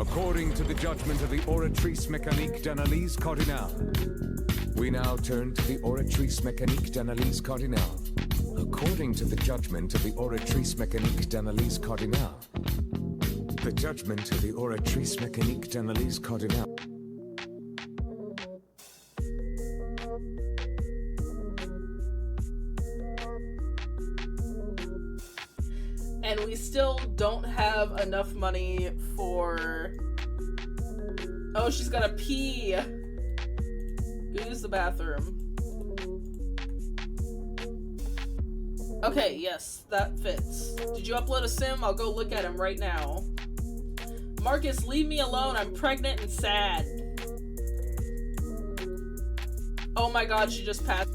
According to the judgment of the oratrice mécanique d'analyse cardinale. We now turn to the oratrice mécanique d'analyse cardinale. According to the judgment of the oratrice mécanique d'analyse cardinale. The judgment of the oratrice mécanique d'analyse cardinale. And we still don't have enough money for... Oh, she's gotta pee. Go use the bathroom. Okay, yes, that fits. Did you upload a sim? I'll go look at him right now. Marcus, leave me alone. I'm pregnant and sad. Oh my god, she just passed.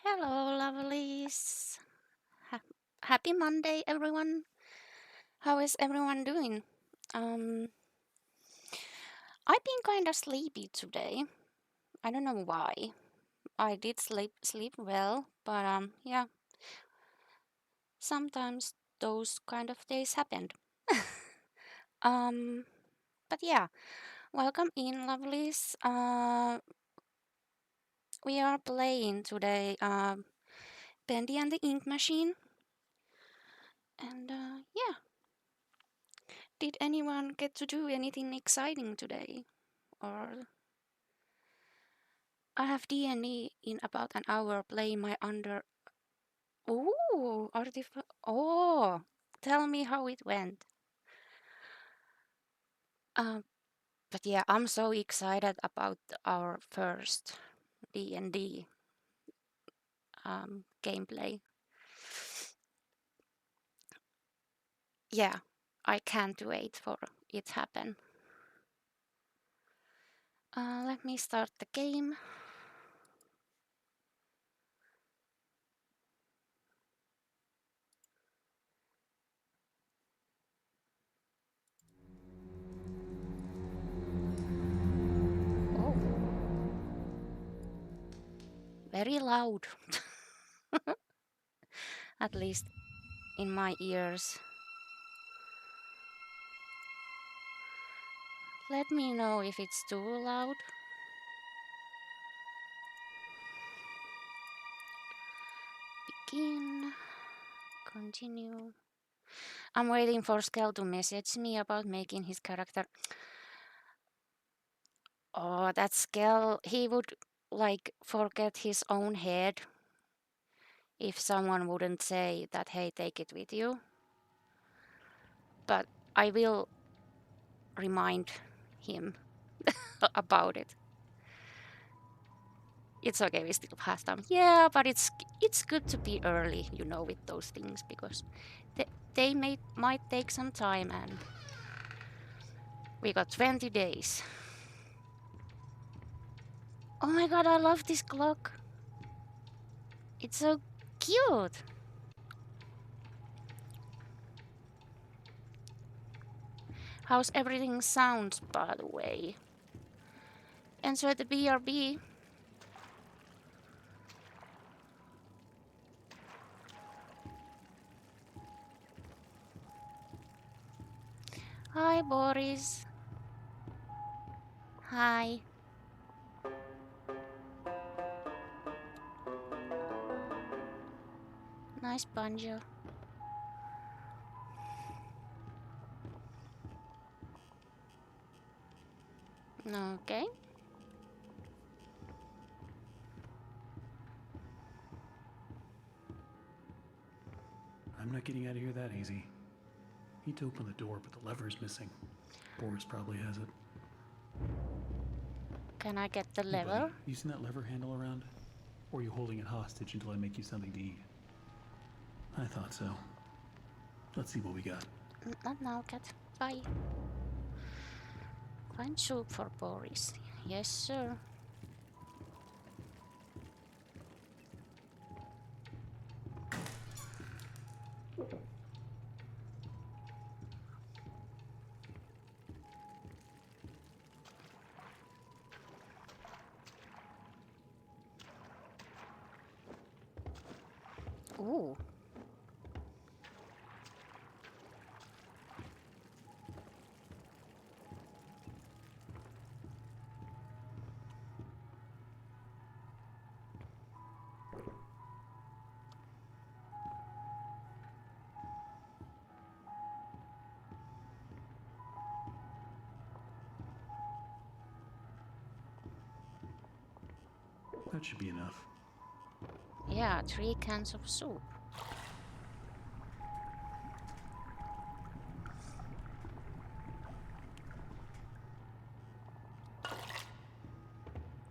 Hello, lovelies. Happy Monday, everyone. How is everyone doing? I've been kind of sleepy today. I don't know why. I did sleep well, but yeah, sometimes those kind of days happened. um, but yeah, welcome in, lovelies. We are playing today. Bendy and the Ink Machine, and yeah. Did anyone get to do anything exciting today? Or I have D&D in about an hour playing my under. Ooh, Oh, tell me how it went. Um, but yeah, I'm so excited about our first D&D gameplay. Yeah, I can't wait for it to happen. Let me start the game. Oh, very loud. At least in my ears. Let me know if it's too loud. Begin. Continue. I'm waiting for Skell to message me about making his character. Oh, that Skell, he would like forget his own head if someone wouldn't say that, hey, take it with you. But I will remind him about it. It's okay, we still have time. Yeah, but it's good to be early, you know, with those things, because they might take some time, and we got 20 days. Oh my god, I love this clock. It's so cute. How's everything sounds, by the way? Enjoy the BRB. Hi, Boris. Hi. Nice banjo. Okay. I'm not getting out of here that easy. Need to open the door, but the lever's missing. Boris probably has it. Can I get the Hey, lever? buddy, you seen that lever handle around? Or are you holding it hostage until I make you something to eat? I thought so. Let's see what we got. Not now, cat. Bye. Find soup for Boris. Yes, sir. Ooh. That should be enough. Yeah, 3 cans of soup.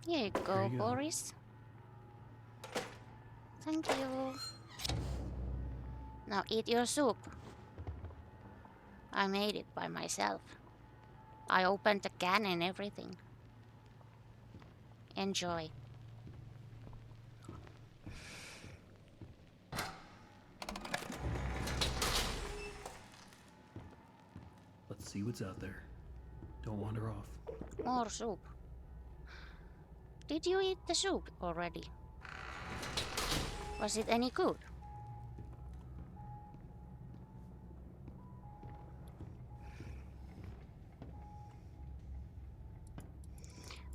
Here you go, Boris. Thank you. Now eat your soup. I made it by myself. I opened the can and everything. Enjoy. see what's out there. Don't wander off. More soup. Did you eat the soup already? Was it any good?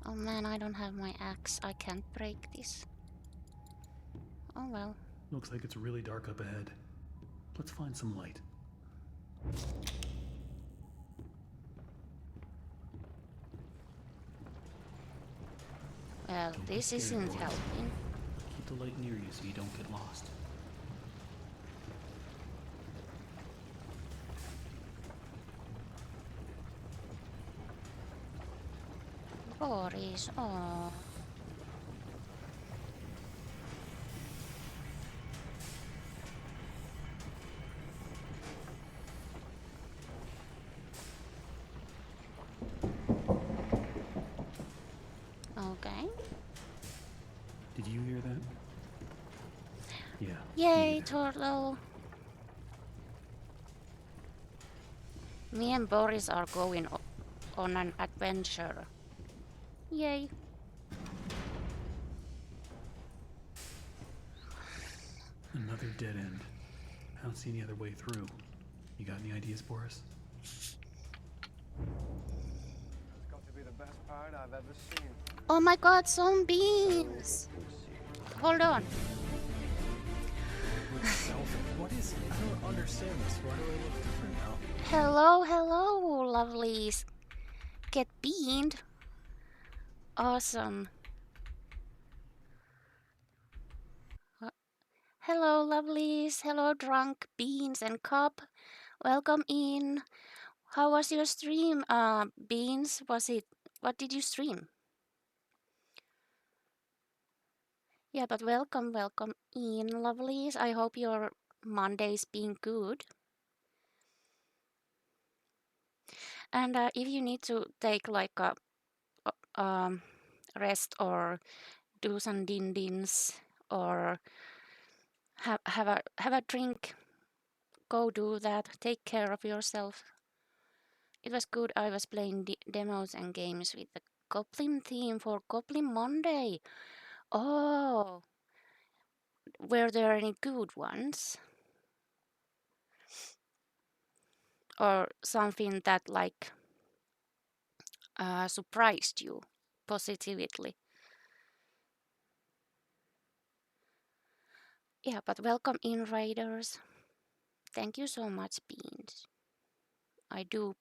Oh man, I don't have my axe. I can't break this. Oh well. Looks like it's really dark up ahead. Let's find some light. Well, Don't be this scared, isn't boys. helping. Keep the light near you so you don't get lost. Boris, oh. Okay. Did you hear that? Yeah. Yay, me either. turtle. Me and Boris are going on an adventure. Yay. Another dead end. I don't see any other way through. You got any ideas, Boris? That's got to be the best part I've ever seen. Oh my god, some beans! Hold on. What is? I don't understand this. Why do I look different now? Hello, lovelies. Get beaned. Awesome. Hello, lovelies. Hello, drunk beans and cup. Welcome in. How was your stream, Beans? What did you stream? Yeah, but welcome in, lovelies. I hope your Monday's been good. And if you need to take like a rest or do some din-dins or have a drink, go do that. Take care of yourself. It was good. I was playing demos and games with the Goblin theme for Goblin Monday. Oh, were there any good ones? Or something that like surprised you positively? Yeah, but welcome in, Raiders. Thank you so much, Beans. I do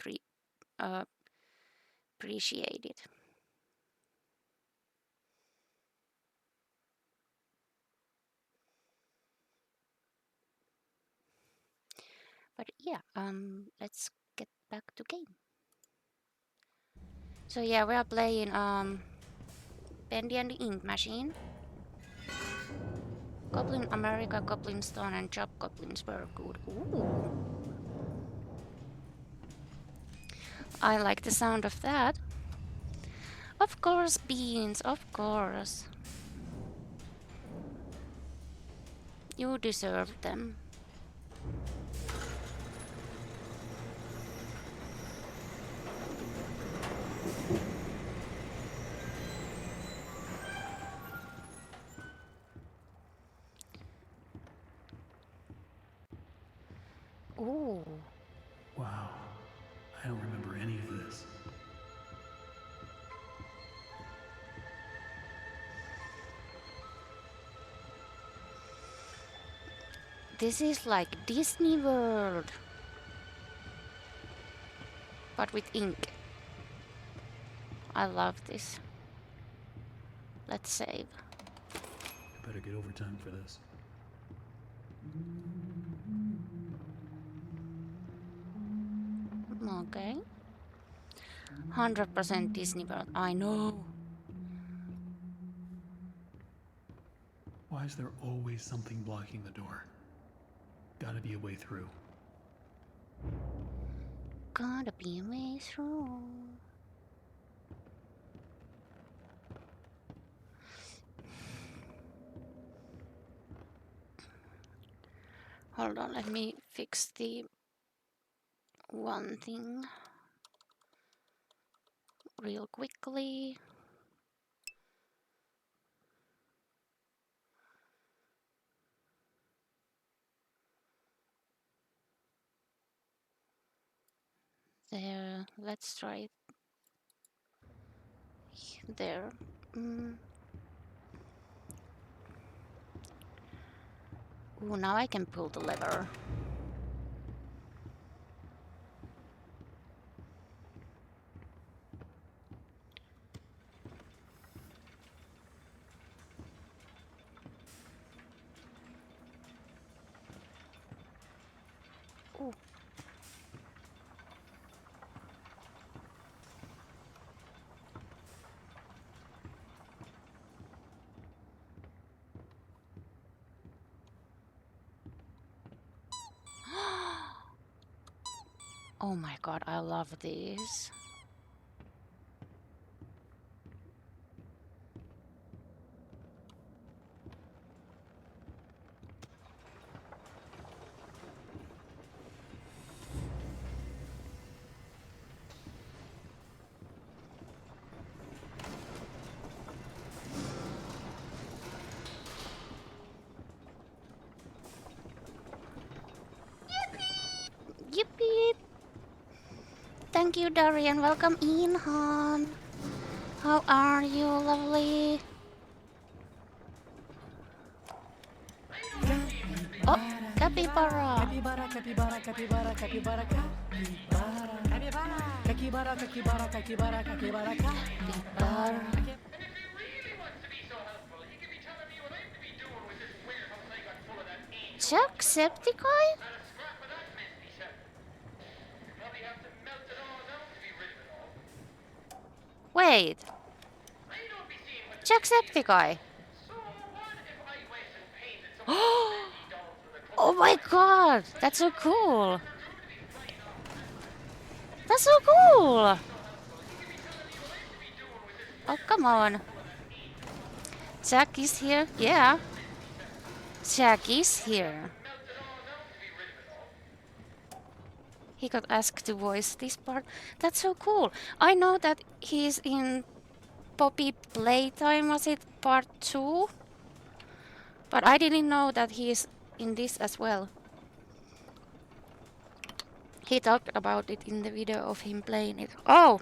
appreciate it. But yeah, let's get back to game. So yeah, we are playing Bendy and the Ink Machine. Goblin America, Goblin Stone, and Job Goblins were good. Ooh. I like the sound of that. Of course, Beans, of course. You deserve them. Ooh. Wow. I don't remember any of this. This is like Disney World, but with ink. I love this. Let's save. I better get overtime for this. Okay. 100% Disney World. I know. Why is there always something blocking the door? Gotta be a way through. Gotta be a way through. Hold on, let me fix the one thing. real quickly. There, let's try it. There. Ooh, now I can pull the lever. Ooh. Oh my god, I love these. Yippee! Thank you, Darian. Welcome in, hon. How are you, lovely? Oh, capybara. Capybara, capybara, capybara, capybara, capybara. Capybara, capybara, capybara, capybara, capybara. Jacksepticeye? Wait. Jacksepticeye. Oh my god, that's so cool. That's so cool. Oh, come on. Jack is here? Yeah. Jack is here. He got asked to voice this part. That's so cool. I know that he's in Poppy Playtime, was it part 2? But I didn't know that he's in this as well. He talked about it in the video of him playing it. Oh,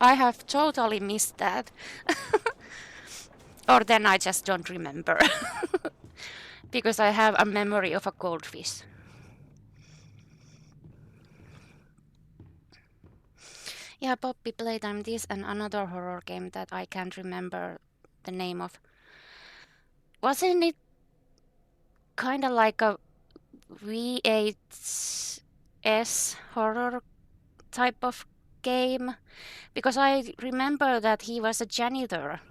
I have totally missed that. Or then I just don't remember. Because I have a memory of a goldfish. Yeah, Poppy Playtime, this and another horror game that I can't remember the name of. Wasn't it kind of like a VHS horror type of game? Because I remember that he was a janitor.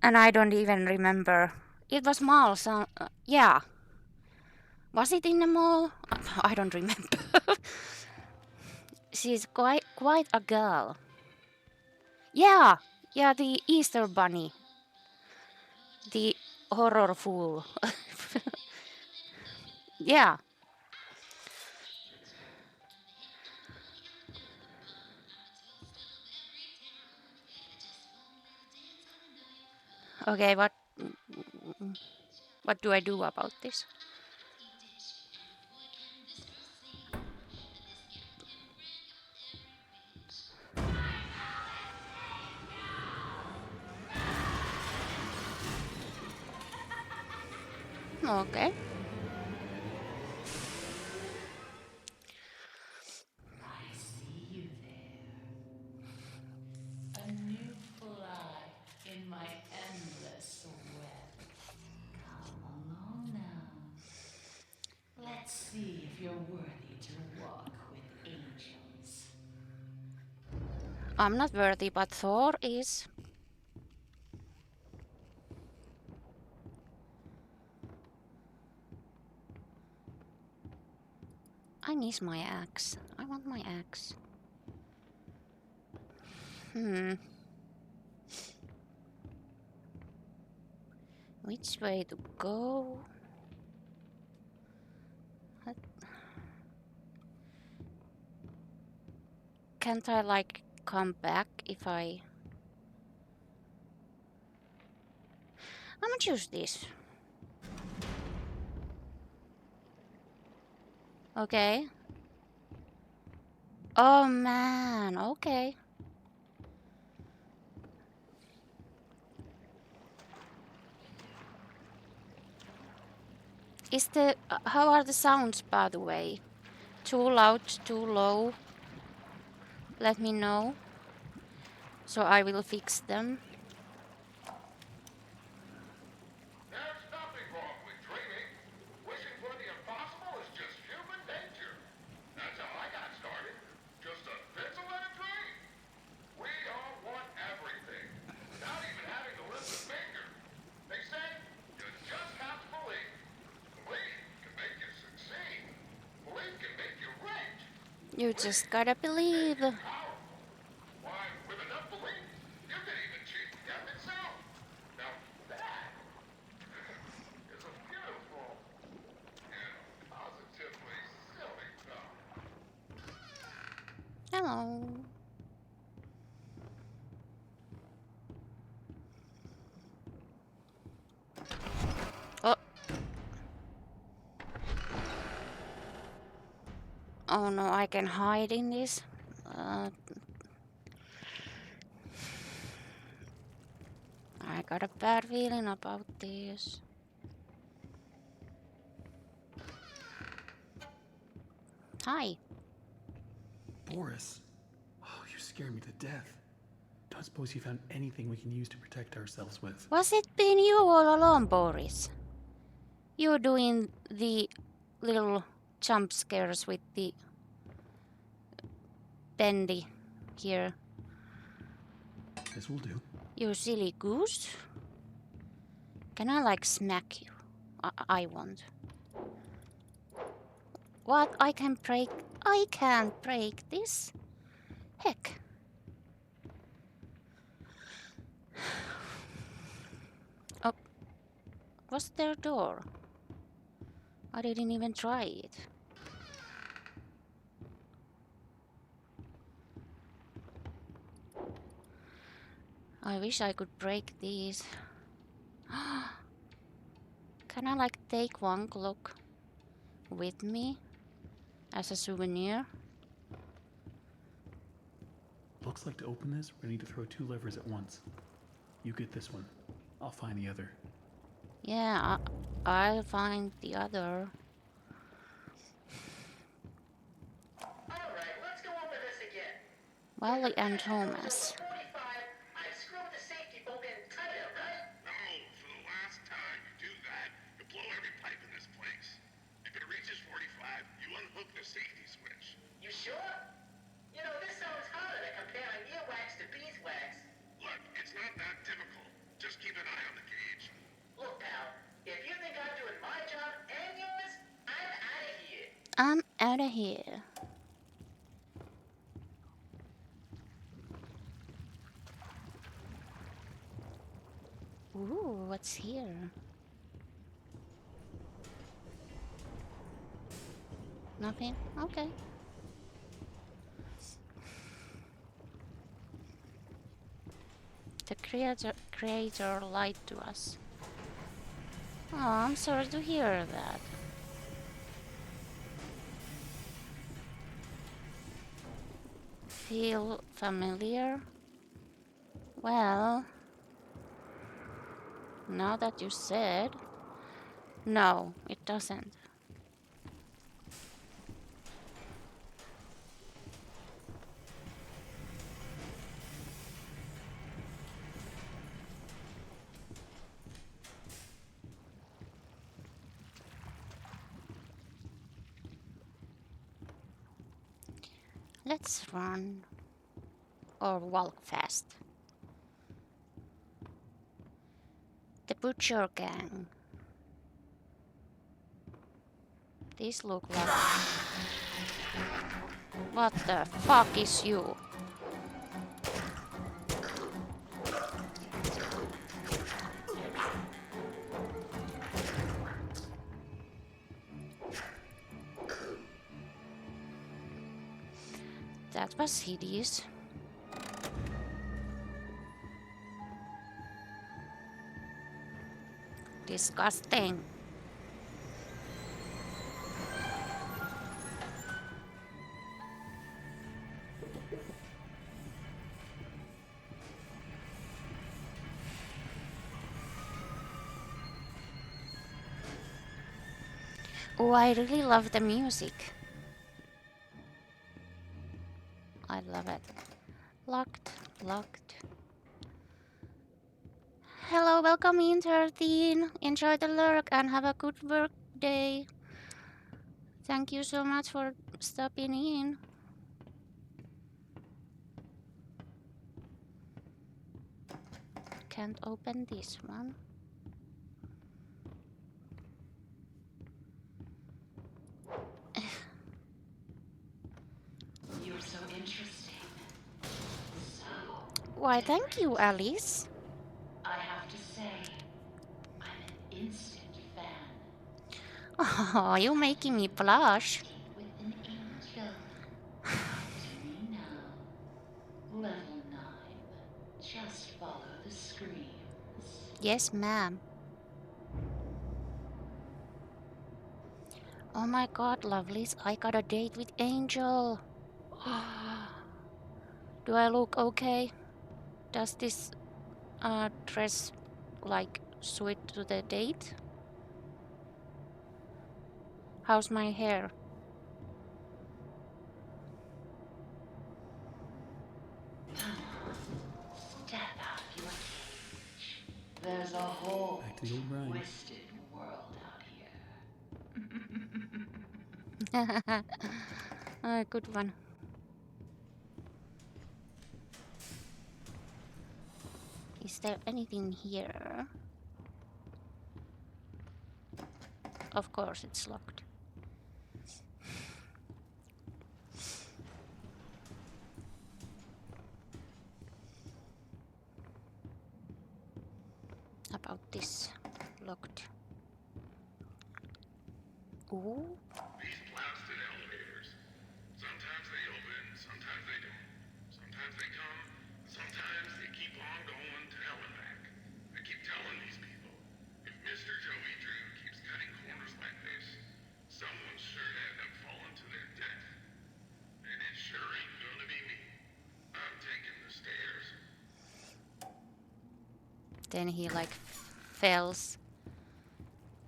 And I don't even remember. It was mall, so yeah. Was it in the mall? I don't remember. She's quite a girl. Yeah, yeah, the Easter Bunny. The horror fool. Yeah. Okay, what do I do about this? Okay. I see you there. A new fly in my endless web. Come along now. Let's see if you're worthy to walk with angels. I'm not worthy, but Thor is. I miss my axe. I want my axe. Which way to go? Can't I like come back if I... I'm gonna choose this. Okay. Oh man, okay. Is the... how are the sounds, by the way? Too loud, too low? Let me know. So I will fix them. There's nothing wrong with dreaming. Wishing for the impossible is just human nature. That's how I got started. Just a pencil and a dream. We all want everything, without even having to lift a finger. They say you just have to believe. Belief can make you succeed. Belief can make you rich. You just gotta believe. Powerful. Why, with enough belief, you can even cheat death itself. Now that is a beautiful and positively silly thought. Hello. Oh. Oh no, I can hide in this. I got a bad feeling about this. Hi. Boris. Oh, you scared me to death. Don't suppose you found anything we can use to protect ourselves with. Was it been you all along, Boris? You're doing the little jump scares with the Bendy here. This will do. You silly goose. Can I like smack you? I won't. What? I can't break this? Heck. Oh. Was there a door? I didn't even try it. I wish I could break these. Can I like take one clock with me as a souvenir? Looks like to open this, we're gonna need to throw 2 levers at once. You get this one. I'll find the other. Yeah, I'll find the other. Alright, let's go over this again. Wally and Thomas. 45, I screw the safety bolt in tighter, right? No, for the last time you do that, you blow every pipe in this place. If it reaches 45, you unhook the safety switch. You sure? You know, this sounds harder than comparing earwax to beeswax. Look, it's not that difficult. Just keep an eye on the gauge. Look, pal, if you think I'm doing my job and yours, I'm out of here. I'm out of here. Ooh, what's here? Nothing? Okay. The creator lied to us. Oh, I'm sorry to hear that. Feel familiar? Well, now that you said, no, it doesn't. Let's run or walk fast. The Butcher Gang. These look like... What the fuck is you? That was hideous. Disgusting. Oh, I really love the music. I love it. Locked, locked. Hello, welcome in 13. Enjoy the lurk and have a good work day. Thank you so much for stopping in. Can't open this one. You're so interesting. So Why, thank you, different. Alice. I have to say, I'm an instant fan. Oh, you're making me blush. With an angel. Come to me now. Level 9. Just follow the screams. Yes, ma'am. Oh my god, lovelies, I got a date with Angel. Do I look okay? Does this dress like suit to the date? How's my hair? Step out of your cage. There's a whole Back to the old grind. twisted world out here. Good one. Is there anything here? Of course it's locked. About this locked. Ooh. These blasted elevators. Sometimes they open, sometimes they don't. Sometimes they come, sometimes they keep on going to hell and back. I keep telling these people, if Mr. Joey Drew keeps cutting corners like this, someone's sure to end up falling to their death. And it sure ain't gonna be me. I'm taking the stairs. Then he like falls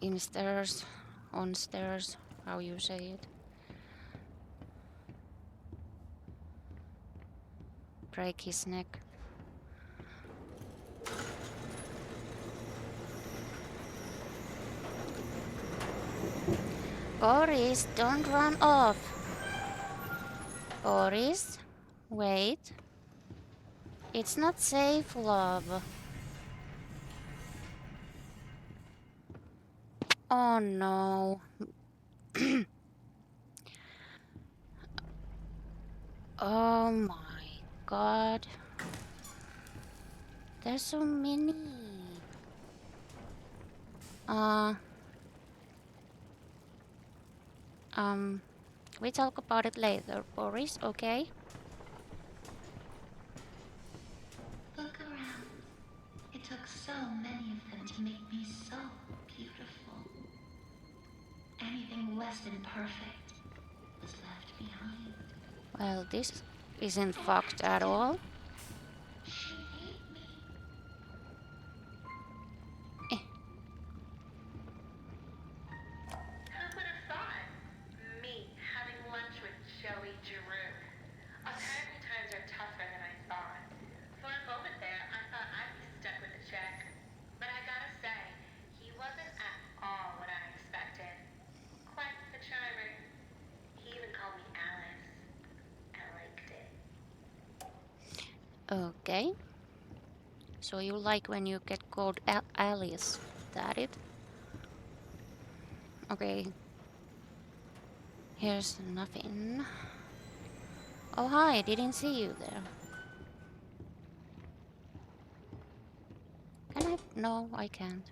in stairs, on stairs, how you say it. Break his neck. Boris, don't run off. Boris, wait. It's not safe, love. Oh no. Oh my god. There's so many. We talk about it later, Boris, okay? Look around. It took so many of them to make me so beautiful. Anything less than perfect was left behind. Well, this isn't fucked at all. She hate me. Who would have thought? Me having lunch with Joey Drew. Apparently times are tougher than I thought. For a moment there, I thought I'd be stuck with a check. But I gotta say, he wasn't at all what I expected. Quite the charmer. He even called me Alice. I liked it. Okay. So you like when you get called Alice, that it? Okay. Here's nothing. Oh hi, didn't see you there. Can I? No, I can't.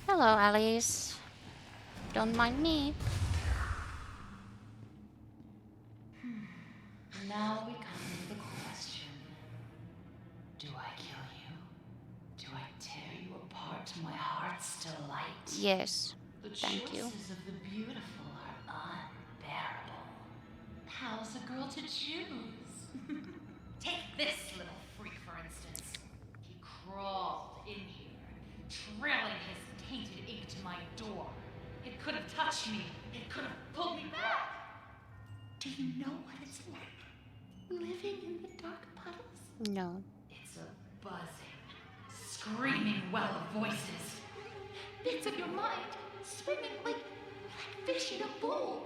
Hello, Alice. Don't mind me. Now we come Yes. The Thank you. choices of the beautiful are unbearable. How's a girl to choose? Take this little freak, for instance. He crawled in here, trailing his tainted ink to my door. It could have touched me. It could have pulled me back. Do you know what it's like? Living in the dark puddles? No. It's a buzzing, screaming well of voices. Bits of your mind swimming like fish in a bowl.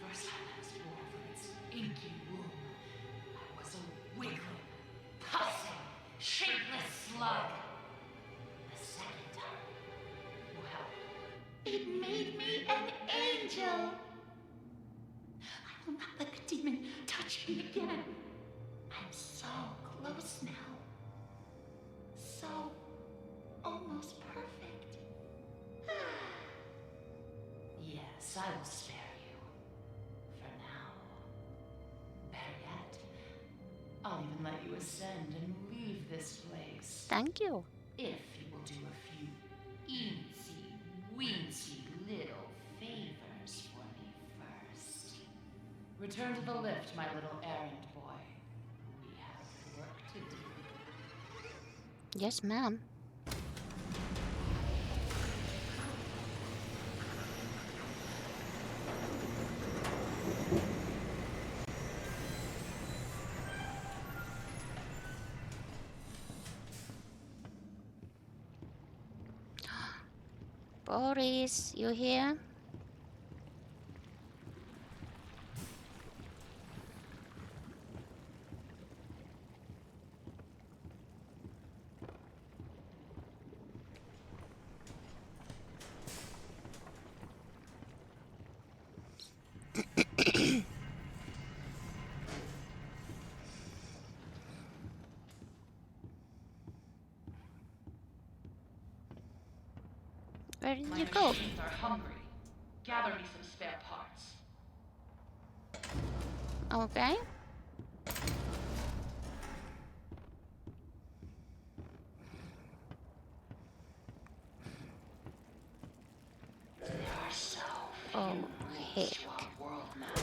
The first time I was born from its inky womb, I was a wiggling, pulsing, shapeless slug. The second time, well, it made me an angel. I will not let the demon touch me again. I'm so close now. So almost perfect. Yes, I will spare you. For now. Better yet, I'll even let you ascend and leave this place. Thank you. If you will do a few eensy, weensy little favors for me first. Return to the lift, my little errand boy. We have work to do. Yes, ma'am. Boris, you here? Where did My you go? machines are hungry. Gather me some spare parts. Okay. There are so Oh, few rules heck. to our world now.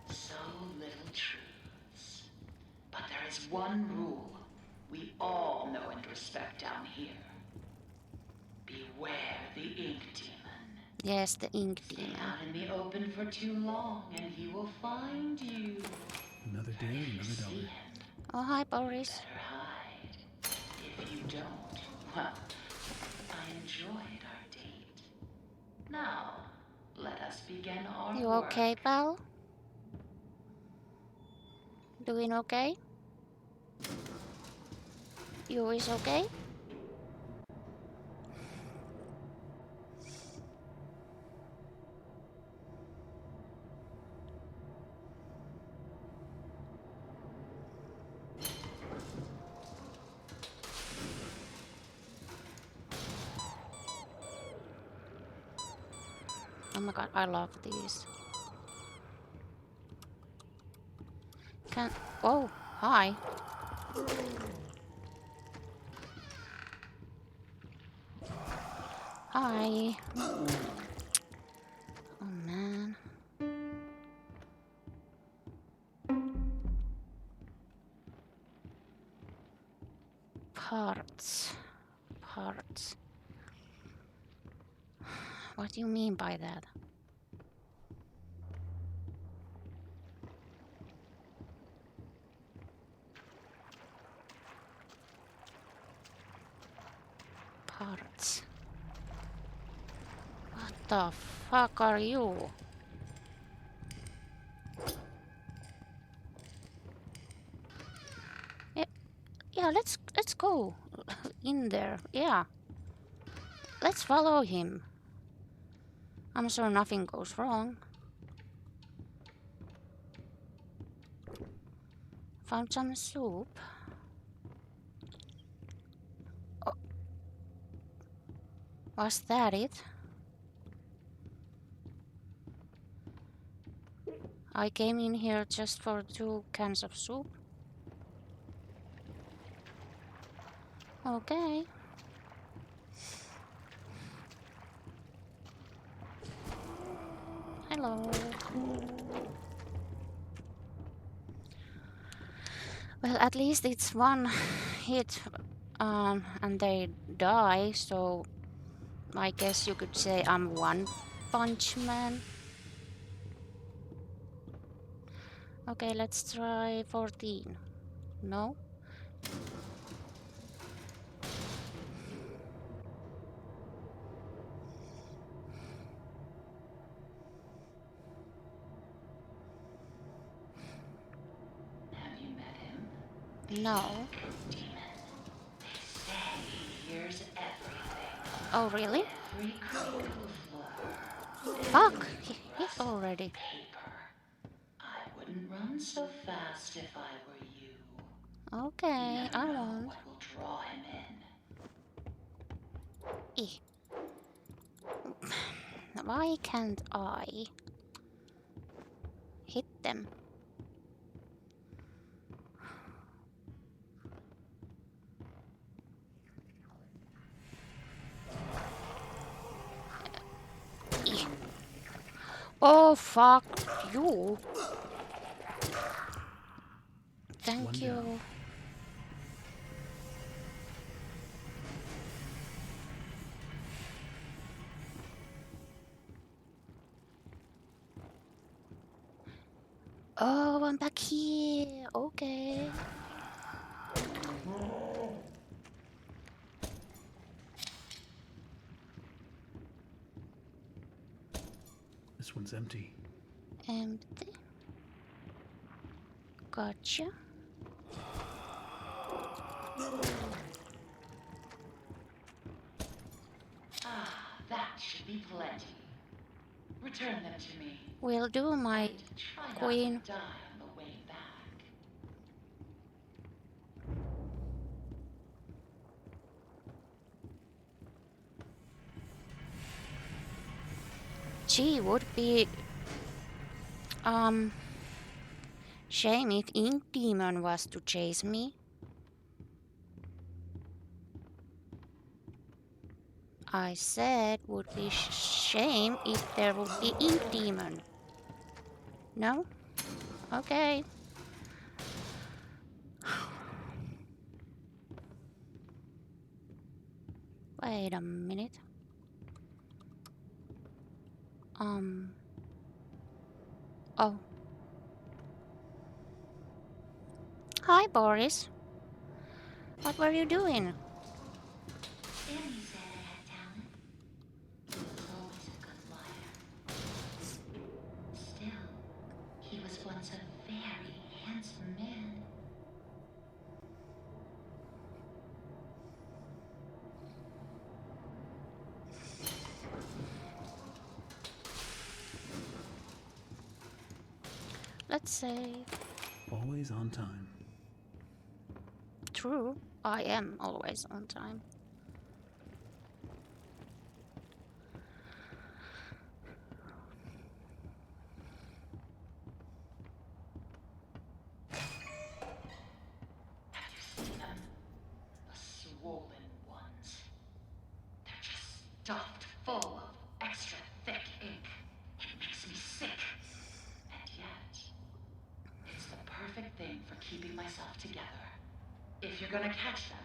So little truths. But there is one rule we all know and respect down here. Beware the ink demon. Yes, the ink Stay demon. out in the open for too long and he will find you. Another day, If you another see dollar. him, Oh, hi, Boris. better hide. If you don't, well, I enjoyed our date. Now, let us begin our You work. okay, pal? Doing okay? You is okay? Oh my god, I love these. Can... Oh, hi. Hi. Oh man. Parts. Parts. What do you mean by that? Parts. What the fuck are you? Yeah, let's go in there. Yeah. Let's follow him. I'm sure nothing goes wrong. Found some soup. Oh. Was that it? I came in here just for 2 cans of soup. Okay. Hello. Well, at least it's one hit and they die, so I guess you could say I'm one punch man. Okay, let's try 14. No? Have you met him? No. Demon. They say he hears everything. Oh, really? Every crinkle of fur. Fuck! He hit Rustle already. paper. I wouldn't run so fast if I were you. You Okay, never I know won't. what will draw him in. Eh. Why can't I hit them? Eh. Oh, fuck you. Thank One you. down. Oh, I'm back here. Okay. This one's empty. Empty. Gotcha. Ah, that should be plenty. Return them to me. We'll do my And try not queen. to die on the way back. Gee, would be shame if Ink Demon was to chase me. I said would be shame if there would be Ink Demon. No? Okay. Wait a minute. Oh. Hi, Boris. What were you doing? Bendy said I had talent. He was always a good liar. Still, he was once a very handsome man. Let's say Always on time. true. I am always on time. Have you seen them? The swollen ones. They're just stuffed full of extra thick ink. It makes me sick. And yet, it's the perfect thing for keeping myself together. If you're gonna catch them,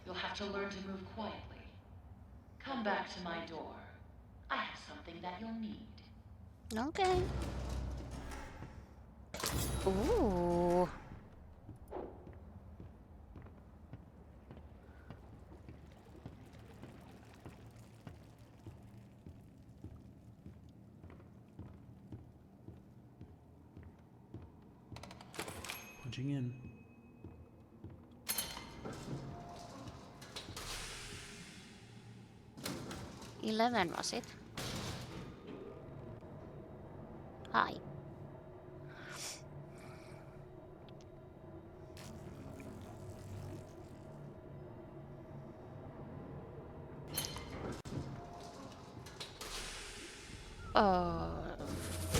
you'll have to learn to move quietly. Come back to my door. I have something that you'll need. Okay. Ooh. Punching in. $11 was it? Hi.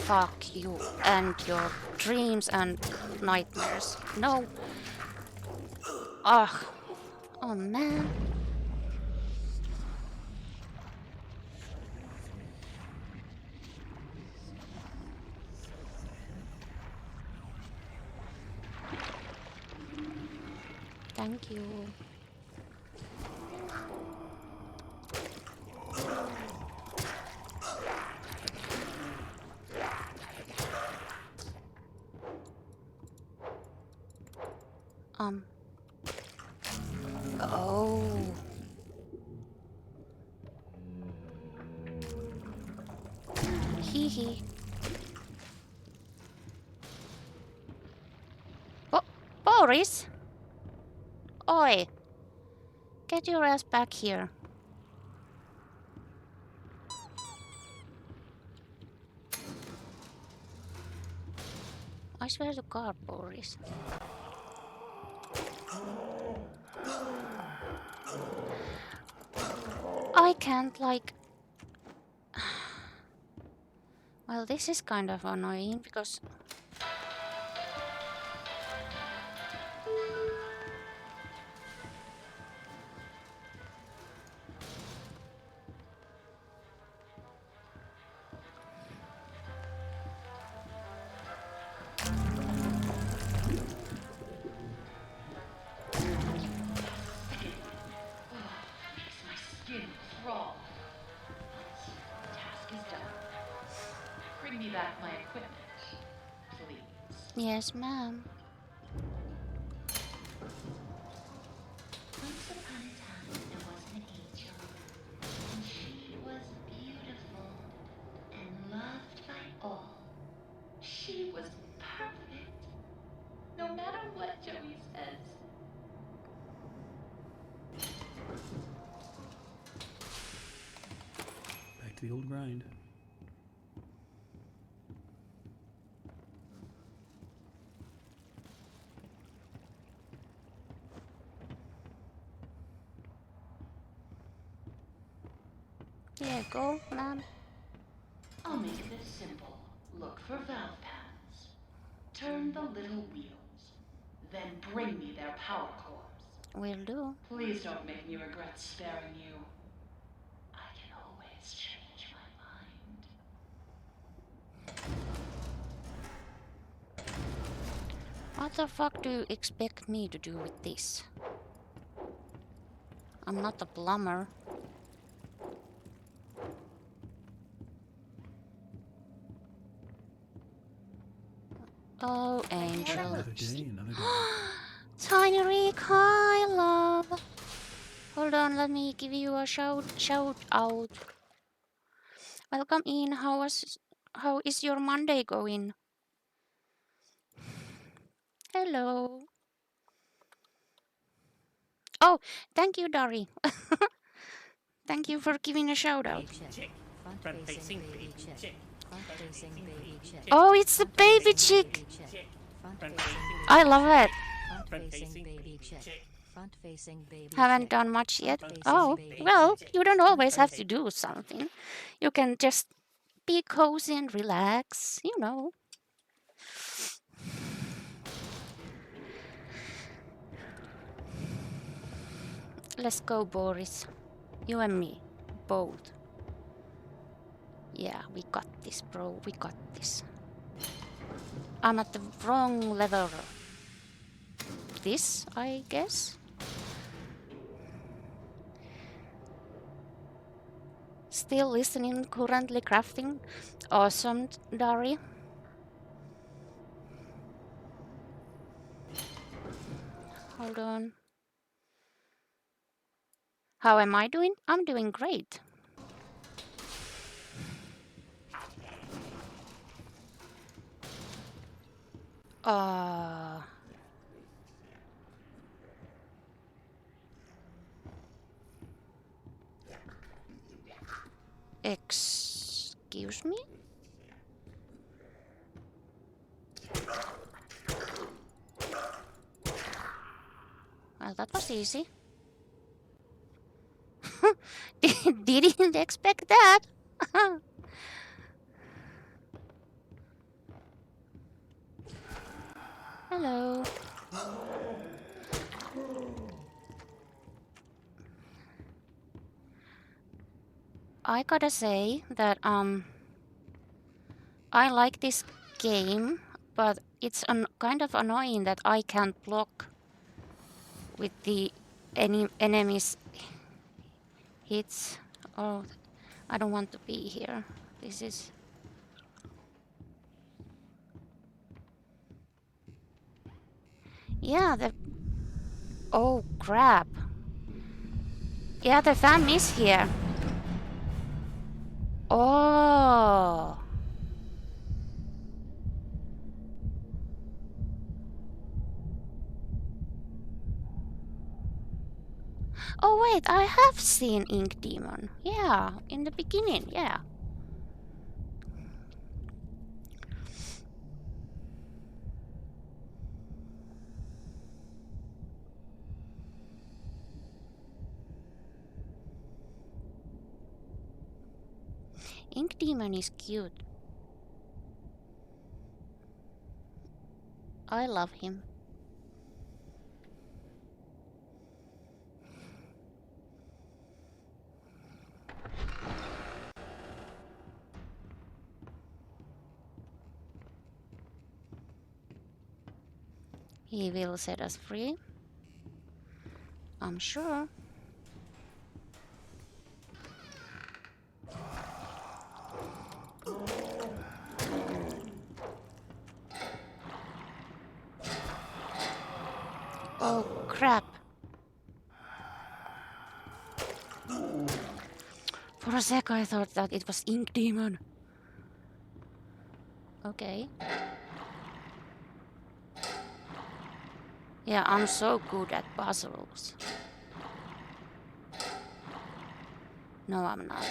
Fuck you and your dreams and nightmares. No. Ugh. Oh man. Thank you. Oh. Hee hee. Boris? Oi. Get your ass back here. I swear to God, Boris. I can't, like... Well, this is kind of annoying because... Makes my skin crawl. But task is done. Bring me back my equipment, please. Yes, ma'am. Once upon a time, there was an angel, and she was beautiful and loved by all. She was perfect, no matter what Joey says. Back to the old grind. Yeah, go, ma'am. I'll make this simple. Look for valve pads. Turn the little wheels. Then bring me their power cores. Will do. Please don't make me regret sparing you. I can always change my mind. What the fuck do you expect me to do with this? I'm not a plumber. Oh, Angel. Another day, another day. Tiny Rick, hi, love. Hold on, let me give you a shout out. Welcome in. How is your Monday going? Hello. Oh, thank you, Dari. Thank you for giving a shout out. Oh, it's the baby chick. I love it. Haven't done much yet. Oh, well, you don't always have to do something. You can just be cozy and relax, you know. Let's go, Boris. You and me. Both. Yeah, we got this, bro. We got this. I'm at the wrong level. This, I guess. Still listening, currently crafting. Awesome, Dari. Hold on. How am I doing? I'm doing great. Excuse me? Well, that was easy. Didn't expect that. Hello. I gotta say that I like this game, but it's kind of annoying that I can't block with the any enemies hits. Oh, I don't want to be here. This is... Yeah, the... Oh, crap. Yeah, the thumb is here. Oh. Oh, wait, I have seen Ink Demon. Yeah, in the beginning, yeah. Ink Demon is cute. I love him. He will set us free. I'm sure. Oh, crap. For a sec I thought that it was Ink Demon. Okay. Yeah, I'm so good at puzzles. No, I'm not.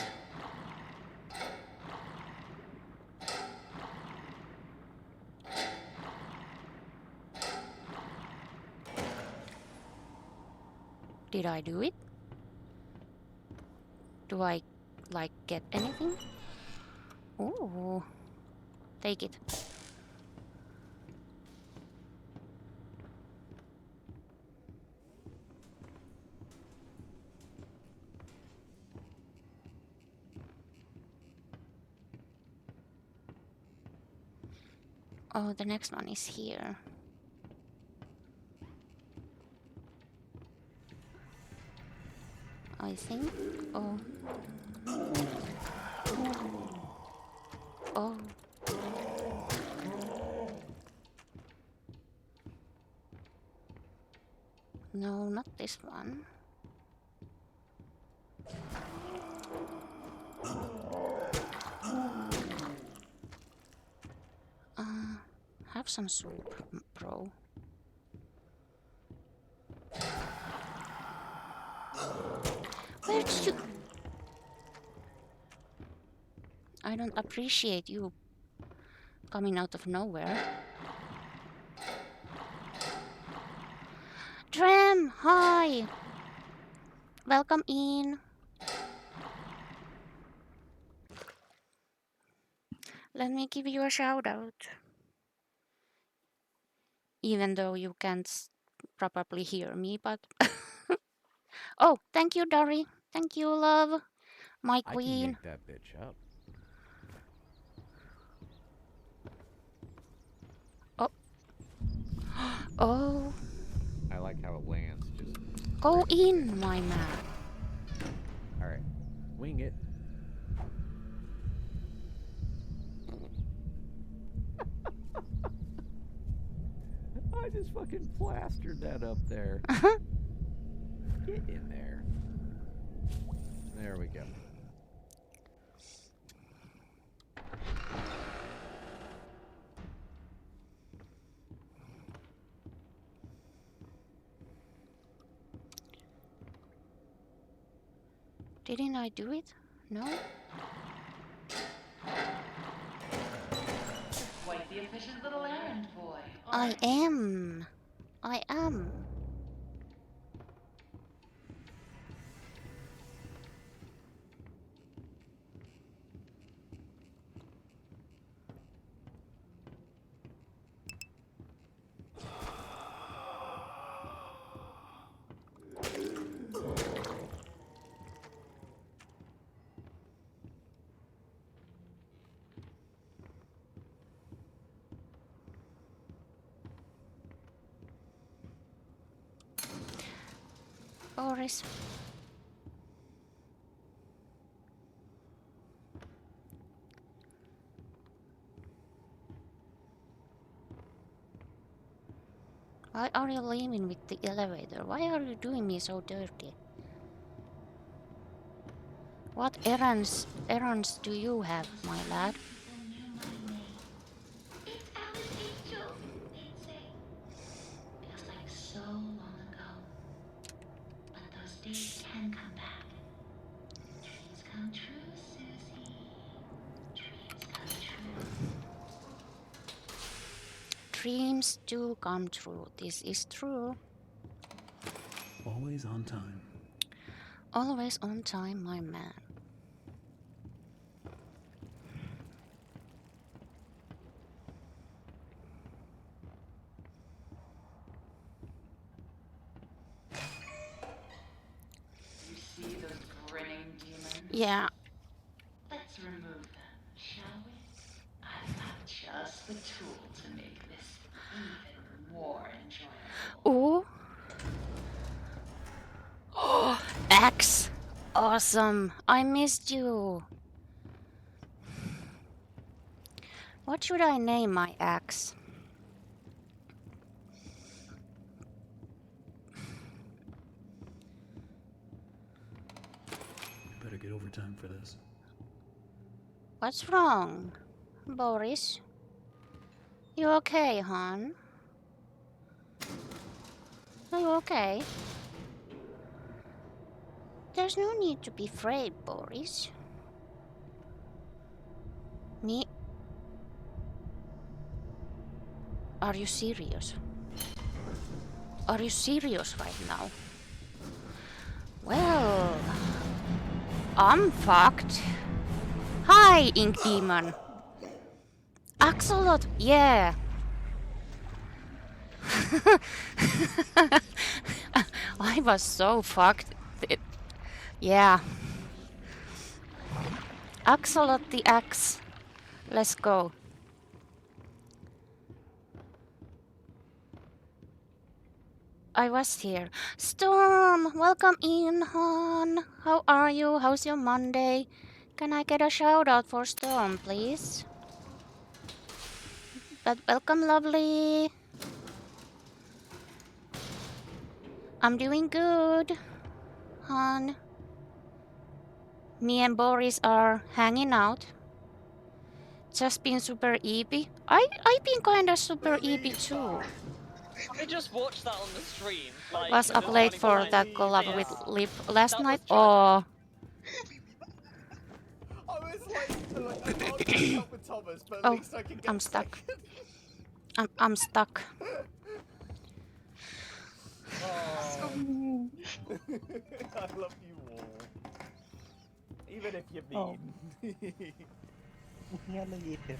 Did I do it? Do I, like, get anything? Ooh. Take it. Oh, the next one is here. I think. Oh. Oh. No, not this one. Have some soup, bro. Where did you... I don't appreciate you coming out of nowhere. Drem, hi! Welcome in. Let me give you a shout out. Even though you can't probably hear me, but... Oh, thank you, Dari. Thank you, love. My I can queen. make that bitch up. Oh. Oh. I like how it lands. Just Go right in, my man. All right, wing it. I just fucking plastered that up there. Get in there. There we go. Didn't I do it? No? Quite the efficient little errand boy. I am. I am. Boris. Why are you leaving with the elevator? Why are you doing me so dirty? What errands do you have, my lad? It's Alice Angel, they'd say. Feels like so long ago. But those days can come back. Dreams come true, Susie. Dreams come true. Dreams do come true. This is true. Always on time. Always on time, my man. You see those grinning demons? Yeah. Let's remove them, shall we? I've got just the tool to make this even more enjoyable. Ooh. Oh, Axe. Awesome. I missed you. What should I name my axe? You better get overtime for this. What's wrong, Boris? You okay, hon? Are you okay? There's no need to be afraid, Boris. Me? Are you serious? Are you serious right now? Well, I'm fucked. Hi, Ink Demon. Axolot, yeah. I was so fucked. Yeah. Axolot the axe. Let's go. I was here. Storm, welcome in, hon. How are you? How's your Monday? Can I get a shout out for Storm, please? But welcome, lovely. I'm doing good, hon. Me and Boris are hanging out. Just been super eepy. I've been kinda super eepy too. I just watched that on the stream. Like, Was up late for that collab with Lip last night. Oh. I was like I can't keep up with Thomas, but at least I can get I'm stuck. second. I'm stuck. Oh. I love you all. Even if you're mean. Not a heathen.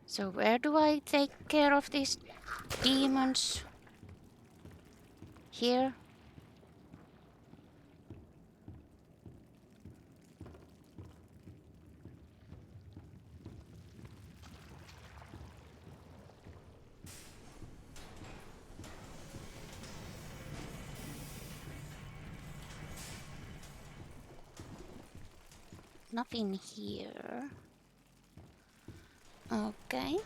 So where do I take care of these demons? Here? Nothing here. Okay.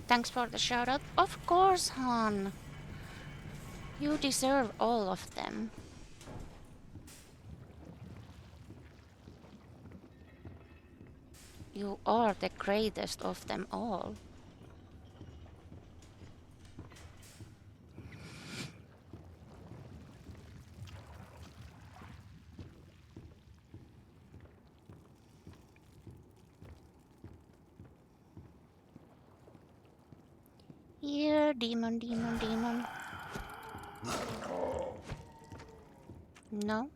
Thanks for the shout out. Of course, hon. You deserve all of them. You are the greatest of them all. Here, demon, demon, demon. No?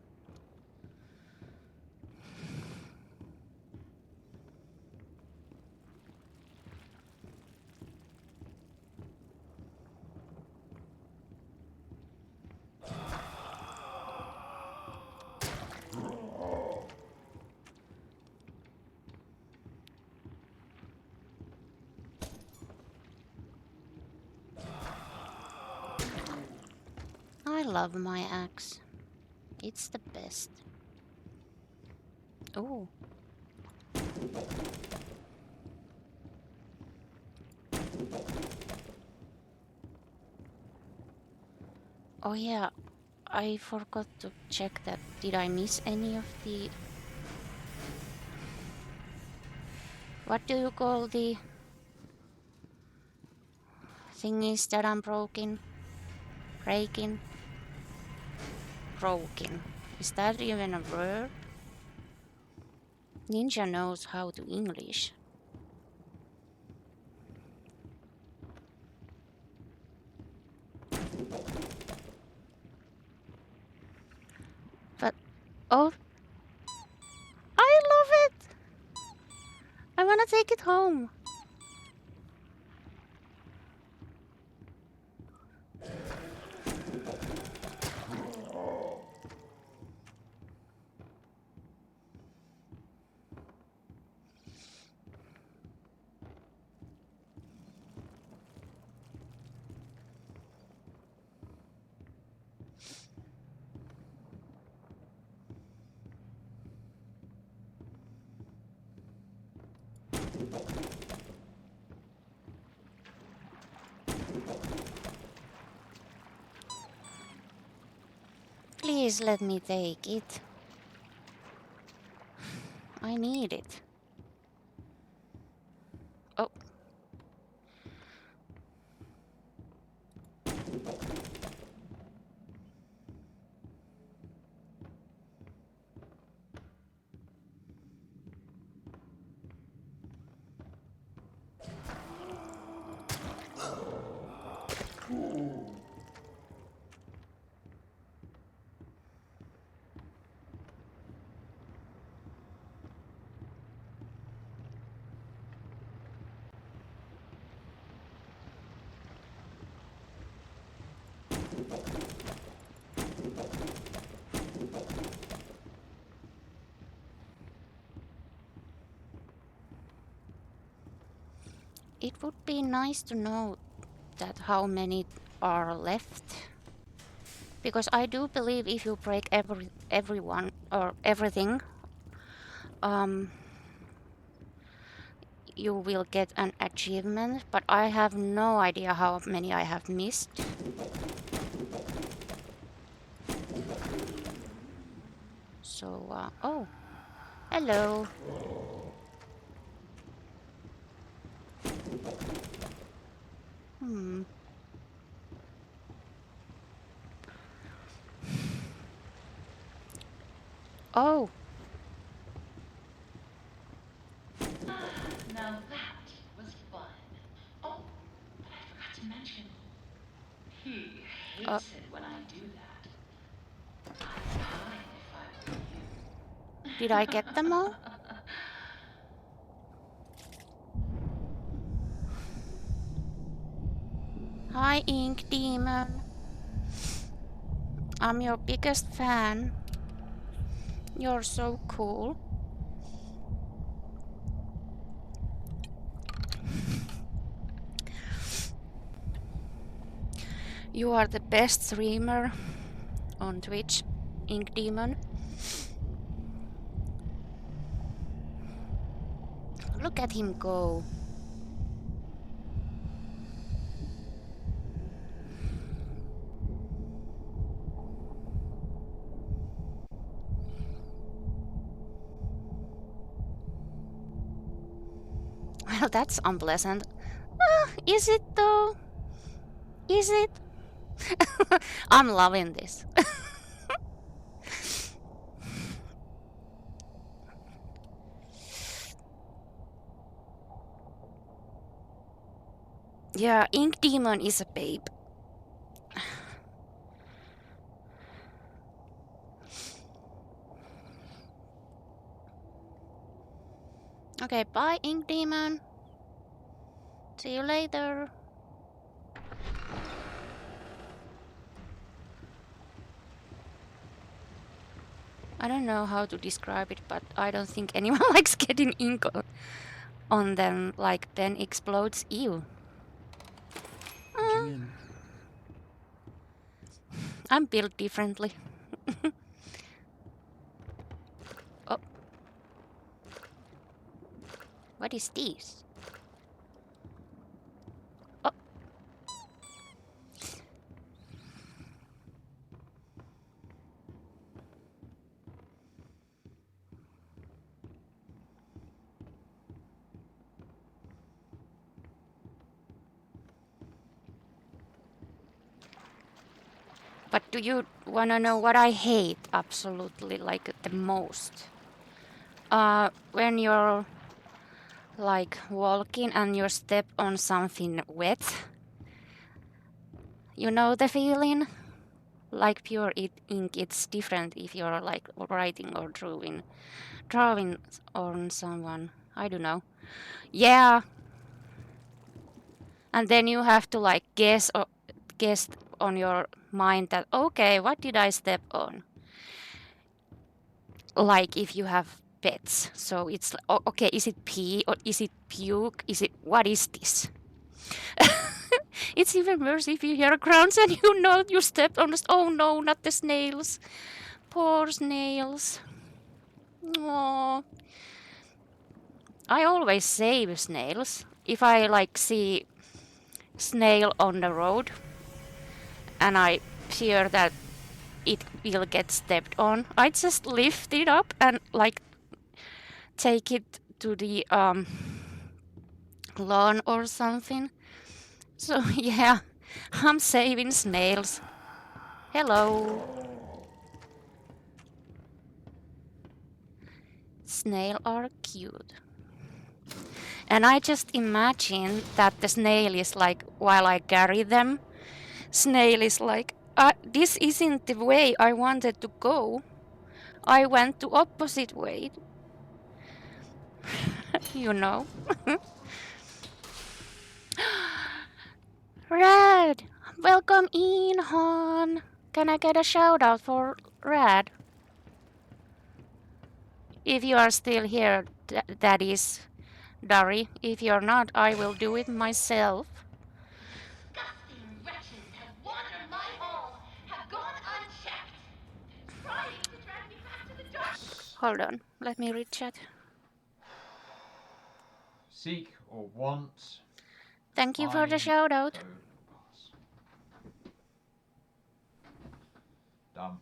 I love my axe. It's the best. Oh. Oh yeah, I forgot to check that. Did I miss any of the... What do you call the thingies that I'm breaking? Broken. Is that even a word? Ninja knows how to English. But, oh, I love it! I wanna take it home. Please let me take it. I need it. Oh. It would be nice to know that how many are left. Because I do believe if you break everyone or everything, you will get an achievement, but I have no idea how many I have missed. So, oh, hello. Oh. Now that was fun. Oh, but I forgot to mention, he hates it when I do that. I'd hide if I were you. Did I get them all? Hi, Ink Demon. I'm your biggest fan. You're so cool. You are the best streamer on Twitch, Ink Demon. Look at him go. Well, that's unpleasant. Is it though? Is it? I'm loving this. Yeah, Ink Demon is a babe. Okay, bye, Ink Demon. See you later. I don't know how to describe it, but I don't think anyone likes getting ink on them, like Ben explodes. Ew. I'm built differently. Oh. What is this? Oh. But do you wanna know what I hate absolutely, like the most? When you're like walking and you step on something wet. You know the feeling? Like pure ink, it's different if you're like writing or drawing on someone. I don't know. Yeah. And then you have to like guess on your mind that okay, what did I step on? Like if you have pets, so it's okay. Is it pee or is it puke? Is it what is this? It's even worse if you hear grounds and you know you stepped on this. Oh no, not the snails. Poor snails. Aww. I always save snails. If I like see snail on the road and I fear that it will get stepped on, I just lift it up and like take it to the lawn or something. So yeah, I'm saving snails. Hello. Snail are cute. And I just imagine that the snail is like, while I carry them, snail is like, this isn't the way I wanted to go. I went the opposite way. You know. Rad! Welcome in, Han. Can I get a shout out for Rad? If you are still here, that is Dari. If you're not, I will do it myself. Disgusting wretches have wandered my home, have gone unchecked, trying to drag me back to the dark. Hold on, let me read chat. Seek or want. Thank you for the shout out. Dumb.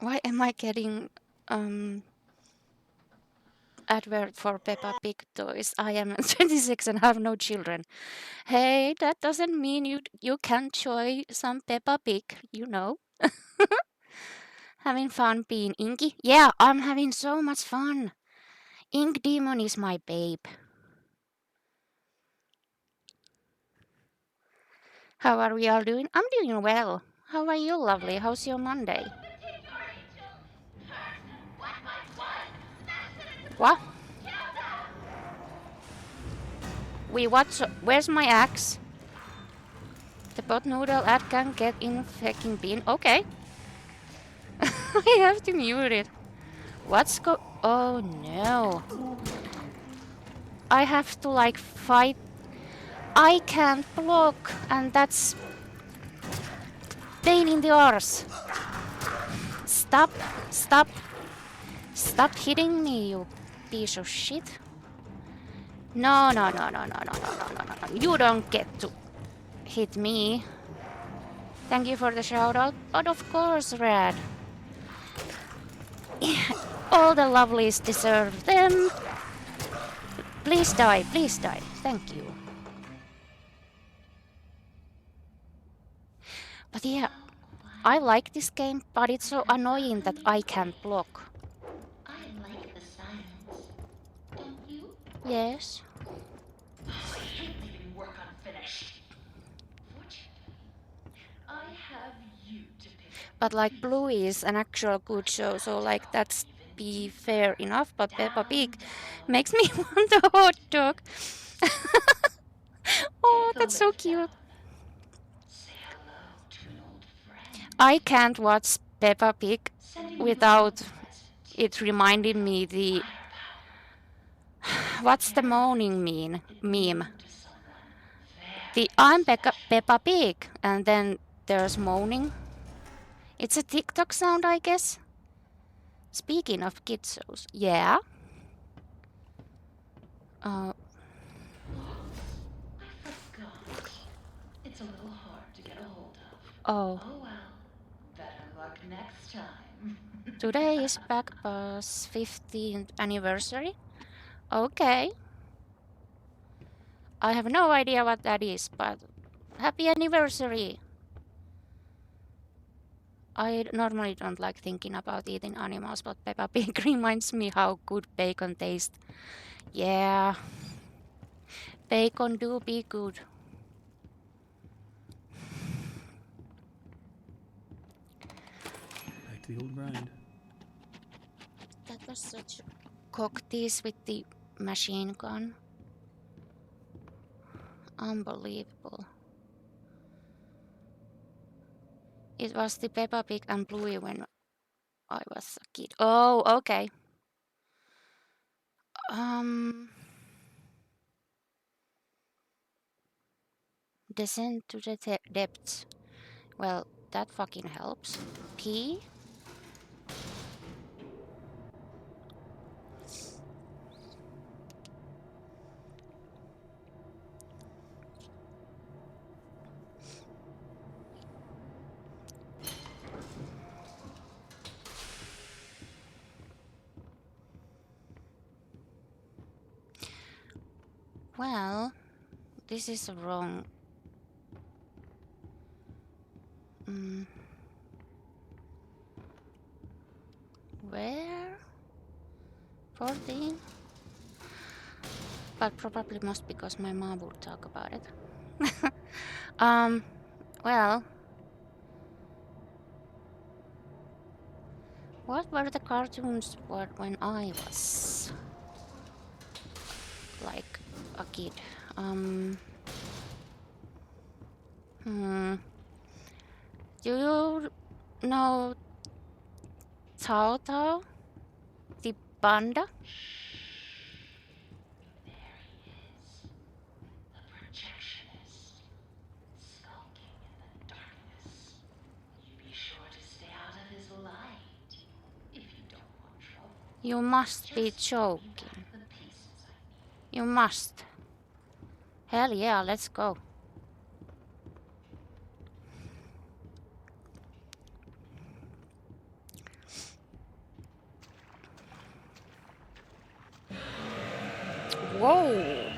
Why am I getting advert for Peppa Pig toys? I am 26 and have no children. Hey, that doesn't mean you can't enjoy some Peppa Pig, you know. Having fun being Inky? Yeah, I'm having so much fun. Ink Demon is my babe. How are we all doing? I'm doing well. How are you, lovely? How's your Monday? What? Wait, what? Where's my axe? The pot noodle ad can get in fucking bin. Okay. I have to mute it. Oh no. I have to like fight. I can't block, and that's pain in the arse. Stop hitting me, you piece of shit. No. You don't get to hit me. Thank you for the shout out. But of course, Rad. All the lovelies deserve them. Please die. Thank you. But yeah, I like this game, but it's so annoying that I can't block. I like the silence. Don't you? Yes. I hate leaving work unfinished. Fortunately, I have you to pick up. But like Bluey is an actual good show, so like that's be fair enough. But Peppa Pig makes me want a hot dog. Oh, that's so cute. I can't watch Peppa Pig without it reminding me What's the moaning mean meme? The I'm Peppa Pig, and then there's moaning. It's a TikTok sound, I guess. Speaking of kids shows, yeah. I forgot. It's a little hard to get a hold of. Oh, Oh well. Better luck next time. today is Backpass 15th anniversary. Okay. I have no idea what that is, but happy anniversary. I normally don't like thinking about eating animals, but Peppa Pig reminds me how good bacon tastes. Yeah, bacon do be good. Back to the old grind. That was such cocktease with the machine gun. Unbelievable. It was the Peppa Pig and Bluey when I was a kid. Oh, okay. Descend to the depths. Well, that fucking helps. P. Well, this is wrong. Where? 14? But probably must because my mom would talk about it. Well. What were the cartoons when I was like a kid? Do you know Tao Tao? The panda? There he is. The projectionist. Skulking in the darkness. You be sure to stay out of his light. If you don't want trouble. You must be Just joking. the pieces I need. You must. Hell yeah, let's go. Whoa!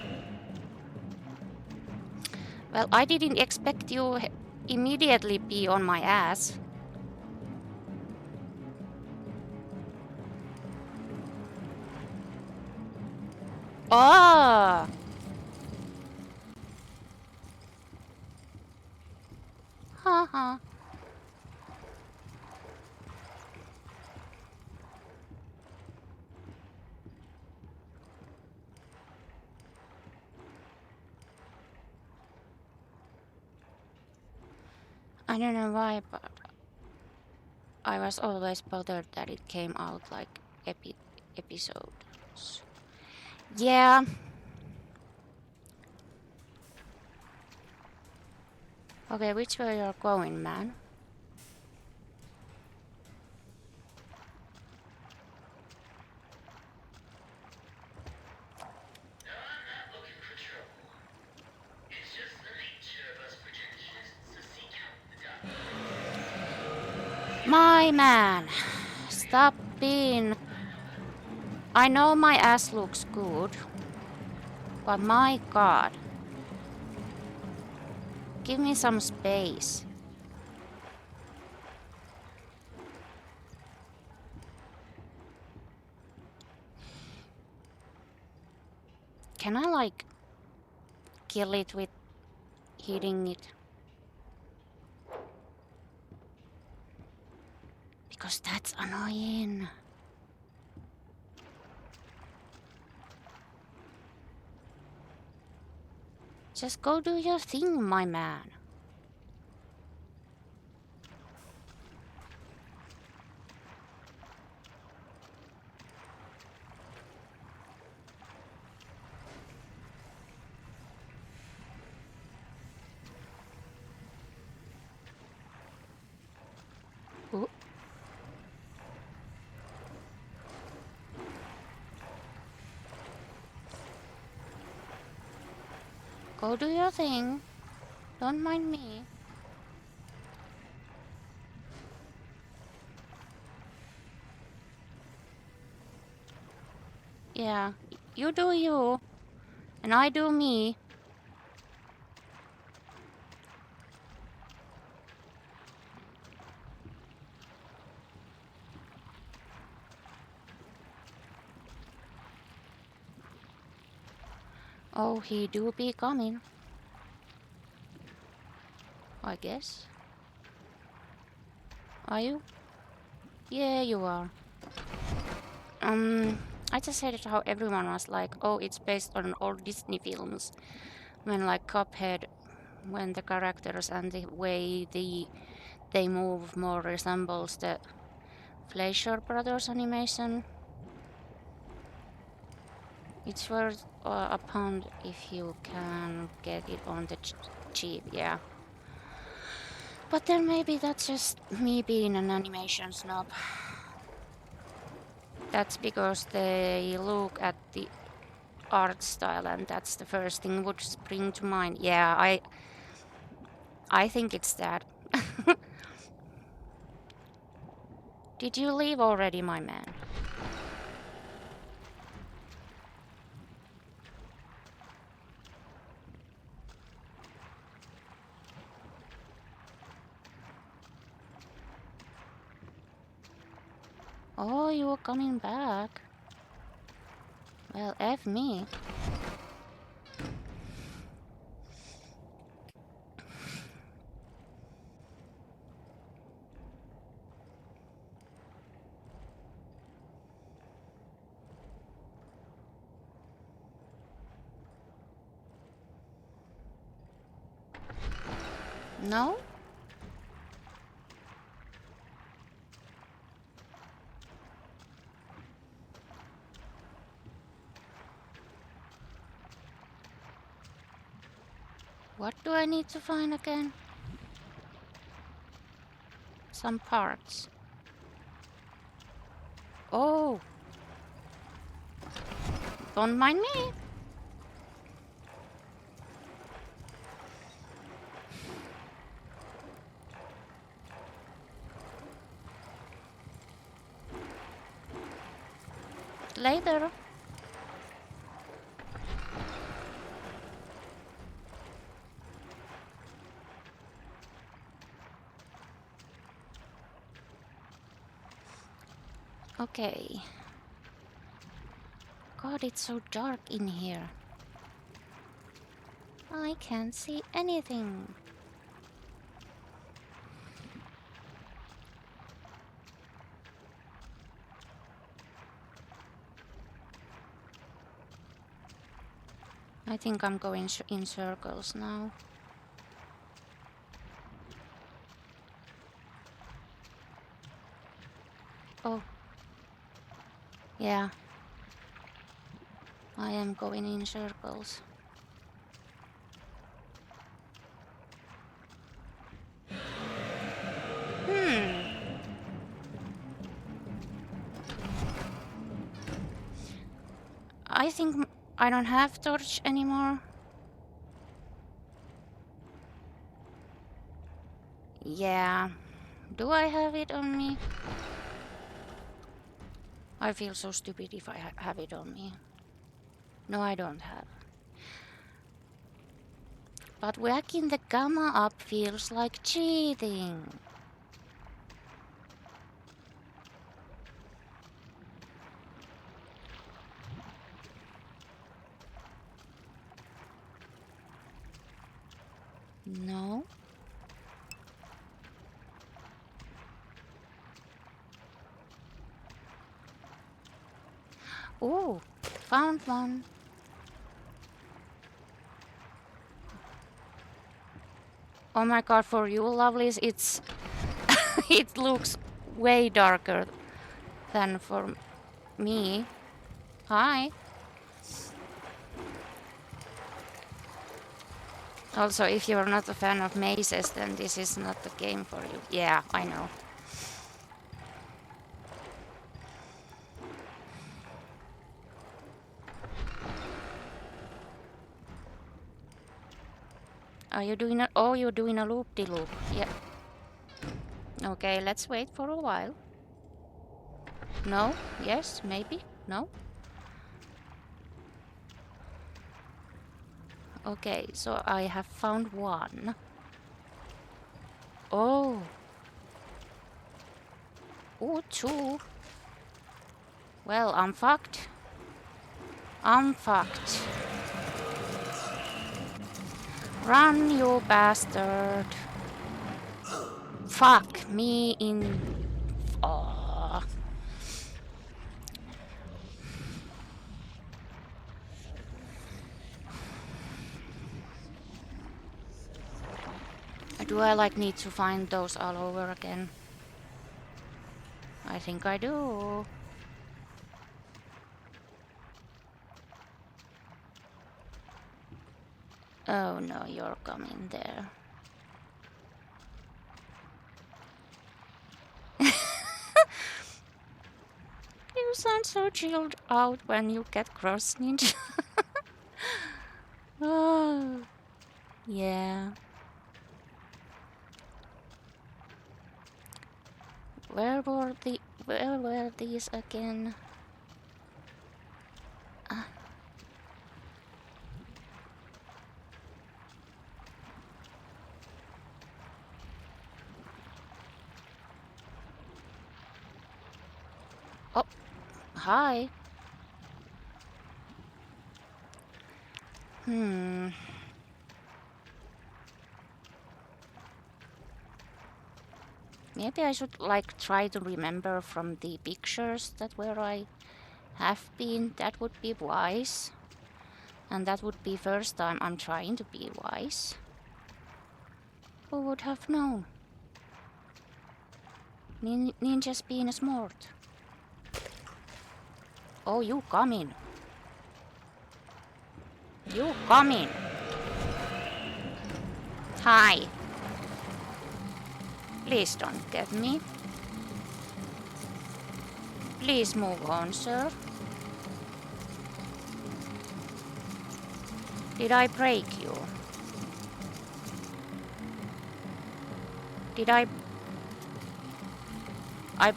Well, I didn't expect you immediately be on my ass. Oh! Haha. I don't know why, but I was always bothered that it came out like episodes. Yeah. Okay, which way you're going, man? No, I'm not looking for trouble. It's just the nature of us projectionists to seek out the dark. My man. Stop being... I know my ass looks good. But my god. Give me some space. Can I like kill it with hitting it? Because that's annoying. Just go do your thing, my man. Go do your thing. Don't mind me. Yeah, you do you, and I do me. Oh, he do be coming. I guess. Are you? Yeah, you are. I just hated how everyone was like, oh, it's based on old Disney films. When like Cuphead, when the characters and the way they move more resembles the Fleischer Brothers animation. It's worth a pound if you can get it on the cheap, yeah. But then maybe that's just me being an animation snob. That's because they look at the art style and that's the first thing would spring to mind. Yeah, I think it's that. Did you leave already, my man? Oh, you were coming back. Well, F me. No? What do I need to find again? Some parts. Oh! Don't mind me. Later. Okay. God, it's so dark in here. I can't see anything. I think I'm going in circles now. Oh. Yeah. I am going in circles. I think I don't have torch anymore. Yeah. Do I have it on me? I feel so stupid if I have it on me. No, I don't have. But whacking the gamma up feels like cheating. No. Oh, found one. Oh my god, for you lovelies, it's it looks way darker than for me. Hi. Also, if you're not a fan of mazes, then this is not the game for you. Yeah, I know. Are you doing a... Oh, you're doing a loop-de-loop. Yeah. Okay, let's wait for a while. No? Yes? Maybe? No? Okay, so I have found one. Oh. Oh, two. Well, I'm fucked. I'm fucked. Run, you bastard. Fuck me in... Oh. Do I like need to find those all over again? I think I do. Oh no, you're coming there. You sound so chilled out when you get cross ninja. Oh, yeah. Where were these again? Oh, hi. Maybe I should like try to remember from the pictures that where I have been. That would be wise. And that would be first time I'm trying to be wise. Who would have known? Ninjas being smart. Oh, you coming. You coming. Hi. Please don't get me. Please move on, sir. Did I break you? Did I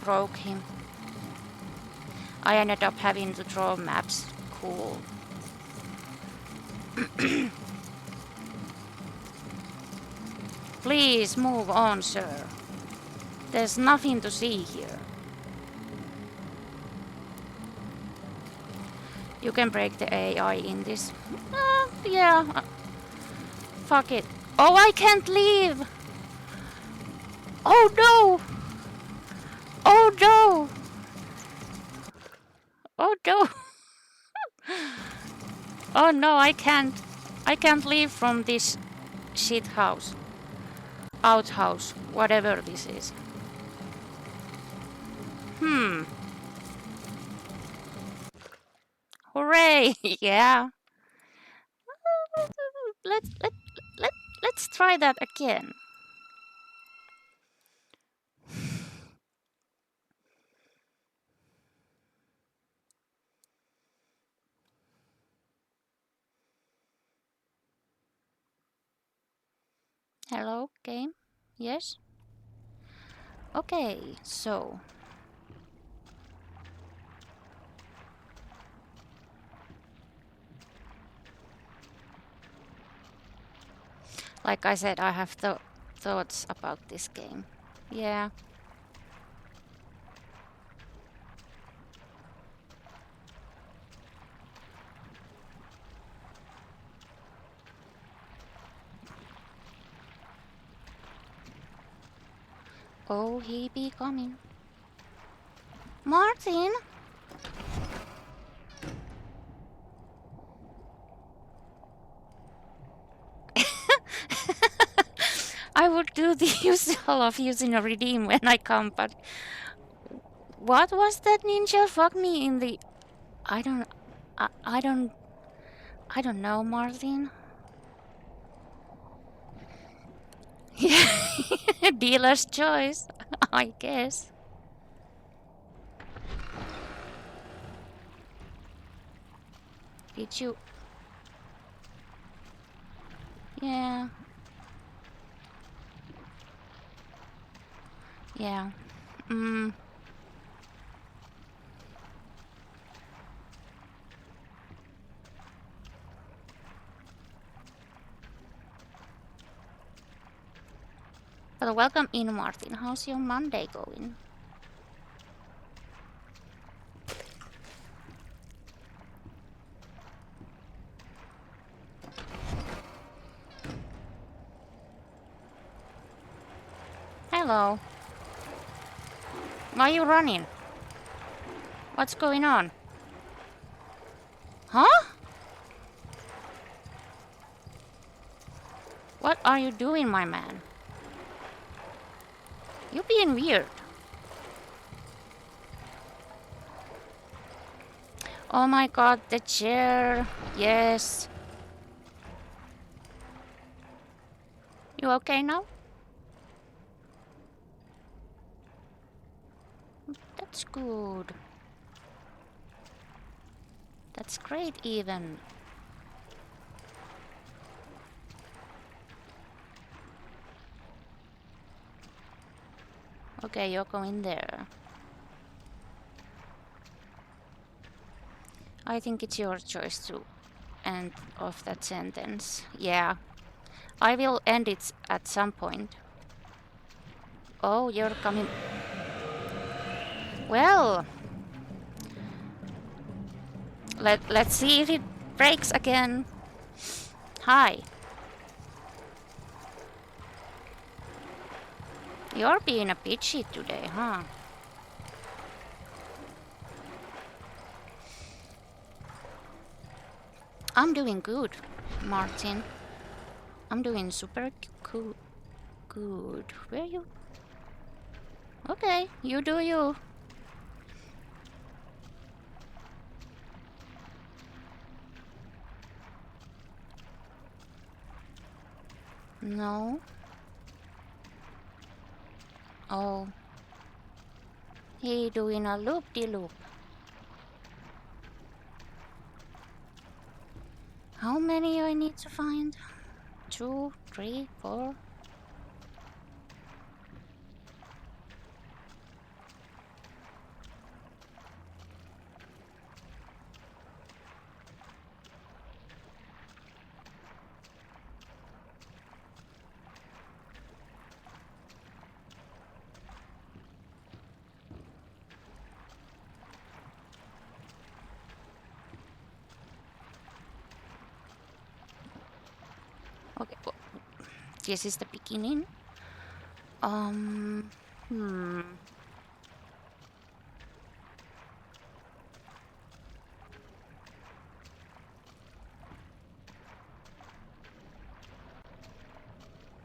broke him. I ended up having to draw maps. Cool. Please move on, sir. There's nothing to see here. You can break the AI in this. Yeah. Fuck it. Oh, I can't leave! Oh no! Oh no! Oh no! Oh no, I can't. I can't leave from this shit house. Outhouse, whatever this is. Hooray! Yeah. Let's try that again. Hello, game? Yes? Okay, so... Like I said, I have thoughts about this game. Yeah. Oh, he be coming. Martin! I would do the usual of using a redeem when I come, but... What was that ninja? Fuck me in the... I don't know, Martin. Yeah, dealer's choice, I guess. Did you... Yeah. Yeah. Mm. But welcome in, Martin. How's your Monday going? Hello. Why are you running? What's going on? Huh? What are you doing, my man? You're being weird. Oh my god, the chair. Yes. You okay now? That's good. That's great even. Okay, you're going there. I think it's your choice to end off that sentence. Yeah. I will end it at some point. Oh, you're coming. Well. Let's see if it breaks again. Hi. You're being a bitchy today, huh? I'm doing good, Martin. I'm doing super cool. Good. Where you? Okay, you do you. No. Oh. He doing a loop-de-loop. How many I need to find? 2, 3, 4. Okay, well, this is the beginning. Hmm.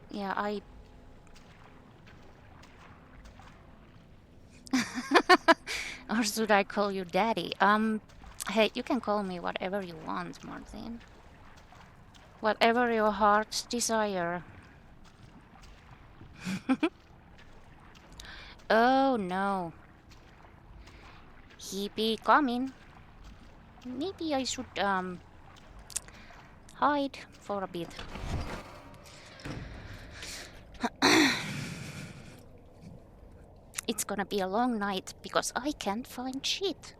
Yeah, I... Or should I call you daddy? Hey, you can call me whatever you want, Martin. Whatever your heart's desire. Oh no. He be coming. Maybe I should, hide for a bit. It's gonna be a long night because I can't find shit.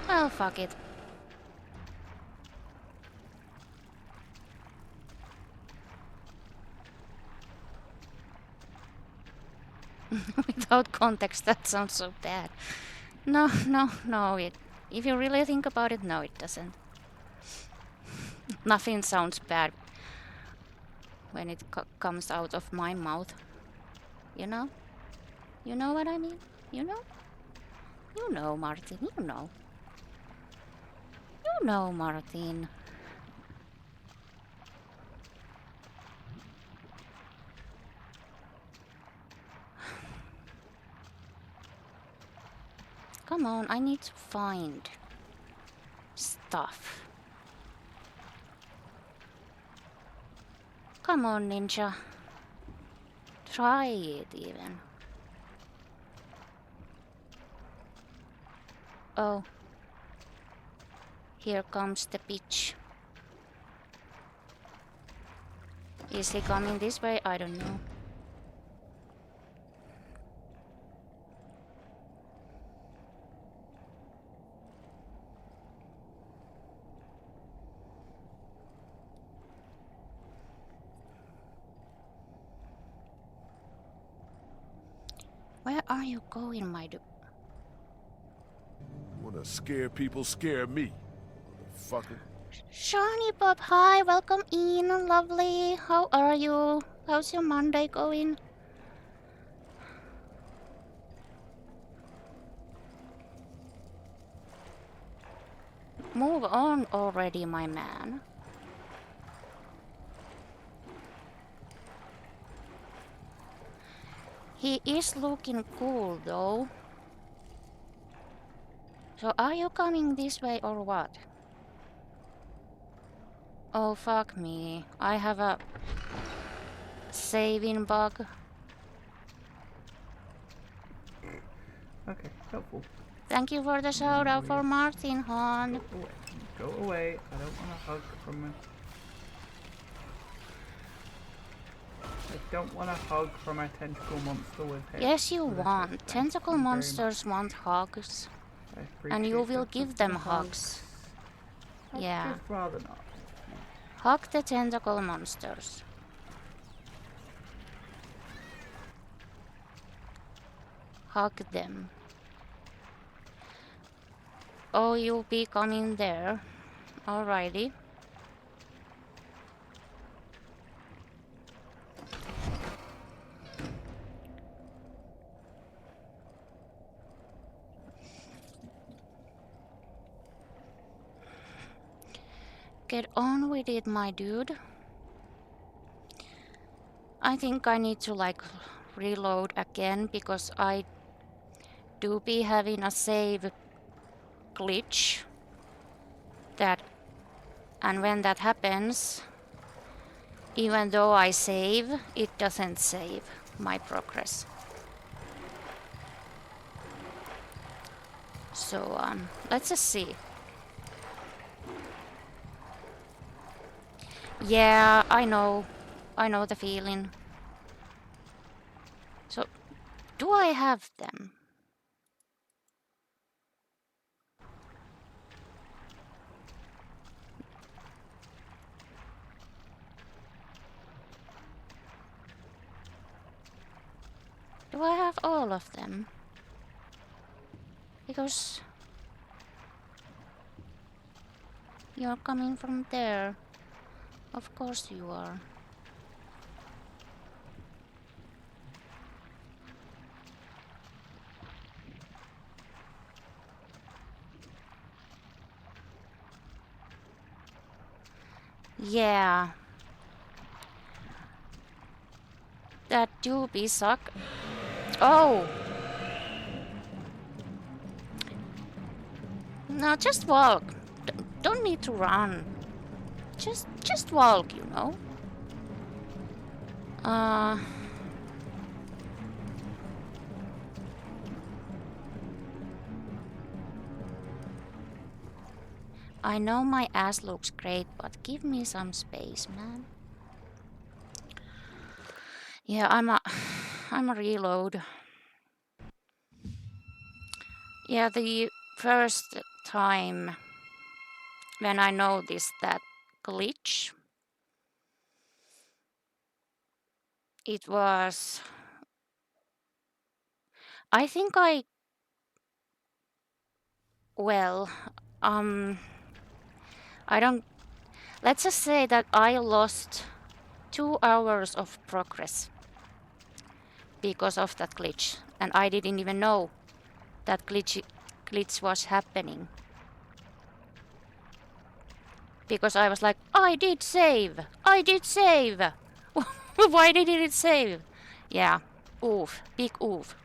Well, fuck it. Without context, that sounds so bad. No, if you really think about it, no, it doesn't. Nothing sounds bad when it comes out of my mouth. You know? You know what I mean? You know? You know, Martin, you know. You know, Martin. Come on, I need to find stuff. Come on, ninja. Try it even. Oh. Here comes the bitch. Is he coming this way? I don't know. Where are you going, my dude? Wanna scare people, scare me, motherfucker. Shawnee Bob, hi, welcome in, lovely. How are you? How's your Monday going? Move on already, my man. He is looking cool, though. So are you coming this way or what? Oh, fuck me. I have a saving bug. Okay, helpful. Thank you for the shout out for Martin Hahn. Go away. Go away. I don't want a hug from a... I don't want a hug from a tentacle monster with him. Yes, you want. Tentacle monsters want hugs. And you will give them hugs. Yeah. I'd just rather not. Hug the tentacle monsters. Hug them. Oh, you'll be coming there. Alrighty. Get on with it, my dude. I think I need to like reload again because I do be having a save glitch that, and when that happens, even though I save, it doesn't save my progress. So let's just see. Yeah, I know the feeling. So do I have them? Do I have all of them? Because you're coming from there. Of course you are. Yeah. That do be suck. Oh! No, just walk. Don't need to run. Just walk, you know. I know my ass looks great, but give me some space, man. Yeah, I'm a reload. Yeah, the first time when I noticed that glitch, it was, I think I don't, let's just say that I lost 2 hours of progress because of that glitch, and I didn't even know that glitch was happening. Because I was like, I did save! Why didn't it save? Yeah, oof, big oof.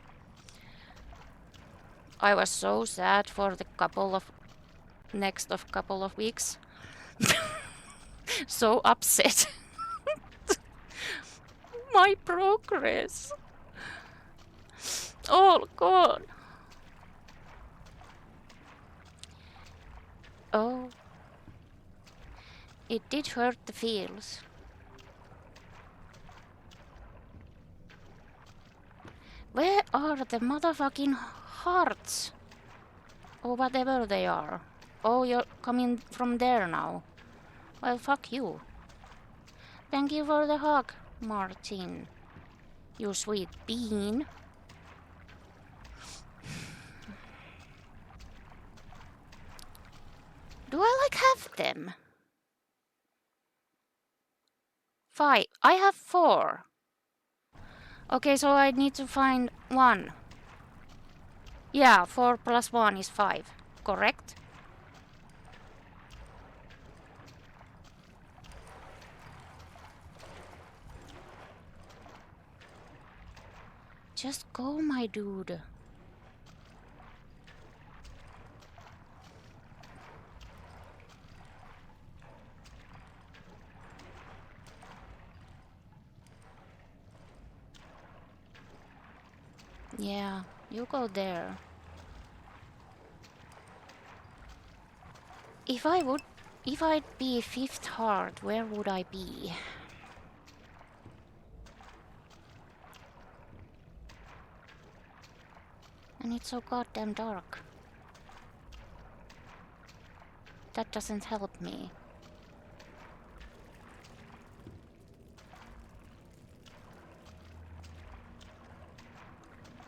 I was so sad for the next couple of weeks. So upset. My progress. Oh god. Oh. It did hurt the feels. are the motherfucking hearts? Or whatever they are. Oh, you're coming from there now. Well, fuck you. Thank you for the hug, Martin. You sweet bean. Do I like have them? 5. I have 4. Okay, so I need to find 1. Yeah, 4 plus 1 is 5. Correct? Just go, my dude. Yeah, you go there. If I'd be 5th heart, where would I be? And it's so goddamn dark. That doesn't help me.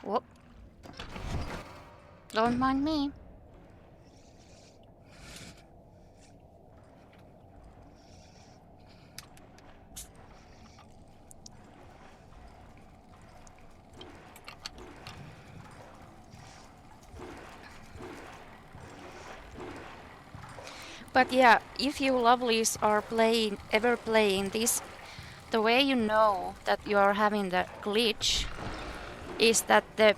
Whoop. Don't mind me. But yeah, if you lovelies are ever playing this, the way you know that you are having the glitch is that the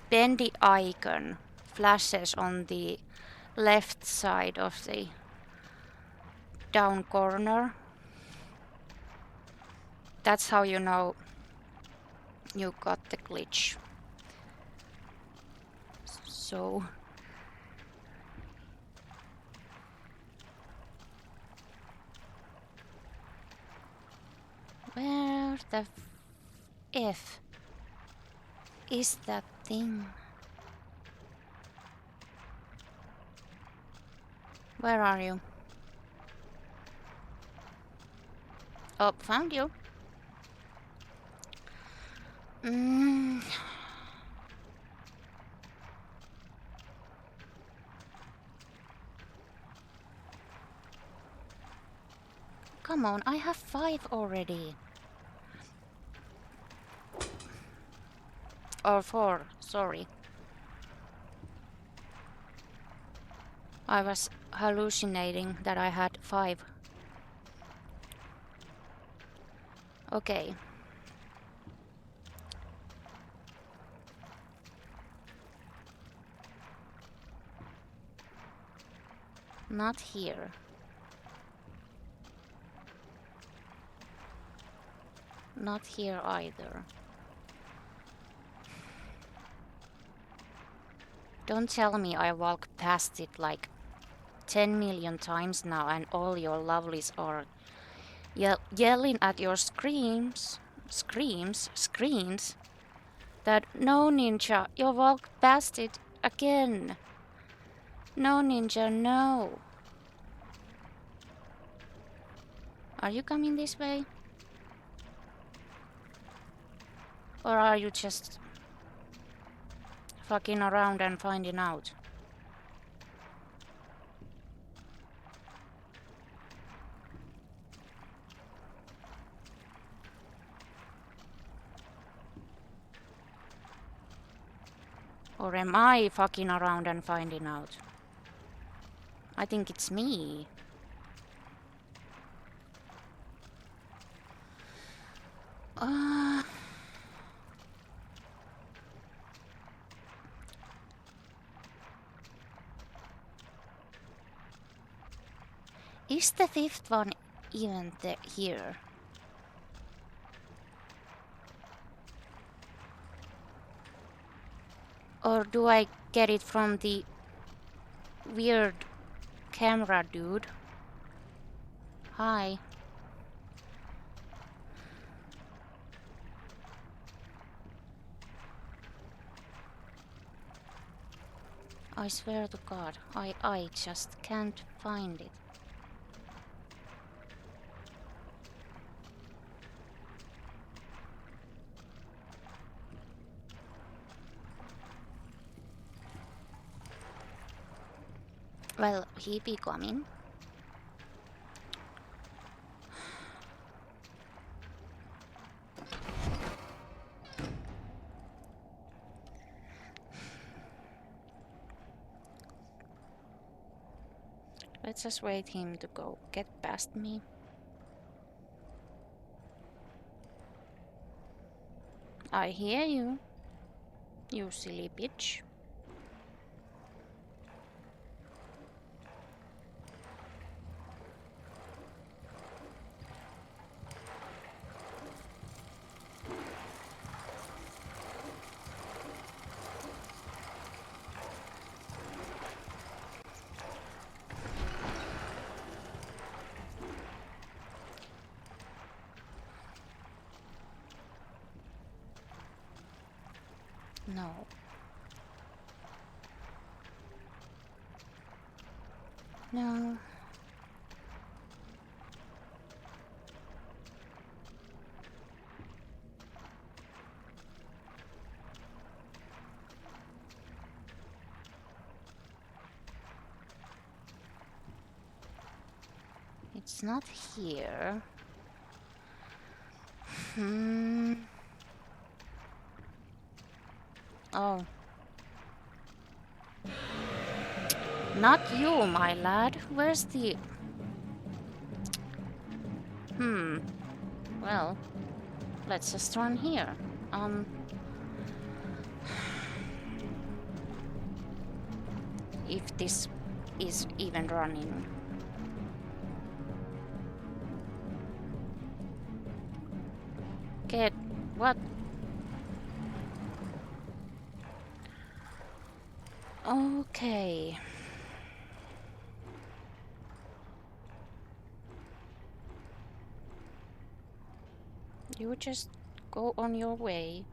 Bendy icon flashes on the left side of the down corner. That's how you know you got the glitch. So where the F is that thing? Where are you? Oh, found you. Come on, I have 5 already. Or 4, sorry. I was hallucinating that I had 5. Okay. Not here. Not here either. Don't tell me I walked past it like 10 million times now and all your lovelies are yelling at your screens that no ninja, you walked past it again. No ninja, no. Are you coming this way? Or are you just fucking around and finding out? Or am I fucking around and finding out? I think it's me. Is the 5th one even here? Or do I get it from the weird camera dude? Hi. I swear to God, I just can't find it. Well, he be coming. Let's just wait him to go get past me. I hear you, you silly bitch. No. No. It's not here. Oh. Not you, my lad. Where's the... Well, let's just run here. If this is even running. Get... what? Okay. You just go on your way.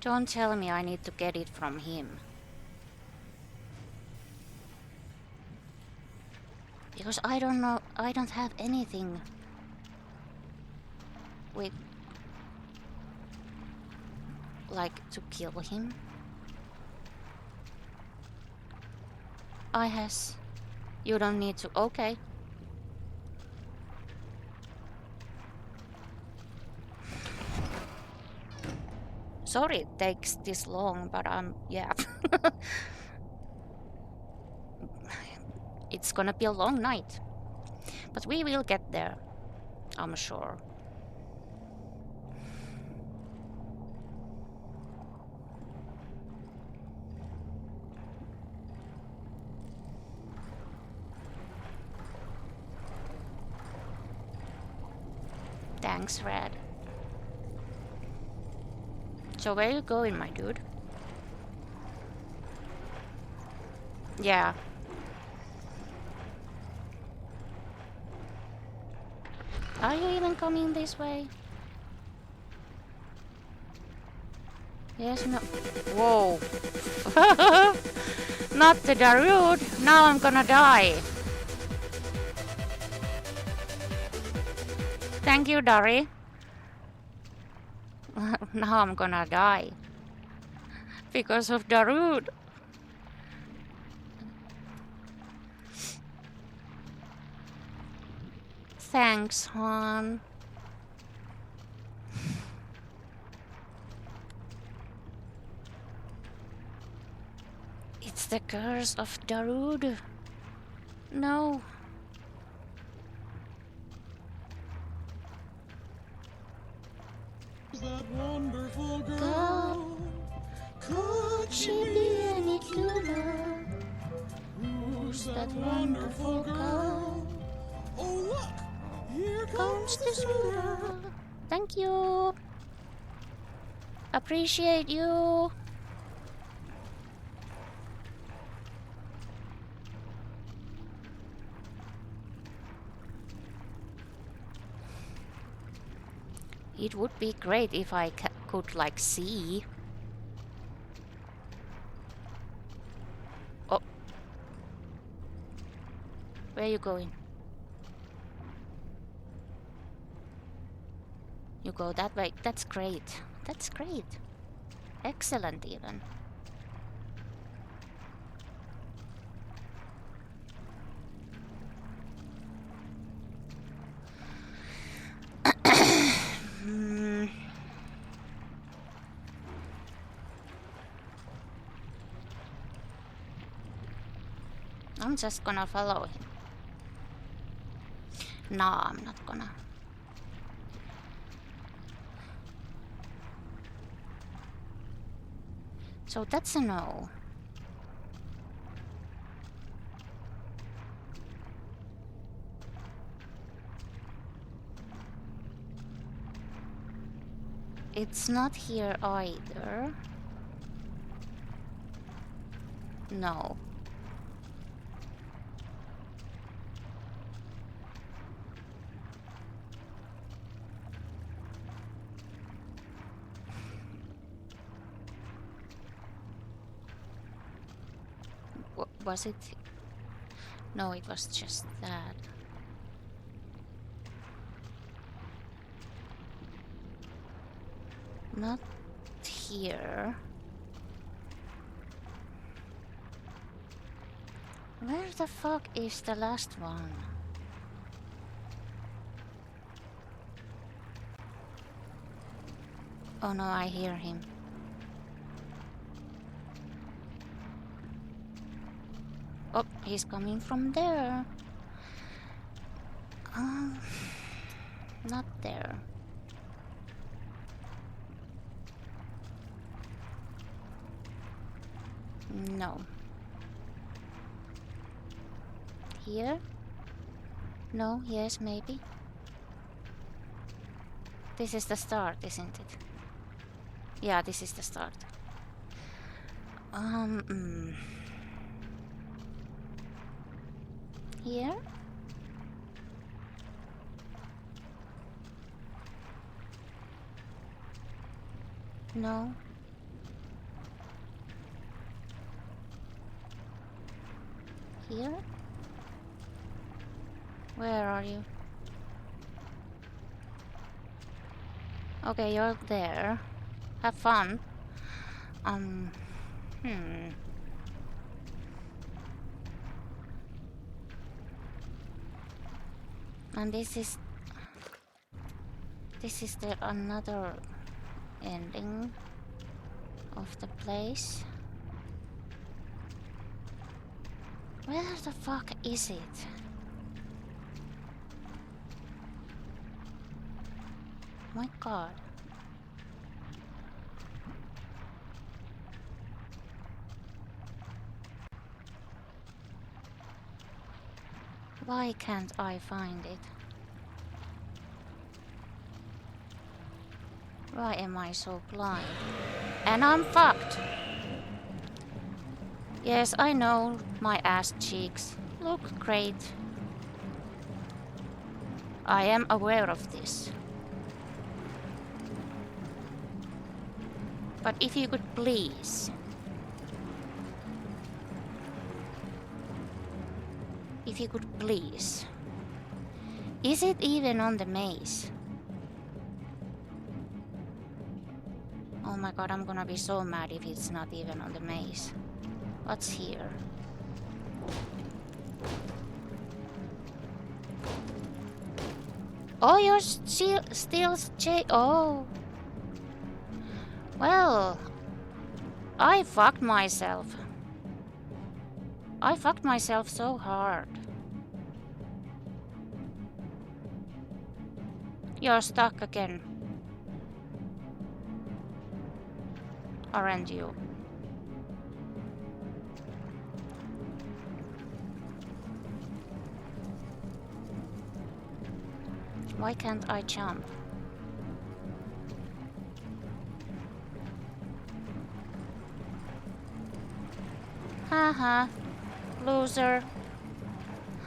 Don't tell me I need to get it from him. Because I don't know, I don't have anything with, like, to kill him. I has. You don't need to, okay. Sorry it takes this long, but yeah. It's gonna be a long night. But we will get there, I'm sure. Thanks, Red. So where you going, my dude? Yeah. Are you even coming this way? Yes, no. Whoa. Not the Darude. Now I'm gonna die. Thank you, Dari. Now I'm gonna die. Because of Darude. Thanks, hon. It's the curse of Darude. No. That wonderful girl. Could she be any cuter? Who's that wonderful girl? Oh, look! Here Comes the suitor. Thank you. Appreciate you. It would be great if I could like see. Oh. Where are you going? You go that way. That's great. That's great. Excellent even. I'm just gonna follow him. No, I'm not gonna. So that's a no. It's not here either. No. Was it? No, it was just that. Not here. Where the fuck is the last one? Oh no, I hear him. Oh, he's coming from there. Not there. No. Here? No, yes, maybe. This is the start, isn't it? Yeah, this is the start. Here? No. Here? Where are you? Okay, you're there. Have fun. And this is the another ending of the place. Where the fuck is it? My god. Why can't I find it? Why am I so blind? And I'm fucked! Yes, I know, my ass cheeks look great. I am aware of this. But if you could please... If you could please... Is it even on the maze? Oh my god, I'm gonna be so mad if it's not even on the maze. What's here? Oh, you're still oh. Well, I fucked myself. I fucked myself so hard. You're stuck again. Aren't you? Why can't I jump? Haha. Loser.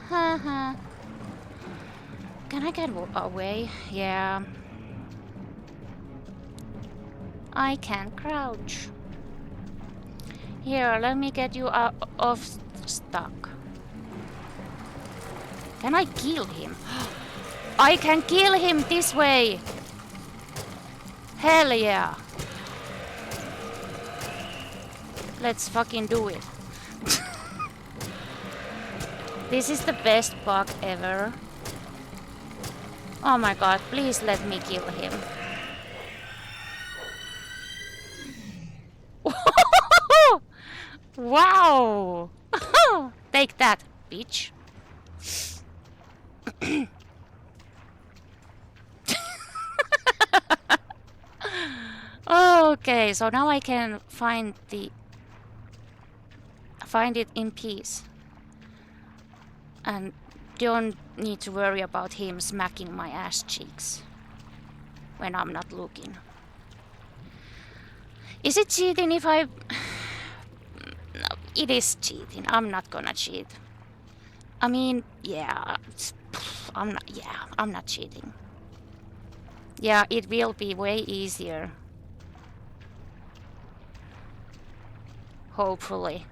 Haha. Can I get away? Yeah. I can't crouch. Here, let me get you out of stuck. Can I kill him? I can kill him this way! Hell yeah! Let's fucking do it. This is the best bug ever. Oh my god, please let me kill him. Wow! Take that, bitch. Okay, so now I can find it in peace. And don't need to worry about him smacking my ass cheeks when I'm not looking. Is it cheating if I... No, it is cheating. I'm not gonna cheat. I mean, yeah, I'm not cheating. Yeah, it will be way easier. Hopefully.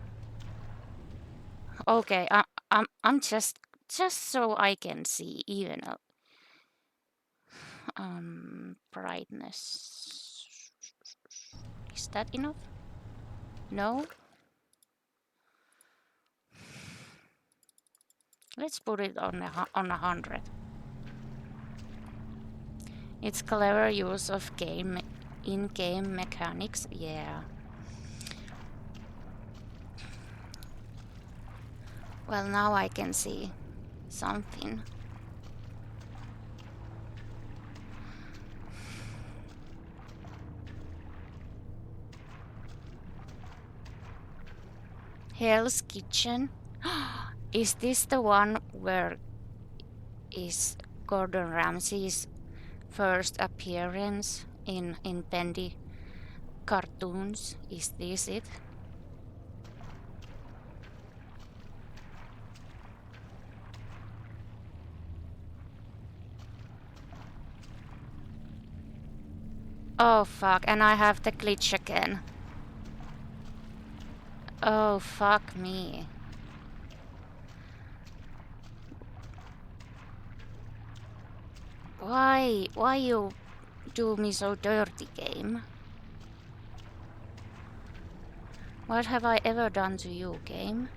Okay, I'm just so I can see even brightness. Is that enough? No? Let's put it on 100. It's clever use of in-game mechanics. Yeah. Well, now I can see something. Hell's Kitchen. Is this the one where is Gordon Ramsay's first appearance in Bendy cartoons? Is this it? Oh fuck, and I have the glitch again. Oh fuck me. Why you do me so dirty, game? What have I ever done to you, game?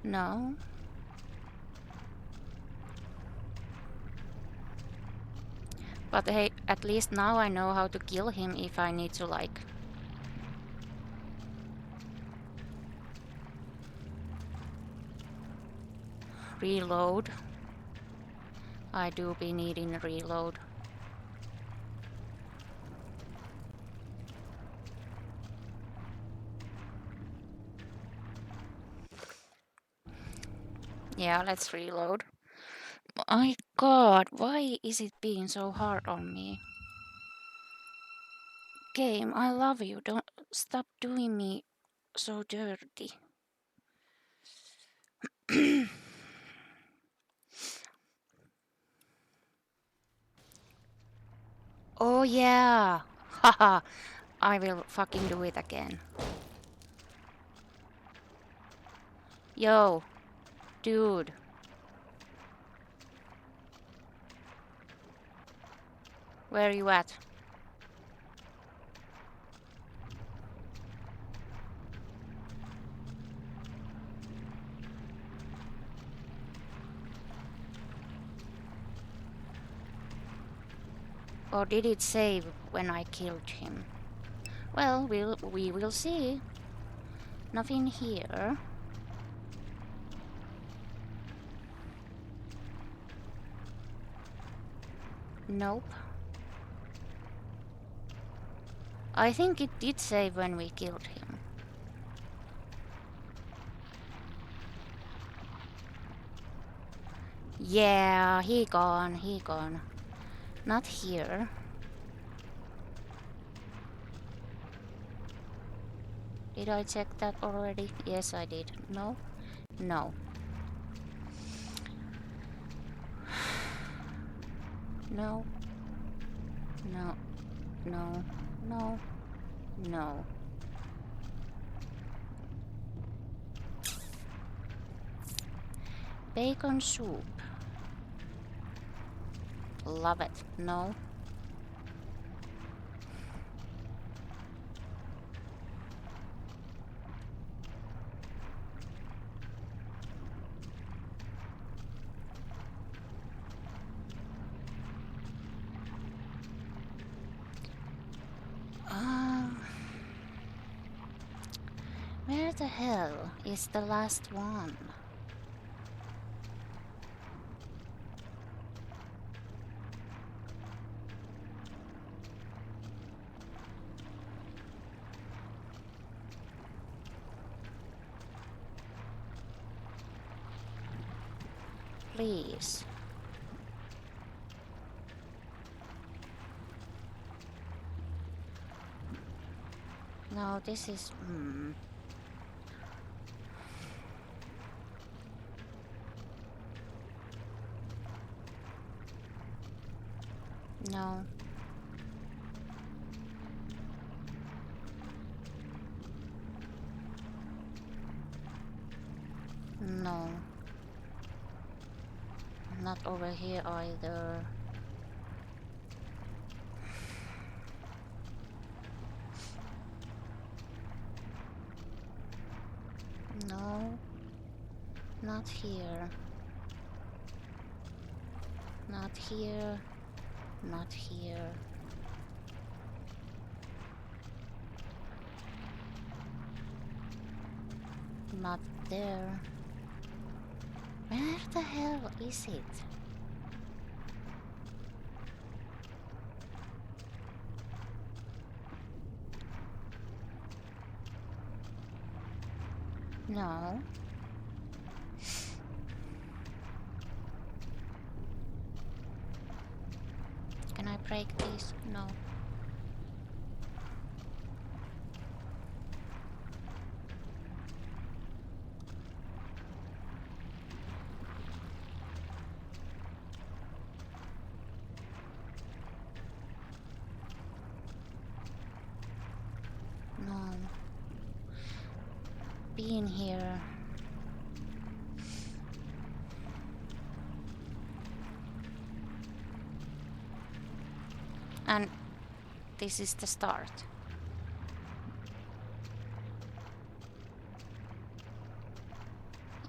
No? But hey, at least now I know how to kill him if I need to, like... reload. I do be needing a reload. Yeah, let's reload. My god, why is it being so hard on me? Game, I love you. Don't stop doing me so dirty. Oh yeah. Haha. I will fucking do it again. Yo. Dude. Where are you at? Or did it save when I killed him? Well, we will see. Nothing here. Nope. I think it did save when we killed him. Yeah, he gone. Not here. Did I check that already? Yes, I did. No? No. No. No. No. No. No. Bacon soup. Love it. No. Where the hell is the last one? Please. No, this is... No. No. Not over here either. No. Not here. Not here. Not here. Not there. Where the hell is it? No. Can I break this? No. No. Being here. And this is the start.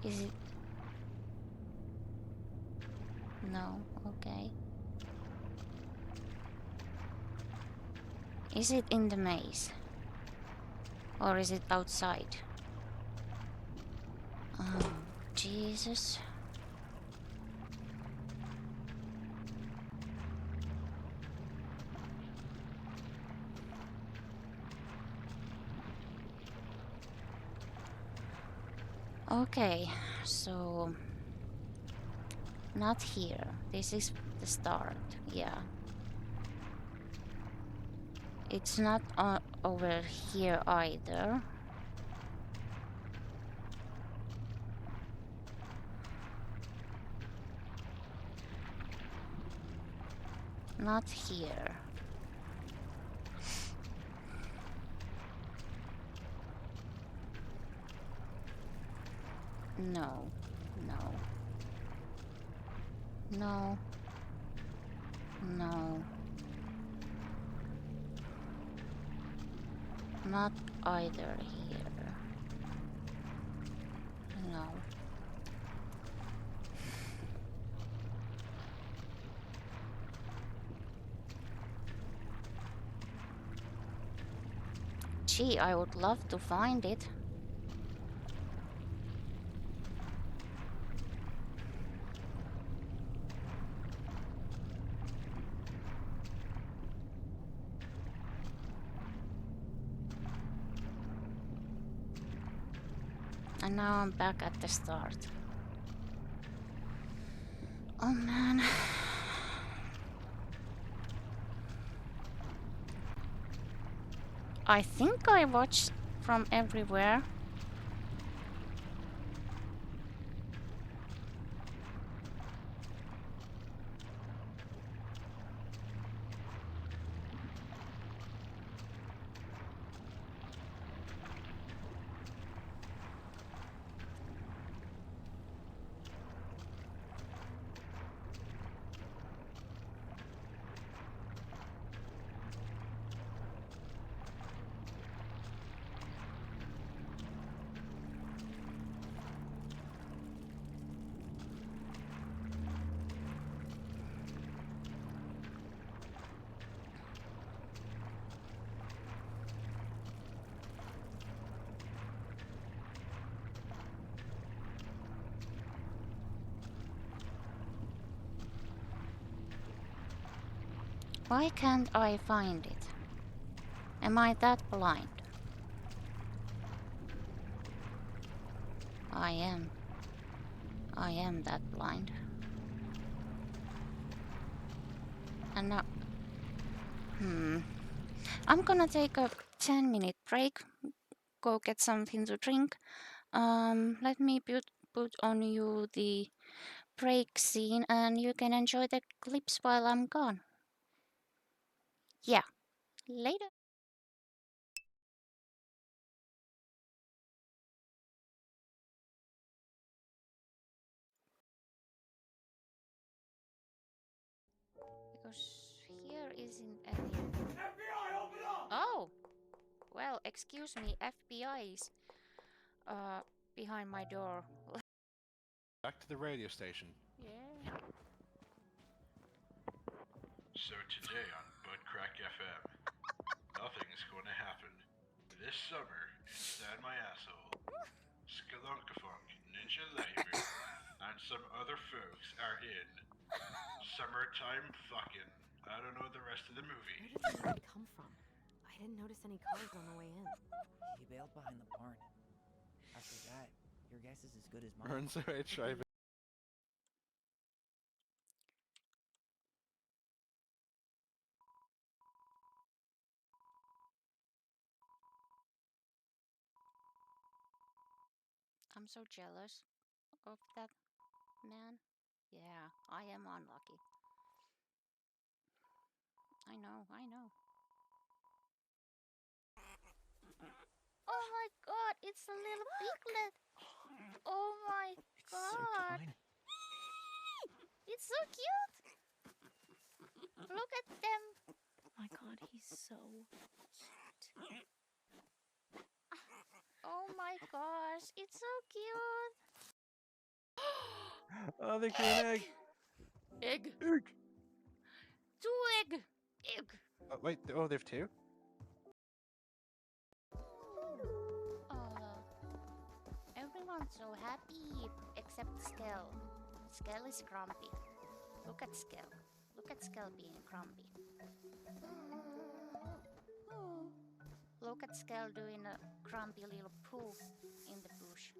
Is it? No, okay. Is it in the maze? Or is it outside? Oh, Jesus. Okay, so not here. This is the start, yeah. It's not over here either. Not here. No, no. No. No. Not either here. No. Gee, I would love to find it. And now I'm back at the start. Oh man. I think I watched from everywhere. Why can't I find it? Am I that blind? I am. I am that blind. And now... I'm gonna take a 10-minute break. Go get something to drink. Let me put on you the break scene and you can enjoy the clips while I'm gone. Yeah. Later. Because here isn't any... FBI, open up! Oh! Well, excuse me, FBI is behind my door. Back to the radio station. Yeah. So today on Buttcrack FM, nothing's going to happen. This summer, inside my asshole, Skunkafunk, Ninja Labor, and some other folks are in Summertime Fucking. I don't know the rest of the movie. Where did the man come from? I didn't notice any cars on the way in. He bailed behind the barn. After that, your guess is as good as mine. Runs away driving. I'm so jealous of that man. Yeah, I am unlucky. I know, I know. Oh my god, it's a little piglet! Oh my god! It's so cute! Look at them! Oh my god, he's so cute. Oh my gosh, it's so cute! Oh, the green egg! Egg! Egg! 2 egg! Egg! Oh, wait, oh, there's 2? Everyone's so happy, except Skell. Skell is grumpy. Look at Skell. Look at Skell being grumpy. Look at Skell doing a grumpy little poo in the bush.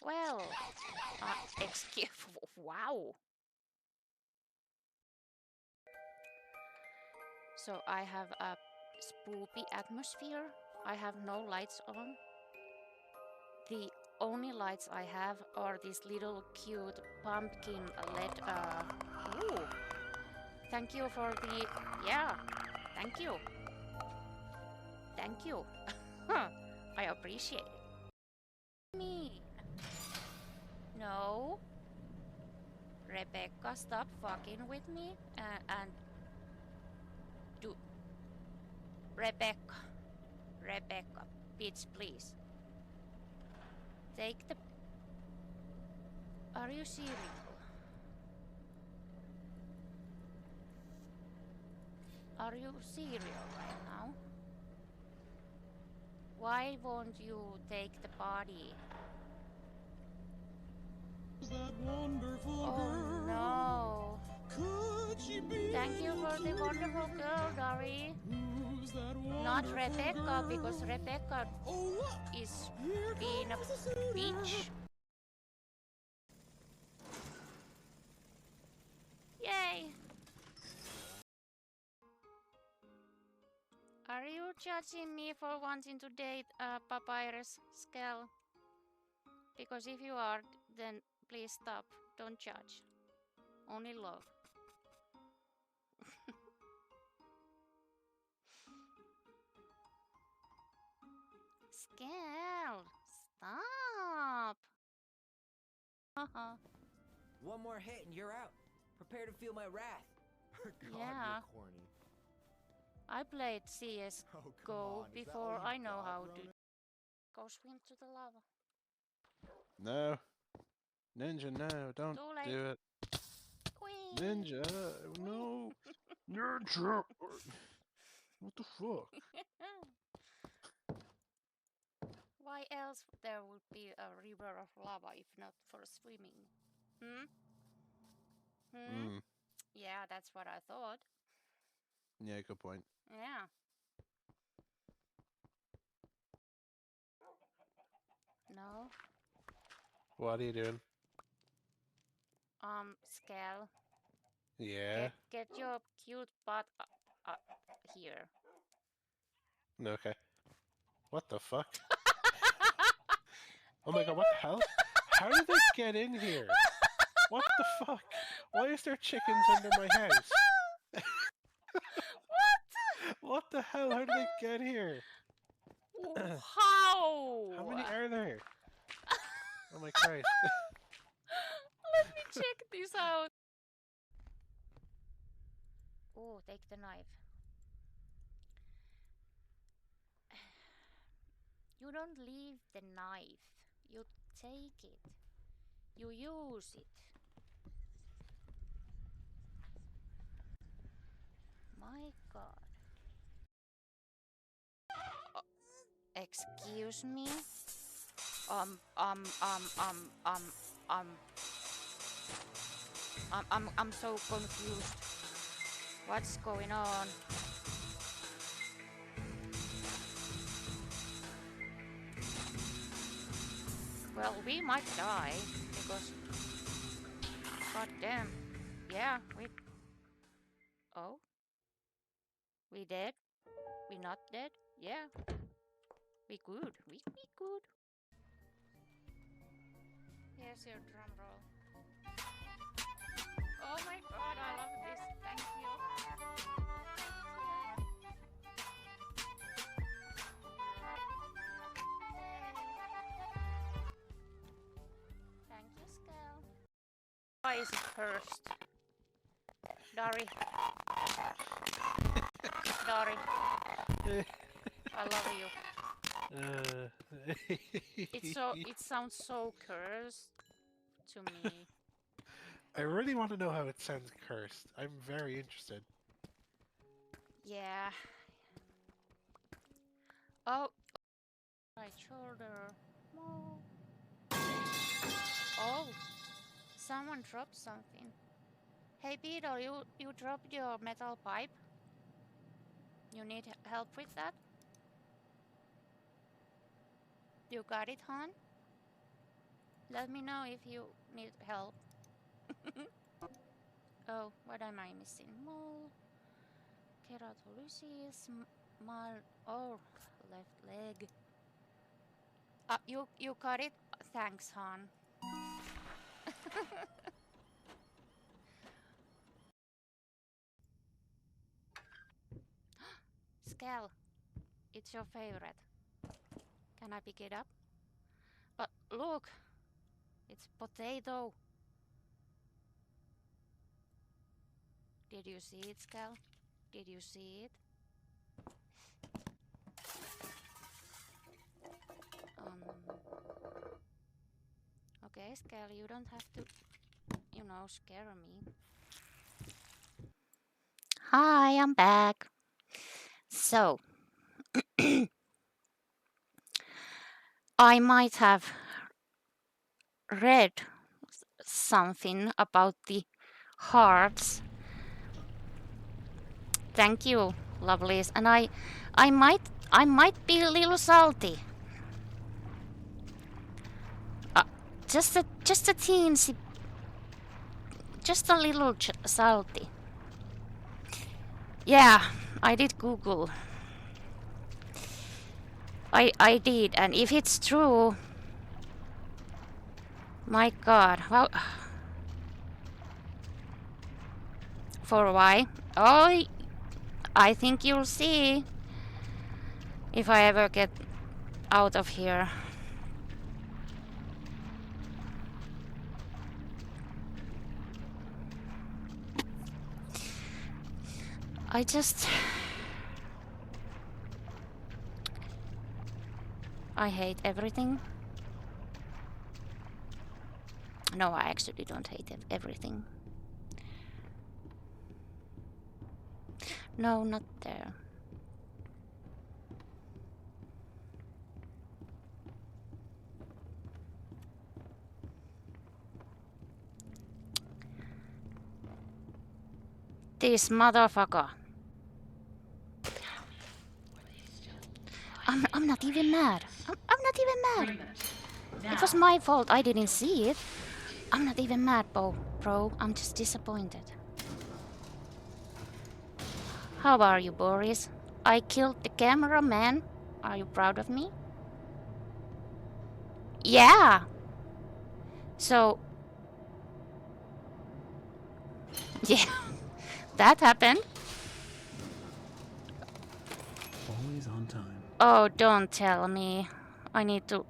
Well, excuse, wow. So I have a spoopy atmosphere. I have no lights on. The only lights I have are these little cute pumpkin LED. Ooh. Thank you for the, yeah, thank you. Thank you. I appreciate it. Me. No. Rebecca, stop fucking with me and do. Rebecca, bitch, please. Take the. Are you serious? Are you serious right now? Why won't you take the body? that wonderful Oh girl? no. Could she be Thank you for the wonderful girl, Dari. Who's that Not wonderful Rebecca, because girl? Rebecca Oh, look! is Here being a comes the suitor. bitch. Yay! Are you judging me for wanting to date Papyrus Skell? Because if you are, then please stop. Don't judge. Only love. Skell, stop. One more hit and you're out. Prepare to feel my wrath. God, Yeah. you're corny. I played CS Oh, come GO on. Is that all before you I know got, how to Ronan? go swim to the lava. No. Ninja, no, don't Too late. do it. Whee! Ninja, no. Ninja. What the fuck? Why else there would be a river of lava if not for swimming? Hmm? Hmm? Yeah, that's what I thought. Yeah, good point. Yeah. No. What are you doing? Skell. Yeah. Get your cute butt here. Okay. What the fuck? Oh my god, what the hell? How did they get in here? What the fuck? Why is there chickens under my house? What? What the hell? How did they get here? How? How many are there? Oh my Christ. Let me check this out. Oh, take the knife. You don't leave the knife. You take it. You use it. My God. Excuse me? I'm so confused. What's going on? Well, we might die because, god damn, yeah, we. Oh, we dead? We not dead? Yeah, we good. We good. Here's your drum roll. Oh my god, I love this. Thank you. Thank you, Skell. Why is it cursed? Dari. Dari. I love you. It sounds so cursed to me. I really want to know how it sounds cursed. I'm very interested. Yeah. Oh. Right shoulder. Oh. Someone dropped something. Hey Beetle, you dropped your metal pipe? You need help with that? You got it, hon? Let me know if you need help. Oh, what am I missing? Mole, keratolysis, oh, left leg. You got it? Thanks, hon. Skell, it's your favorite. Can I pick it up? But look, it's potato. Did you see it, Skell? Did you see it? Okay, Skell, you don't have to, scare me. Hi, I'm back. So, I might have read something about the hearts. Thank you, lovelies. And I might be a little salty. Just a teensy, just a little salty. Yeah, I did Google. I did, and if it's true, my God, well, for why? Oh, I think you'll see if I ever get out of here. I hate everything. No, I actually don't hate everything. No, not there. This motherfucker. I'm not even mad. I'm not even mad. It was my fault. I didn't see it. I'm not even mad, bro. I'm just disappointed. How are you, Boris? I killed the cameraman. Are you proud of me? Yeah. So, yeah, that happened. Always on time. Oh, don't tell me. I need to...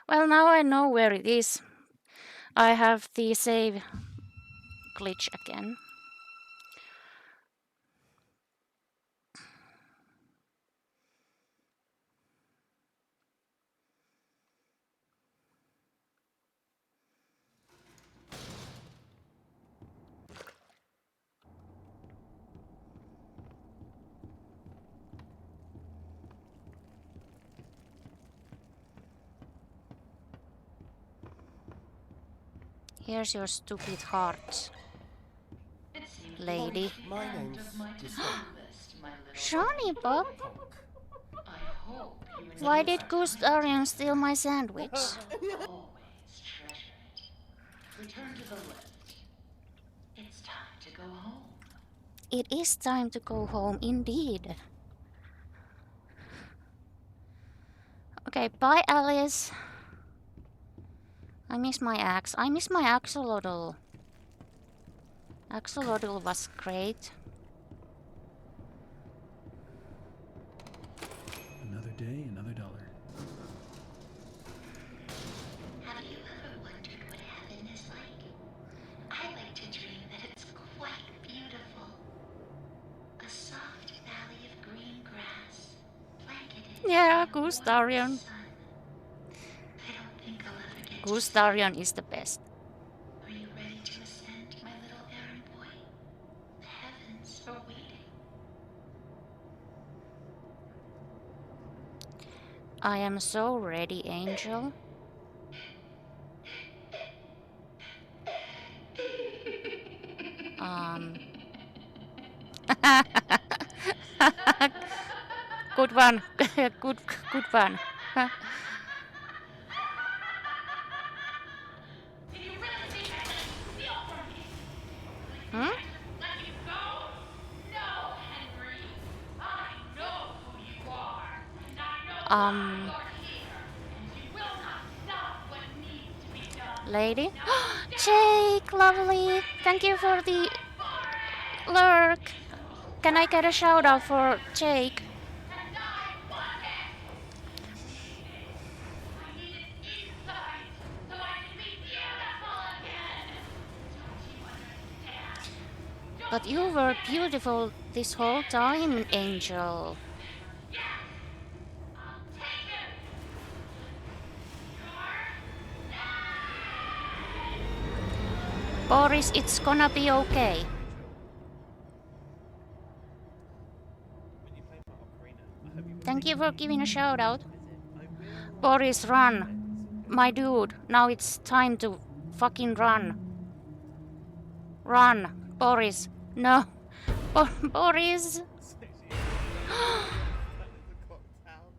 Well, now I know where it is. I have the save glitch again. Here's your stupid heart, lady. My name's Shawnee Bob? Why did Ghost Arian steal my sandwich? Return to the lift. It's time to go home. It is time to go home, indeed. Okay, bye, Alice. I miss my axe. I miss my axolotl. Axolotl was great. Another day, another dollar. Have you ever wondered what heaven is like? I like to dream that it's quite beautiful. A soft valley of green grass, blanketed Yeah, by a Ghost warm Arian. sun. I don't think I'll ever get to Ghost see Arian is the best. Are you ready to ascend, my little errand boy? The heavens are waiting. I am so ready, Angel. Good one. good one. Did you really think I let you steal from me? Hmm? Let you go? No, Henry. I know who you are, and I know why you're here, and you will not stop what needs to be done. Lady? Jake, lovely. Thank you for the lurk. Can I get a shout out for Jake? And I want it. I need it inside, so I can be beautiful again. Don't you understand? But you were beautiful this whole time, Angel. Yes, I'll take it. Boris, it's gonna be okay. Thank you for giving a shout out. Boris, run. My dude, now it's time to fucking run. Run, Boris. No. Boris.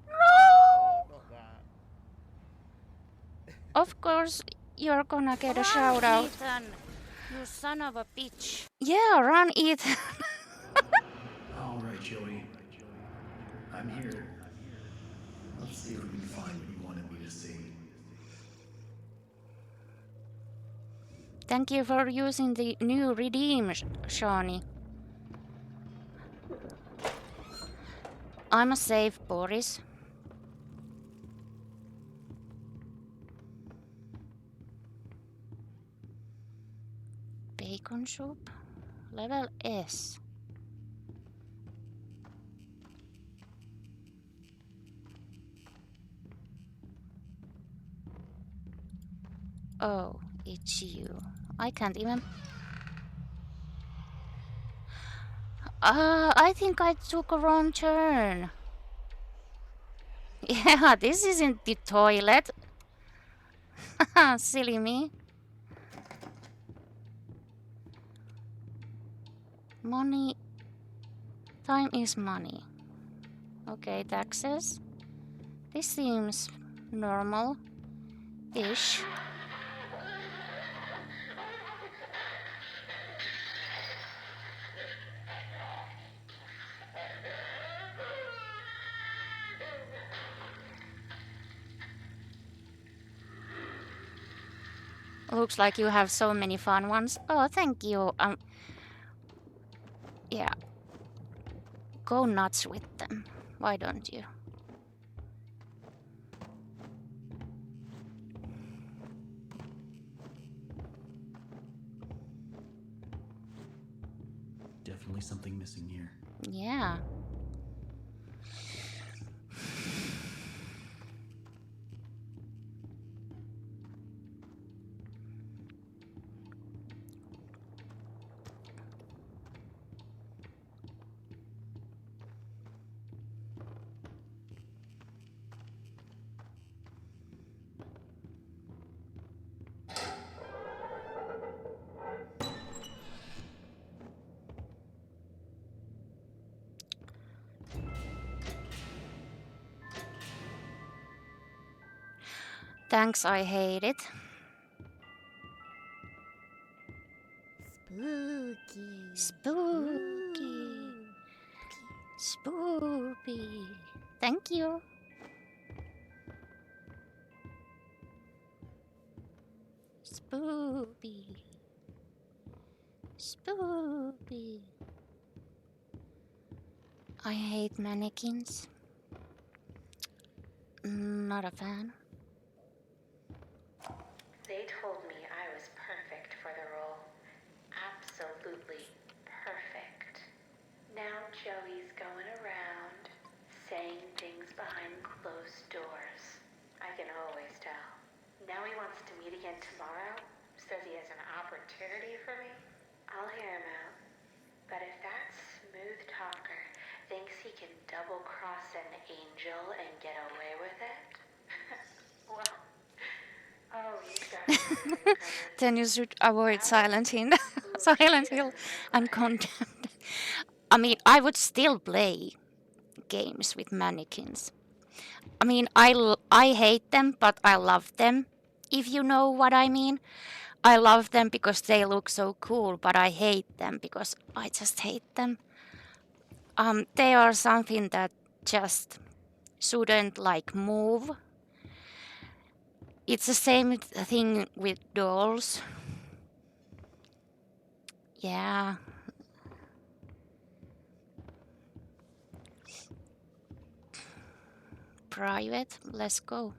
No! Of course, you're gonna get a shout out. Ethan, you son of a bitch. Yeah, run, Ethan. All right, Joey. I'm here. Let's see if we can find what you wanted me to see. Thank you for using the new redeem, Shawnee. I'm a safe, Boris. Bacon soup? Level S. Oh, it's you. I can't even... I think I took a wrong turn. Yeah, this isn't the toilet. Silly me. Money. Time is money. Okay, taxes. This seems normal-ish. Looks like you have so many fun ones. Oh, thank you. Yeah. Go nuts with them. Why don't you? Definitely something missing here. Yeah. Thanks, I hate it. Spooky. Spooky. Thank you. Spooky. Spooky. I hate mannequins. Not a fan. They told me I was perfect for the role. Absolutely perfect. Now Joey's going around saying things behind closed doors. I can always tell. Now he wants to meet again tomorrow. Says he has an opportunity for me. I'll hear him out. But if that smooth talker thinks he can double-cross an angel and get away with it, well, oh, he's got Then you should avoid Silent Hill, Silent Hill and Condemned. I mean, I would still play games with mannequins. I mean, I hate them, but I love them, if you know what I mean. I love them because they look so cool, but I hate them because I just hate them. They are something that just shouldn't like move. It's the same thing with dolls. Yeah. Private, let's go.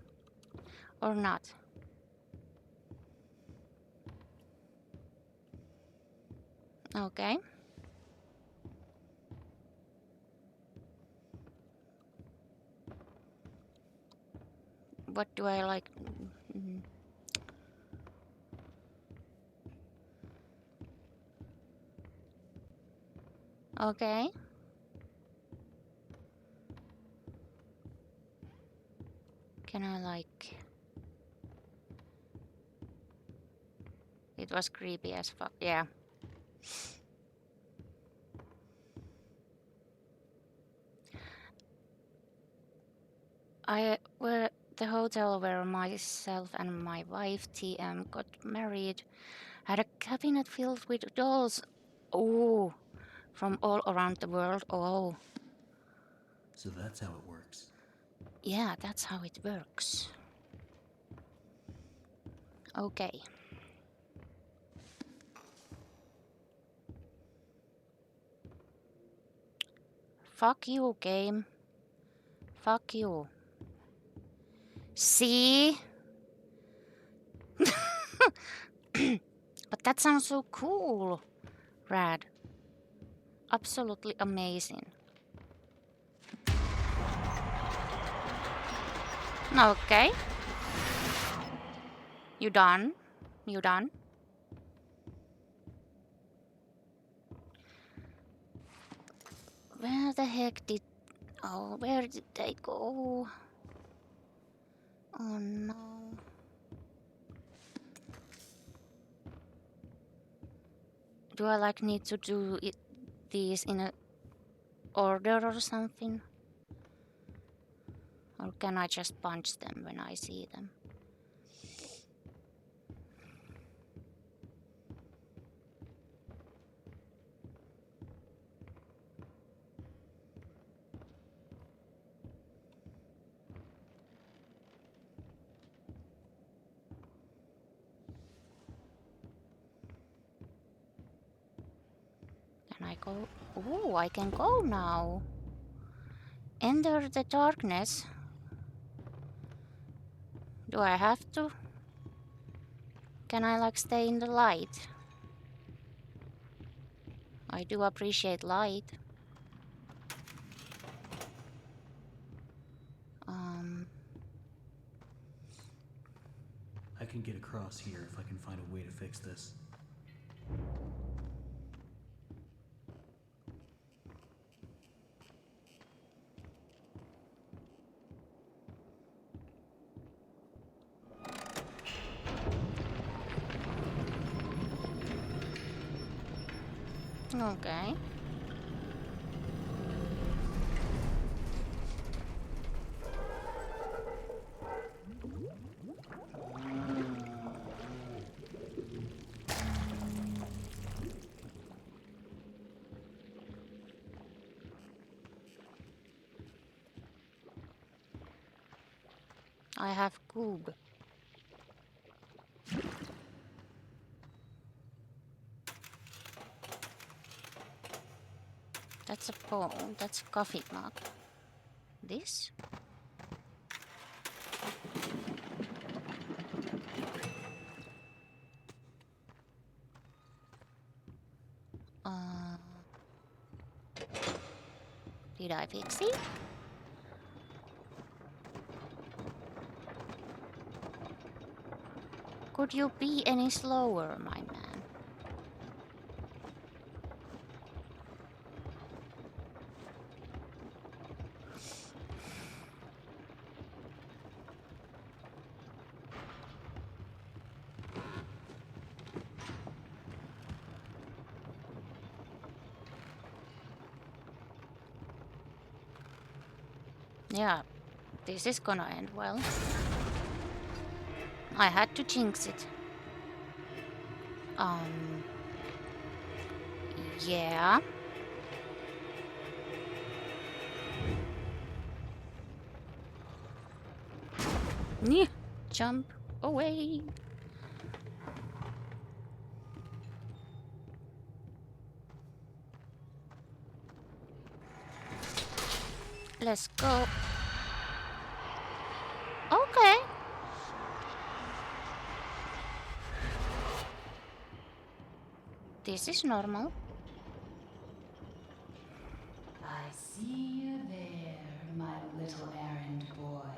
Or not. Okay. What do I like? Okay. Can I like... It was creepy as fuck, yeah. Were the hotel where myself and my wife TM got married had a cabinet filled with dolls. Oh, from all around the world. Oh, So that's how it works. yeah, that's how it works. Okay. Fuck you, game. Fuck you. See? But that sounds so cool. Rad. Absolutely amazing. Okay. You done? You done? Where the heck did... Oh, where did they go? Oh no. Do I like need to do these in a order or something? Or can I just punch them when I see them? Can I go? Oh, I can go now. Enter the darkness. Do I have to? Can I like stay in the light? I do appreciate light. I can get across here if I can find a way to fix this. Okay. I have cube. That's a bowl. That's a coffee mug. This? Did I fix it? Could you be any slower, my man? Yeah, this is gonna end well. I had to jinx it. Yeah. Yeah. Jump away. Let's go. Okay. This is normal. I see you there, my little errand boy.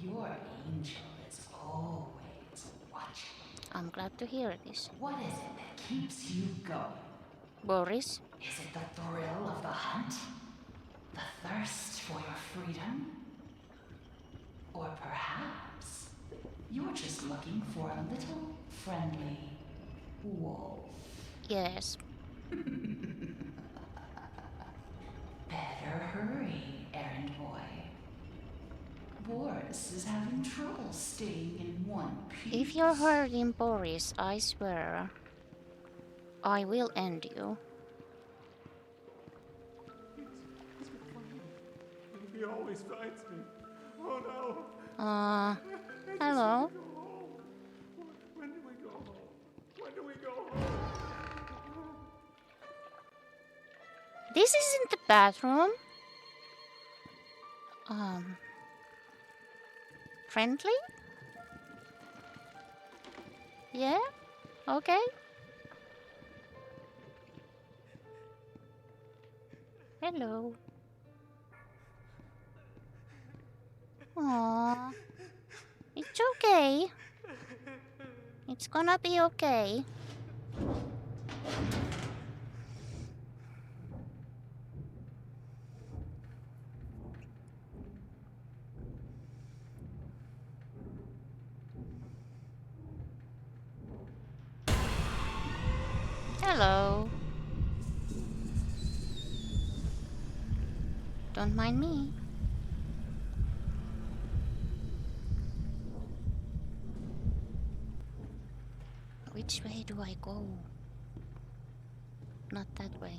Your angel is always watching. I'm glad to hear this. What is it that keeps you going? Boris? Is it the thrill of the hunt? The thirst for your freedom? Or perhaps you're just looking for a little friendly Wolf. Yes. Better hurry, errand boy. Boris is having trouble staying in one piece. If you're hurting Boris, I swear, I will end you. He always fights me. Oh no. Hello? When do we go home? When do we go home? This isn't the bathroom. Friendly? Yeah? Okay. Hello. Aww. It's okay. It's gonna be okay. Hello. Don't mind me. Which way do I go? Not that way.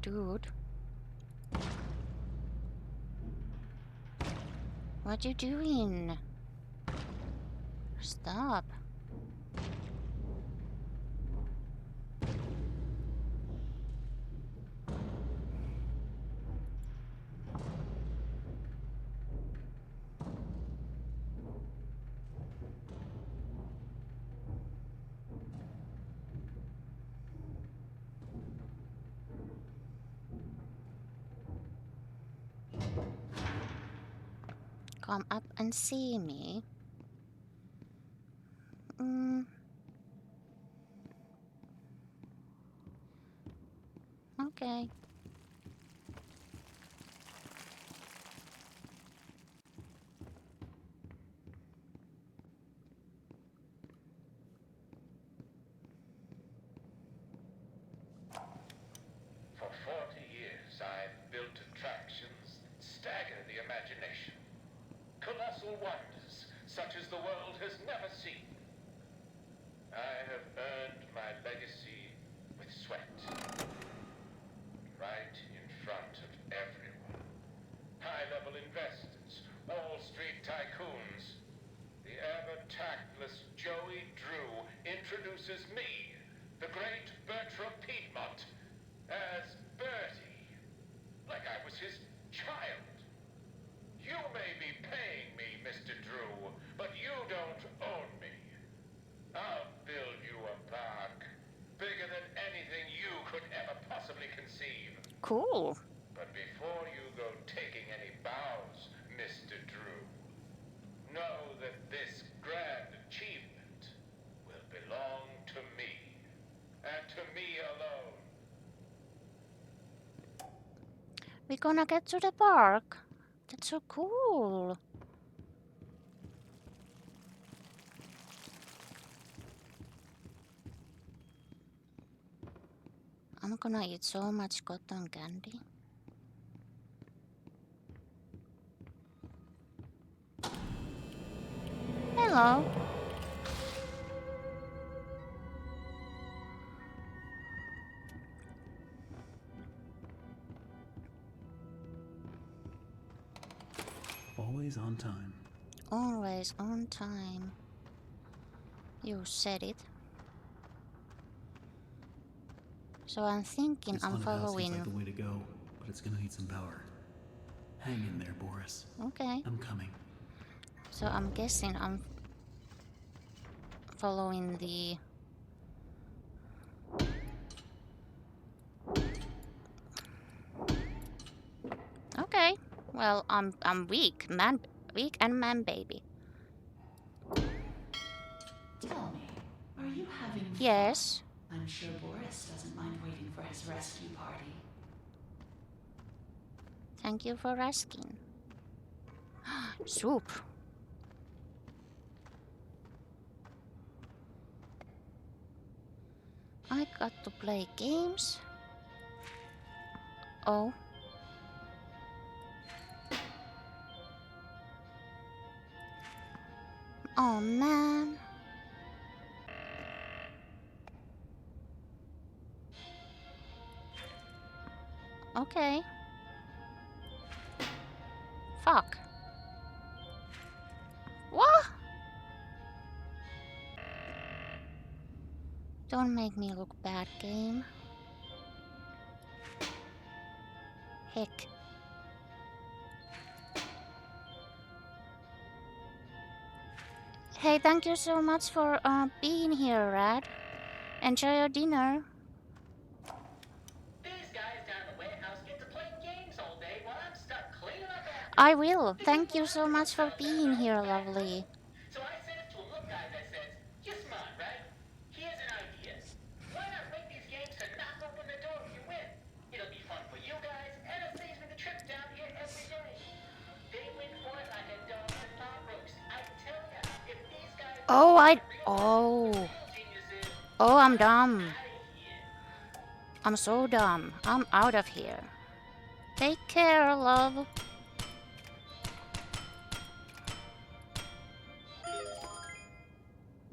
Dude. What you doing? Stop. Come up and see me. Okay. For 40 years, I've built attractions that stagger the imagination. Colossal wonders, such as the world has never seen. I have earned my legacy with sweat. Right in front of everyone. High-level investors, Wall Street tycoons. The ever-tactless Joey Drew introduces me, the great Bertram Piedmont, as Bertie, like I was his child. You may be paying me, Mr. Drew, but you don't own me. I'll build you a park, bigger than anything you could ever possibly conceive. Cool. But before you go taking any bows, Mr. Drew, know that this grand achievement will belong to me, and to me alone. We're gonna get to the park. That's so cool. I'm gonna eat so much cotton candy. Hello. Always on time. Always on time. You said it. So I'm thinking This I'm haunted house seems following. like the way to go, but it's gonna need some power. Hang in there, Boris. Okay. I'm coming. So I'm guessing I'm following the Okay. Well, I'm weak, weak and man baby. Tell me, are you having Yes. fun? I'm sure Boris doesn't mind waiting for his rescue party. Thank you for asking. Soup. I got to play games. Oh. Oh man. Okay. Fuck. What? Don't make me look bad, game. Heck. Hey, thank you so much for being here, Rad. Enjoy your dinner. These guys down in the warehouse get to play games all day while I'm stuck cleaning up after I them. will. Thank you so much for being here, lovely. So I says to him, look guys, I says, you're smart, right? Here's an idea. Why not make these games to knock open the door if you win? It'll be fun for you guys, and it saves me the trip down here every day. They win for it like a dog in pot roast. I tell ya, if these guys Oh, Oh, I'm dumb. I'm so dumb. I'm out of here. Take care, love.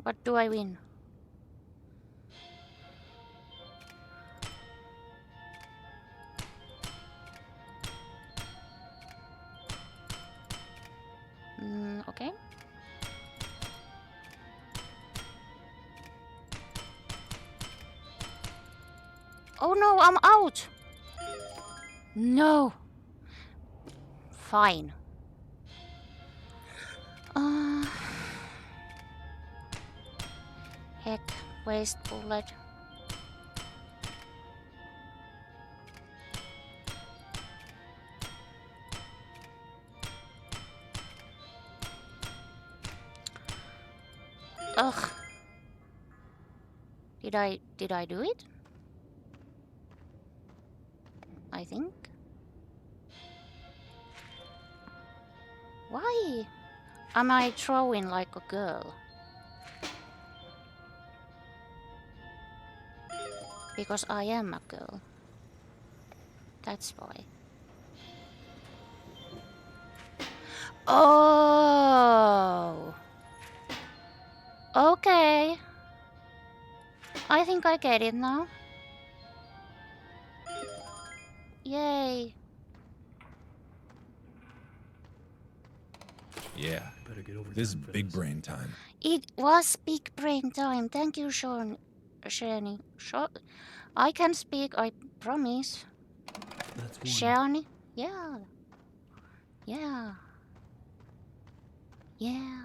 What do I win? Okay. Oh no, I'm out! No. Fine. Heck, waste bullet. Ugh. Did I do it? I think. Why am I throwing like a girl? Because I am a girl. That's why. Oh. Okay. I think I get it now. Yay. Yeah. This is big brain time. It was big brain time. Thank you, Shani. I can speak, I promise. That's one. Shani? Yeah. Yeah. Yeah.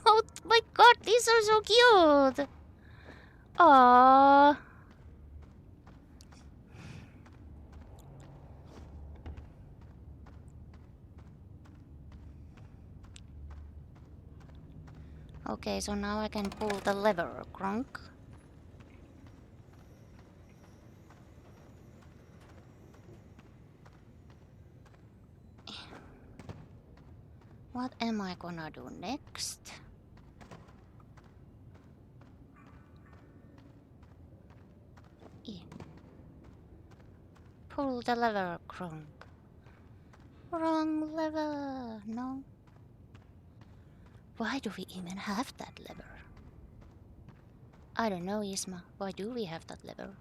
Oh my god, these are so cute. Aww. Okay, so now I can pull the lever, Grunk. What am I gonna do next? Pull the lever, Grunk. Wrong lever. No. Why do we even have that lever? I don't know, Isma. Why do we have that lever?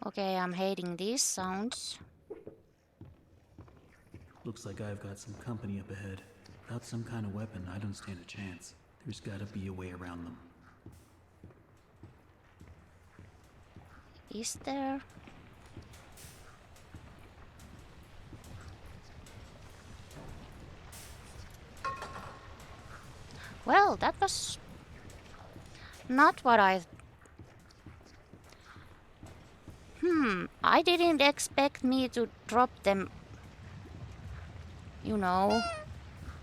Okay, I'm hating these sounds. Looks like I've got some company up ahead. Without some kind of weapon, I don't stand a chance. There's gotta be a way around them. Is there? Well, that was not what I... I didn't expect me to drop them, you know.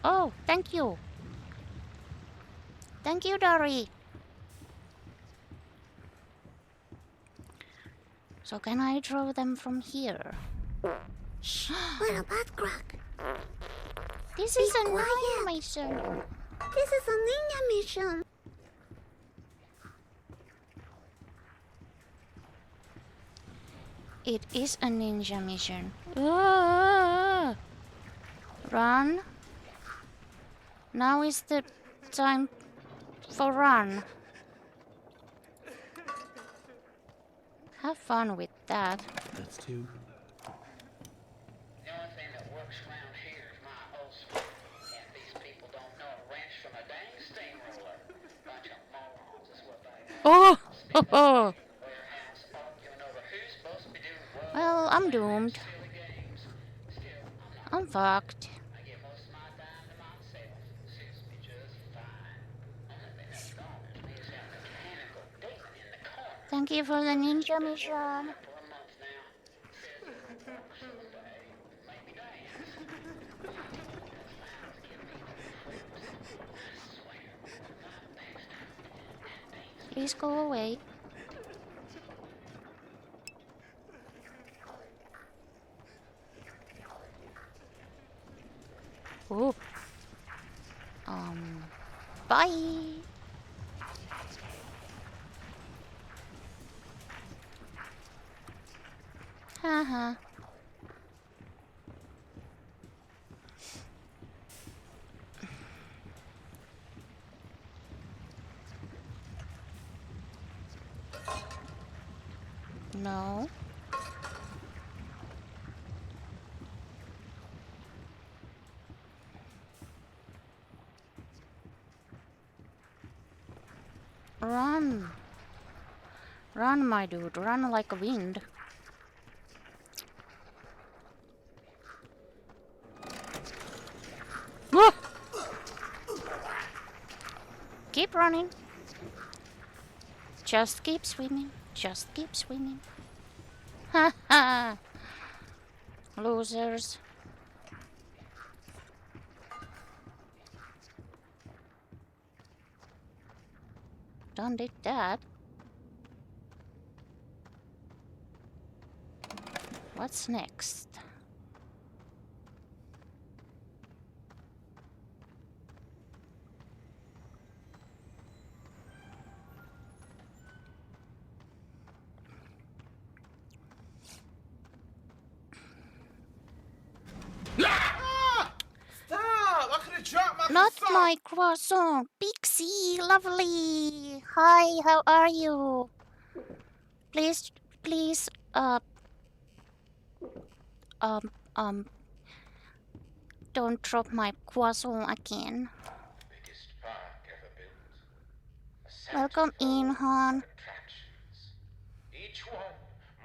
Oh, thank you. Thank you, Dory. So can I draw them from here? Shh, little butt crack. This is a ninja mission. This is a ninja mission. It is a ninja mission. Ah! Run. Now is the time for run. Have fun with that. That's two. The only thing that works around here is my ulcer. And these people don't know a wrench from a dang steamroller. Bunch of morons is what they are. Oh! Warehouse arguing over who's supposed to be doing what. Well, I'm doomed. Silly games. Still, I'm fucked. I give most of my time to myself. Suits me just fine. Only thing that's gone is me is that mechanical demon in the corner. Thank you for the ninja mission. For a month now. Says he'll work someday. Maybe dance. Those lines give me the creeps. I swear. Not next time. That thing's Please go away. Oh. Bye. Haha. No. Run. Run, my dude. Run like a wind. Ah! Keep running. Just keep swimming. Just keep swimming. Ha ha! Losers. Done did that. What's next? Stop! I could have dropped my Not croissant. my croissant. Pixie, lovely. Hi, how are you? Please, don't drop my croissant again. biggest park ever built. A Welcome in, Han. attractions. Each one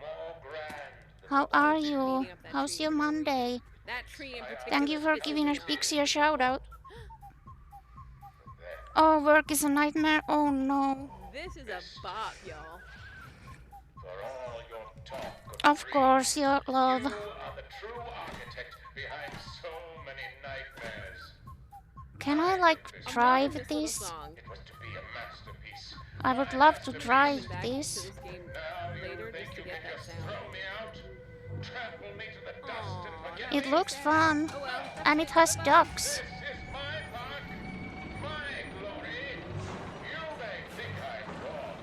more grand than How are you? How's your Monday? That tree in particular. Thank you for pisses giving me us off. Pixie a shout out. Oh, work is a nightmare. Oh no. This is a bop, y'all. for all your talk Of course, your love. You are the true architect behind so many nightmares. Can I like drive this? It was to be a masterpiece. I would love to drive this. Later just to get that sound. Throw me out, trample me to the dust and forget It me. looks fun, and it has ducks. This is my park, my glory. You may think I'm wrong,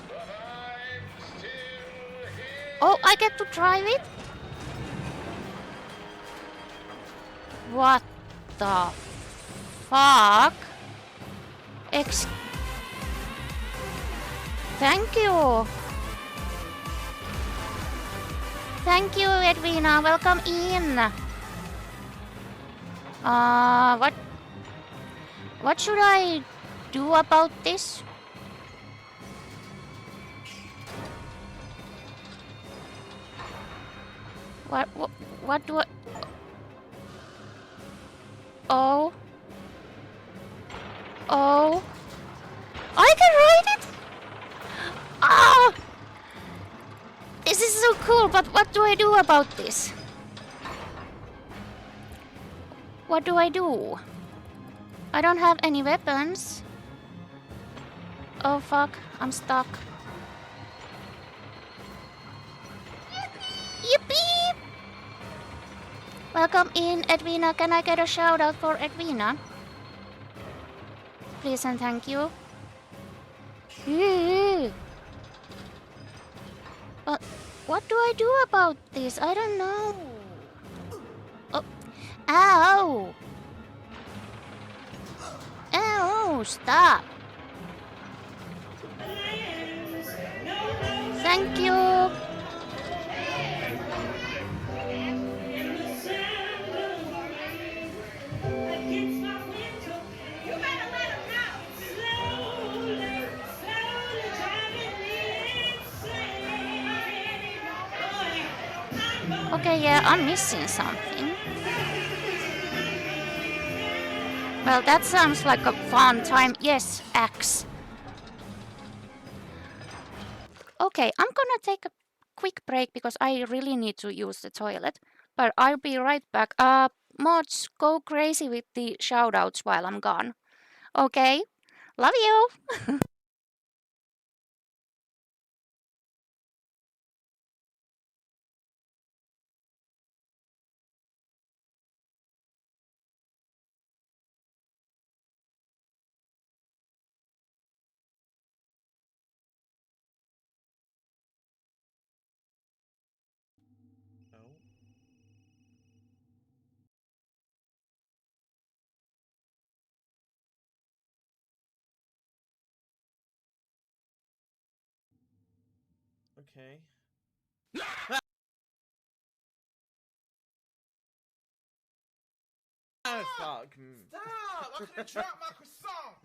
but I'm still here. Oh, I get to drive it? What the fuck? Thank you. Thank you, Edwina. Welcome in. What should I do about this? What do I... Oh. I can ride it? Ah! This is so cool, but what do I do about this? What do I do? I don't have any weapons. Oh fuck, I'm stuck. Yippee! Welcome in, Edwina. Can I get a shout out for Edwina? Please and thank you. But what do I do about this? I don't know. Oh. Ow! Ow! Stop! Thank you. Okay, yeah, I'm missing something. Well, that sounds like a fun time. Yes, X. Okay, I'm gonna take a quick break because I really need to use the toilet. But I'll be right back. Mods, go crazy with the shoutouts while I'm gone. Okay? Love you! Okay. Oh, fuck. Stop! I could have dropped my croissant!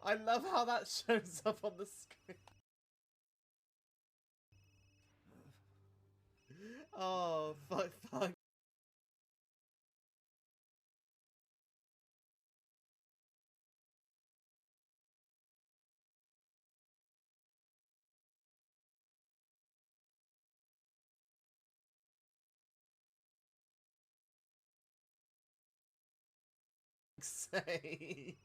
I love how that shows up on the screen. Oh, fuck. Sake.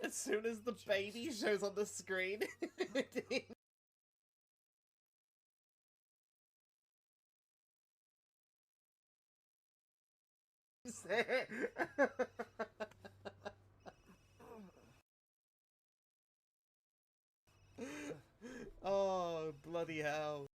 As soon as the baby shows on the screen. Oh, bloody hell.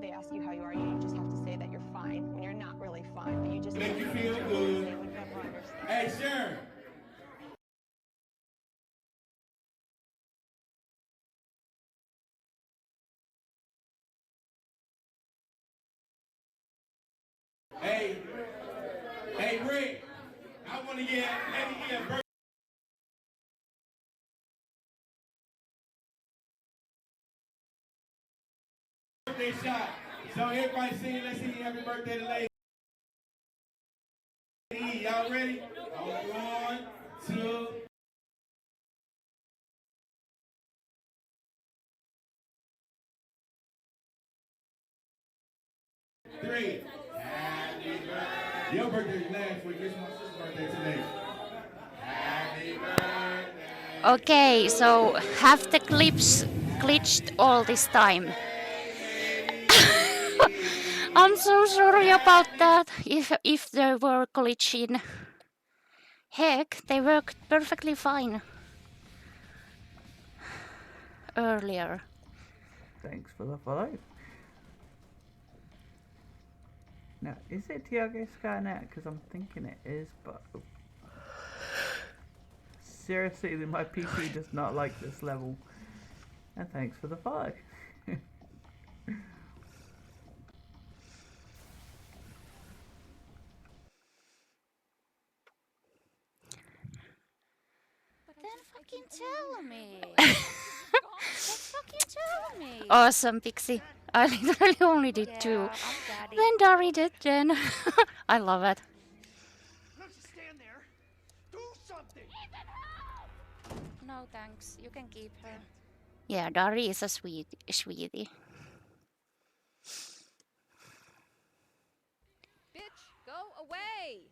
They ask you how you are, you just have to say that you're fine when you're not really fine, but you just Make you feel that good. they would never understand. Hey, Sharon. Hey, Rick. I want to get a birthday shot. So everybody sing, let's sing happy birthday to Lady E. Y'all ready? One, two. Three. Happy birthday Your birthday last week. It's my sister's birthday today. Happy birthday. Okay, so have the clips glitched all this time. I'm so sorry about that. If they were glitching. Heck, they worked perfectly fine earlier. Thanks for the follow. Now, is it Tiago Skynet? Because I'm thinking it is, but seriously, my PC does not like this level. And thanks for the follow. Then fucking tell me. Just fucking tell me. Awesome, Pixie. I literally only did two. Then Dari did 10. I love it. Don't just stand there. Do something. No thanks. You can keep her. Yeah, Dari is a sweetie. Bitch, go away!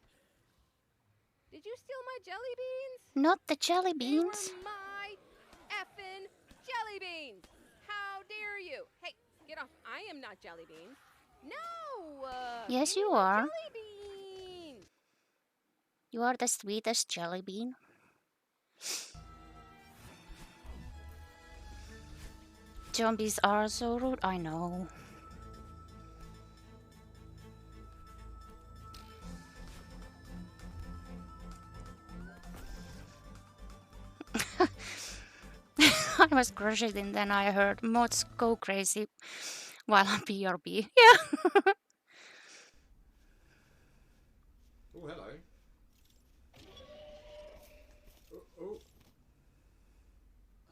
Did you steal my jelly beans? Not the jelly They beans. were my effing jelly beans! How dare you? Hey, get off. I am not jelly beans. No! Yes, give me you my are. jelly beans! You are the sweetest jelly bean. Zombies are so rude. I know. I was crushed and then I heard mods go crazy while on BRB. Yeah. Oh, hello. Oh.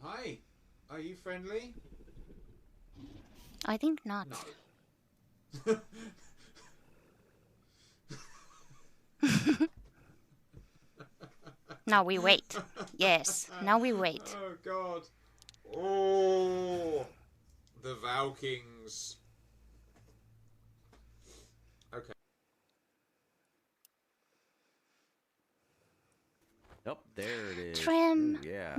Hi. Are you friendly? I think not. No. Now we wait. Yes, now we wait. Oh, God. Oh. The Valkings. Okay. Oh, there it is. Tren. Ooh, yeah.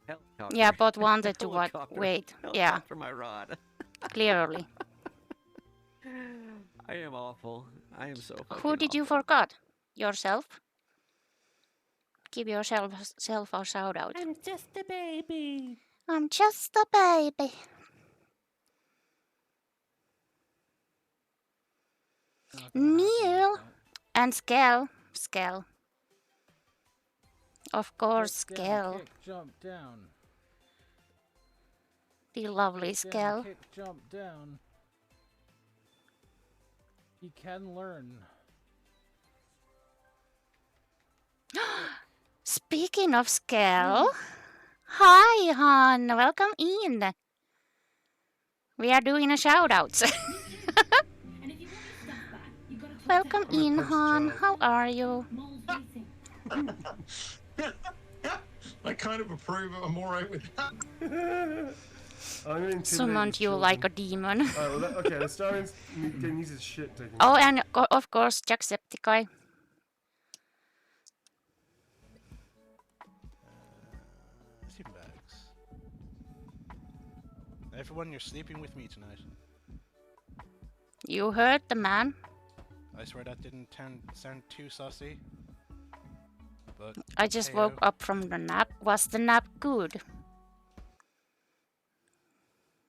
Helicopter. Yeah, but wanted to what? Helicopter. Wait. Yeah. Helicopter my rod. Clearly. I am awful. I am so fucking Who did you awful. forget? Yourself? Give yourself a shout out. I'm just a baby. I'm just a baby. Neil and Skell. Of course, Skell. Kick, jump down. The lovely Kick down, Skell. kick, jump down. He can learn. Speaking of Skell, hi, hon. Welcome in. We are doing a shout out. Welcome in, hon. How are you? I kind of approve. I'm alright with that. Summoned you like a demon. Okay, the Starian's needs his shit taken. Oh, and of course, Jacksepticeye. Sleeping bags. Everyone, you're sleeping with me tonight. You heard the man. I swear that didn't sound too saucy. But I just hey, woke up from the nap. Was the nap good?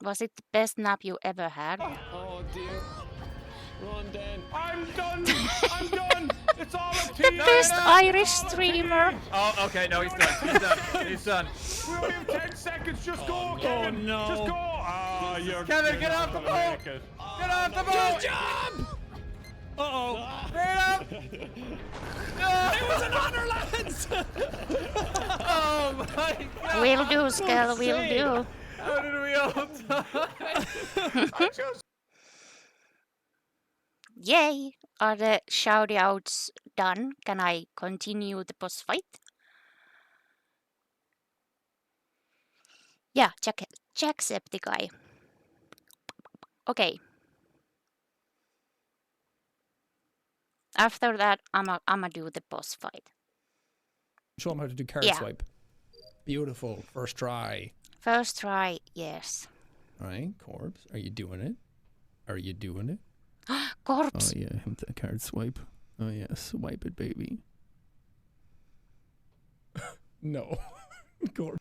Was it the best nap you ever had? Oh dear. Run, Dan. I'm done! I'm done! It's all up to The you! best Irish streamer. Oh, okay, no, he's done. He's done. He's done. We only have 10 seconds. Just go, Kevin. Oh, no. Just go. Ah, you're Kevin, get not off the gonna boat. make it. Get off the boat! Good job! Uh-oh. Straight up! No! It was an honor, lads! Oh, my God. Will do, Skell, will do. How did we all die? Yay! Are the shoutouts done? Can I continue the boss fight? Yeah, Jacksepticeye. Okay. After that, I'ma do the boss fight. Show him how to do card Yeah. swipe. Beautiful. First try. First try, yes. All right, Corpse. Are you doing it? Are you doing it? Corpse. Oh yeah, him the card swipe. Oh yeah, swipe it, baby. No. Corpse.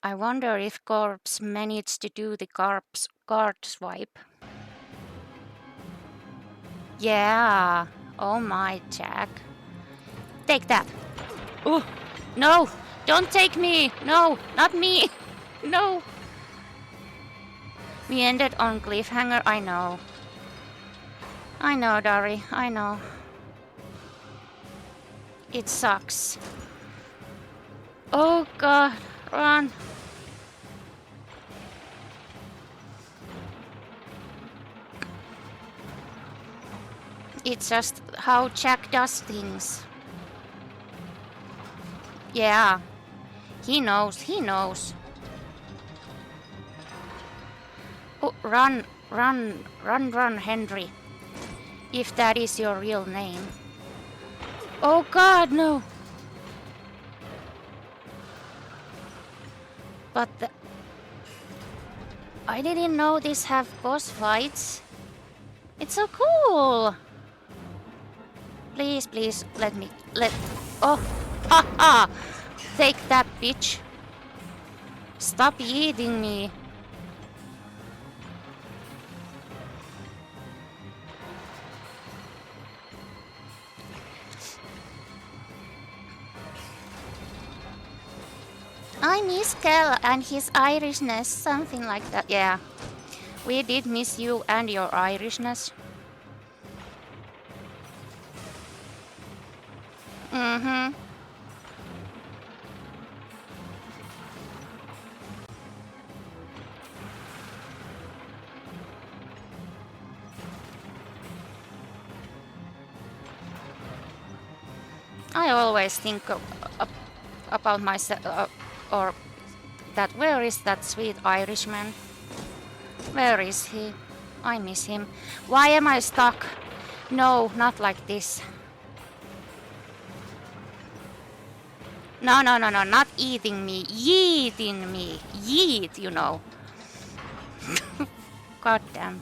I wonder if Corpse managed to do the card swipe. Yeah. Oh my, Jack. Take that. Oh, no. Don't take me. No, not me. No. We ended on cliffhanger. I know. I know, Dari. I know. It sucks. Oh god. Run. It's just how Jack does things. Yeah. He knows, he knows. Oh, run, run, run, run, Henry. If that is your real name. Oh god, no. But I didn't know this have boss fights. It's so cool. Please, please, oh, ha ha. Take that, bitch. Stop eating me. I miss Kel and his Irishness, something like that. Yeah, we did miss you and your Irishness. Mm-hmm. I always think about myself, or that where is that sweet Irishman? Where is he? I miss him. Why am I stuck? No, not like this. No, no, no, no, not eating me. Yeeting me. Yeet, you know. God damn.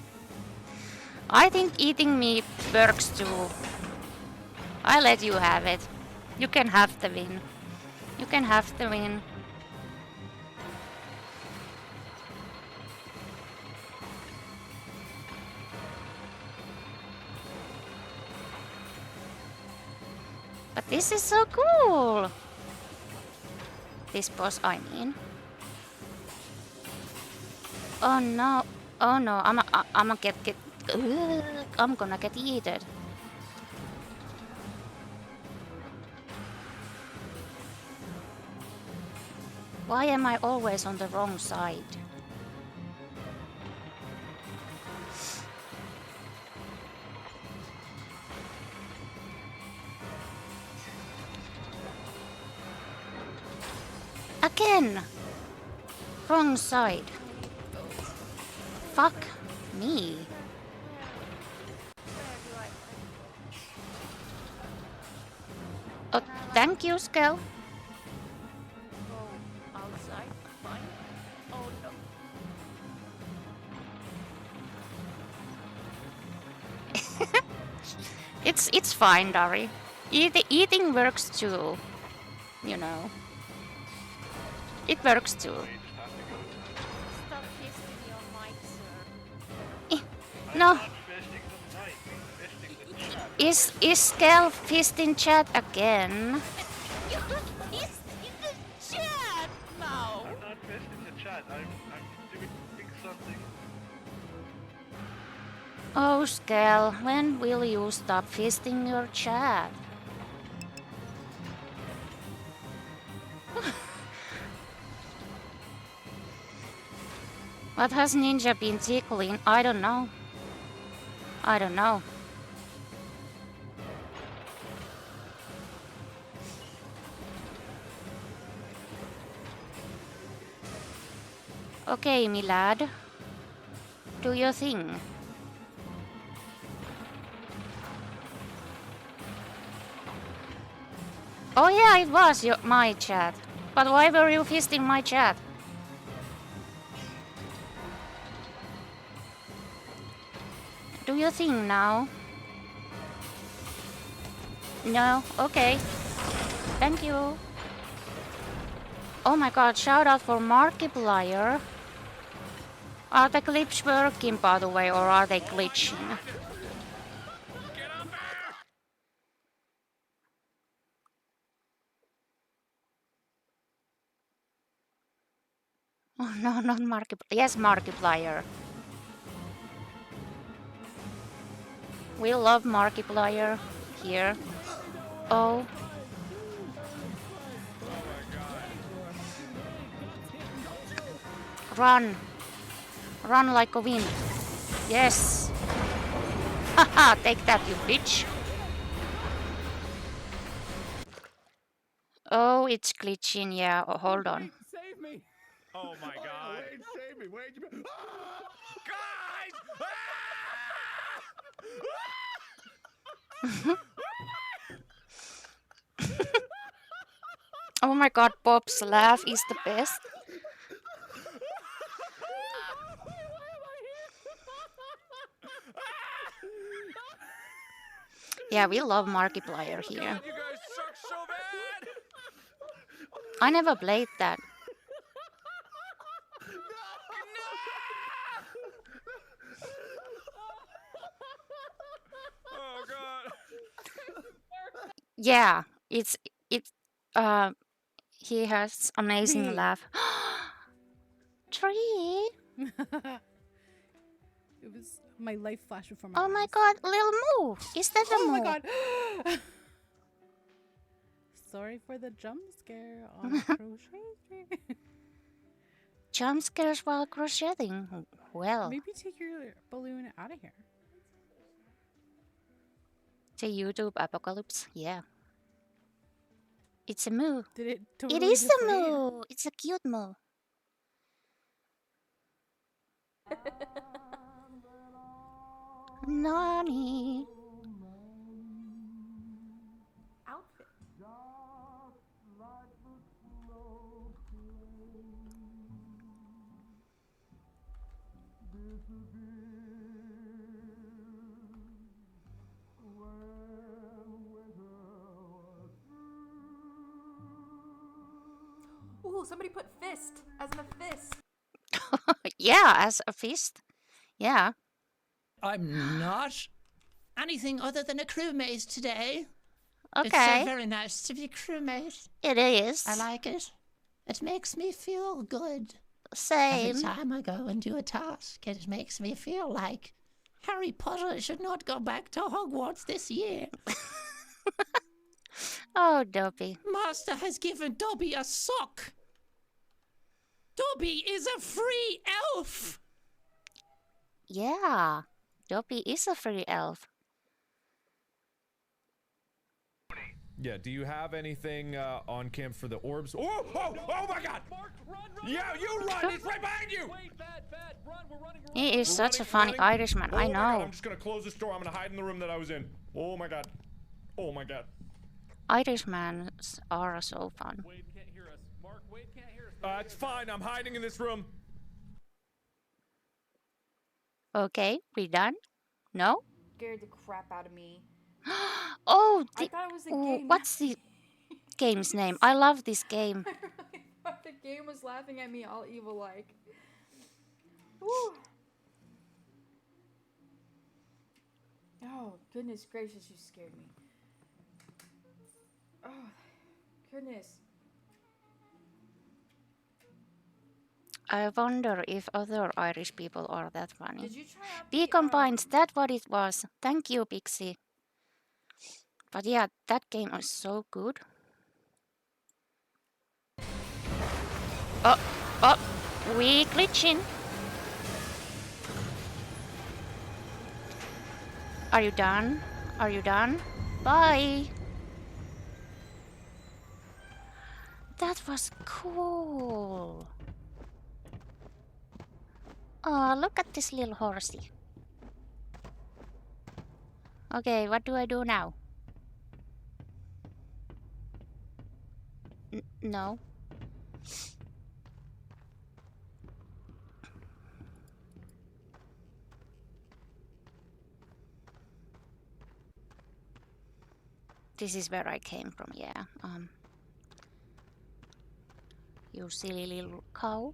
I think eating me works too. I let you have it. You can have the win. You can have the win. But this is so cool. This boss, I mean. Oh no. Oh no, I'm gonna get I'm gonna get eaten. Why am I always on the wrong side? Again! Wrong side. Fuck me. Oh, thank you, Skell. Outside, fine. Oh no. It's fine, Dari. Eating works too. You know. It works too. Stop fisting your mic, sir. No. Is Skell fisting chat again? You fist in the chat now. I'm not fisting the chat. I'm doing something. Oh, Skell, when will you stop fisting your chat? What has Ninja been tickling? I don't know. I don't know. Okay, me lad. Do your thing. Oh yeah, it was my chat. But why were you fisting my chat? Do you think now? No? Okay. Thank you. Oh my god, shout out for Markiplier. Are the clips working, by the way, or are they glitching? Oh no, not Markiplier. Yes, Markiplier. We love Markiplier here. Oh. Run. Run like a wind. Yes. Haha, take that, you bitch. Oh, it's glitching, yeah. Oh, hold on. Save me! Oh my god. Wait, save me. Wait, Guys! Oh my god, Bob's laugh is the best. Yeah, we love Markiplier here. You guys suck so bad! I never played that. Oh god. Yeah, it's he has amazing Me. laugh. Tree. It was my life flashed before my Oh eyes. my god, little Moo. Is that a Oh my Moo? god. Sorry for the jump scare on crochet. Jump scares while crocheting. Well, Maybe take your balloon out of here. the YouTube apocalypse. Yeah. It's a Moo. Did it It totally is a deflate? Moo. It's a cute Moo. Nani. Outfit. Ooh, somebody put fist as in a fist. Yeah, as a fist. Yeah. I'm not anything other than a crewmate today. It's Okay. so very nice to be a crewmate. It is. I like it. It makes me feel good. Same. Every time I go and do a task, it makes me feel like Harry Potter should not go back to Hogwarts this year. Oh, Dobby. Master has given Dobby a sock. Dobby is a free elf. Yeah. Dobby is a free elf. Yeah, do you have anything on cam for the orbs? Oh my god! Yeah, you run! It's right behind you! He is such a funny Irishman, I Oh my know. god, I'm just gonna close this door. I'm gonna hide in the room that I was in. Oh my god. Oh my god. Irishmans are so fun. It's fine. I'm hiding in this room. Okay, we done? No? Scared the crap out of me. Oh, I thought it was a oh, game. what's the game's name? I love this game. I really thought the game was laughing at me all evil like. Woo. Oh, goodness gracious, you scared me. Oh, goodness. I wonder if other Irish people are that funny. Did you try out Decombines, that's what it was. Thank you, Pixie. But yeah, that game was so good. Oh, we glitching. Are you done? Are you done? Bye. That was cool. Oh, look at this little horsey. Okay, what do I do now? No. This is where I came from, yeah. You silly little cow.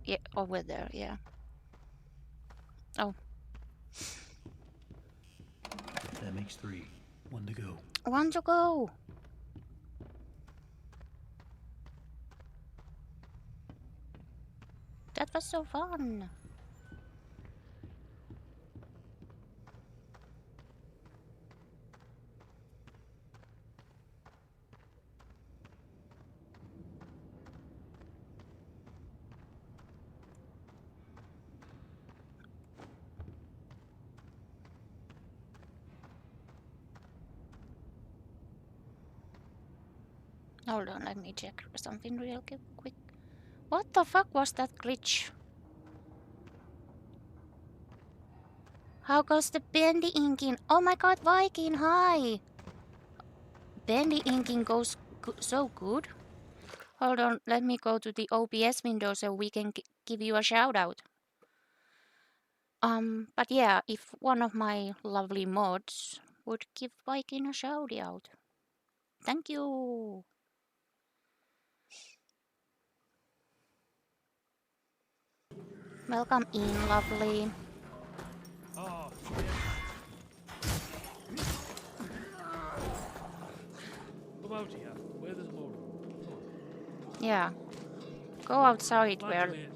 Yeah, over there, yeah. Oh. That makes 3. 1 to go. 1 to go. That was so fun. Hold on, let me check something real quick. What the fuck was that glitch? How goes the Bendy inking? Oh my god, Viking, hi! Bendy inking goes so good. Hold on, let me go to the OBS window so we can give you a shout out. But yeah, if one of my lovely mods would give Viking a shout out. Thank you. Welcome in, lovely. Oh, come out here, where there's more room. Yeah. Go outside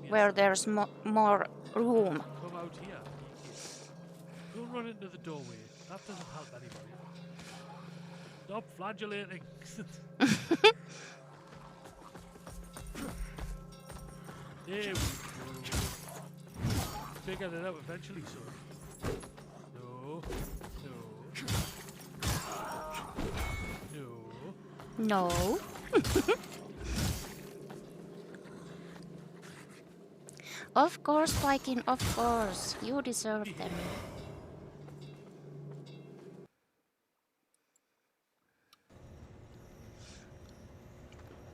where there's more room. Come out here. Don't run into the doorway. That doesn't help anybody. Stop flagellating. There we go. Figure that out eventually, son. No. No. No. Of course, Viking, of course. You deserve them.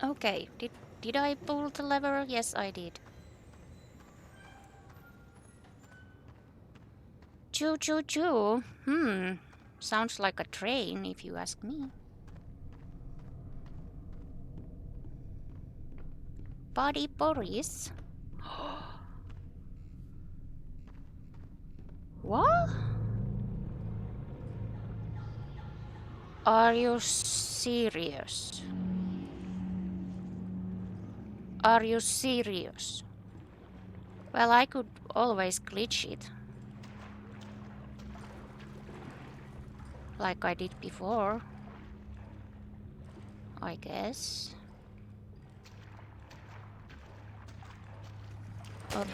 Okay, did I pull the lever? Yes, I did. Choo choo choo. Sounds like a train, if you ask me. Buddy Boris. What? Are you serious? Are you serious? Well, I could always glitch it. Like I did before. I guess. Oh.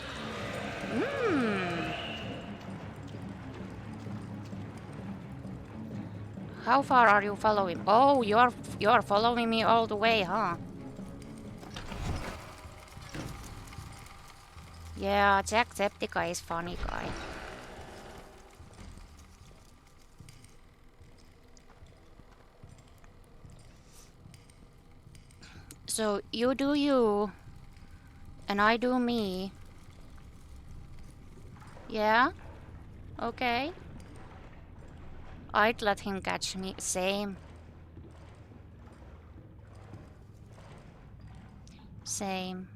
How far are you following? Oh, you're following me all the way, huh? Yeah, Jacksepticeye is funny guy. So you do you, and I do me. Yeah? Okay. I'd let him catch me. Same. Same.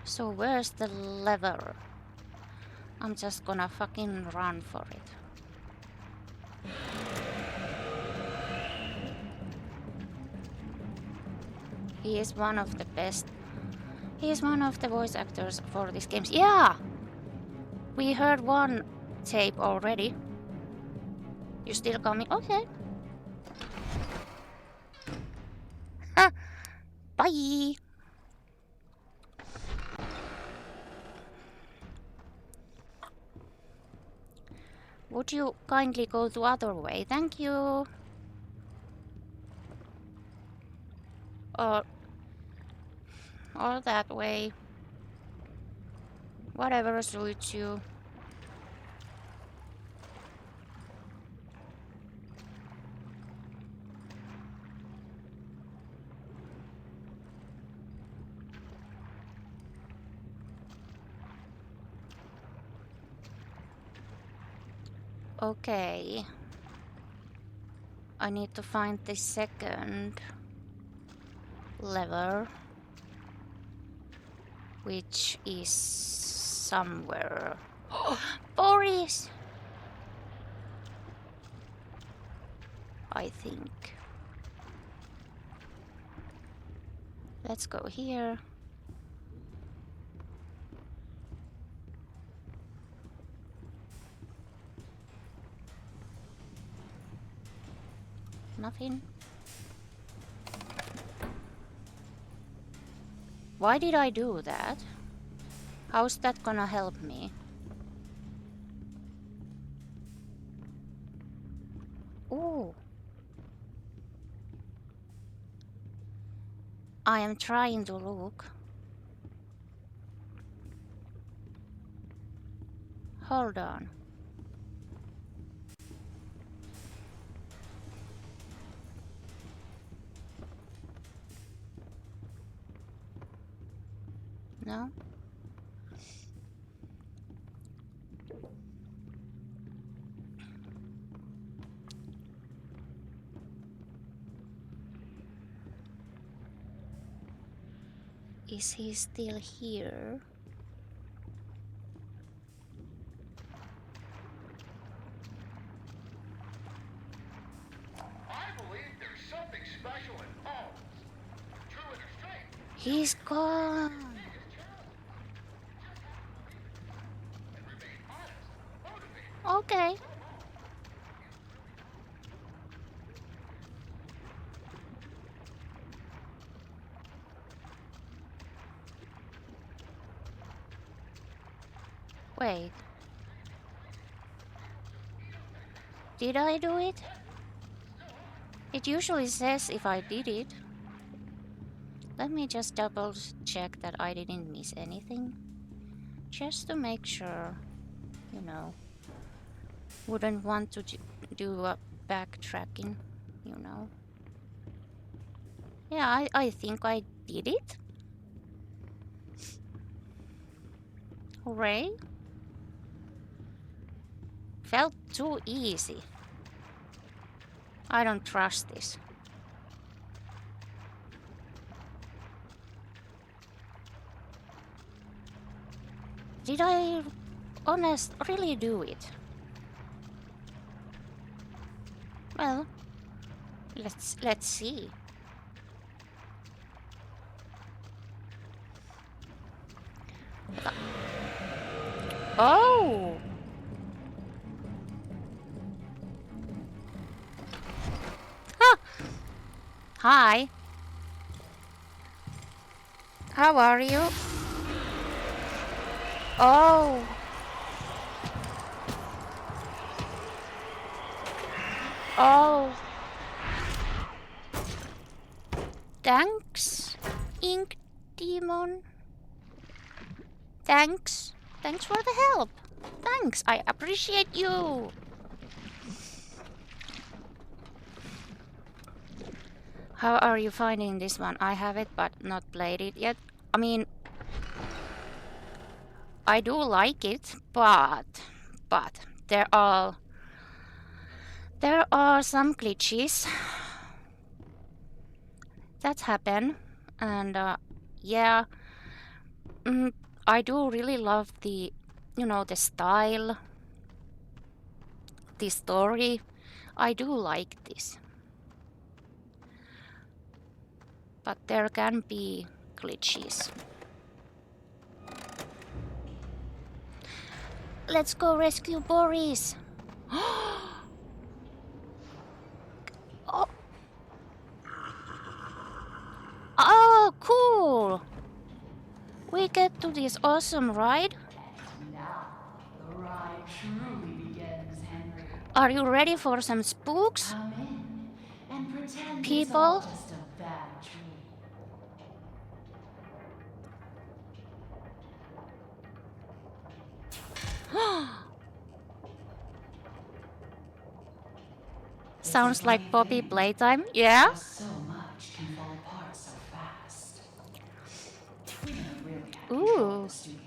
So where's the lever? I'm just gonna fucking run for it. He is one of the best. He is one of the voice actors for these games. Yeah! We heard one tape already. You still coming? Okay. Bye! Would you kindly go the other way? Thank you. Or that way. Whatever suits you. Okay. I need to find the second lever, which is somewhere. Boris! I think. Let's go here. Nothing. Why did I do that? How's that gonna help me? Ooh. I am trying to look. Hold on. No? Is he still here? I believe there's something special in homes. True inner strength. He's gone. Okay. Wait. Did I do it? It usually says if I did it. Let me just double check that I didn't miss anything. Just to make sure, you know. Wouldn't want to do a backtracking, you know. Yeah, I think I did it. Hooray. Felt too easy. I don't trust this. Did I really do it? Well, let's see. Oh! Ah! Hi. How are you? Oh. Oh. Thanks, Ink Demon. Thanks. Thanks for the help. Thanks. I appreciate you. How are you finding this one? I have it, but not played it yet. I mean, I do like it, but there are some glitches that happen, and yeah, I do really love the, you know, the style, the story. I do like this, but there can be glitches. Let's go rescue Boris. Oh. Oh, get to this awesome ride? Now, the ride truly begins, Henry. Are you ready for some spooks? Come in and pretend it's People? all just a bad dream. Sounds like Poppy playtime. Yeah? So much can fall apart so fast. We never really had Ooh. control of the studio.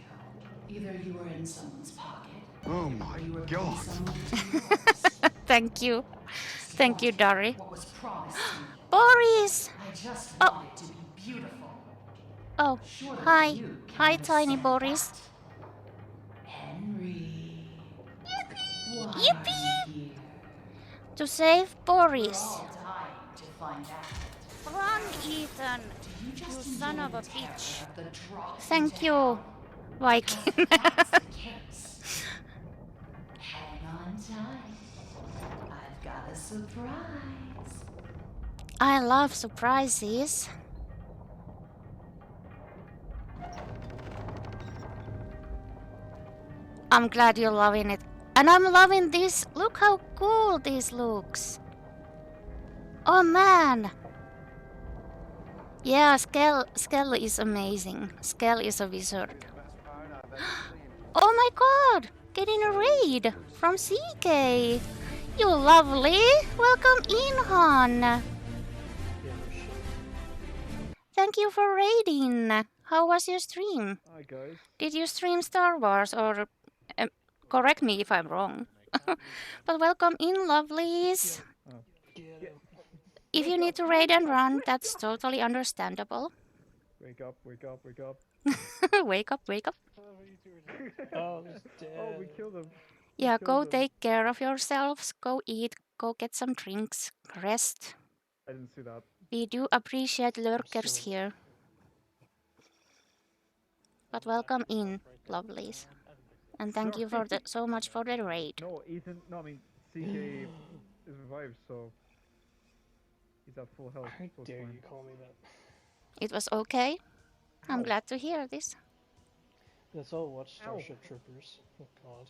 Either you were in someone's pocket, Oh my or you were god. someone to yours. Thank you. Thank you, Dari. What was promised to me. Boris! I just Oh. want it to be beautiful. Oh, Surely hi. you can Hi, tiny understand Boris. that. Henry. Why Yippee! are you here? To save We're Boris. all dying to find out. Run, Ethan! You just You son enjoy of a the terror bitch. of the drop Thank into you, hell? Viking. That's the case. Hang on tight. I've got a surprise. I love surprises. I'm glad you're loving it. And I'm loving this. Look how cool this looks. Oh man. Yeah, Skell is amazing. Skell is a wizard. Oh my god! Getting a raid from CK. You lovely. Welcome in, hon. Thank you for raiding. How was your stream? Hi guys. Did you stream Star Wars or correct me if I'm wrong? But welcome in, lovelies. If you need to raid and run, that's totally understandable. Wake up, wake up, wake up. Wake up, wake up. Oh, he's dead. Oh, we killed him. Yeah, go take care of yourselves. Go eat. Go get some drinks. Rest. I didn't see that. We do appreciate lurkers here. But welcome in, lovelies. And thank you for the, so much for the raid. No, Ethan. No, I mean CK is revived, so he's at full health. How so it's dare fine. you call me that? It was okay. I'm glad to hear this. Let's all watch Starship Troopers. Oh god.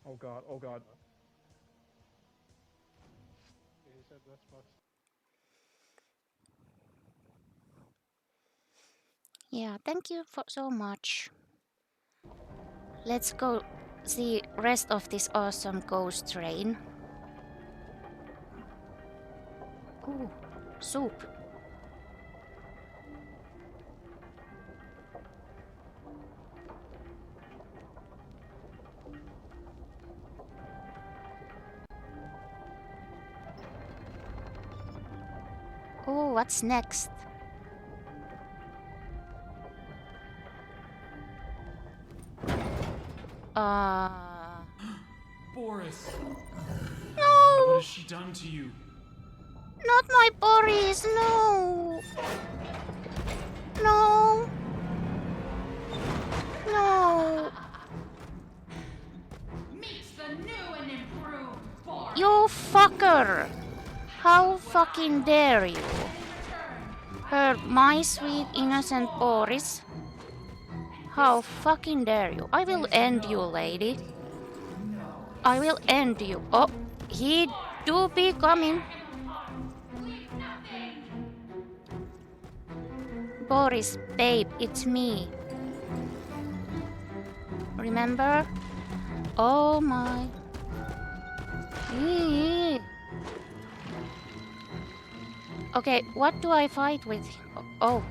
Oh god. Oh god. Yeah, thank you for so much. Let's go see rest of this awesome ghost train. Ooh, soup. Oh, what's next? Boris! No! What has she done to you? Not my Boris, no! No! No! Meets the new and improved Boris. You fucker! How fucking dare you? Hurt my sweet innocent Boris. How fucking dare you? I will end you, lady. I will end you. Oh, he do be coming. Boris, babe, it's me. Remember? Oh my. Eee. Okay, what do I fight with? Oh.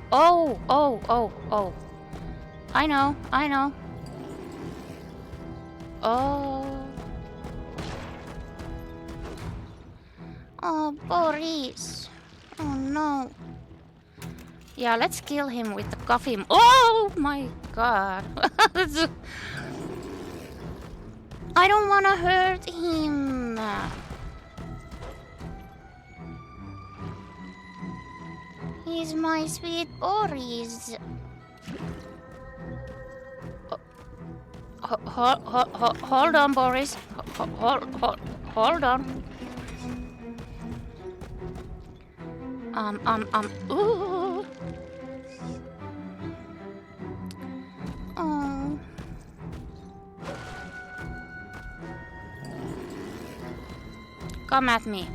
I know. Oh. Oh, Boris. Oh no. Yeah, let's kill him with the coffee. Oh my god. I don't wanna hurt him. He's my sweet Boris. Hold on, Boris. Hold on. Ooh. Oh. Come at me.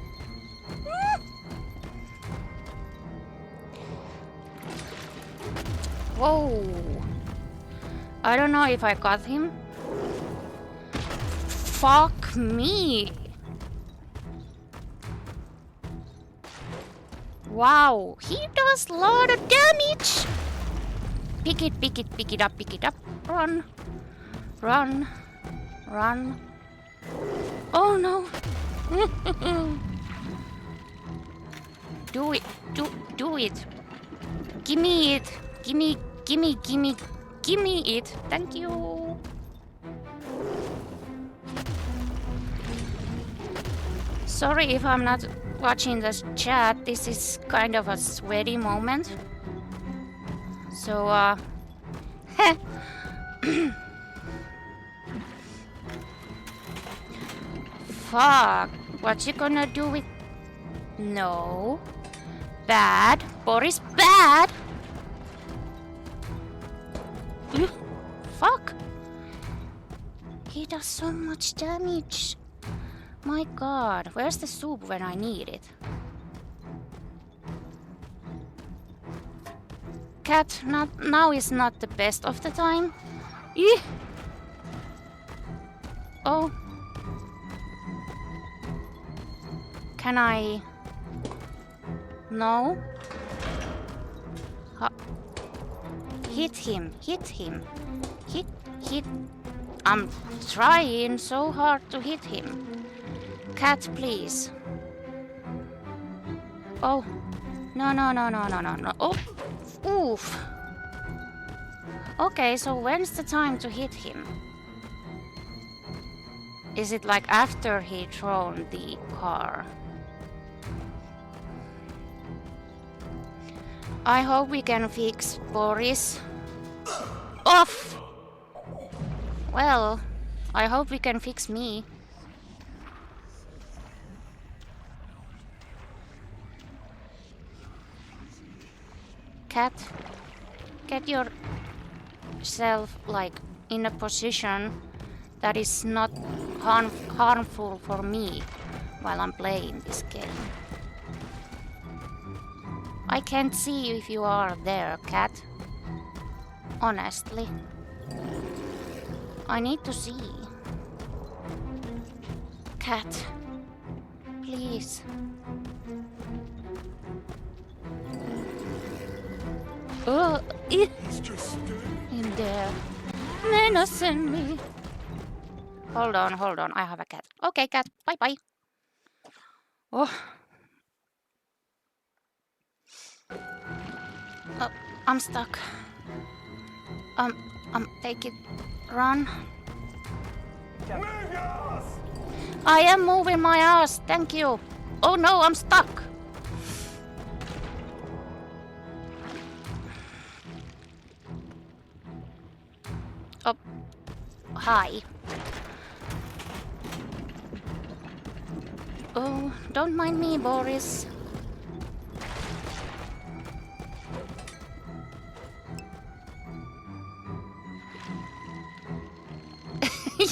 Whoa. I don't know if I got him. Fuck me. Wow, he does a lot of damage. Pick it, pick it, pick it up, pick it up. Run. Run. Run. Oh no. Do it. Do it. Give me it. Gimme it. Thank you. Sorry if I'm not watching the chat. This is kind of a sweaty moment. So, fuck. What you gonna do with... No. Bad. Boris, bad. Fuck. He does so much damage. My god. Where's the soup when I need it? Cat, now is not the best of the time. Eeh. Oh. Can I... No. Hit him. Hit. I'm trying so hard to hit him. Cat, please. Oh. No. Oh. Oof. Okay, so when's the time to hit him? Is it like after he thrown the car? I hope we can fix Boris. Off! Well, I hope we can fix me. Cat, get yourself like in a position that is not harmful for me while I'm playing this game. I can't see if you are there, Cat. Honestly. I need to see. Cat. Please. Oh, he's just in there. Menacing me. Hold on. I have a cat. Okay, cat. Bye. Oh. Oh, I'm stuck. Take it. Run. Move your ass! I am moving my ass. Thank you. Oh no, I'm stuck. Oh. Hi. Oh, don't mind me, Boris.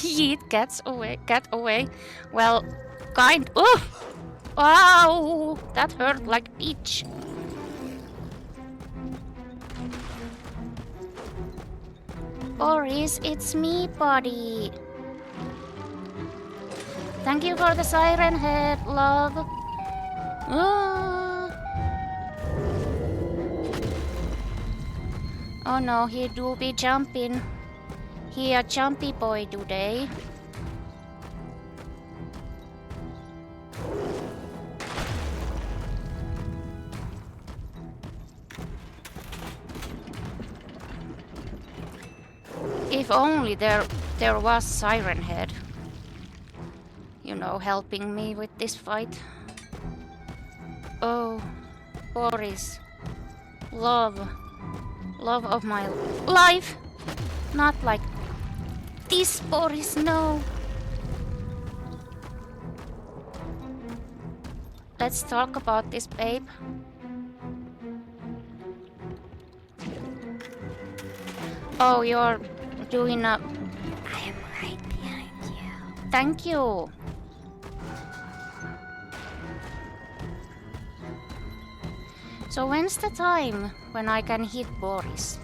Yeet, cat away. Well, kind. Oh! Wow! That hurt like peach. Boris, it's me, buddy. Thank you for the siren head, love. Oh no, he do be jumping. He a jumpy boy today. If only there was Siren Head. You know, helping me with this fight. Oh, Boris. Love of my life. Not like this, Boris, no. Let's talk about this, babe. Oh, doing a... I am right behind you. Thank you. So when's the time when I can hit Boris?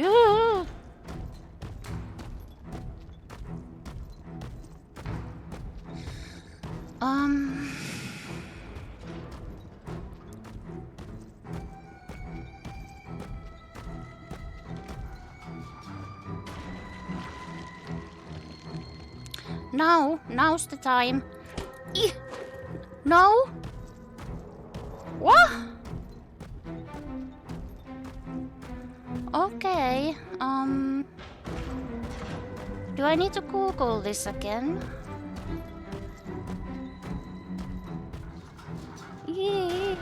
Ooh. Now's the time. Eeh. No? What? Okay, do I need to Google this again? Yeah.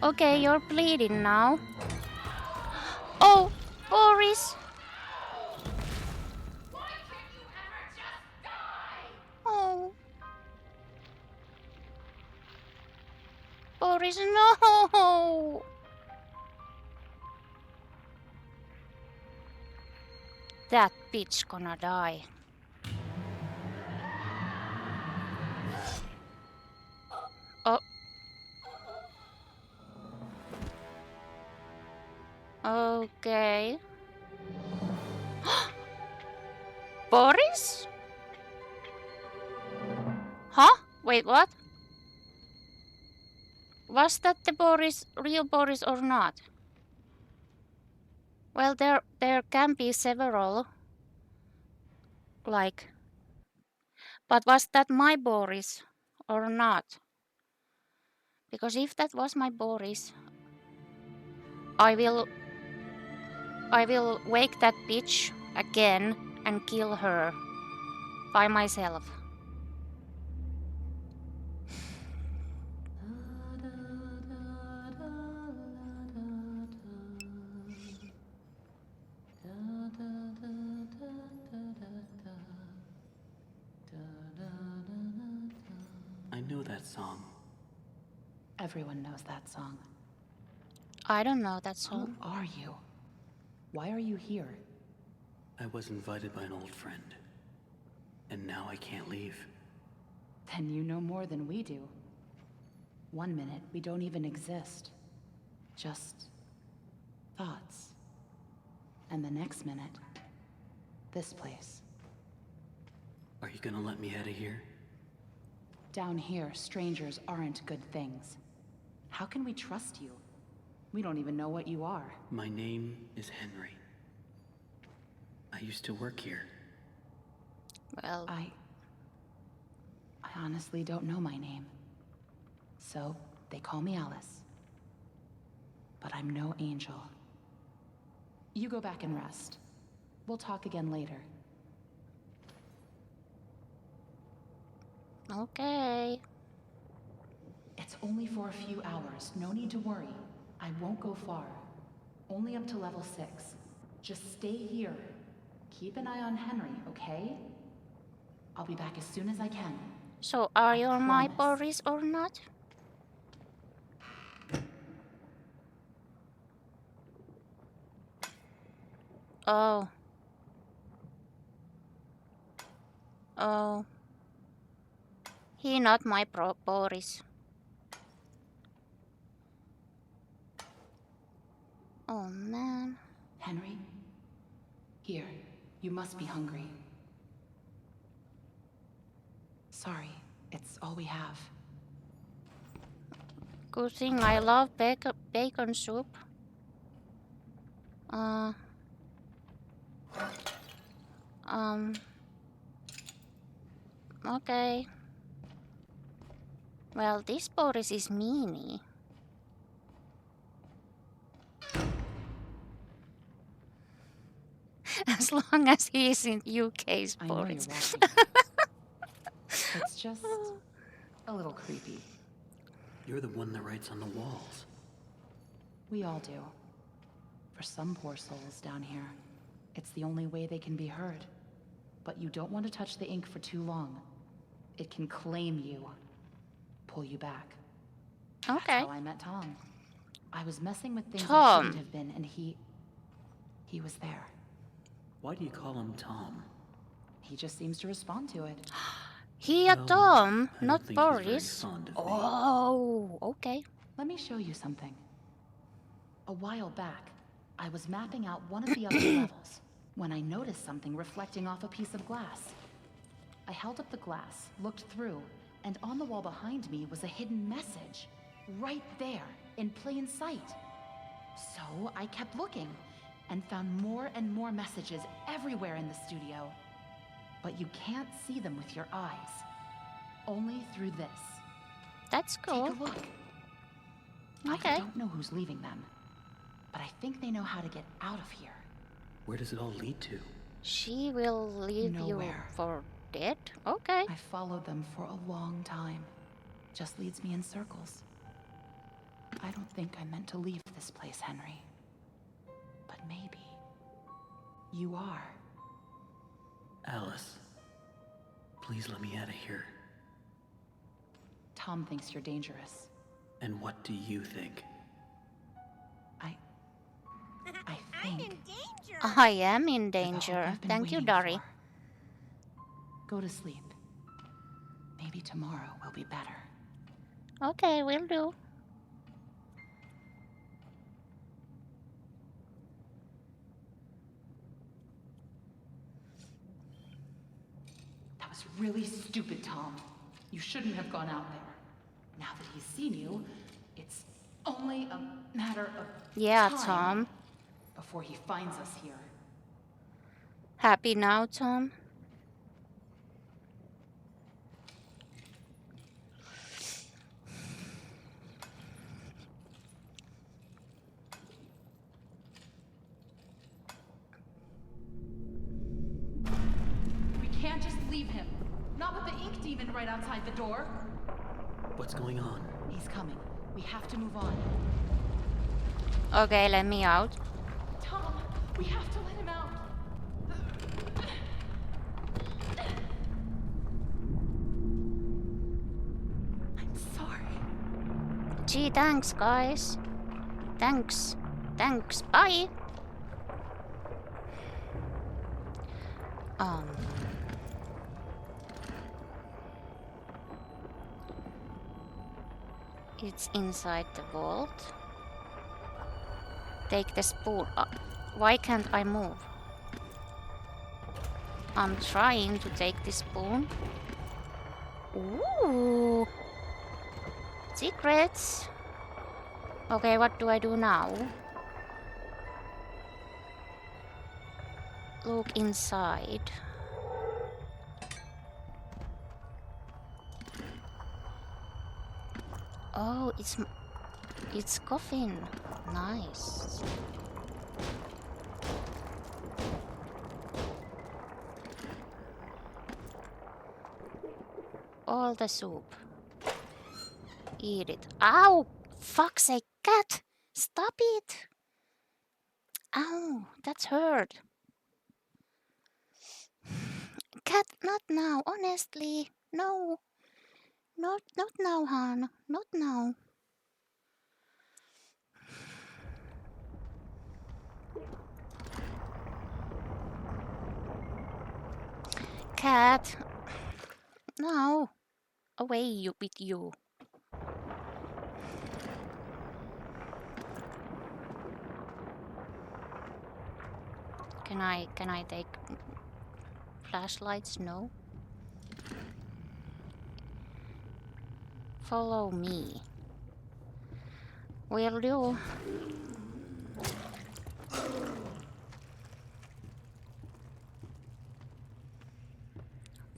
Okay, you're bleeding now. Oh, Boris! Oh. Boris, no! That bitch gonna die. Oh. Okay. Boris? Huh? Wait, what? Was that the Boris, real Boris or not? Well, there can be several. Like, but was that my Boris or not? Because if that was my Boris, I will wake that bitch again and kill her by myself. I know that song. Everyone knows that song. I don't know that song. Who are you? Why are you here? I was invited by an old friend. And now I can't leave. Then you know more than we do. 1 minute, we don't even exist. Just thoughts. And the next minute, this place. Are you gonna let me out of here? Down here, strangers aren't good things. How can we trust you? We don't even know what you are. My name is Henry. I used to work here. Well, I honestly don't know my name. So, they call me Alice. But I'm no angel. You go back and rest. We'll talk again later. Okay. It's only for a few hours. No need to worry. I won't go far. Only up to level 6. Just stay here. Keep an eye on Henry, okay? I'll be back as soon as I can. So are you my promise. Boris or not? Oh. Oh. He not my Boris. Oh man. Henry? Here. You must be hungry. Sorry, it's all we have. Good thing I love bacon soup. Okay. Well, this Boris is meanie. As long as he's in UK's I know you're Boris. watching. It's just a little creepy. You're the one that writes on the walls. We all do. For some poor souls down here, it's the only way they can be heard. But you don't want to touch the ink for too long. It can claim you. Pull you back. Okay. That's how I met Tom. I was messing with things I Tom. shouldn't have been, and he was there. Why do you call him Tom? He just seems to respond to it. He a Well, Tom, I not don't think he's very Boris. fond of me. Oh, okay. Let me show you something. A while back, I was mapping out one of the upper levels when I noticed something reflecting off a piece of glass. I held up the glass, looked through, and on the wall behind me was a hidden message. Right there, in plain sight. So I kept looking, and found more and more messages everywhere in the studio. But you can't see them with your eyes. Only through this. That's cool. Take a look. Okay. I don't know who's leaving them, but I think they know how to get out of here. Where does it all lead to? She will leave you Nowhere. for dead? Okay. I followed them for a long time. Just leads me in circles. I don't think I meant to leave this place, Henry. But maybe you are. Alice, please let me out of here. Tom thinks you're dangerous. And what do you think? I think I am in you're the hope danger. I've been Thank you, waiting Dari. for. Go to sleep. Maybe tomorrow will be better. Okay, will do. That was really stupid, Tom. You shouldn't have gone out there. Now that he's seen you, it's only a matter of Yeah, time Tom. before he finds us here. Happy now, Tom? We can't just leave him. Not with the ink demon right outside the door. What's going on? He's coming. We have to move on. Okay, let me out. Tom, we have to let him out. I'm sorry. Gee, thanks, guys. Thanks. Thanks. Bye. It's inside the vault. Take the spoon. Why can't I move? I'm trying to take the spoon. Ooh. Secrets. Okay, what do I do now? Look inside. Oh, it's coffin. Nice. All the soup. Eat it. Ow! Fuck's sake, cat! Stop it! Ow, that's hurt. Cat, not now, honestly. No. Not now, Han. Not now. Cat. No. Away you with you. Can I take flashlights? No. Follow me. Will do.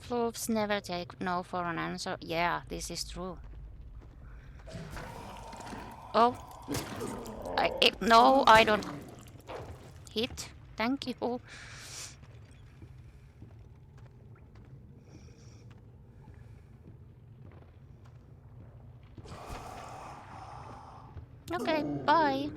Floofs never take no for an answer. Yeah, this is true. Oh. No, I don't. Hit. Thank you. Okay, bye.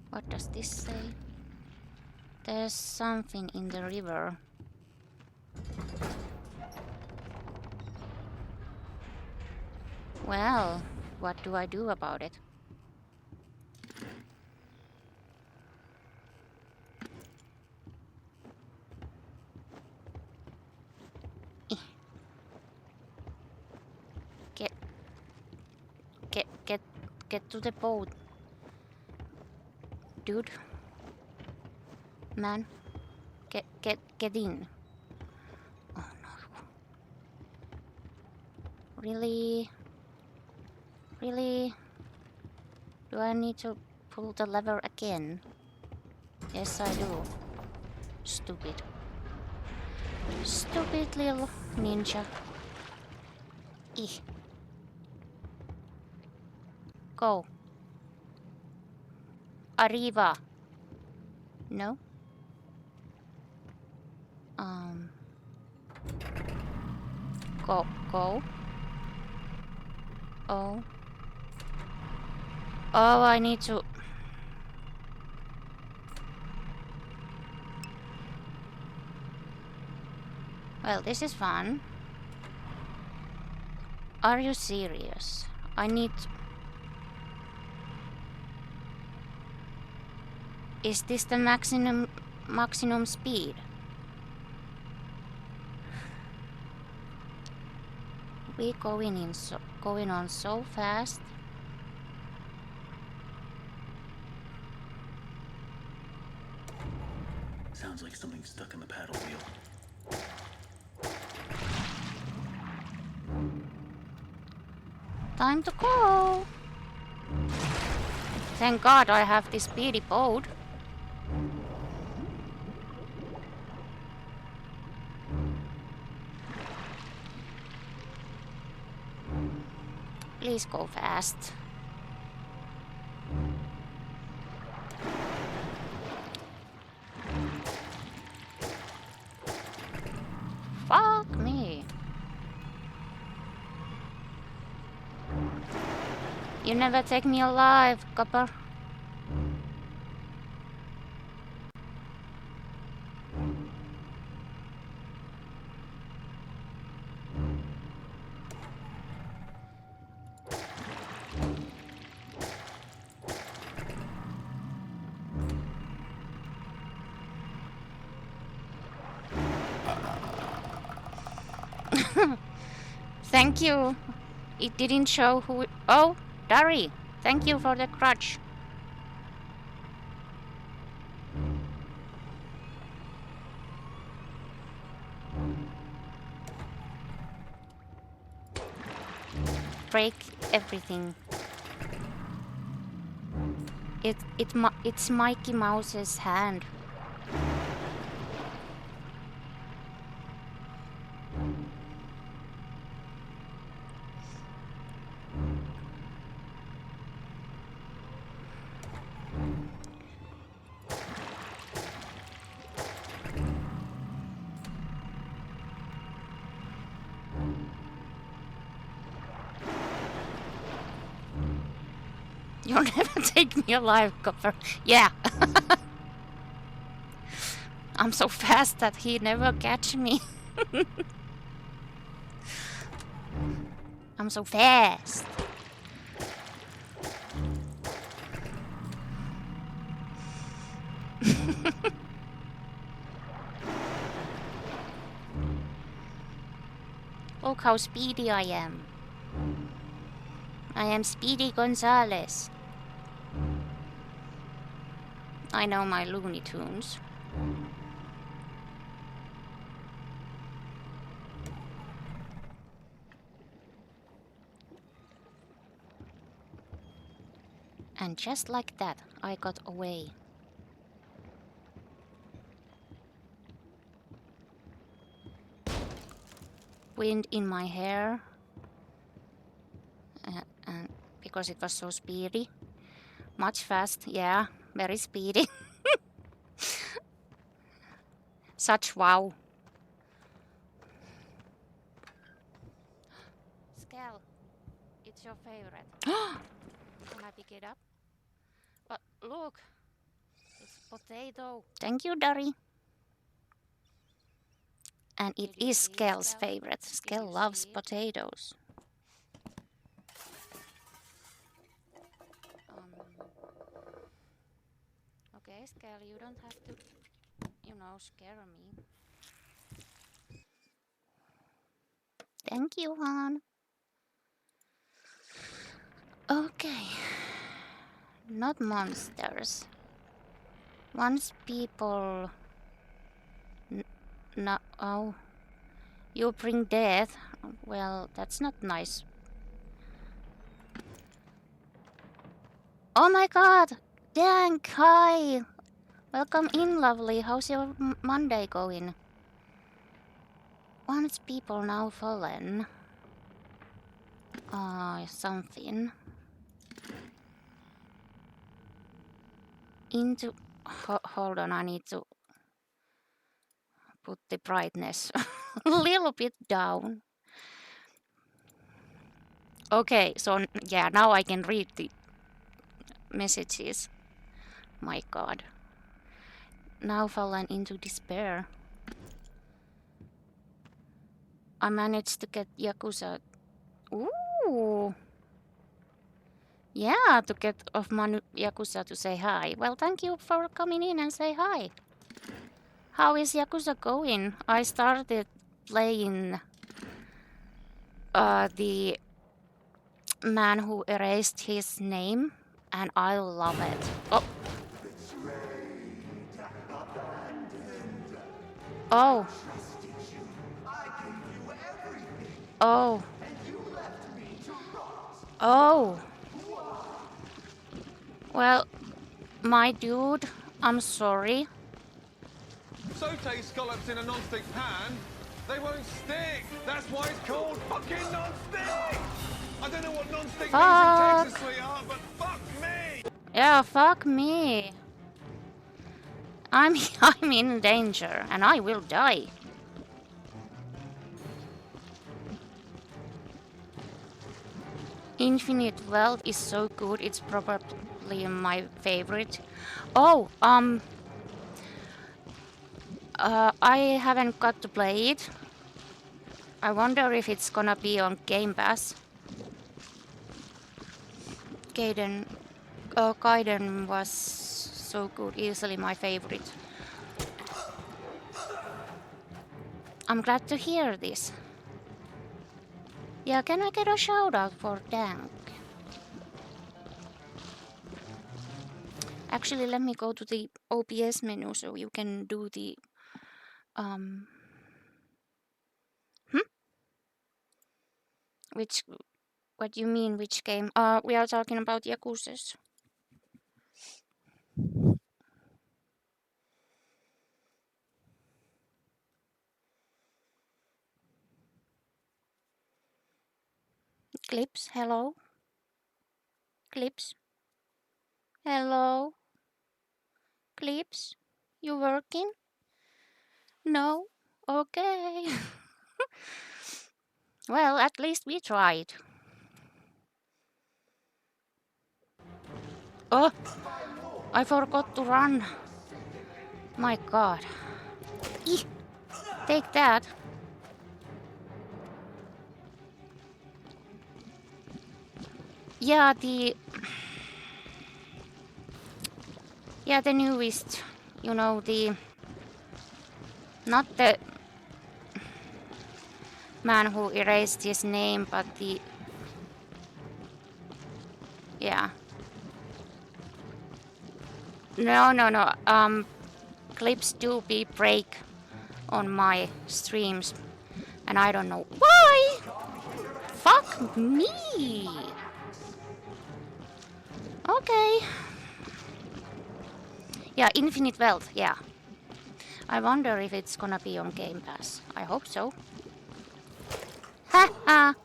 What does this say? There's something in the river. Well, what do I do about it? Get, get to the boat, dude. Man, get in. Oh no! Really? Really? Do I need to pull the lever again? Yes, I do. Stupid. Stupid little ninja. Go. Arriva. No? Go. Go. Oh. Oh, I need to... Well, this is fun. Are you serious? I need... Is this the maximum speed? We going on so fast. Sounds like something's stuck in the paddle wheel. Time to go. Thank God I have this speedy boat. Please go fast. Fuck me. You never take me alive, copper. Thank you. It didn't show who... Oh, Dari. Thank you for the crutch. Break everything. It's Mikey Mouse's hand. You'll never take me alive, Copper. Yeah. I'm so fast that he never catch me. I'm so fast. Look how speedy I am. I am Speedy Gonzales. I know my Looney Tunes. And just like that, I got away. Wind in my hair. And because it was so speedy. Much fast, yeah, very speedy. Such wow. Skell, it's your favorite. Can I pick it up? But look, Potato. Thank you, Dari. And it is Skell's favorite. Skell loves potatoes. Okay, Skell, you don't have to, scare me. Thank you, Han. Okay. Not monsters. Once people... No, oh. You bring death. Well, that's not nice. Oh my god! Dank, hi! Welcome in, lovely. How's your Monday going? Once people now fallen. Something. Into... hold on, I need to put the brightness a little bit down. Okay, so yeah, now I can read the messages. My god. Now fallen into despair. I managed to get Yakuza. Ooh. Yeah, to get off Manu Yakuza to say hi. Well, thank you for coming in and say hi. How is Yakuza going? I started playing the man who erased his name, and I love it. Oh. Oh. Oh. Oh. Well, my dude, I'm sorry. Saute scallops in a non-stick pan, they won't stick. That's why it's called fucking non-stick. I don't know what non-stick means in Texas, sweetheart, but fuck me. Yeah, fuck me. I'm in danger, and I will die. Infinite Wealth is so good, it's probably my favorite. Oh, I haven't got to play it. I wonder if it's gonna be on Game Pass. Gaiden was so good, easily my favorite. I'm glad to hear this. Yeah, can I get a shout out for Dank? Actually, let me go to the OBS menu so you can do the what do you mean, which game? We are talking about Yakuza's. Clips, hello? Clips? Hello? Clips? You working? No? Okay. Well, at least we tried. Oh! I forgot to run. My god. Eeh. Take that. Yeah, the newest, not the man who erased his name, but the, yeah. No, clips do be break on my streams, and I don't know why. Fuck me. Okay. Yeah, Infinite Wealth, yeah. I wonder if it's gonna be on Game Pass. I hope so. Ha ha!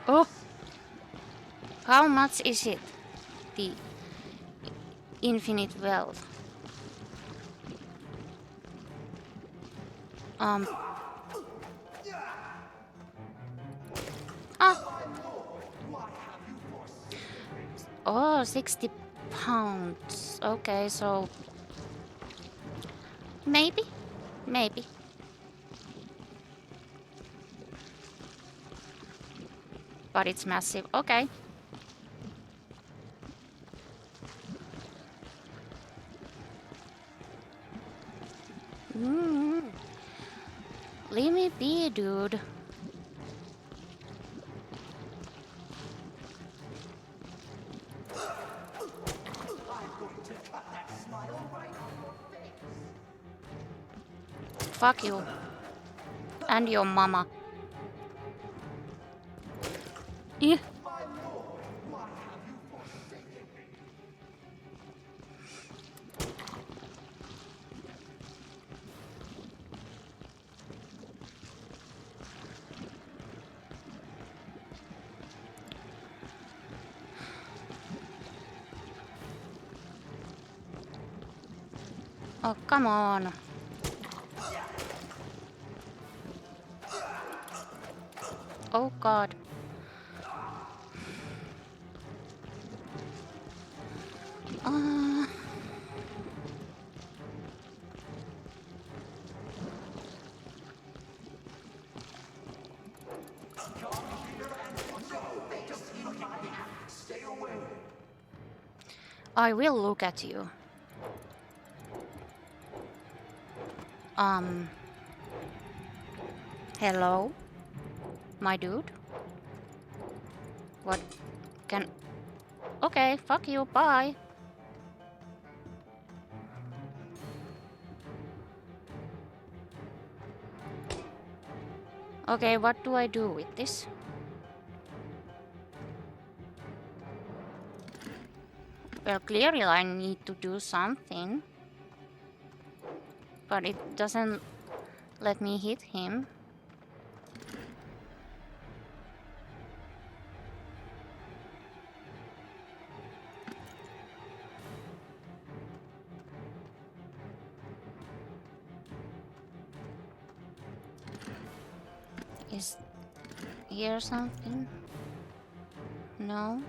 Oh! How much is it? The Infinite Wealth. Oh, 60 pounds. Okay, so maybe. But it's massive. Okay. Leave me be, dude. Fuck you. And your mama. Yeah. Oh, come on. Oh, God. I will look at you. Hello? My dude? What can... Okay, fuck you, bye. Okay, what do I do with this? Well, clearly I need to do something. But it doesn't let me hit him. Is here something? No?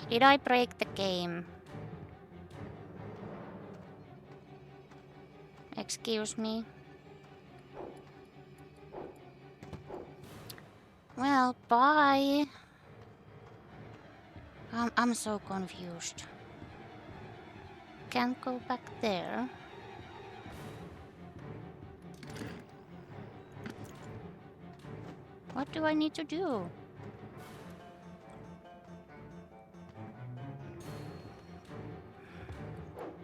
Did I break the game? Excuse me? Well, bye. I'm so confused. Can't go back there. What do I need to do?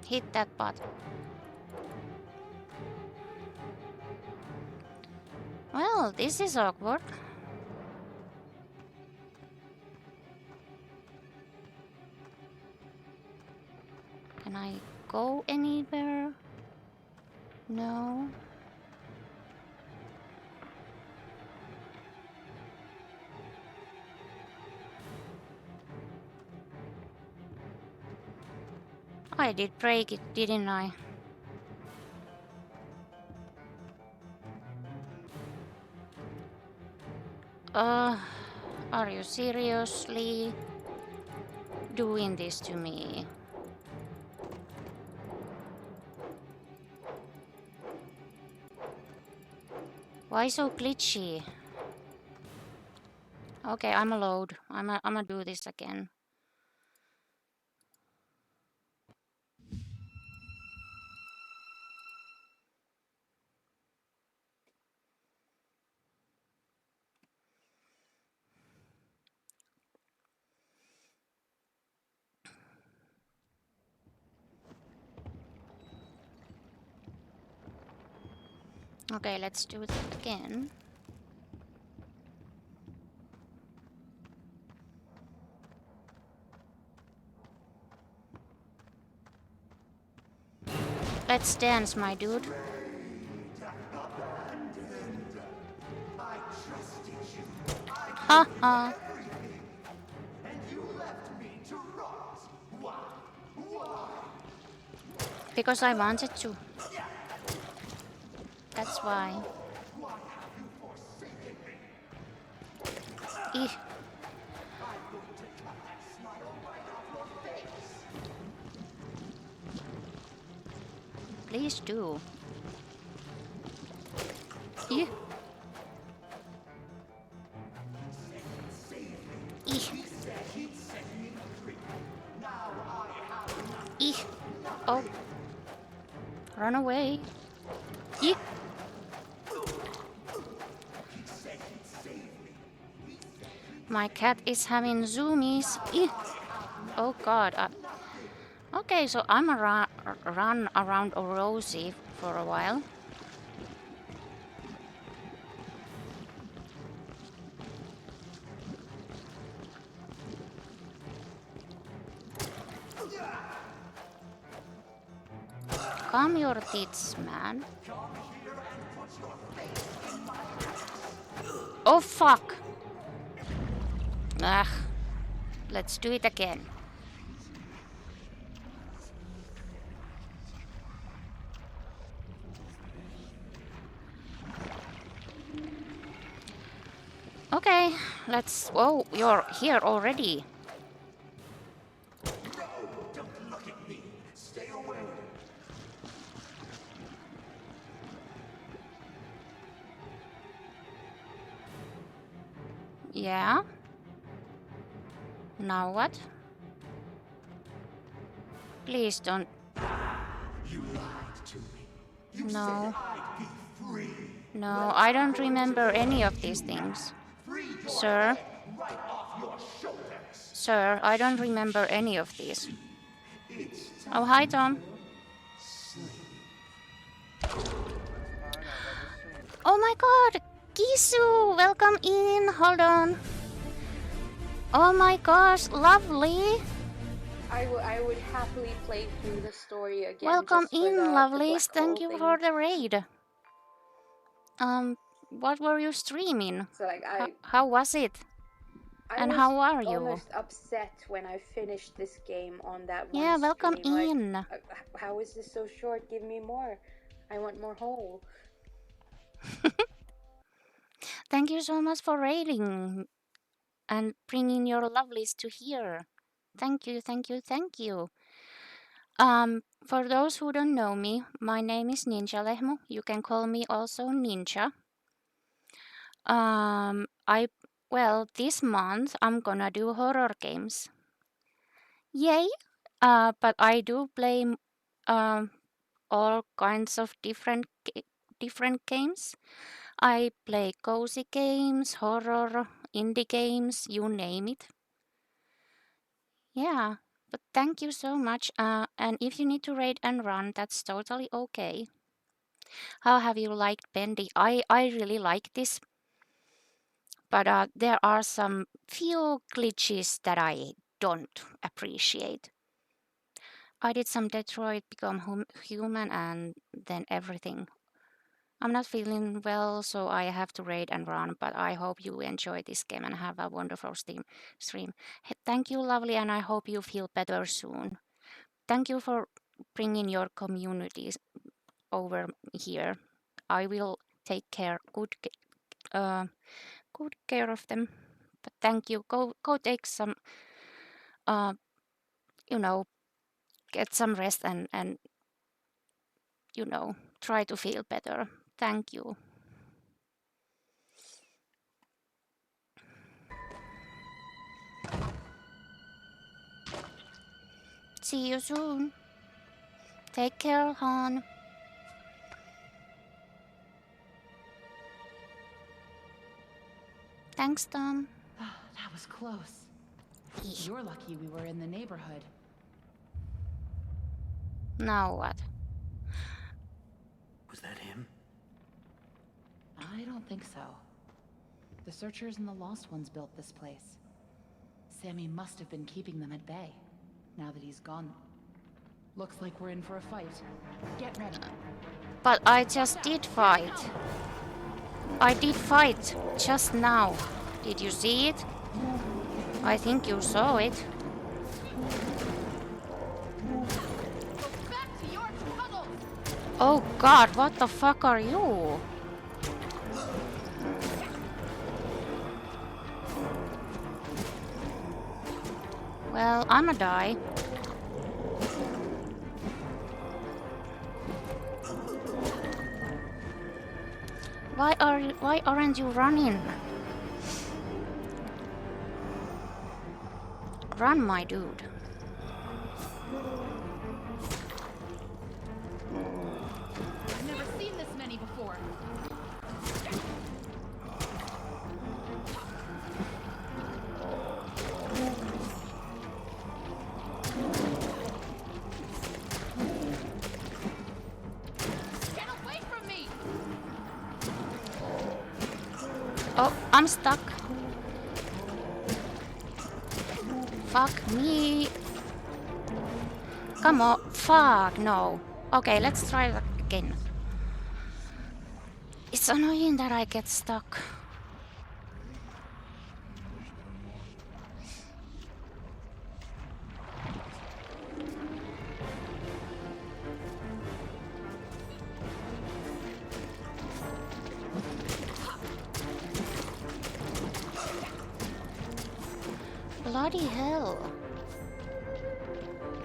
Hit that button. Well, this is awkward. Can I go anywhere? No. I did break it, didn't I? Are you seriously doing this to me? Why so glitchy? Okay, I'm a load. I'ma do this again. Okay, let's do it again. Let's dance, my dude. Haha. Because I wanted to. That's why. Eeh. Please do. Eeh. Eeh. Eeh. Oh. Run away. Eeh. My cat is having zoomies. Eeh. Oh god. Okay, so I'm run around Rosie for a while. Calm your tits, man. Oh fuck! Ugh. Let's do it again. Okay, let's... Oh, you're here already. Don't look at me. Stay away. Yeah? Now what? Please don't... You lied to me. You No. said I'd be free. No, I don't remember any of these things. Sir? Right off your shoulders. Sir, I don't remember any of these. Oh, hi, Tom. Oh my god! Kisu! Welcome in! Hold on. Oh my gosh, lovely! I would happily play through the story again. Welcome just for in, the lovelies. black Thank hole you thing. for the raid. What were you streaming? So like how was it? I And was how are you? almost upset when I finished this game on that one Yeah, welcome stream. in. Like, how is this so short? Give me more. I want more whole. Thank you so much for raiding and bringing your lovelies to here. Thank you, thank you, thank you. For those who don't know me, my name is Ninja Lehmu. You can call me also Ninja. Well, this month I'm gonna do horror games. Yay! But I do play all kinds of different games. I play cozy games, horror, indie games, you name it. Yeah, but thank you so much. And if you need to raid and run, that's totally okay. How have you liked Bendy? I really like this. But there are some few glitches that I don't appreciate. I did some Detroit Become Human and then everything. I'm not feeling well, so I have to raid and run, but I hope you enjoy this game and have a wonderful stream. Thank you, lovely, and I hope you feel better soon. Thank you for bringing your communities over here. I will take good care of them. But thank you. Go take some, get some rest and try to feel better. Thank you. See you soon. Take care, hon. Thanks, Tom. That was close. You're lucky we were in the neighborhood. Now what? Was that him? I don't think so. The Searchers and the Lost Ones built this place. Sammy must have been keeping them at bay, now that he's gone. Looks like we're in for a fight. Get ready. But I just did fight. I did fight just now. Did you see it? I think you saw it. Oh god, what the fuck are you? Well, I'ma die. Why aren't you running? Run, my dude. I've never seen this many before. Get away from me! Oh, I'm stuck. Fuck me. Come on. Fuck, no. Okay, let's try that again. It's annoying that I get stuck. Bloody hell.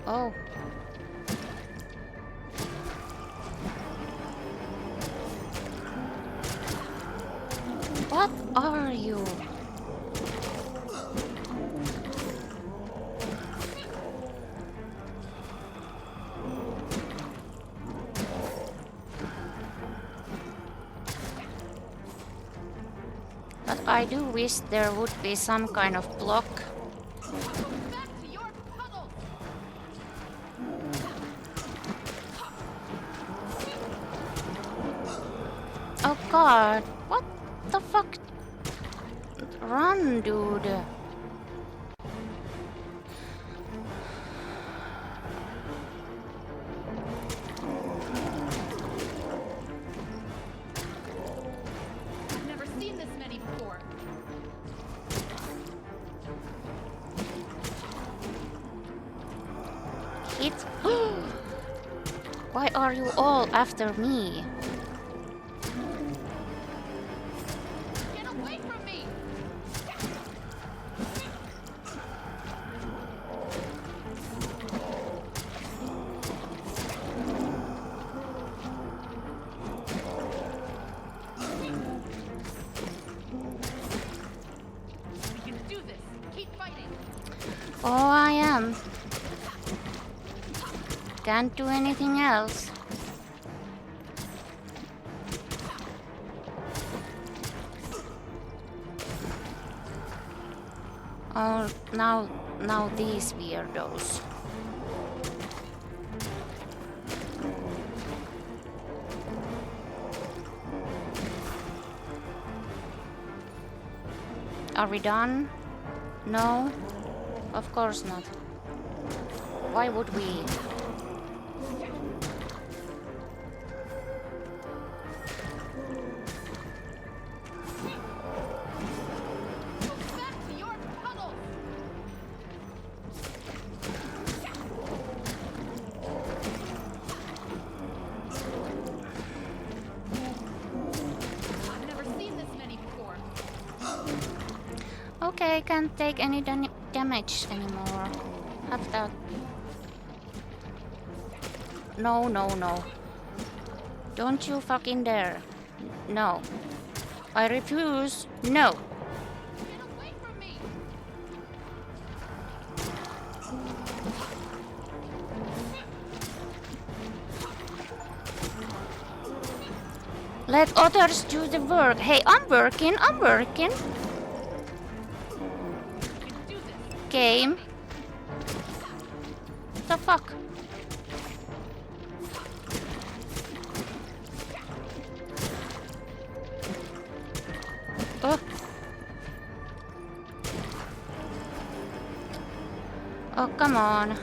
Oh. What are you? But I do wish there would be some kind of block. Oh god, what the fuck? Run, dude. I've never seen this many before. Hit. Why are you all after me? Get away from me! We can do this. Keep fighting. Oh, I am. Can't do anything else. Oh, now these weirdos. Are we done? No? Of course not. Why would we? I've never seen this many before. Okay, can't take any damage anymore. Have that. No, no, no. Don't you fucking dare. No. I refuse. No. Get away from me! Let others do the work. Hey, I'm working. I'm working. Game. The fuck? Oh. Oh, come on.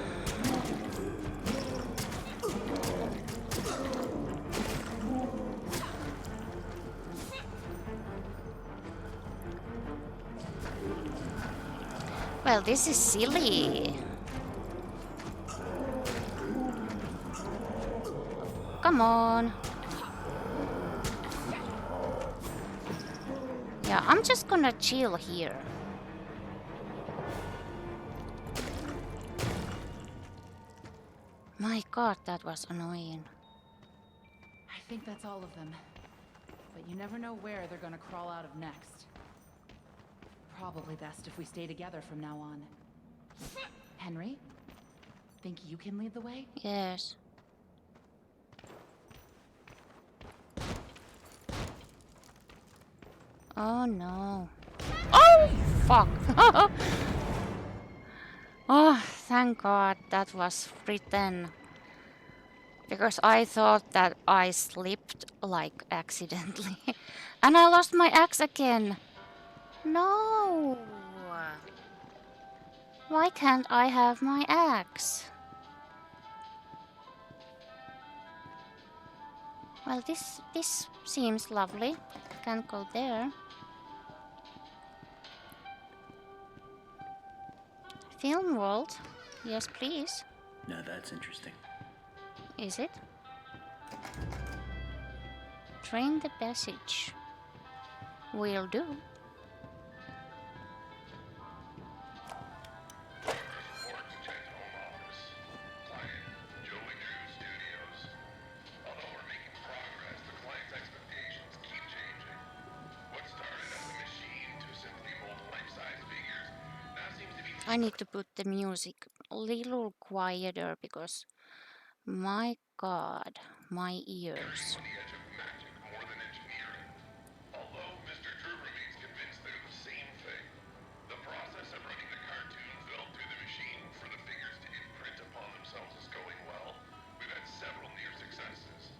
Well, this is silly. Come on. Yeah, I'm just gonna chill here. My god, that was annoying. I think that's all of them. But you never know where they're gonna crawl out of next. Probably best if we stay together from now on. Henry? Think you can lead the way? Yes. Oh no. Oh, fuck. Oh, thank God that was written. Because I thought that I slipped, like, accidentally. And I lost my axe again. No. Why can't I have my axe? Well, this seems lovely. Can't go there. Film world? Yes, please. Now that's interesting. Is it? Train the passage. Will do. I need to put the music a little quieter because my god, my ears. Although Mr. Drew remains convinced they're the same thing, the process of running the cartoons built through the machine for the figures to imprint upon themselves is going well. We've had several near successes.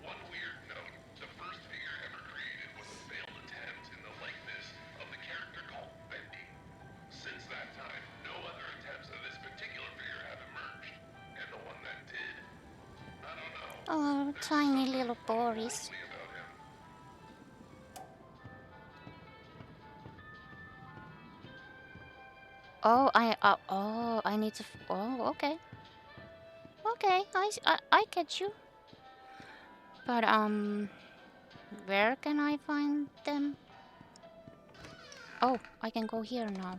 One weird note, the first figure ever created was a failed attempt in the likeness of the character called Bendy. Since that time, no other attempts of this particular figure have emerged. And the one that did, I don't know. Oh, tiny little Boris. Oh, I need to. Oh, okay. Okay, I get you. But where can I find them? Oh, I can go here now.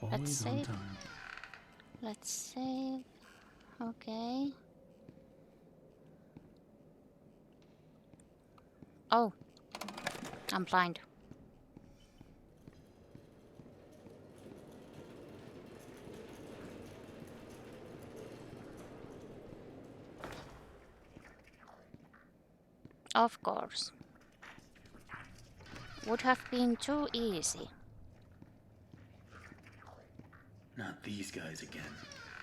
Let's Always on save. time. Let's save. Okay. Oh, I'm blind. Of course. Would have been too easy. Not these guys again.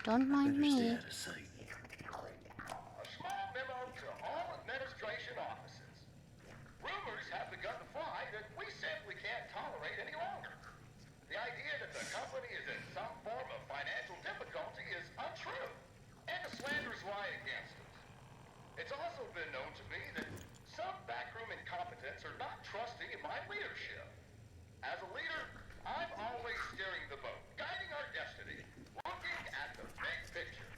Don't mind Better stay me. out of sight. A small memo to all administration offices. Rumors have begun to fly that we simply can't tolerate any longer. The idea that the company is in some form of financial difficulty is untrue, and a slanderous lie against us. It's also been known to me that some backroom incompetents are not trusting in my leadership. As a leader, I'm always steering the boat, guiding our destiny, looking at the big picture.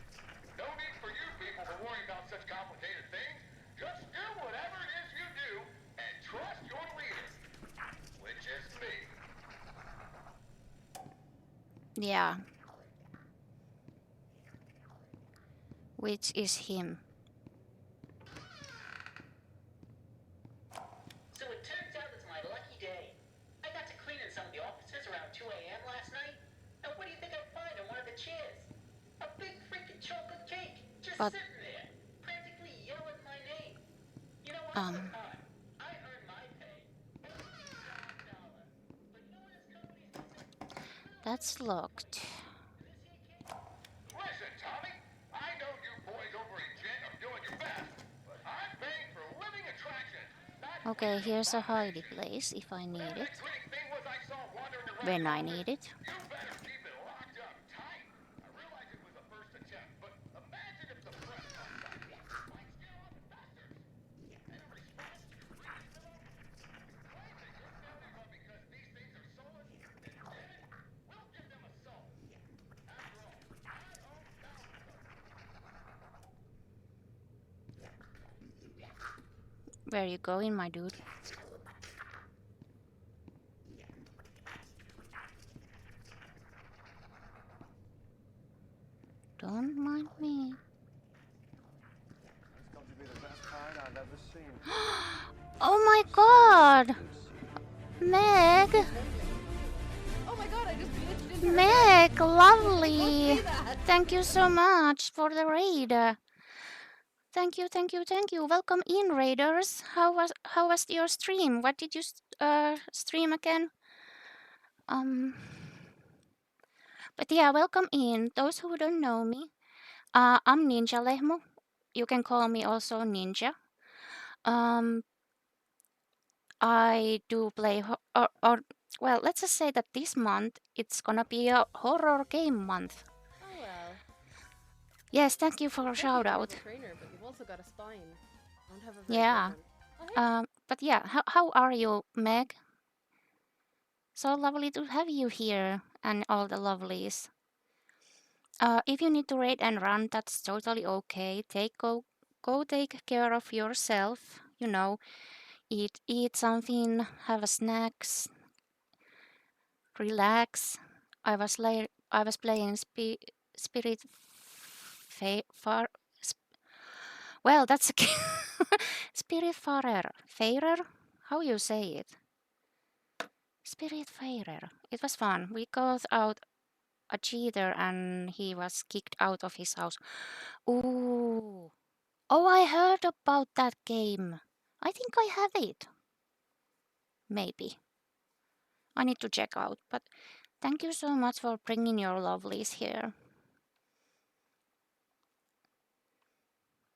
No need for you people to worry about such complicated things. Just do whatever it is you do and trust your leader, which is me. Yeah. Which is him. So it turns out it's my lucky day. I got to clean in some of the offices around 2 a.m. last night. And what do you think I find on one of the chairs? A big freaking chocolate cake, just But- sitting there, practically yelling my name. You know what? I earn my pay. That's locked. Listen, Tommy, I know you boys over in Jet are doing your best, but I'm paying for living attractions. Okay, here's a hidey place if I need it. When I need it. Where you going, my dude? Don't mind me. Meg, lovely. Thank you so much for the raid. Thank you, thank you, thank you. Welcome in, raiders. How was your stream? What did you stream again? But yeah, welcome in. Those who don't know me, I'm Ninja Lehmo. You can call me also Ninja. I do play, or well, let's just say that this month it's gonna be a horror game month. Oh well. Yes, thank you for a Thank you, shout out. wonderful trainer, but you've also got a spine. Don't have a very Yeah. good one. But yeah, how are you, Meg? So lovely to have you here and all the lovelies. If you need to raid and run, that's totally okay. Go take care of yourself. You know, eat something, have a snacks, relax. I was playing Spirit Far. Well, that's a Spirit Farer. How you say it? Spirit Farer. It was fun. We got out a cheater and he was kicked out of his house. Ooh. Oh, I heard about that game. I think I have it. Maybe. I need to check out, but thank you so much for bringing your lovelies here.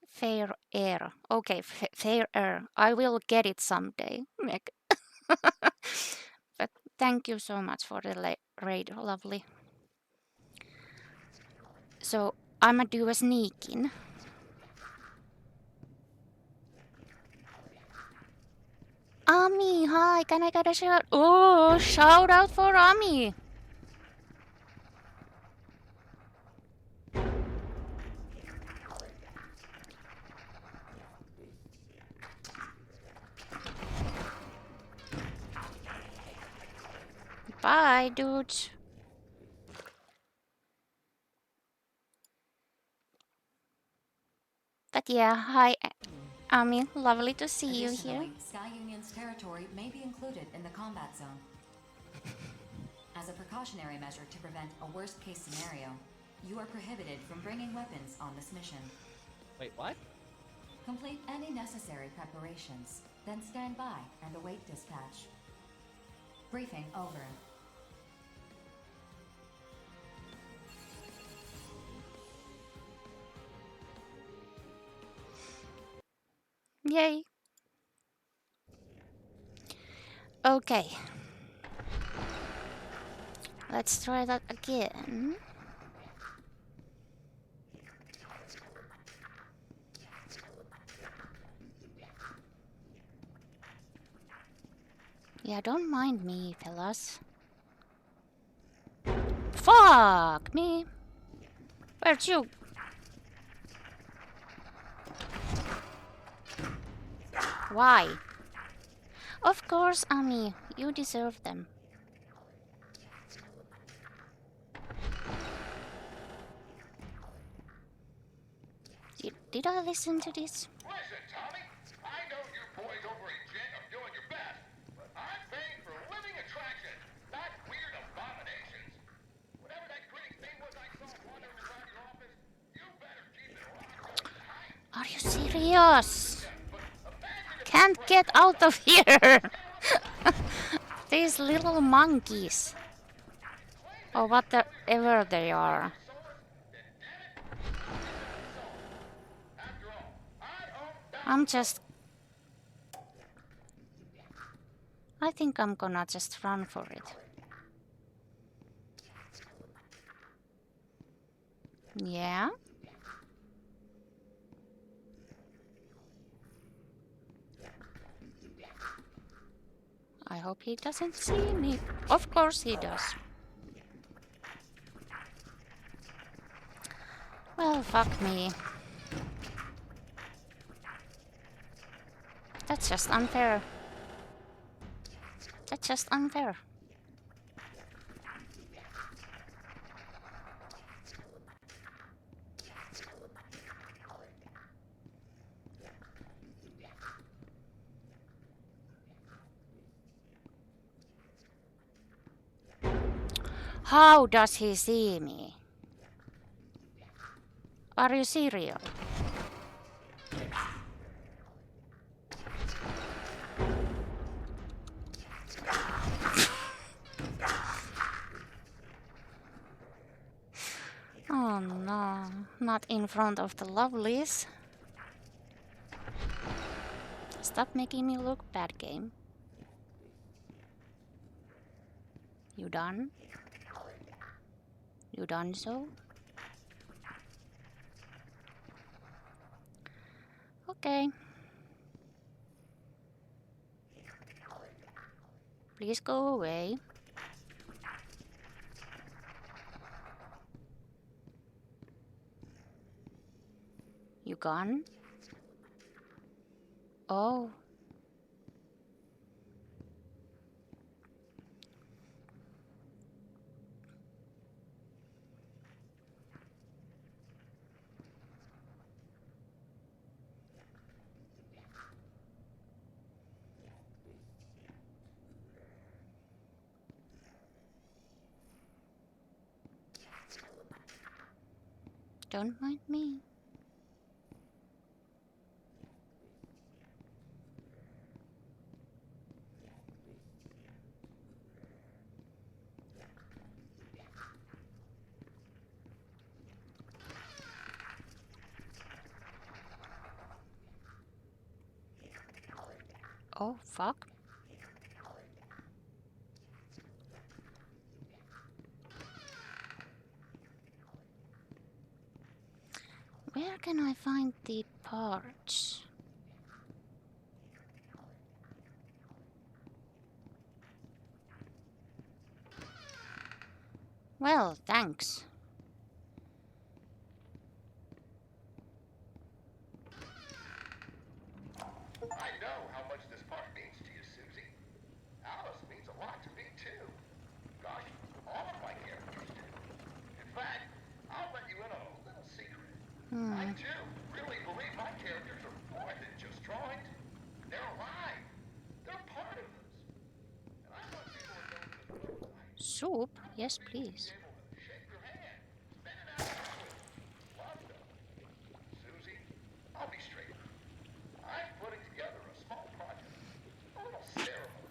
Fair air. Okay, fair air. I will get it someday. But thank you so much for the raid, lovely. So I'ma do a sneak in. Ami, hi, can I get a shout? Oh, shout out for Ami. Bye, dudes. But yeah, hi, Ami. Lovely to see you here. Sky Union's territory may be included in the combat zone. As a precautionary measure to prevent a worst-case scenario, you are prohibited from bringing weapons on this mission. Wait, what? Complete any necessary preparations, then stand by and await dispatch. Briefing over. Yay. Okay. Let's try that again. Yeah, don't mind me, fellas. Fuck me. Where'd you? Why? Of course, Ami. You deserve them. Did I listen to this? Listen, Tommy, I know you boys over at Jet are doing your best, but I'm paying for living attractions, not weird abominations. Whatever that grinning thing was I saw wandering around your office, you better keep it locked up tight. Are you serious? Can't get out of here. These little monkeys. Or whatever they are. I think I'm gonna just run for it. Yeah. I hope he doesn't see me. Of course he does. Well, fuck me. That's just unfair. That's just unfair. How does he see me? Are you serious? Oh no, not in front of the lovelies. Stop making me look bad, game. You done? You done so? Okay. Please go away. You gone? Oh. Don't mind me. Oh, fuck. Where can I find the parts? Well, thanks. I know how much this part means to you, Susie. Alice means a lot to me, too. Gosh, all of my characters do. In fact, I'll let you in on a little secret. I, too, really believe my characters are more than just drawings. They're alive. They're part of us. And I want people to know this well as I do. Soup? Yes, please. Shake your hand. Spin it out with love them. Susie, I'll be straight with you. I'm putting together a small project. A little ceremony.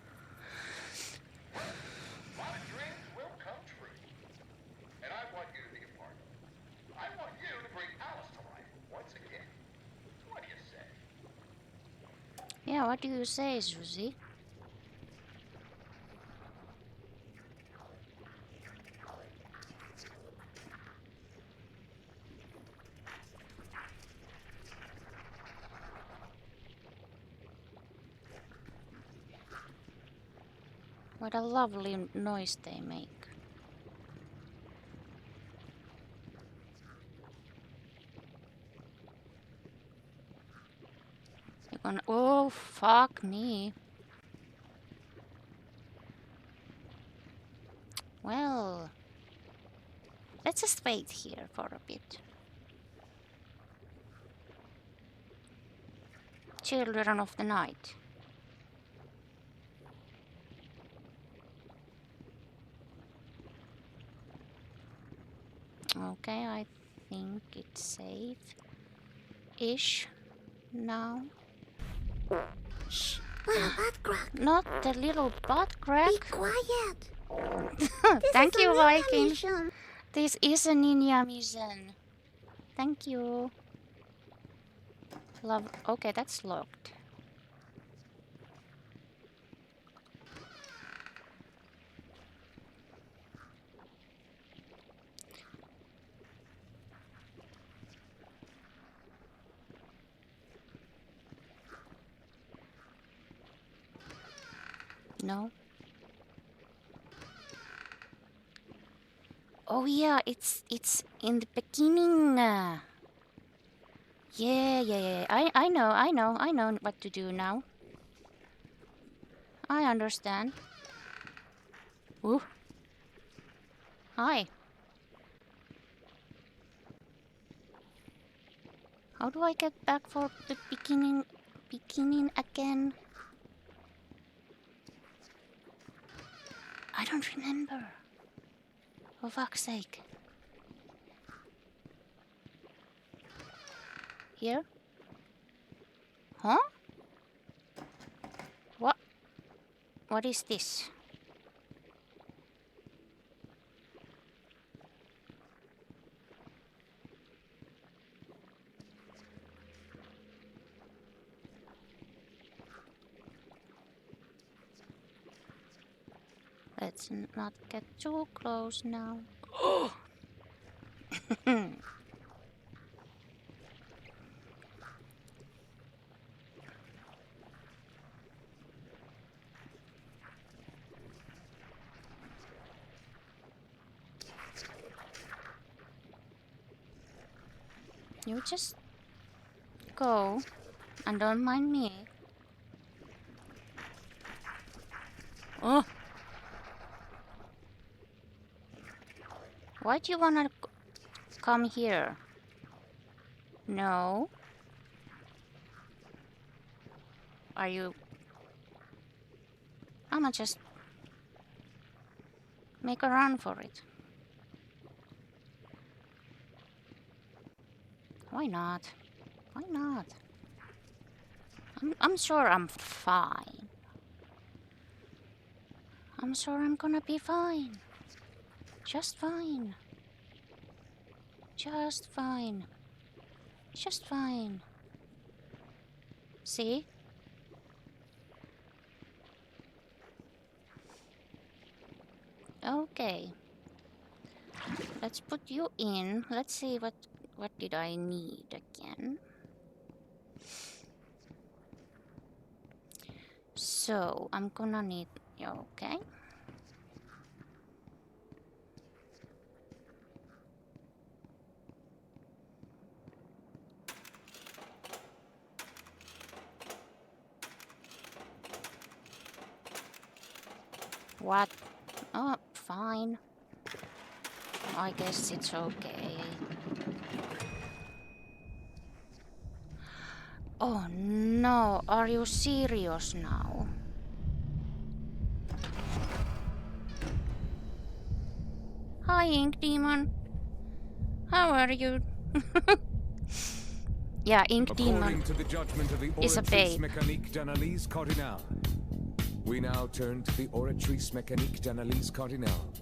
A lot of dreams will come true. And I want you to be a part of it. I want you to bring Alice to life once again. So what do you say? Yeah, what do you say, Susie? What a lovely noise they make. You're gonna... Oh, fuck me. Well, let's just wait here for a bit. Children of the night. Okay, I think it's safe-ish now. Shh, little butt crack. Not the little butt crack. Be quiet. Thank you, Ninja Viking. mission. This is a ninja mission. Thank you. Love. Okay, that's locked. No. Oh yeah, it's in the beginning. Yeah. I know what to do now. I understand. Ooh. Hi. How do I get back for the beginning again? I don't remember. For fuck's sake. Here? Huh? What? What is this? Let's not get too close now. You just go and don't mind me. Oh. Why do you wanna come here? No. Are you... I'ma just make a run for it. Why not? Why not? I'm sure I'm fine. I'm sure I'm gonna be fine. Just fine. Just fine. Just fine. See? Okay. Let's put you in. Let's see what did I need again. So I'm gonna need, okay. What? Oh, fine. I guess it's okay. Oh no, are you serious now? Hi, Ink Demon. How are you? Yeah, Ink Demon to the judgment of the is a Oratrice babe. Mécanique d'Analyse Cardinal. We now turn to the Oratrice Mécanique d'Analyse Cardinal.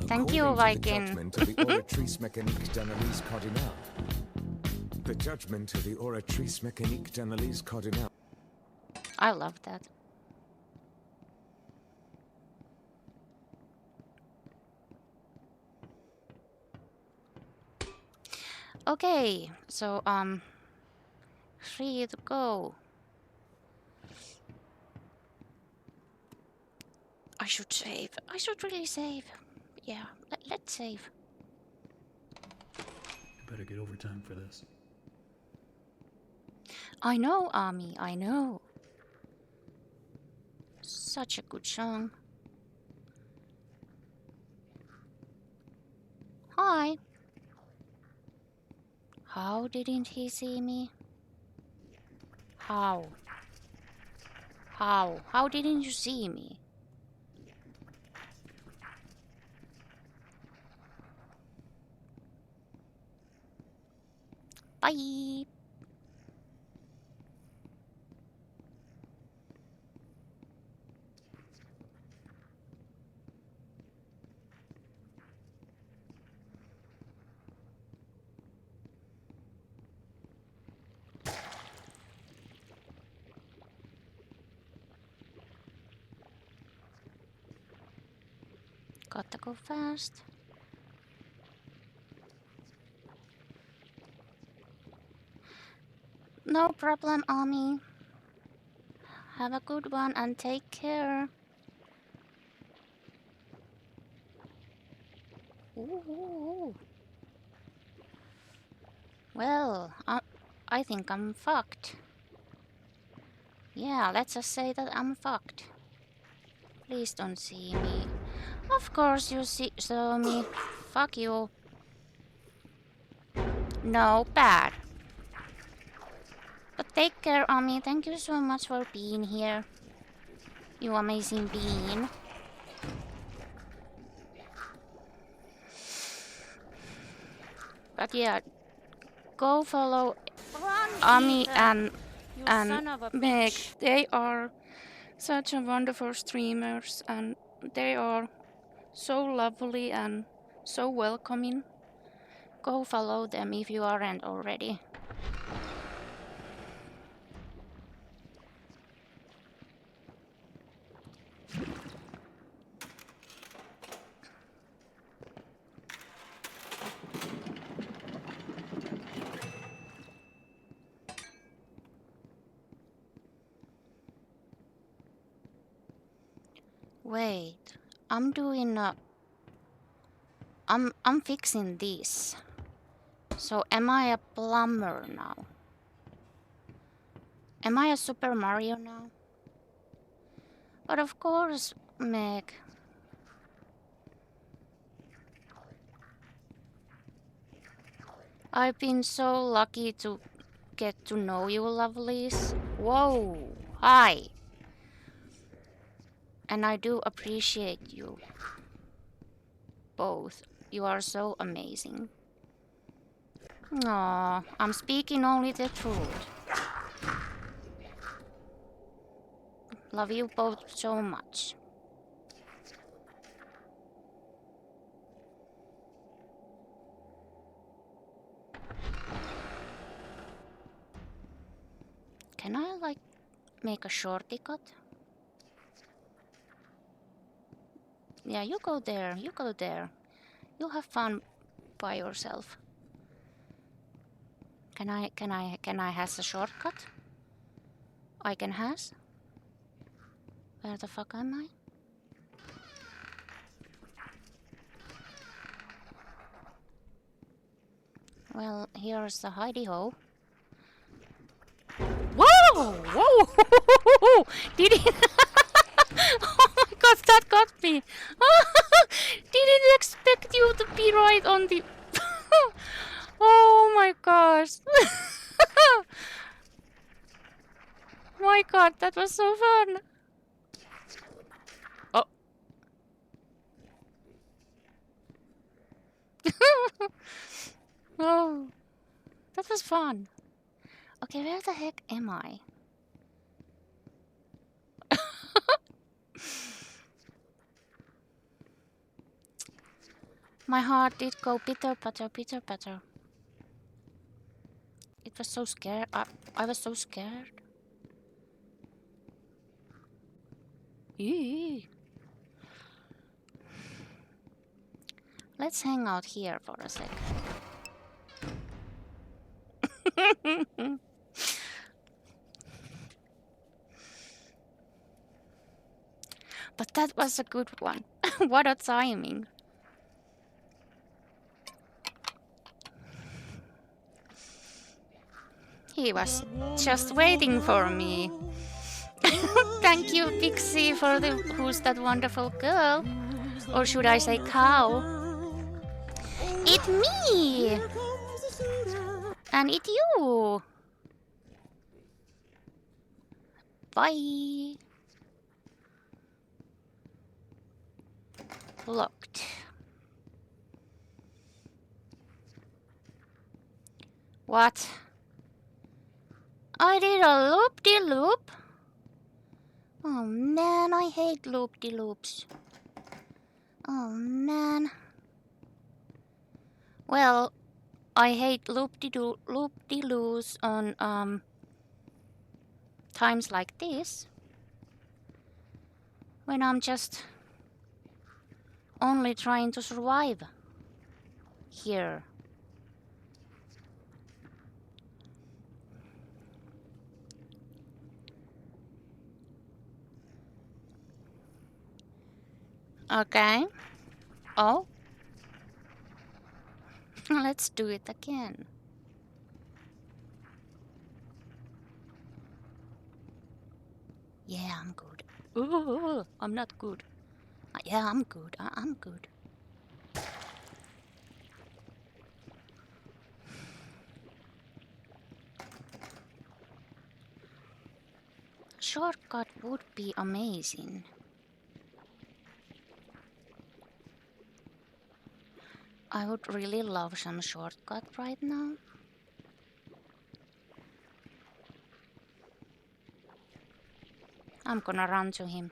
Thank you, According to the Viking. judgment of the Oratrice Mécanique d'Analyse Cardinal. The judgment of the Oratrice Mécanique d'Analyse Cardinal. I love that. Okay, so free to go. I should save. I should really save. Yeah, let's save. I better get overtime for this. I know, Ami, I know. Such a good song. Hi. How didn't he see me? How? How? How didn't you see me? Bye. Gotta go fast. No problem, Ami. Have a good one and take care. Ooh. Well, I think I'm fucked. Yeah, let's just say that I'm fucked. Please don't see me. Of course you saw me. Fuck you. No, bad. But take care, Ami. Thank you so much for being here. You amazing being. But yeah, go follow Run, Ami Ethan, you and son of a Meg. bitch. They are such a wonderful streamers and they are so lovely and so welcoming. Go follow them if you aren't already. Wait, I'm doing a... I'm fixing this. So am I a plumber now? Am I a Super Mario now? But of course, Meg. I've been so lucky to get to know you lovelies. Whoa, hi. And I do appreciate you both. You are so amazing. Aw, I'm speaking only the truth. Love you both so much. Can I like make a shorty cut? Yeah, you go there, you go there. You have fun by yourself. Can I has a shortcut? I can has? Where the fuck am I? Well, here's the hidey hole. Whoa! Whoa! Did it? Oh my god, that got me! Didn't expect you to be right on the... Oh my gosh! My god, that was so fun! Oh! Oh, that was fun. Okay, where the heck am I? My heart did go pitter patter, pitter patter. It was so scared. I was so scared. Eee. Let's hang out here for a sec. But that was a good one. What a timing. He was just waiting for me. Thank you, Pixie, for the who's that wonderful girl? Or should I say cow? It's me! And it's you! Bye! Locked. What? I did a loop-de-loop? Oh man, I hate loop-de-loops. Oh man. Well, I hate loop-de-loos on times like this. When I'm just only trying to survive here. Okay. Oh. Let's do it again. Yeah, I'm good. Ooh, I'm not good. Yeah, I'm good. I'm good. Shortcut would be amazing. I would really love some shortcut right now. I'm gonna run to him.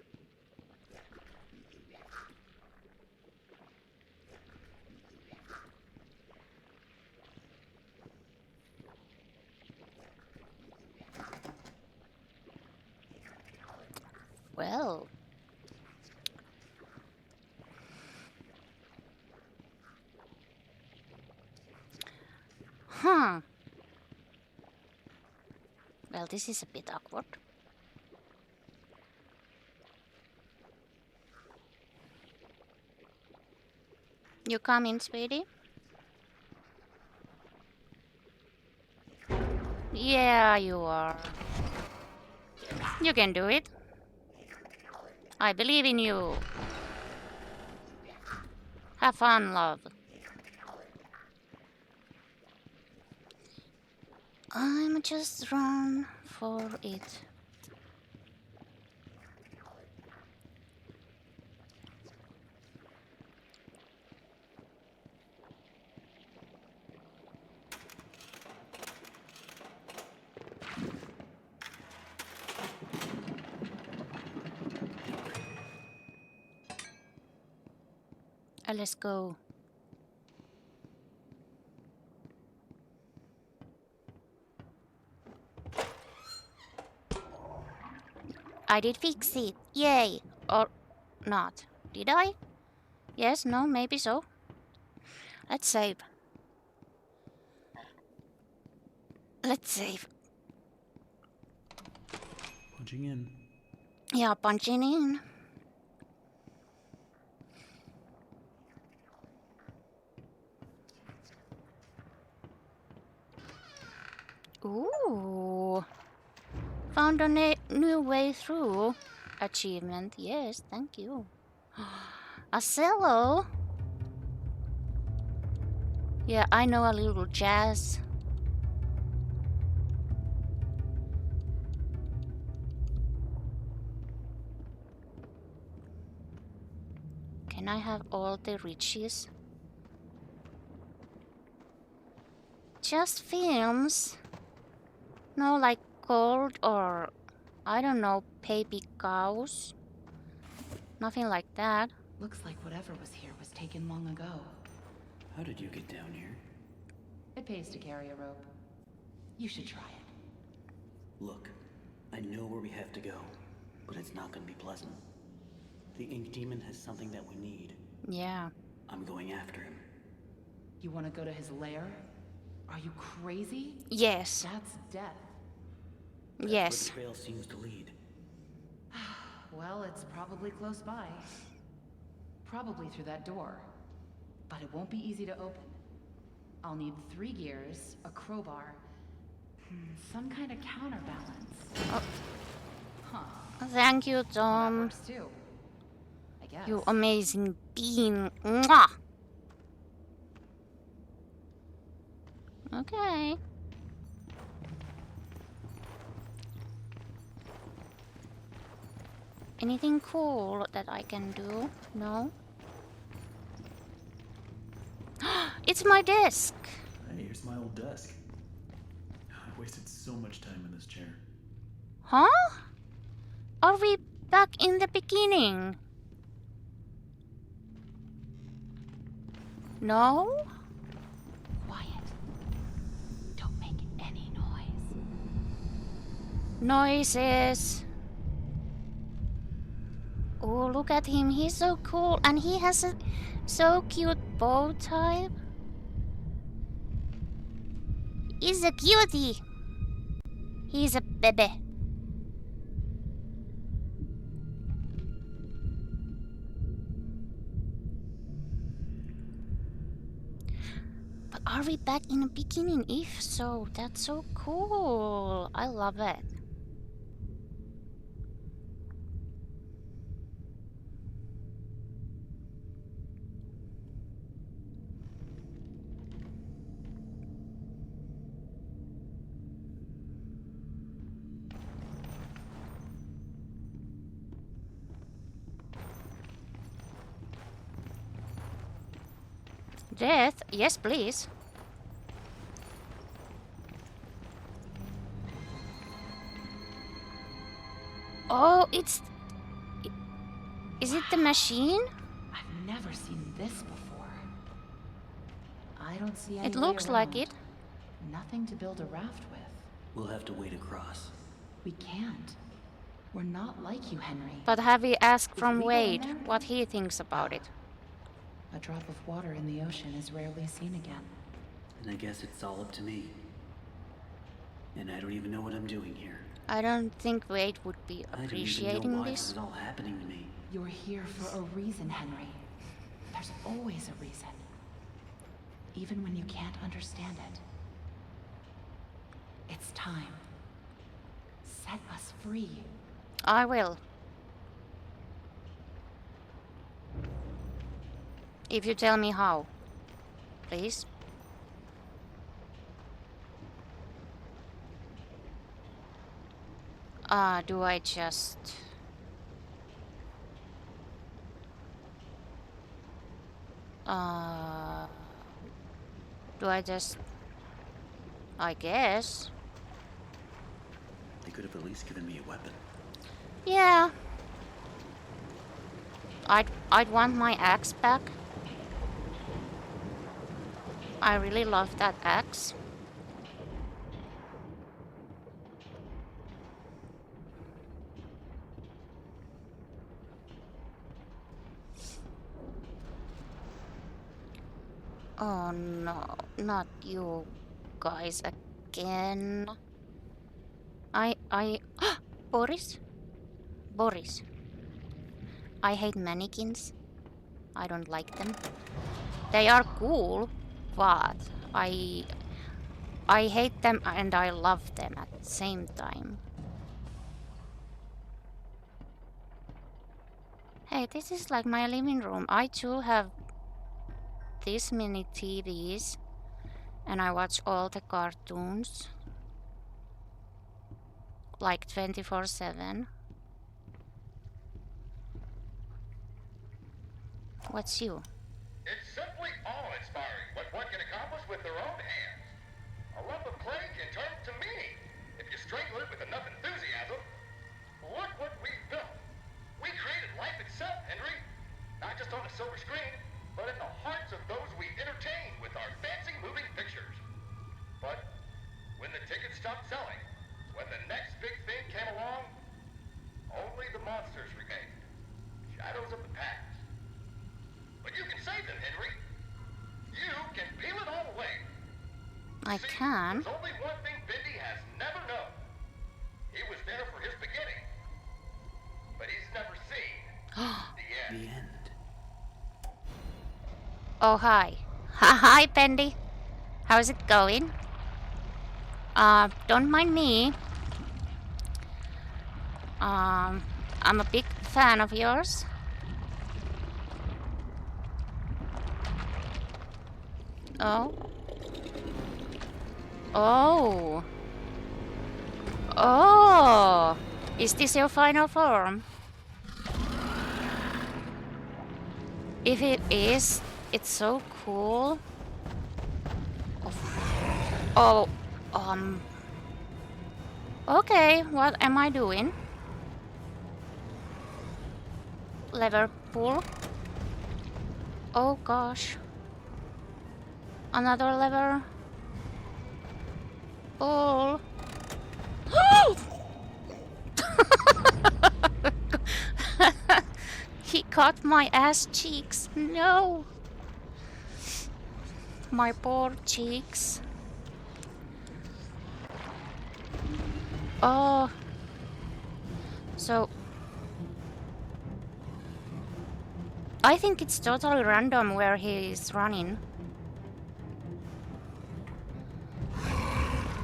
Well. Huh. Well, this is a bit awkward. You come in, sweetie? Yeah, you are. You can do it. I believe in you. Have fun, love. I'm just run for it. Let's go. I did fix it. Yay. Or not. Did I? Yes, no, maybe so. Let's save. Let's save. Punching in. Yeah, punching in. Ooh. Found a new way through. Achievement. Yes, thank you. A cello? Yeah, I know a little jazz. Can I have all the riches? Just films. No, like gold or, I don't know, baby cows. Nothing like that. Looks like whatever was here was taken long ago. How did you get down here? It pays to carry a rope. You should try it. Look, I know where we have to go, but it's not gonna be pleasant. The Ink Demon has something that we need. Yeah. I'm going after him. You want to go to his lair? Are you crazy? Yes. That's death. Yes. Where the trail seems to lead. Well, it's probably close by. Probably through that door. But it won't be easy to open. I'll need 3 gears, a crowbar, some kind of counterbalance. Oh. Huh. Thank you, Well, that Tom. works too, I guess. You amazing bean. Mwah! Okay. Anything cool that I can do? No? It's my desk! Hey, here's my old desk. I wasted so much time in this chair. Huh? Are we back in the beginning? No? Quiet. Don't make any noise. Noises. Oh, look at him. He's so cool. And he has a so cute bow tie. He's a cutie. He's a baby. But are we back in the beginning? If so, that's so cool. I love it. Death? Yes, please. Oh, it's... Is it the machine? I've never seen this before. I don't see any It way looks like around. it. Nothing to build a raft with. We'll have to wade across. We can't. We're not like you, Henry. But have we asked If from we go in Wade there- what he thinks about it? A drop of water in the ocean is rarely seen again. And I guess it's all up to me. And I don't even know what I'm doing here. I don't think Wade would be I don't even know appreciating why this. this is all happening to me. You're here for a reason, Henry. There's always a reason. Even when you can't understand it. It's time. Set us free. I will. If you tell me how. Please. Do I just... do I just... I guess. They could have at least given me a weapon. Yeah. I'd want my axe back. I really love that axe. Oh no, not you guys again. Boris? Boris. I hate mannequins. I don't like them. They are cool, but I hate them and I love them at the same time. Hey, this is like my living room. I too have this many TVs and I watch all the cartoons like 24/7. What's you? It's simply awe-inspiring what one can accomplish with their own hands. A lump of clay can turn to meaning if you strangle it with enough enthusiasm. Look what we've built. We created life itself, Henry. Not just on a silver screen, but in the hearts of those we entertain with our fancy moving pictures. But when the tickets stopped selling, when the next big thing came along, only the monsters remained. Shadows of the past. But you can save them, Henry. You can peel it all away. I can. There's only one thing Bendy has never known. He was there for his beginning. But he's never seen the end. The end. Oh, hi. Hi, Bendy. How's it going? Don't mind me. I'm a big fan of yours. Oh. Oh. Oh. Is this your final form? If it is, it's so cool. Oh, okay, what am I doing? Lever pull. Oh gosh. Another lever. Pull. He caught my ass cheeks. No. My poor cheeks. Oh. So I think it's totally random where he is running.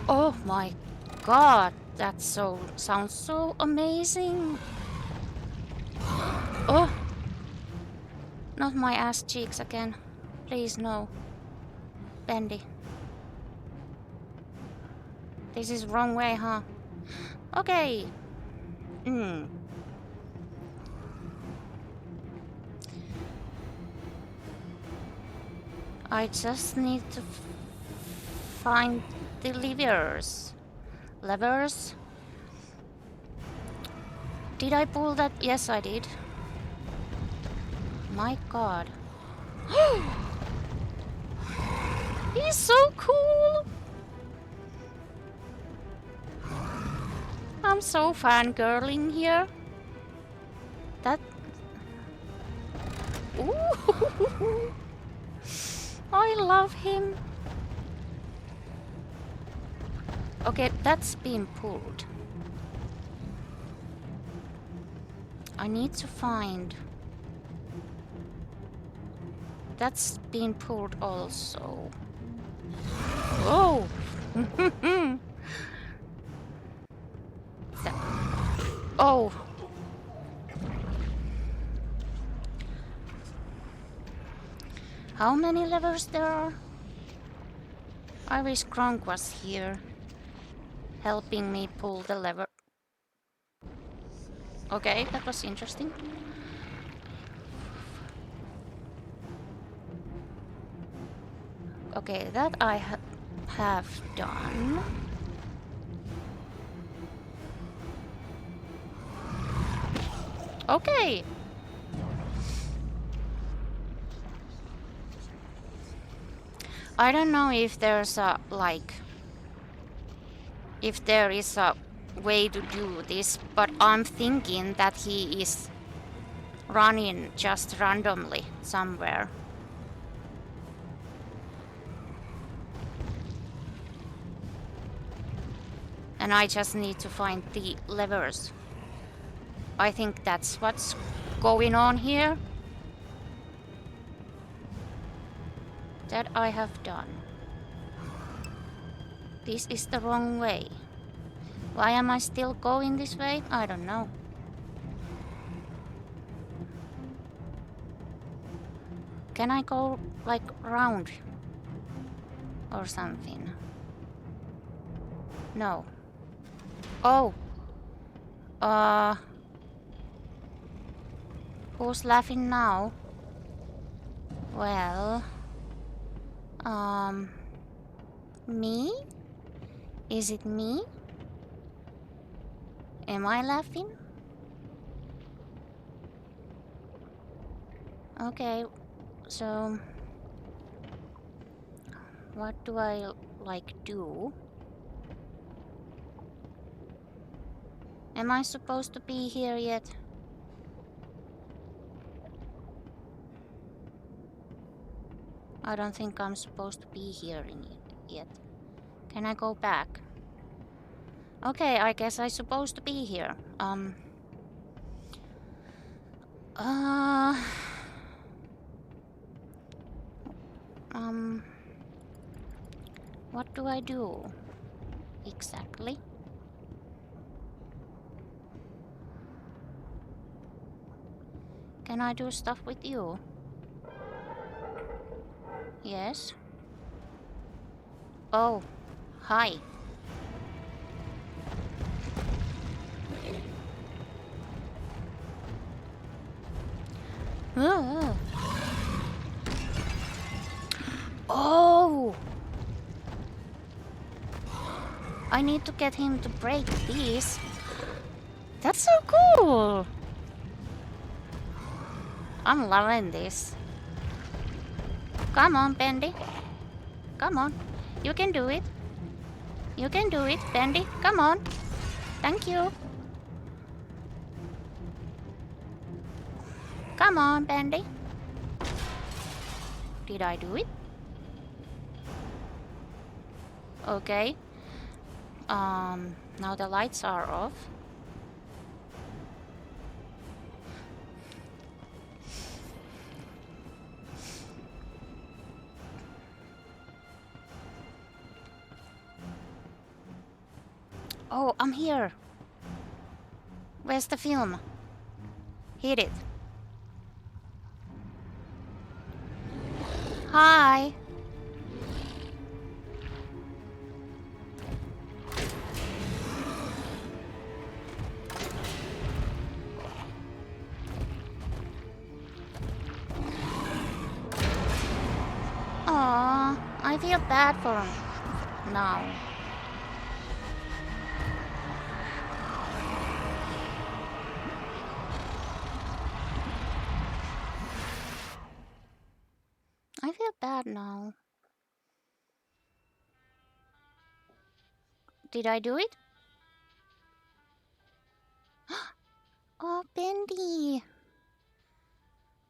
Oh my god, that sounds so amazing. Oh, not my ass cheeks again. Please, no. Bendy. This is wrong way, huh? Okay. I just need to find the levers. Levers? Did I pull that? Yes, I did. My god. He's so cool! I'm so fangirling here. That... Ooh! I love him. Okay, that's been pulled. I need to find... That's been pulled also. Oh! Oh! How many levers there are? I wish Gronk was here, helping me pull the lever. Okay, that was interesting. Okay, that I have done. Okay. I don't know if there's a, like... if there is a way to do this, but I'm thinking that he is running just randomly somewhere. And I just need to find the levers. I think that's what's going on here. That I have done. This is the wrong way. Why am I still going this way? I don't know. Can I go like round or something? No. Oh. Who's laughing now? Well, me? Is it me? Am I laughing? Okay, so what do I like do? Am I supposed to be here yet? I don't think I'm supposed to be here yet. Can I go back? Okay, I guess I'm supposed to be here. What do I do exactly? Can I do stuff with you? Yes. Oh, hi. Oh! I need to get him to break these. That's so cool! I'm loving this. Come on, Bendy. Come on. You can do it. You can do it, Bendy. Come on. Thank you. Come on, Bendy. Did I do it? Okay. Now the lights are off. Oh, I'm here. Where's the film? Hit it. Hi. Aw, I feel bad for him now. I feel bad now. Did I do it? Oh, Bendy!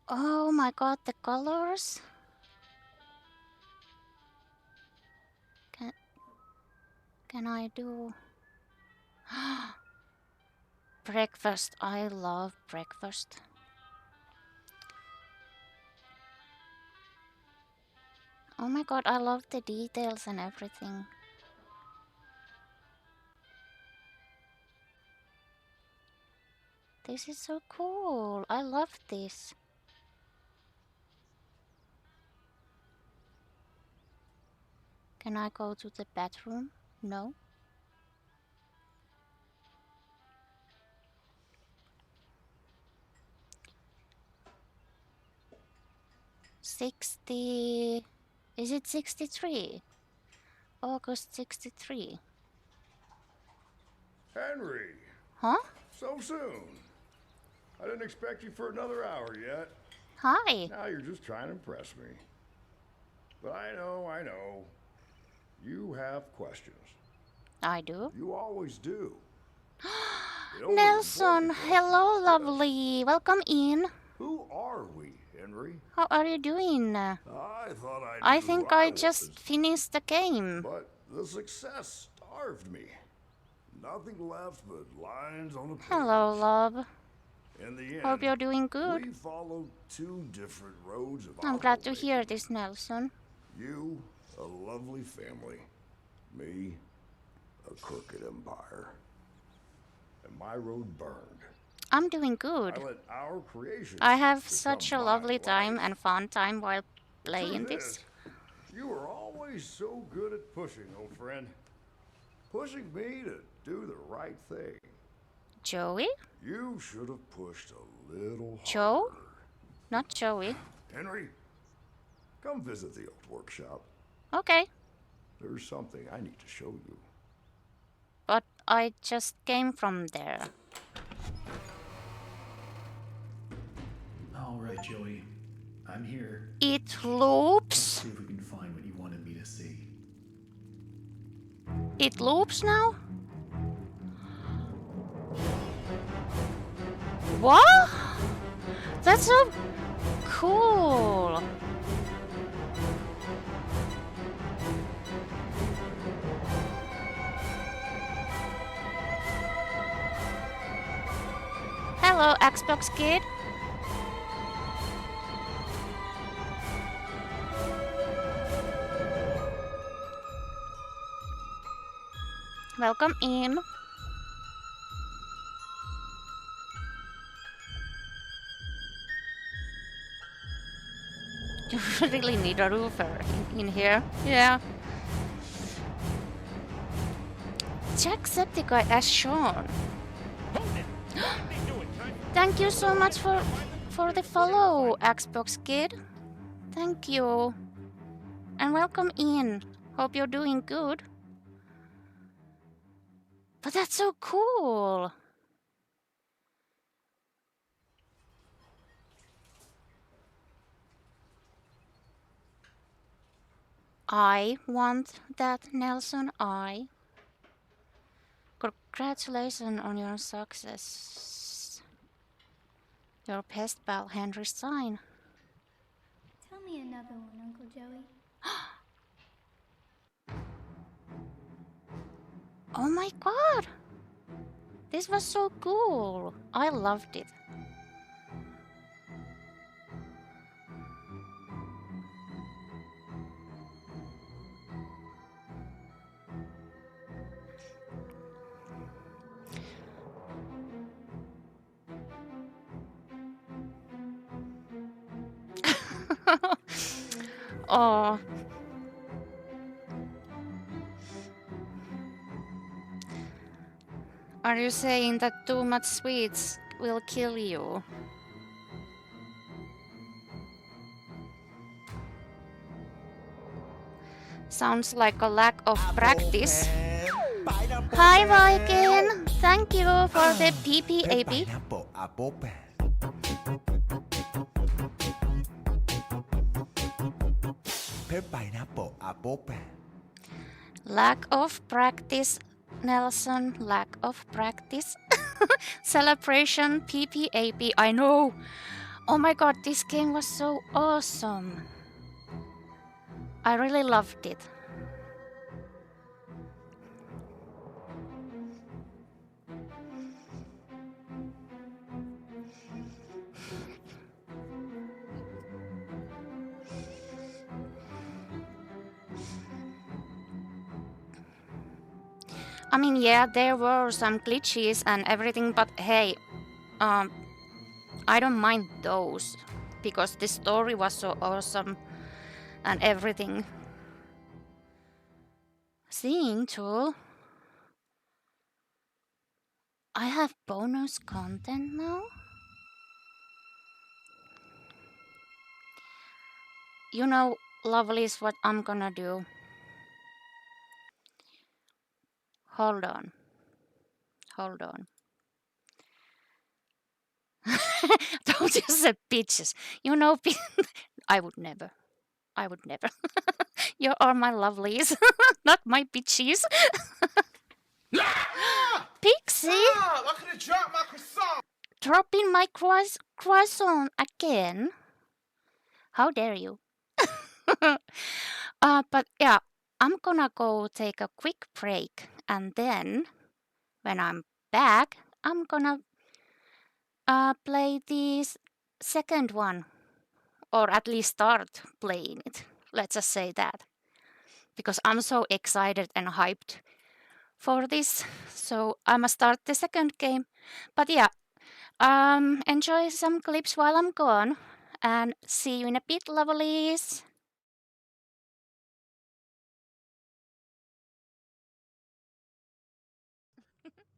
Oh my god, the colors! Can I do... breakfast, I love breakfast. Oh my god, I love the details and everything. This is so cool. I love this. Can I go to the bathroom? No. Is it 63? August 63. Henry! Huh? So soon. I didn't expect you for another hour yet. Hi. Now you're just trying to impress me. But I know. You have questions. I do. You always do. Nelson, hello, lovely. Welcome in. Who are we, Henry? How are you doing? I thought I think I just finished the game. But the success starved me. Nothing left but lines on a page. Hello, love. In the end, Hope you're doing good. we followed two different roads of I'm glad to hear this, Nelson. You, a lovely family. Me, a crooked empire. And my road burned. I'm doing good. I let our creations I have become such a my lovely life. time and fun time while playing Truth this. is, you were always so good at pushing, old friend. Pushing me to do the right thing. Joey? You should have pushed a little Joe? Not Joey. Henry, come visit the old workshop. Okay. There's something I need to show you. But I just came from there. All right, Joey. I'm here. It loops? See if we can find what you wanted me to see. It loops now? What? That's so cool. Hello, Xbox Kid. Welcome in. You really need a roofer in here. Yeah. Jacksepticeye as Sean. Thank you so much for the follow, Xbox Kid. Thank you. And welcome in. Hope you're doing good. But that's so cool. I want that, Nelson. Congratulations on your success. Your pest pal Henry Stein. Tell me another one, Uncle Joey. Oh my god! This was so cool. I loved it. Oh. Are you saying that too much sweets will kill you? Sounds like a lack of practice. Hi Viking! Thank you for the PPAP. Lack of practice, Nelson. Lack of practice. Celebration PPAP. I know. Oh my god, this game was so awesome. I really loved it. I mean, yeah, there were some glitches and everything, but hey, I don't mind those because the story was so awesome and everything. Seeing tool. I have bonus content now? You know, lovelies, what I'm gonna do. Hold on. Hold on. Don't you say bitches. You know, I would never. I would never. You are my lovelies, not my bitches. Pixie! I could have dropped my croissant! Dropping my croissant again? How dare you? But yeah, I'm gonna go take a quick break, and then when I'm back, I'm gonna play this second one, or at least start playing it. Let's just say that, because I'm so excited and hyped for this. So I'ma start the second game. But yeah, enjoy some clips while I'm gone, and see you in a bit, lovelies.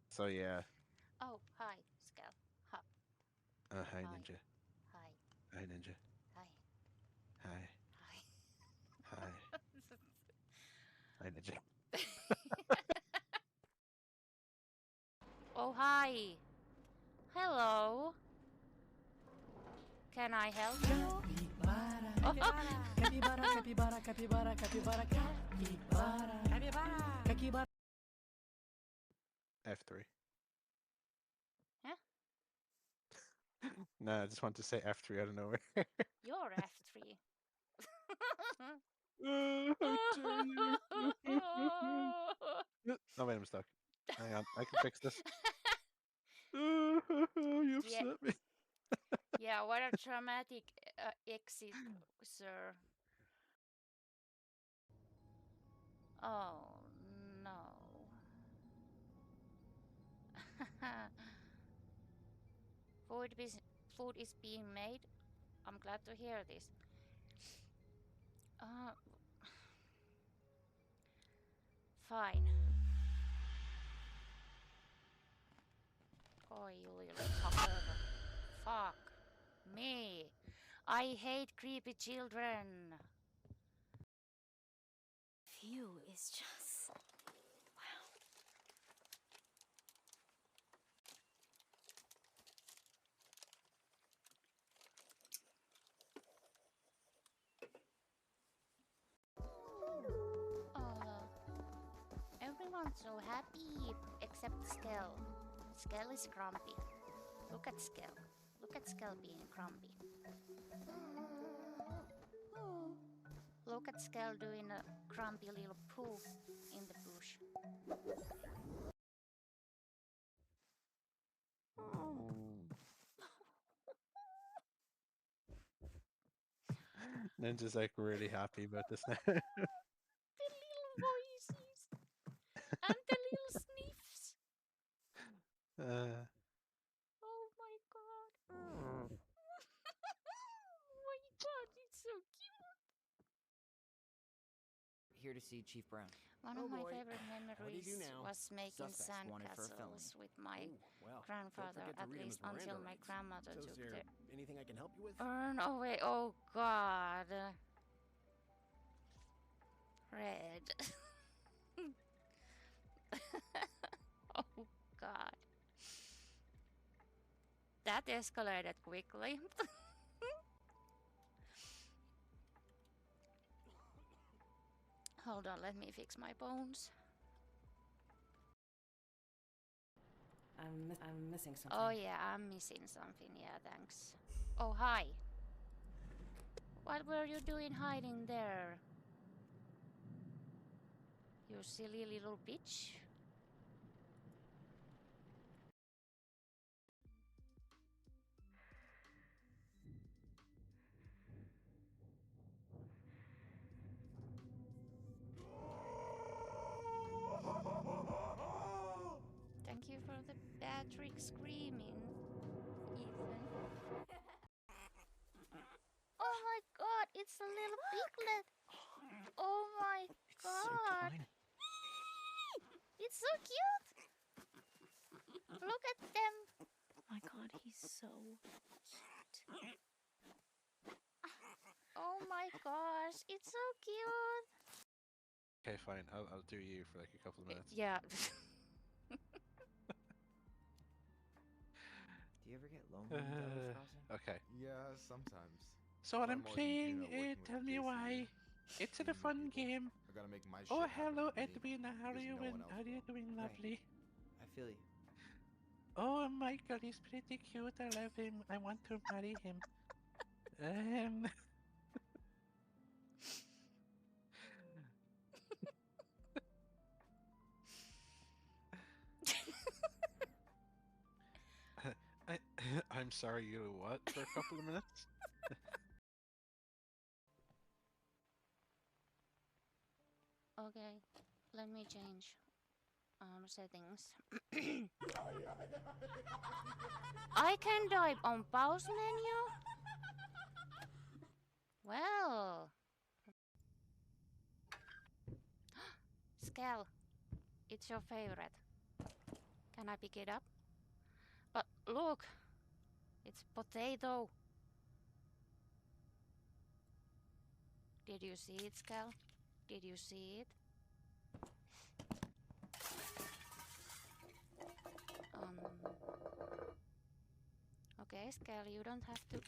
So yeah. Oh, hi, Scal. Hi. Hi, Ninja. Hi. Hi, Ninja. Hi. Hi. Hi. Hi. Hi, Ninja. Oh, hi. Hello. Can I help you? F3. Huh? No, I just want to say F3 out of nowhere. You're F3. How dare you? Oh wait, I'm stuck. Hang on, I can fix this. You Yeah. upset me. Yeah, what a dramatic exit, sir. Oh, no. Food is being made. I'm glad to hear this. Fine. Oh, you little fucker. Fuck me. I hate creepy children. View is just wow. Everyone's so happy except Skell. Skell is grumpy. Look at Skell. Look at Skell being grumpy. Look at Skell doing a grumpy little poo in the bush. Ninja's like really happy about this now. The little voices and the little sniffs. Oh my god. Oh my god, it's so cute. Here to see Chief Brown. One of my favorite memories was making sandcastles with my grandfather, at least until my grandmother took the... Anything I can help you with? Oh, no, wait, oh god. red. Oh god. That escalated quickly. Hold on, let me fix my bones. I'm missing something. Oh yeah, I'm missing something. Yeah, thanks. Oh, hi. What were you doing hiding there? You silly little bitch. Thank you for the Patrick screaming, Ethan. Oh my god, it's a little piglet. Oh my god. It's so cute. Look at them. Oh my god, he's so cute. Oh my gosh, it's so cute. Okay, fine. I'll do you for like a couple of minutes. Yeah. Do you ever get lonely in Animal Crossing? Okay. Yeah, sometimes. So when I'm More than playing, Gina working with tell me Casey why. and It's a meeting new fun people. game. I gotta make my Oh, shit happen hello, for me, Edwina. How are because you? no one else How are you will. doing, lovely? I feel you. Oh, Michael, he's pretty cute. I love him. I want to marry him. I'm sorry, you what? For a couple of minutes? Okay, let me change settings. I can type on pause menu? Well. Scal, it's your favorite. Can I pick it up? But look, it's potato. Did you see it, Scal? Did you see it? Okay, Scal, you don't have to,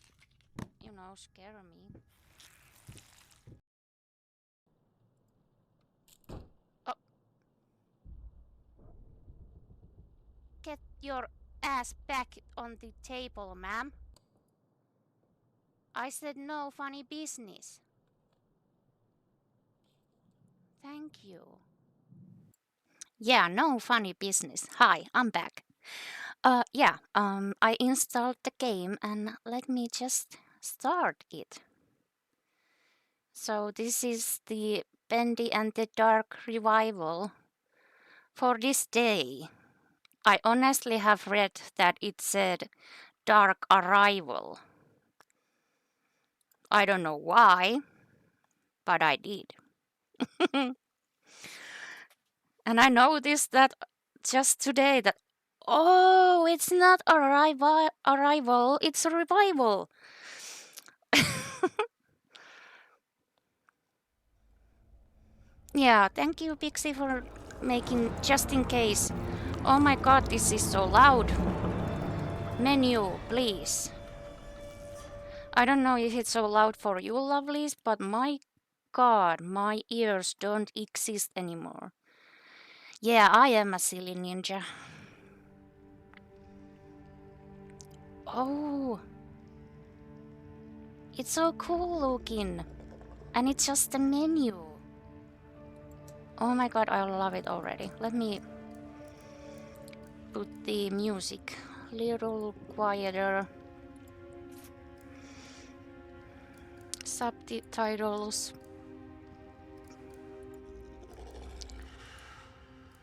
scare me. Oh. Get your ass back on the table, ma'am. I said no funny business. Thank you. Yeah, no funny business. Hi, I'm back. I installed the game and let me just start it. So this is the Bendy and the Dark revival for this day. I honestly have read that it said Dark Arrival. I don't know why, but I did. And I noticed that just today that, oh, it's not arrival, it's a revival. Yeah, thank you, Pixie, for making just in case. Oh my god, this is so loud. Menu, please. I don't know if it's so loud for you lovelies, but my god, my ears don't exist anymore. Yeah, I am a silly ninja. Oh. It's so cool looking. And it's just a menu. Oh my god, I love it already. Let me put the music a little quieter. Subtitles.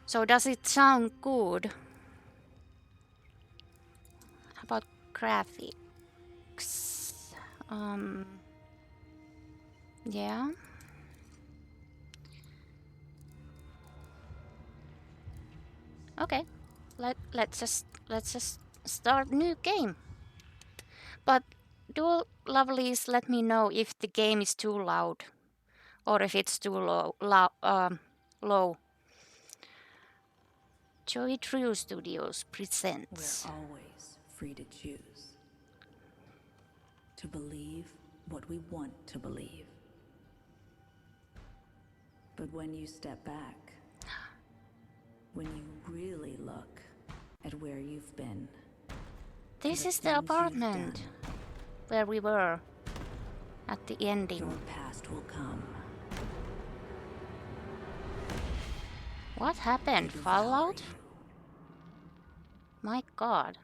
So does it sound good? How about graphics? Yeah. Okay. Let's just start new game. But do lovelies let me know if the game is too loud or if it's too low. Low. Joey Drew Studios presents. We're always free to choose. To believe what we want to believe. But when you step back, when you really look at where you've been. This is the apartment where we were at the ending. Your past will come. What happened? Fallout? My god.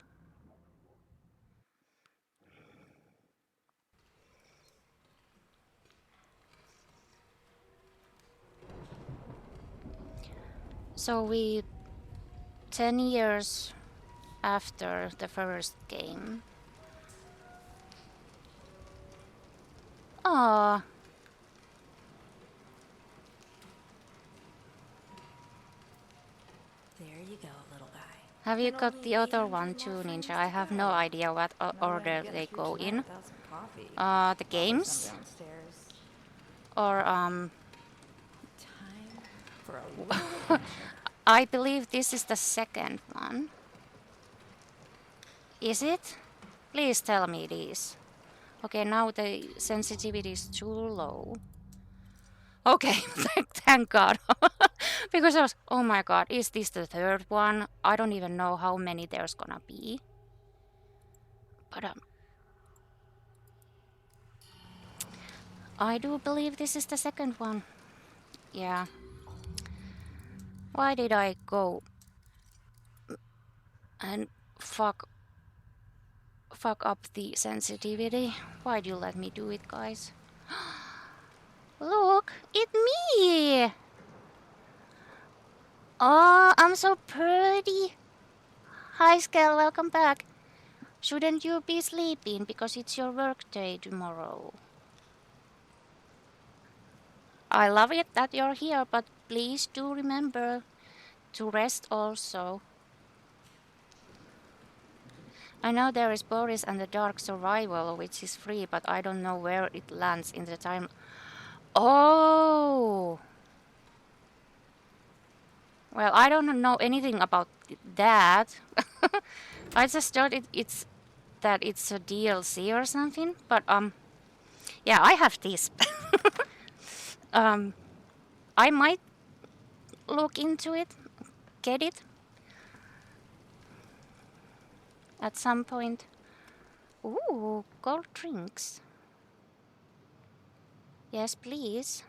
So we 10 years after the first game. Ah. There you go, little guy. Have you got the other one too, Ninja? I have no idea what order they go in. The games? Or I believe this is the second one. Is it? Please tell me it is. Okay, now the sensitivity is too low. Okay, thank God. Because I was, oh my god, is this the third one? I don't even know how many there's gonna be. But I do believe this is the second one. Yeah. Why did I go and fuck up the sensitivity? Why'd you let me do it, guys? Look, it's me! Oh, I'm so pretty. Hi, Skell, welcome back. Shouldn't you be sleeping because it's your work day tomorrow? I love it that you're here, but please do remember to rest also. I know there is Boris and the Dark Survival, which is free, but I don't know where it lands in the time. Oh! Well, I don't know anything about that. I just thought it's a DLC or something, but yeah, I have this. I might look into it, get it at some point. Ooh, cold drinks. Yes, please.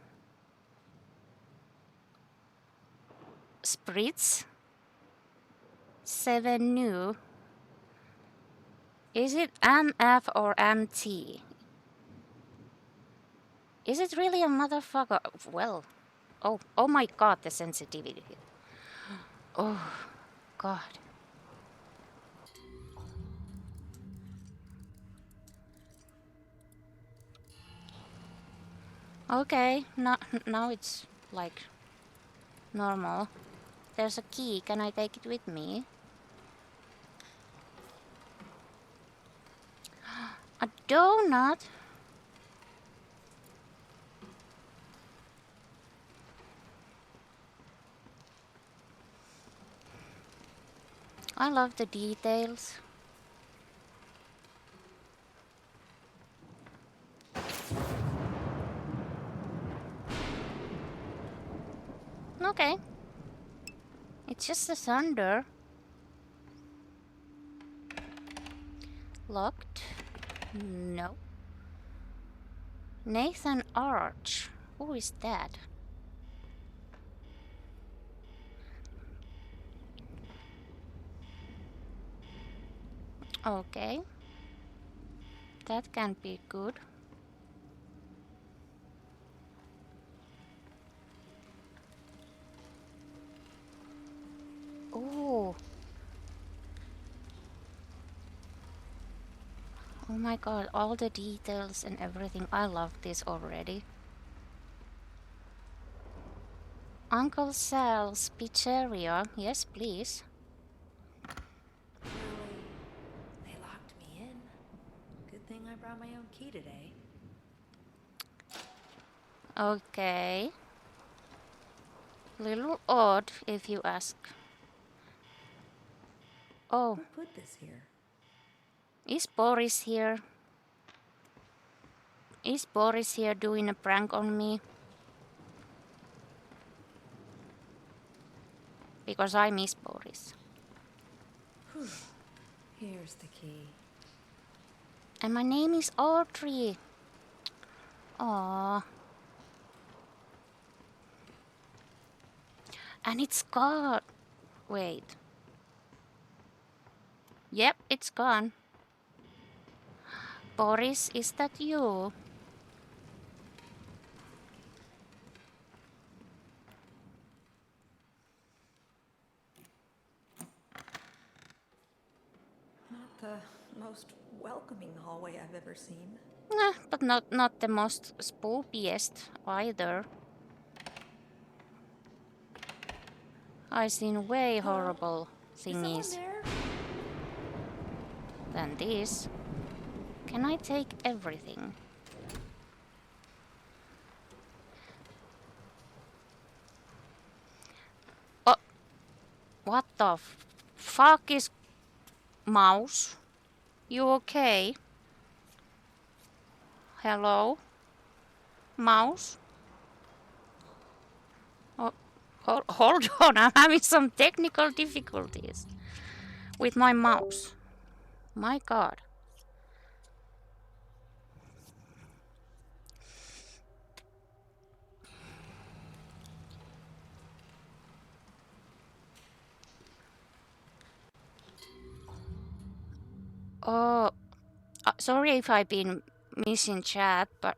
Spritz. 7 new. Is it MF or MT? Is it really a motherfucker? Well, oh my god, the sensitivity. Oh, god. Okay, now it's like normal. There's a key. Can I take it with me? A donut? I love the details. Okay. It's just the thunder. Locked? No. Nathan Arch. Who is that? Okay. That can be good. Oh. Oh my god, all the details and everything. I love this already. Uncle Sal's Pizzeria. Yes, please. They locked me in. Good thing I brought my own key today. Okay. Little odd, if you ask. Oh. Who put this here? Is Boris here? Is Boris here doing a prank on me? Because I miss Boris. Whew. Here's the key. And my name is Audrey. Aww. And it's gone. Wait. Yep, it's gone. Boris, is that you? Not the most welcoming hallway I've ever seen. Nah, but not the most spookiest either. I've seen way horrible thingies than this. Can I take everything? Oh, what the fuck is mouse? You okay? Hello? Mouse? Oh, hold on, I'm having some technical difficulties with my mouse. My god. Oh, sorry if I've been missing chat, but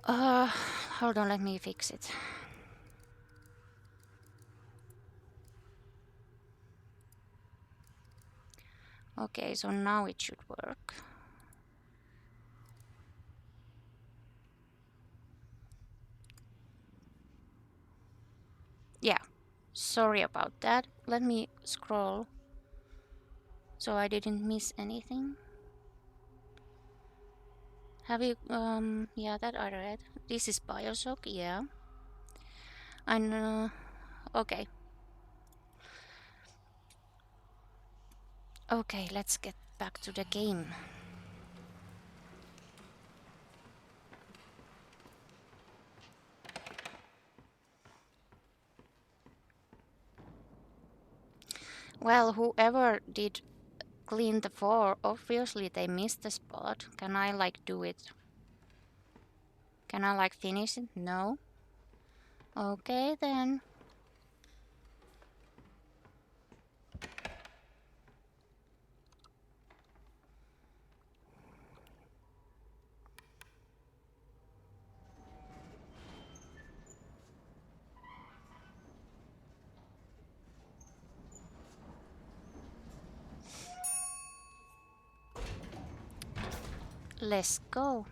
hold on, let me fix it. Okay, so now it should work. Yeah, sorry about that. Let me scroll so I didn't miss anything. Have you, yeah, that I read. This is Bioshock, yeah. And, okay. Okay, let's get back to the game. Well, whoever did clean the floor, obviously they missed the spot. Can I like do it? Can I like finish it? No? Okay then. Let's go.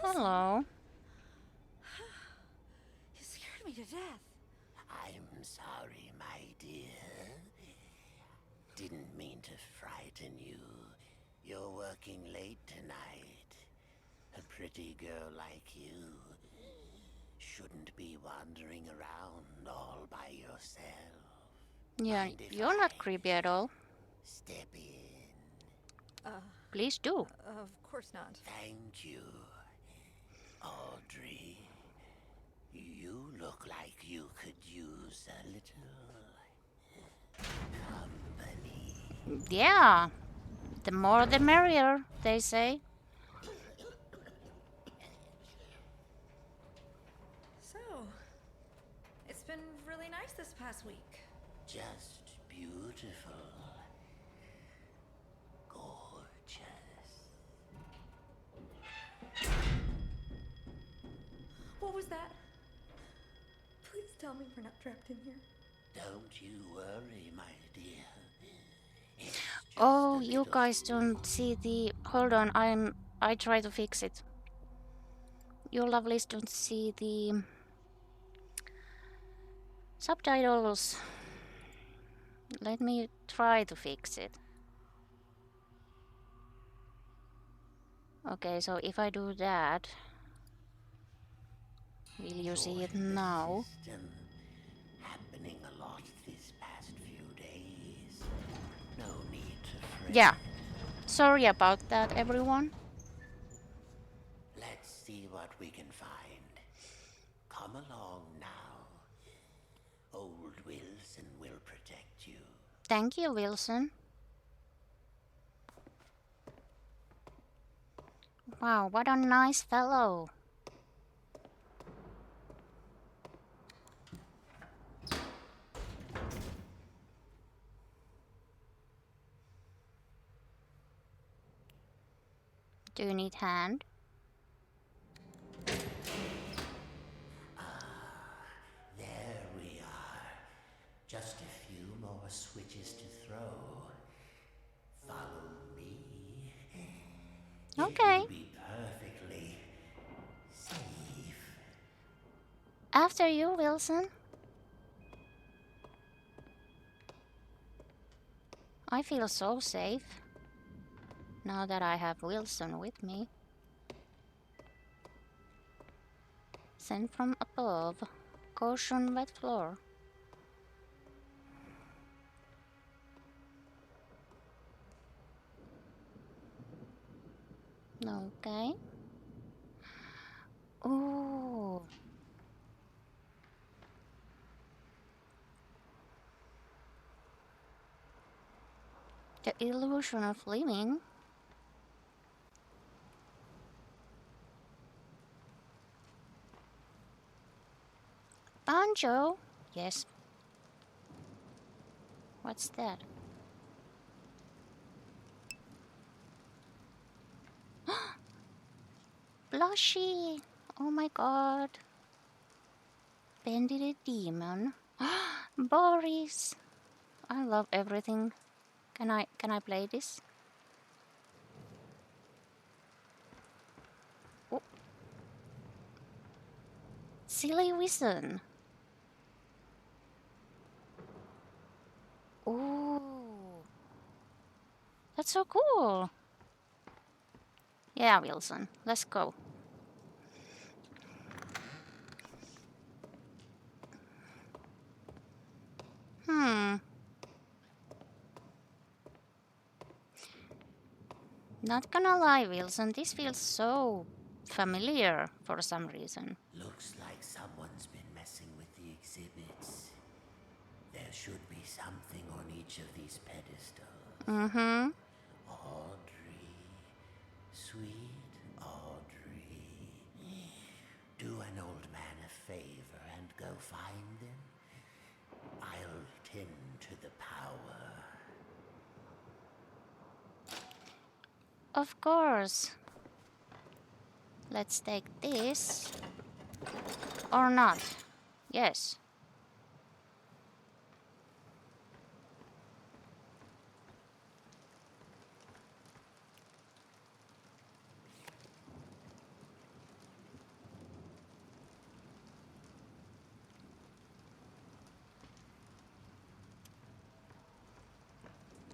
Hello. You scared me to death. I'm sorry, my dear. Didn't mean to frighten you. You're working late tonight. A pretty girl like you shouldn't be wandering around all by yourself. Yeah, you're not creepy at all. Step in. Please do. Of course not. Thank you. Audrey, you look like you could use a little company. Yeah. The more the merrier, they say. So, it's been really nice this past week. Just beautiful. Gorgeous. What was that? Please tell me we're not trapped in here. Don't you worry, my dear. Oh, you guys don't see the... Hold on, I try to fix it. You lovelies don't see the subtitles. Let me try to fix it. Okay, so if I do that, will you see it now? Happening a lot these past few days. No need to fret. Yeah. Sorry about that, everyone. Let's see what we can find. Come along now. Old Wilson will protect you. Thank you, Wilson. Wow, what a nice fellow. Do you need hand? There we are. Just a few more switches to throw. Follow me. Okay. It will be perfectly safe. After you, Wilson. I feel so safe now that I have Wilson with me. Sent from above. Caution, wet floor. Okay. Ooh. The illusion of living. Banjo? Yes. What's that? Blushy! Oh my god. Bendy the demon. Boris! I love everything. Can I play this? Oh. Silly Wizen. Ooh. That's so cool. Yeah, Wilson. Let's go. Not gonna lie, Wilson. This feels so familiar for some reason. Looks like someone's been messing with the exhibits. There should be something on each of these pedestals. Mm-hmm. Audrey, sweet Audrey. Do an old man a favor and go find them. I'll tend to the power. Of course. Let's take this. Or not. Yes.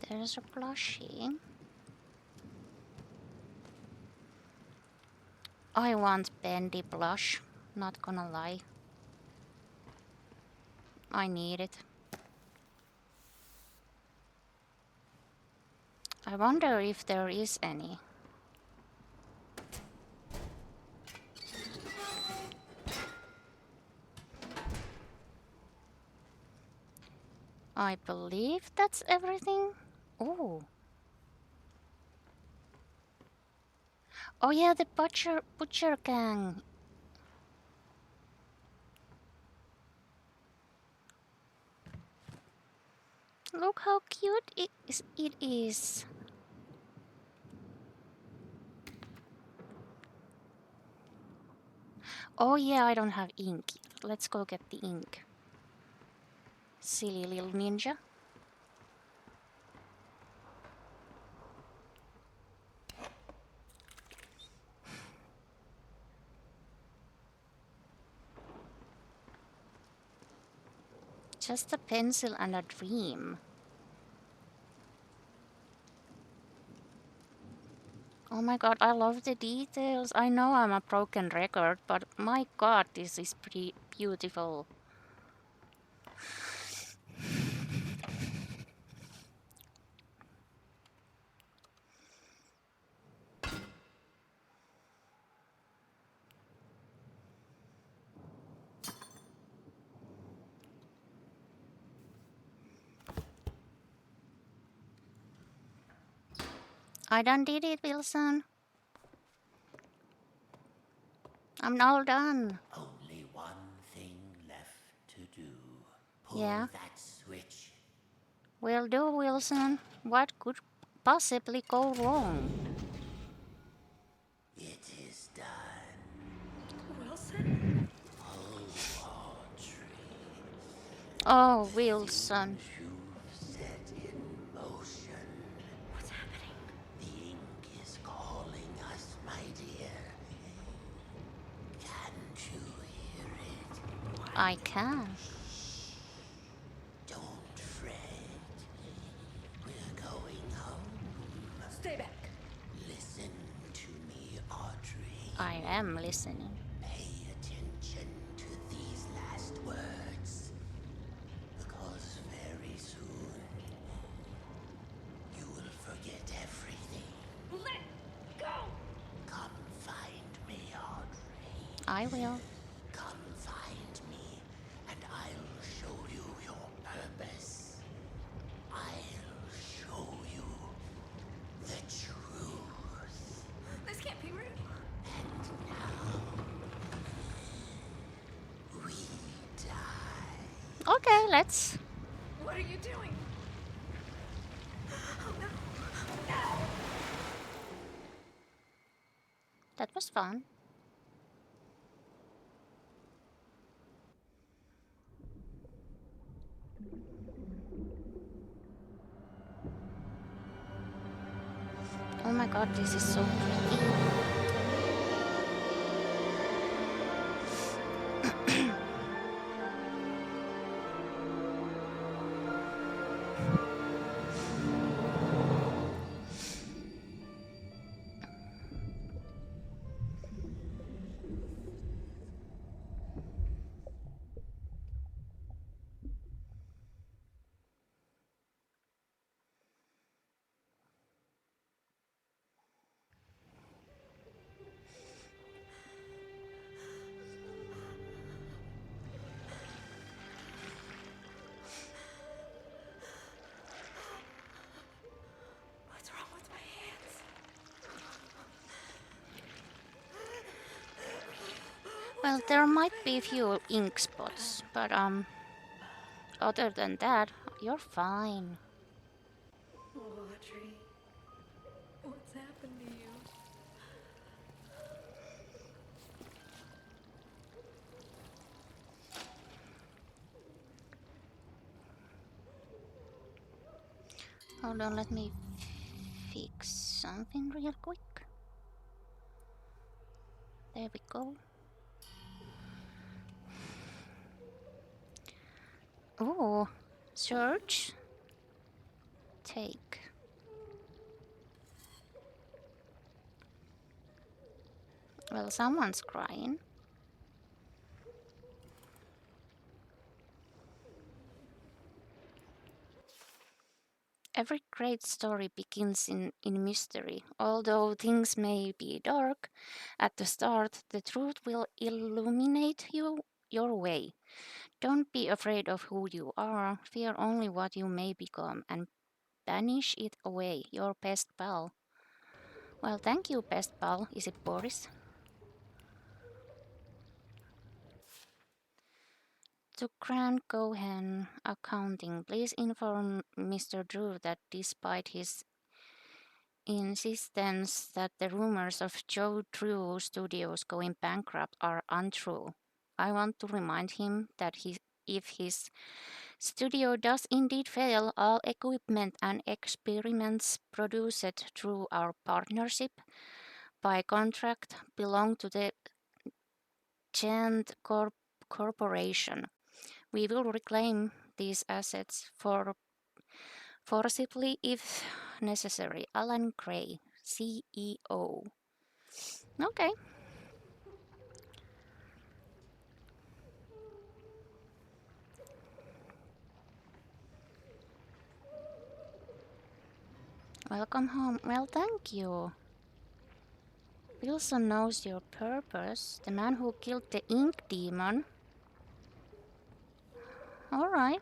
There's a plushie. I want Bendy blush, not gonna lie. I need it. I wonder if there is any. I believe that's everything. Ooh. Oh yeah, the butcher gang. Look how cute it is. Oh yeah, I don't have ink. Let's go get the ink. Silly little ninja. Just a pencil and a dream. Oh my god, I love the details. I know I'm a broken record, but my god, this is pretty beautiful. I done did it, Wilson. I'm all done. Only one thing left to do. Pull Yeah. that switch. Will do, Wilson. What could possibly go wrong? It is done. Wilson? Oh, Audrey. Oh, The Wilson. things you've set in motion. What's happening? The ink is calling us, my dear. Can't you hear it? I can. Don't fret. We're going home. Stay back. Listen to me, Audrey. I am listening. Pay attention to these last words. Because very soon, you will forget everything. Let go! Come find me, Audrey. I will. Come find me, and I'll show you your purpose. I'll show you the truth. This can't be real. And now, we die. Okay, let's. What are you doing? Oh no. No! That was fun. Oh my god, this is so pretty. What's wrong with my hands? Well, there might be a few ink spots, but other than that, you're fine. Oh, Audrey. What's happened to you? Hold on, let me fix something real quick. There we go. Oh, search. Take. Well, someone's crying. Every great story begins in mystery. Although things may be dark at the start, the truth will illuminate your way. Don't be afraid of who you are. Fear only what you may become and banish it away. Your best pal. Well, thank you, best pal. Is it Boris? To Grant Cohen Accounting, please inform Mr. Drew that despite his insistence that the rumors of Joe Drew Studios going bankrupt are untrue, I want to remind him that if his studio does indeed fail, all equipment and experiments produced through our partnership by contract belong to the Chant Corporation. We will reclaim these assets forcibly if necessary. Alan Gray, CEO. Okay. Welcome home. Well, thank you. Wilson knows your purpose. The man who killed the ink demon. Alright.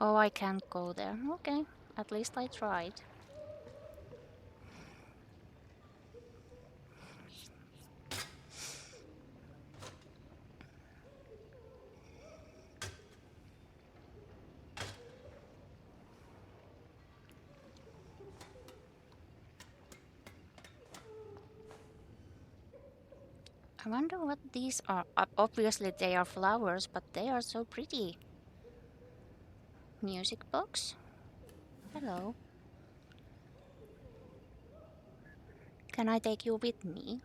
Oh, I can't go there. Okay. At least I tried. I wonder what these are. Obviously they are flowers, but they are so pretty. Music box? Hello. Can I take you with me?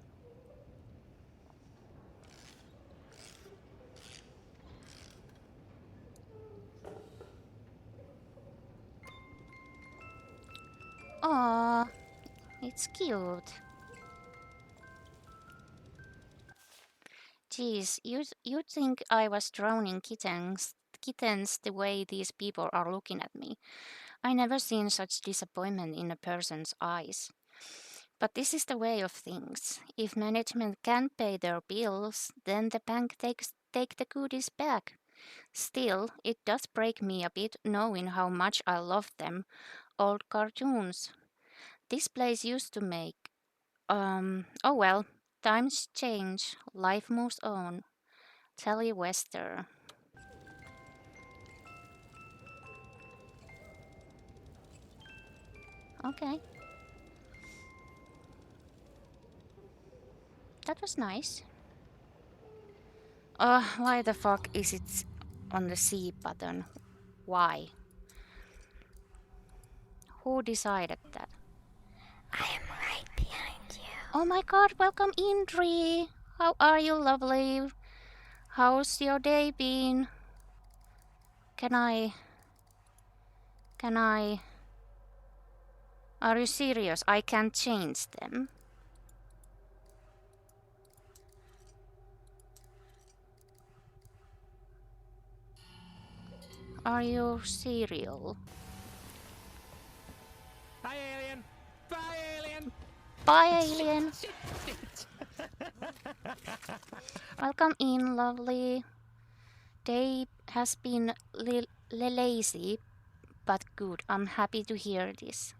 Aww, it's cute. Geez, you'd think I was drowning kittens the way these people are looking at me. I never seen such disappointment in a person's eyes. But this is the way of things. If management can't pay their bills, then the bank take the goodies back. Still, it does break me a bit knowing how much I love them old cartoons. This place used to make. Oh well, times change, life moves on. Telly Western. Okay. That was nice. Why the fuck is it on the C button? Why? Who decided that? I am right behind you. Oh my god, welcome Indri! How are you, lovely? How's your day been? Can I... Are you serious? I can't change them. Are you serial? Bye, alien! Bye, alien! Bye, alien! Shit. Welcome in, lovely. Day has been lazy, but good. I'm happy to hear this.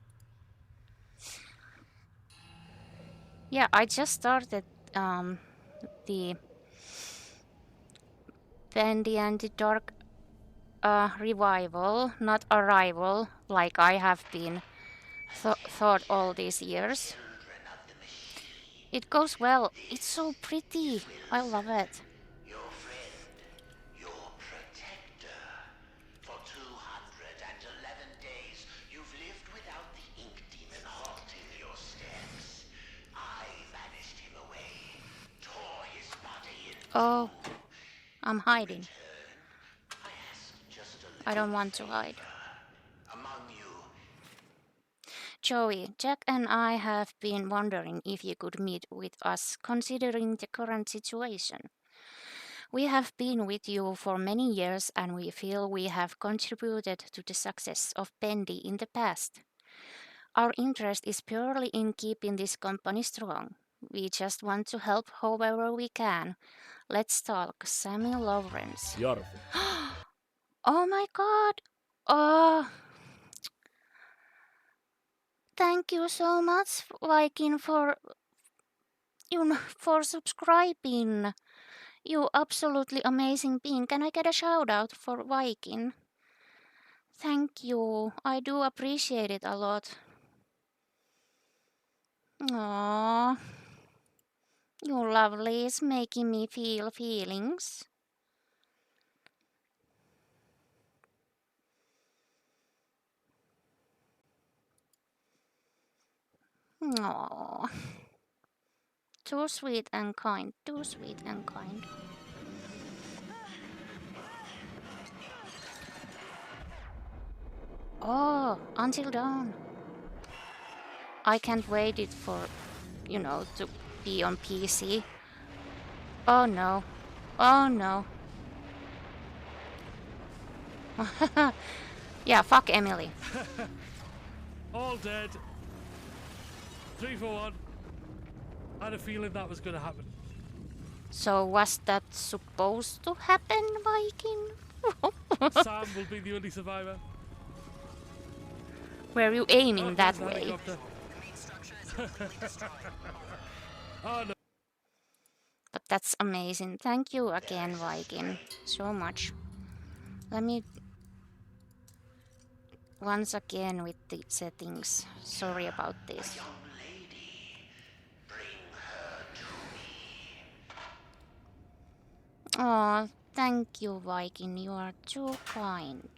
Yeah, I just started the Bendy and the Dark revival, not arrival, like I have been thought all these years. It goes well. It's so pretty. I love it. Your friend, your protector. For 211 days, you've lived without the ink demon halting your steps. I vanished him away, tore his body in Oh, I'm hiding. I asked just a I don't want to hide. among you. Joey, Jack and I have been wondering if you could meet with us, considering the current situation. We have been with you for many years and we feel we have contributed to the success of Bendy in the past. Our interest is purely in keeping this company strong. We just want to help however we can. Let's talk. Sammy Lawrence. Oh my god! Oh, thank you so much, Viking, for subscribing. You absolutely amazing being. Can I get a shout out for Viking? Thank you. I do appreciate it a lot. Aww. You lovely is making me feel feelings. Aww. Too sweet and kind. Too sweet and kind. Oh, until dawn. I can't wait it for, you know, to be on PC. Oh no. Oh no. Yeah, fuck Emily. All dead. 3 for 1. I had a feeling that was going to happen. So was that supposed to happen, Viking? Sam will be the only survivor. Were you aiming Oh, that there's the way? helicopter. Oh no. But that's amazing. Thank you again, Viking, so much. Let me once again with the settings. Sorry about this. Oh, thank you, Viking. You are too kind.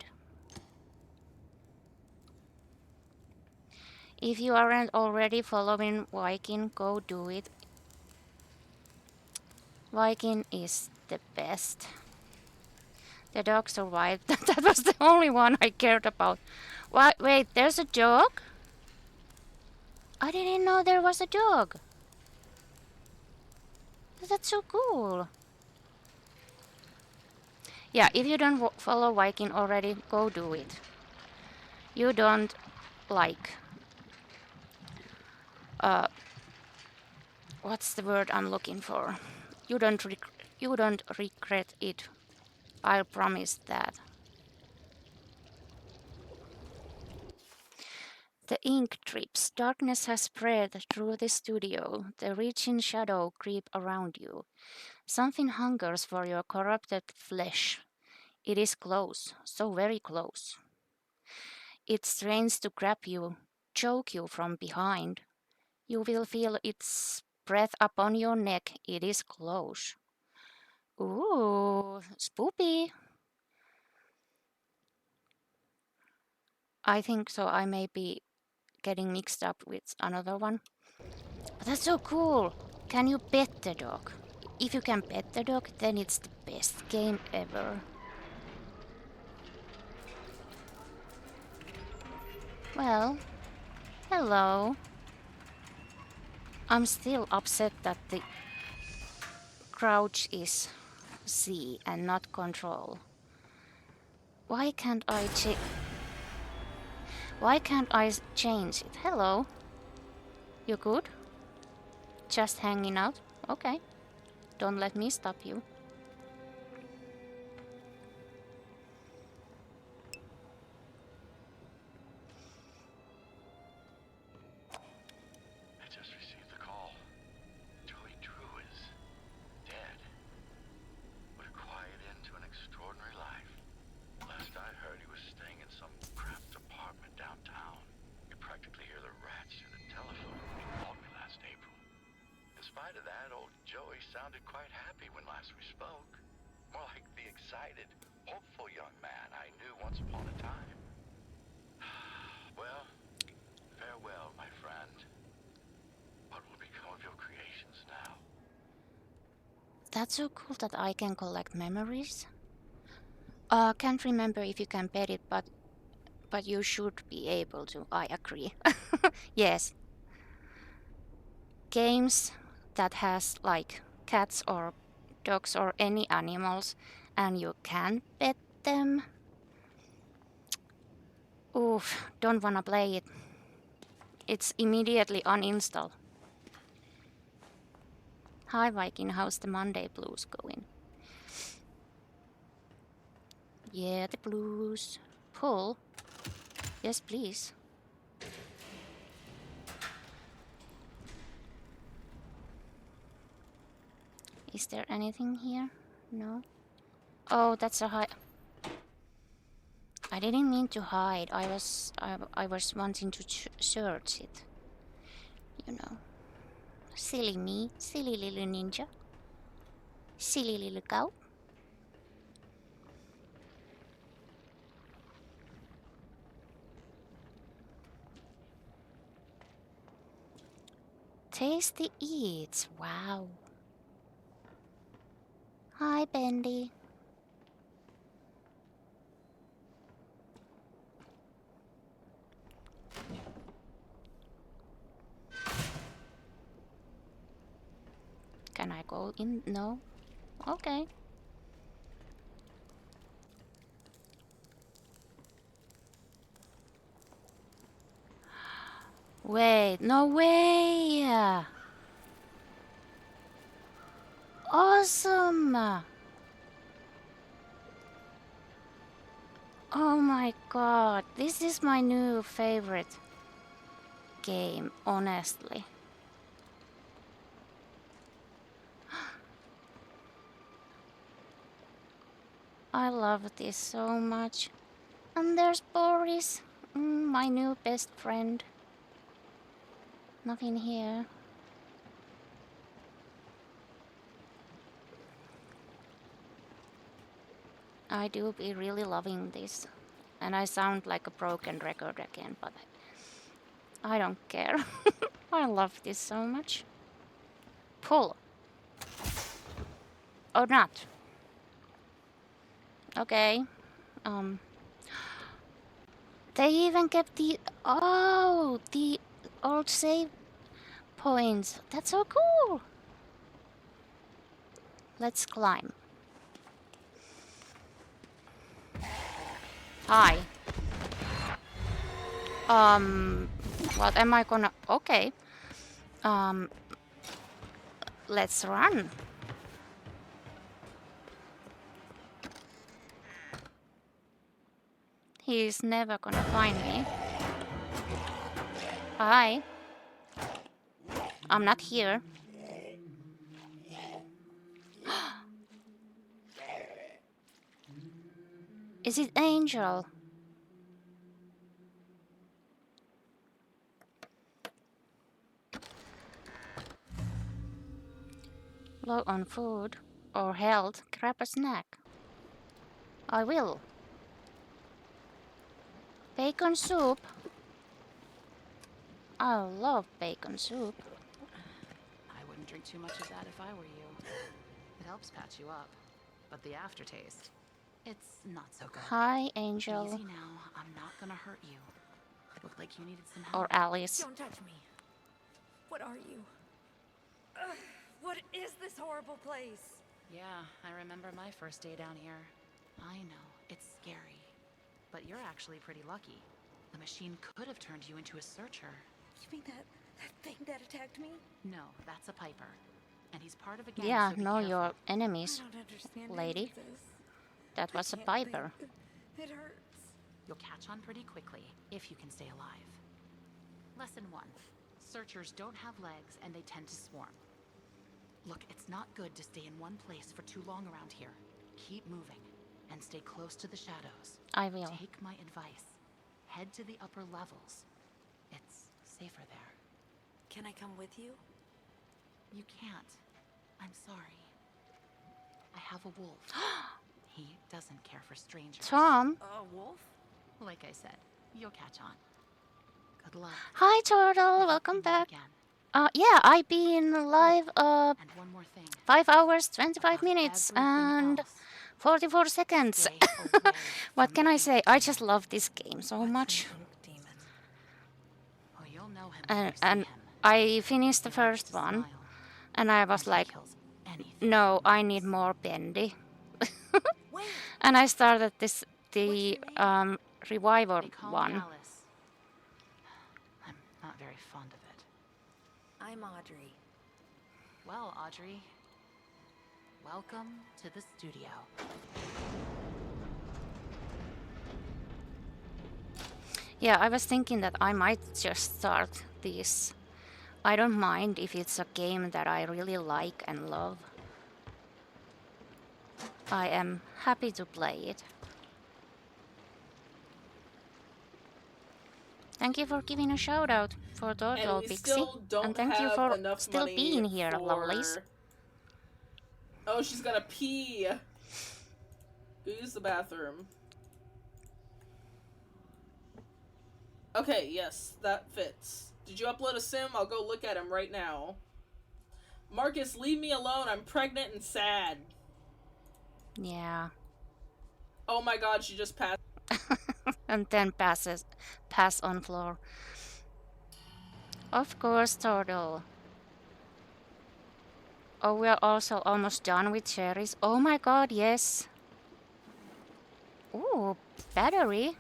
If you aren't already following Viking, go do it. Viking is the best. The dog survived. That was the only one I cared about. What? Wait, there's a dog? I didn't know there was a dog. That's so cool. Yeah, if you don't follow Viking already, go do it. You don't like... what's the word I'm looking for? You don't regret it. I'll promise that. The ink drips. Darkness has spread through the studio. The reaching shadow creep around you. Something hungers for your corrupted flesh. It is close, so very close. It strains to grab you, choke you from behind. You will feel its breath upon your neck. It is close. Ooh, spoopy. I think so. I may be getting mixed up with another one. But that's so cool. Can you pet the dog? If you can pet the dog, then it's the best game ever. Well, hello. I'm still upset that the crouch is C and not control. Why can't I change it? Hello. You good? Just hanging out? Okay. Don't let me stop you. I just received the call. Joey Drew is dead. What a quiet end to an extraordinary life. Last I heard, he was staying in some cramped apartment downtown. You practically hear the rats through the telephone when he called me last April. In spite of that, old Joey sounded quite happy when last we spoke. More like the excited, hopeful young man I knew once upon a time. Well, farewell, my friend. What will become of your creations now? That's so cool that I can collect memories. Can't remember if you can pet it, but you should be able to. I agree. Yes. Games that has like cats or dogs or any animals and you can pet them. Oof, don't wanna play it. It's immediately uninstall. Hi Viking, how's the Monday blues going? Yeah, the blues. Pull. Yes, please. Is there anything here? No. Oh, that's a hide. I didn't mean to hide. I was wanting to search it. You know. Silly me. Silly little ninja. Silly little cow. Tasty eats. Wow. Hi, Bendy. go in? No? Okay. Wait, no way! Awesome! Oh my god, this is my new favorite game, honestly. I love this so much. And there's Boris, my new best friend. Nothing here. I do be really loving this. And I sound like a broken record again, but I don't care. I love this so much. Pull. Or not. Okay. They even kept the old save points. That's so cool. Let's climb. Hi. What am I gonna... Okay. Let's run. He's never gonna find me. Hi. I'm not here. Is it Angel? Low on food or health, grab a snack. I will. Bacon soup. I love bacon soup. I wouldn't drink too much of that if I were you. It helps patch you up. But the aftertaste, it's not so good. Hi, Angel. Easy now. I'm not gonna hurt you. It looked like you needed some help. Or Alice. Don't touch me. What are you? What is this horrible place? Yeah, I remember my first day down here. I know, it's scary. But you're actually pretty lucky. The machine could have turned you into a searcher. You mean that thing that attacked me? No, that's a Piper. And he's part of a gang, Yeah, so be know careful. your enemies, I don't understand lady. any of this. That was a I can't Piper. think. It hurts. You'll catch on pretty quickly, if you can stay alive. Lesson 1. Searchers don't have legs and they tend to swarm. Look, it's not good to stay in one place for too long around here. Keep moving and stay close to the shadows. I will. Take my advice. Head to the upper levels. It's safer there. Can I come with you? You can't. I'm sorry. I have a wolf. He doesn't care for strangers. Tom. A wolf? Like I said, you'll catch on. Good luck. Hi, Turtle. Welcome back. Yeah, I've been live And one more thing. 5 hours, 25 minutes, and 44 seconds. What can I say? I just love this game so much. Oh, you'll know him And I finished the first one, and I was like, no, I need more Bendy. And I started the Reviver one. Alice. I'm not very fond of it. I'm Audrey. Well, Audrey, welcome to the studio. Yeah, I was thinking that I might just start this. I don't mind if it's a game that I really like and love. I am happy to play it. Thank you for giving a shout out for Turtle we Pixie. still don't And thank you have for enough still money being here, for... lovelies. Oh, she's gotta pee. Go use the bathroom. Okay, yes, that fits. Did you upload a sim? I'll go look at him right now. Marcus, leave me alone. I'm pregnant and sad. Yeah. Oh my god, she just passed. And then pass on floor. Of course, Turtle. Oh, we are also almost done with cherries. Oh my god, yes. Ooh, battery.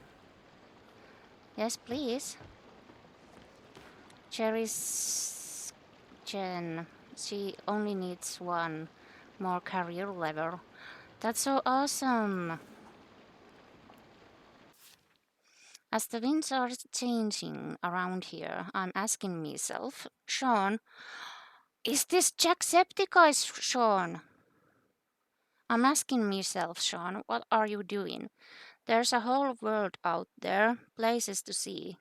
Yes, please. Cherries. Jen. She only needs one more career level. That's so awesome. As the winds are changing around here, I'm asking myself, Sean, is this Jacksepticeye, Sean? I'm asking myself, Sean, what are you doing? There's a whole world out there, places to see,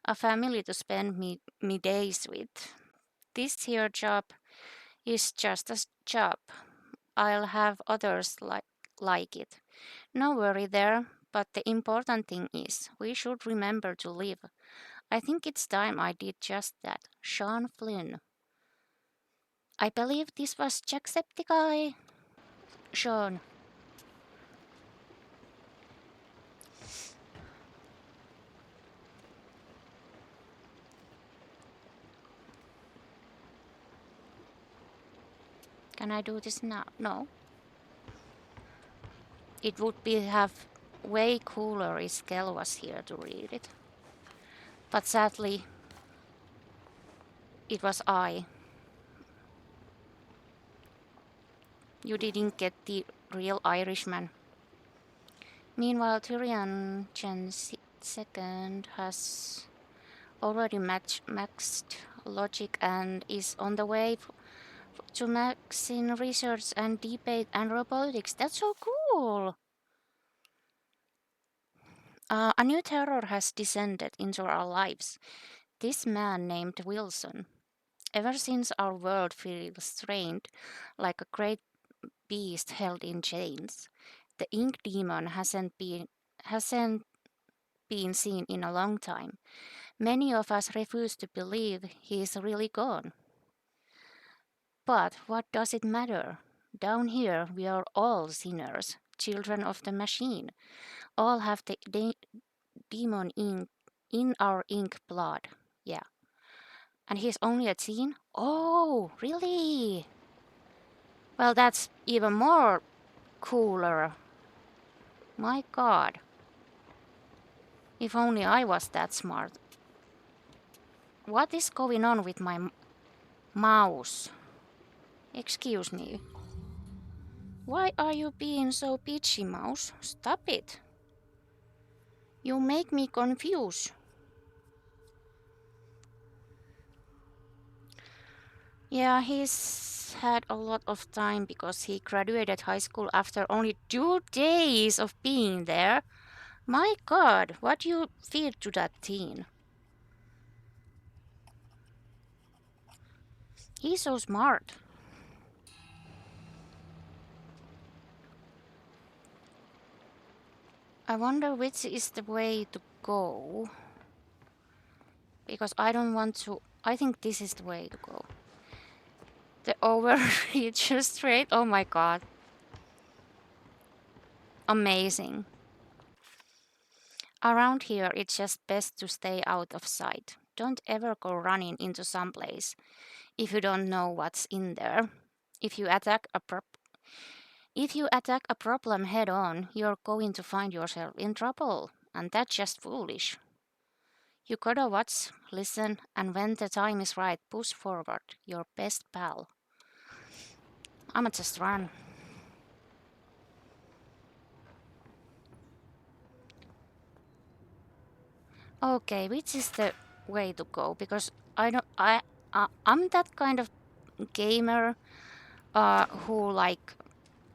a family to spend me days with. This here job is just a job. I'll have others like it. No worry there, but the important thing is we should remember to live. I think it's time I did just that. Sean Flynn. I believe this was Jacksepticeye. Sean. Can I do this now? No. It would be have way cooler if Kel was here to read it. But sadly, it was I. You didn't get the real Irishman. Meanwhile, Tyrion Gen second has already maxed logic and is on the way to max in research and debate and robotics. That's so cool! A new terror has descended into our lives. This man named Wilson. Ever since our world feels strained, like a great beast held in chains, the ink demon hasn't been seen in a long time. Many of us refuse to believe he is really gone. But what does it matter? Down here, we are all sinners, children of the machine. All have the demon ink in our ink blood. Yeah. And he's only a teen? Oh, really? Well, that's even more cooler. My god. If only I was that smart. What is going on with my mouse? Excuse me. Why are you being so bitchy, mouse? Stop it. You make me confused. Yeah, he's had a lot of time because he graduated high school after only 2 days of being there. My god, what do you feed to that teen? He's so smart. I wonder which is the way to go. Because I don't want to... I think this is the way to go. The overreach straight. Oh my god. Amazing. Around here, it's just best to stay out of sight. Don't ever go running into some place if you don't know what's in there. If you attack a problem head on, you're going to find yourself in trouble, and that's just foolish. You gotta watch, listen, and when the time is right, push forward. Your best pal. I'ma just run. Okay, which is the way to go? Because I'm that kind of gamer who like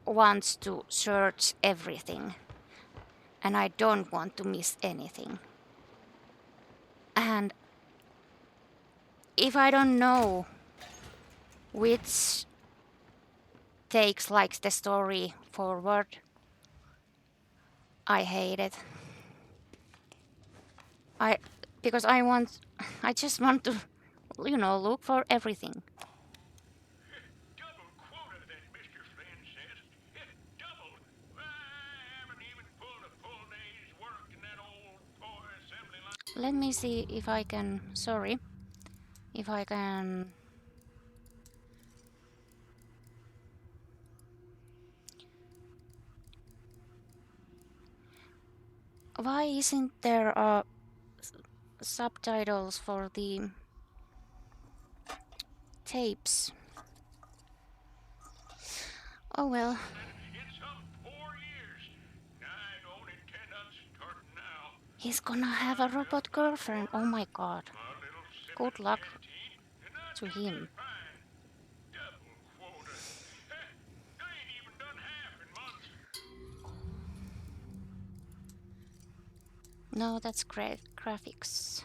wants to search everything, and I don't want to miss anything. And if I don't know which takes like the story forward, I hate it. Because I just want to, you know, look for everything. Let me see if I can, sorry, if I can Why isn't there subtitles for the tapes? Oh well. He's gonna have a robot girlfriend. Oh my god. Good luck to him. No, that's great graphics.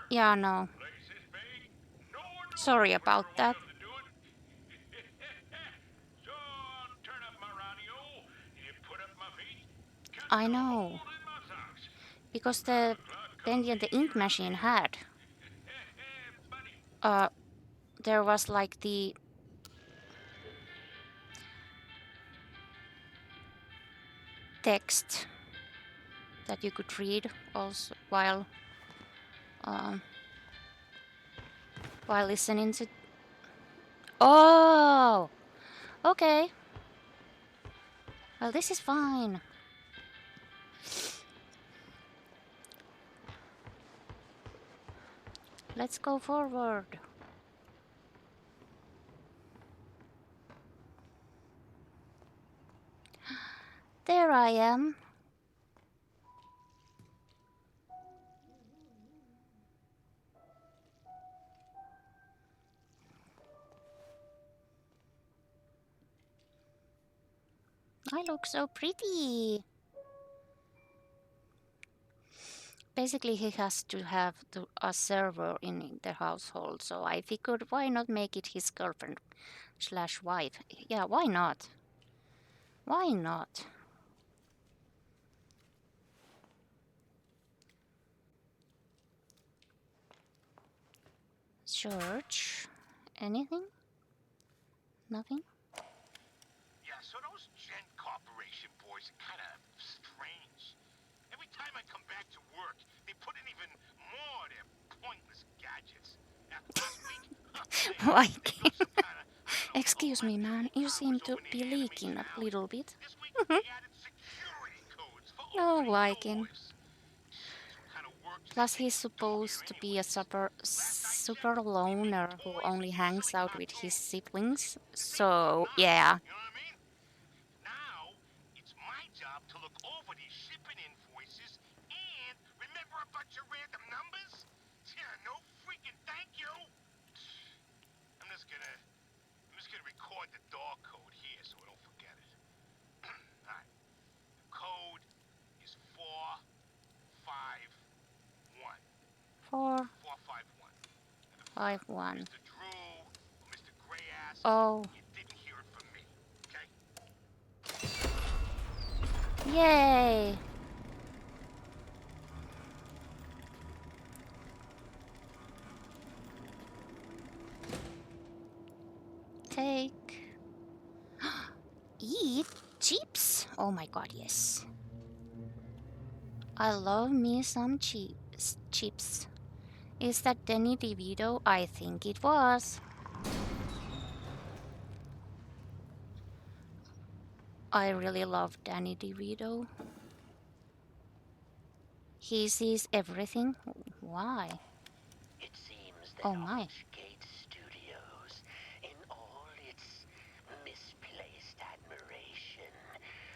Yeah, no. Sorry about that. I know. Because the Bendy and the ink machine had. There was like the text that you could read also while listening to. Oh, okay. Well, this is fine. Let's go forward. There I am. I look so pretty. Basically, he has to have a server in the household, so I figured why not make it his girlfriend / wife. Yeah, why not? Why not? Search. Anything? Nothing? Yeah, so those Gen Corporation boys are kind of strange. Every time I come back to work, they put in even more of their pointless gadgets. Last week, Like, excuse me, man. You seem to be leaking a little bit. No liking. Plus, he's supposed to be a super loner who only hangs out with his siblings. So, yeah. Now, it's my job to look over these shipping invoices and remember a bunch of random numbers? Yeah, no freaking thank you. I'm just gonna record the door code here so I don't forget it. Alright. The code is 451. 451. 451. Mr. Drew, Mr. Grayass, Oh. you didn't hear it from me, okay? Yay! Take. Eat chips. Oh my god, yes. I love me some chips. Is that Danny DeVito? I think it was. I really love Danny DeVito. He sees everything. Why? It seems that Oh my. Gate Studios, in all its misplaced admiration,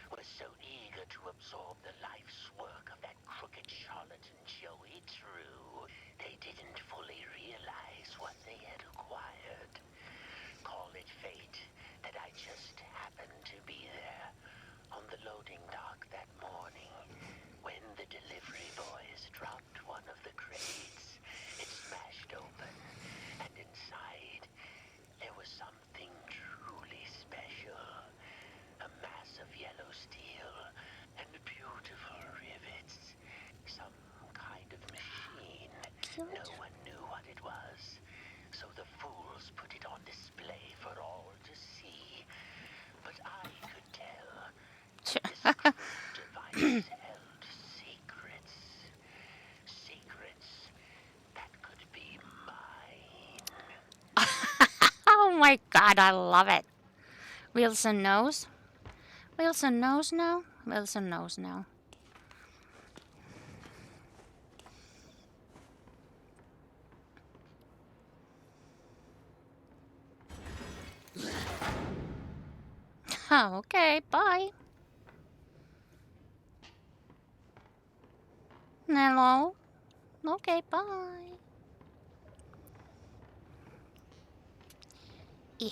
was so eager to absorb the life's work of that crooked charlatan Joey True, they didn't fully realize what they had acquired. Call it fate that I just happened to be there on the loading dock that morning when the delivery boys dropped one of the crates. It smashed open, and inside there was something truly special. A mass of yellow steel and beautiful rivets. Some kind of machine. No one knew what it was, so the fools put it on display for all to see. But I could tell this crude device held secrets. Secrets that could be mine. Oh my god, I love it. Wilson knows. Wilson knows now. Wilson knows now. Oh, okay, bye. Hello. Okay, bye. Eh.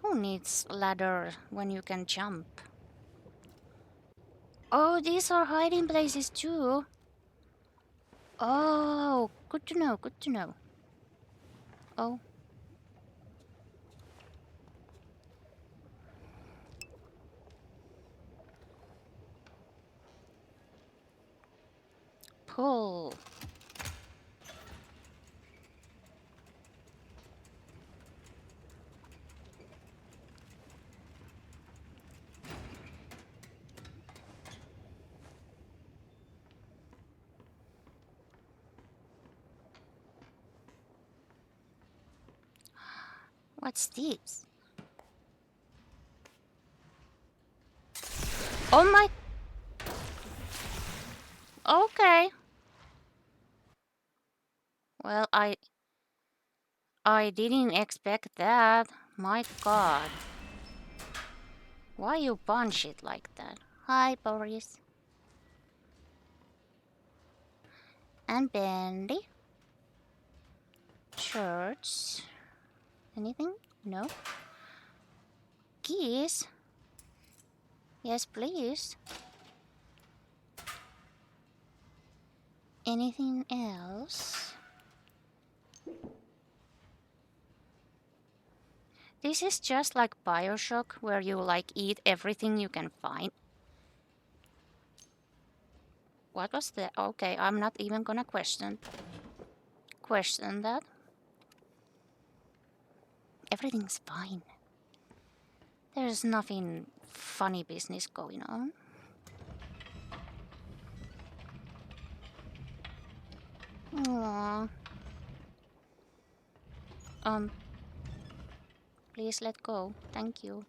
Who needs ladder when you can jump? Oh, these are hiding places too. Oh, good to know, good to know. Oh. Pull. What's this? Oh my... Okay. Well, I didn't expect that. My god. Why you punch it like that? Hi, Boris. And Bendy. Shirts. Anything? No. Keys? Yes, please. Anything else? This is just like Bioshock, where you like eat everything you can find. What was that? Okay, I'm not even gonna question that. Everything's fine. There's nothing funny business going on. Aww. Please let go. Thank you.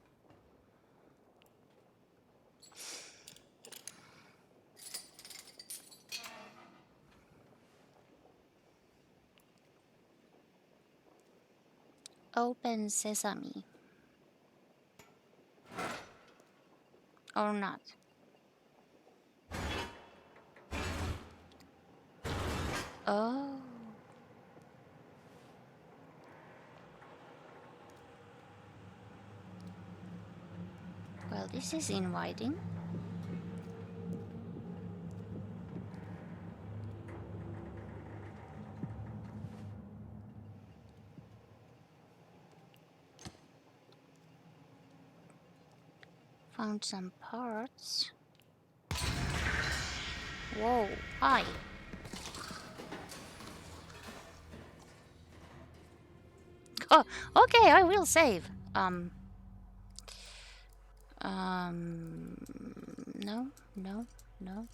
Open sesame. Or not. Oh. Well, this is inviting. Found some parts. Whoa, hi. Oh, okay, I will save. No, no, no,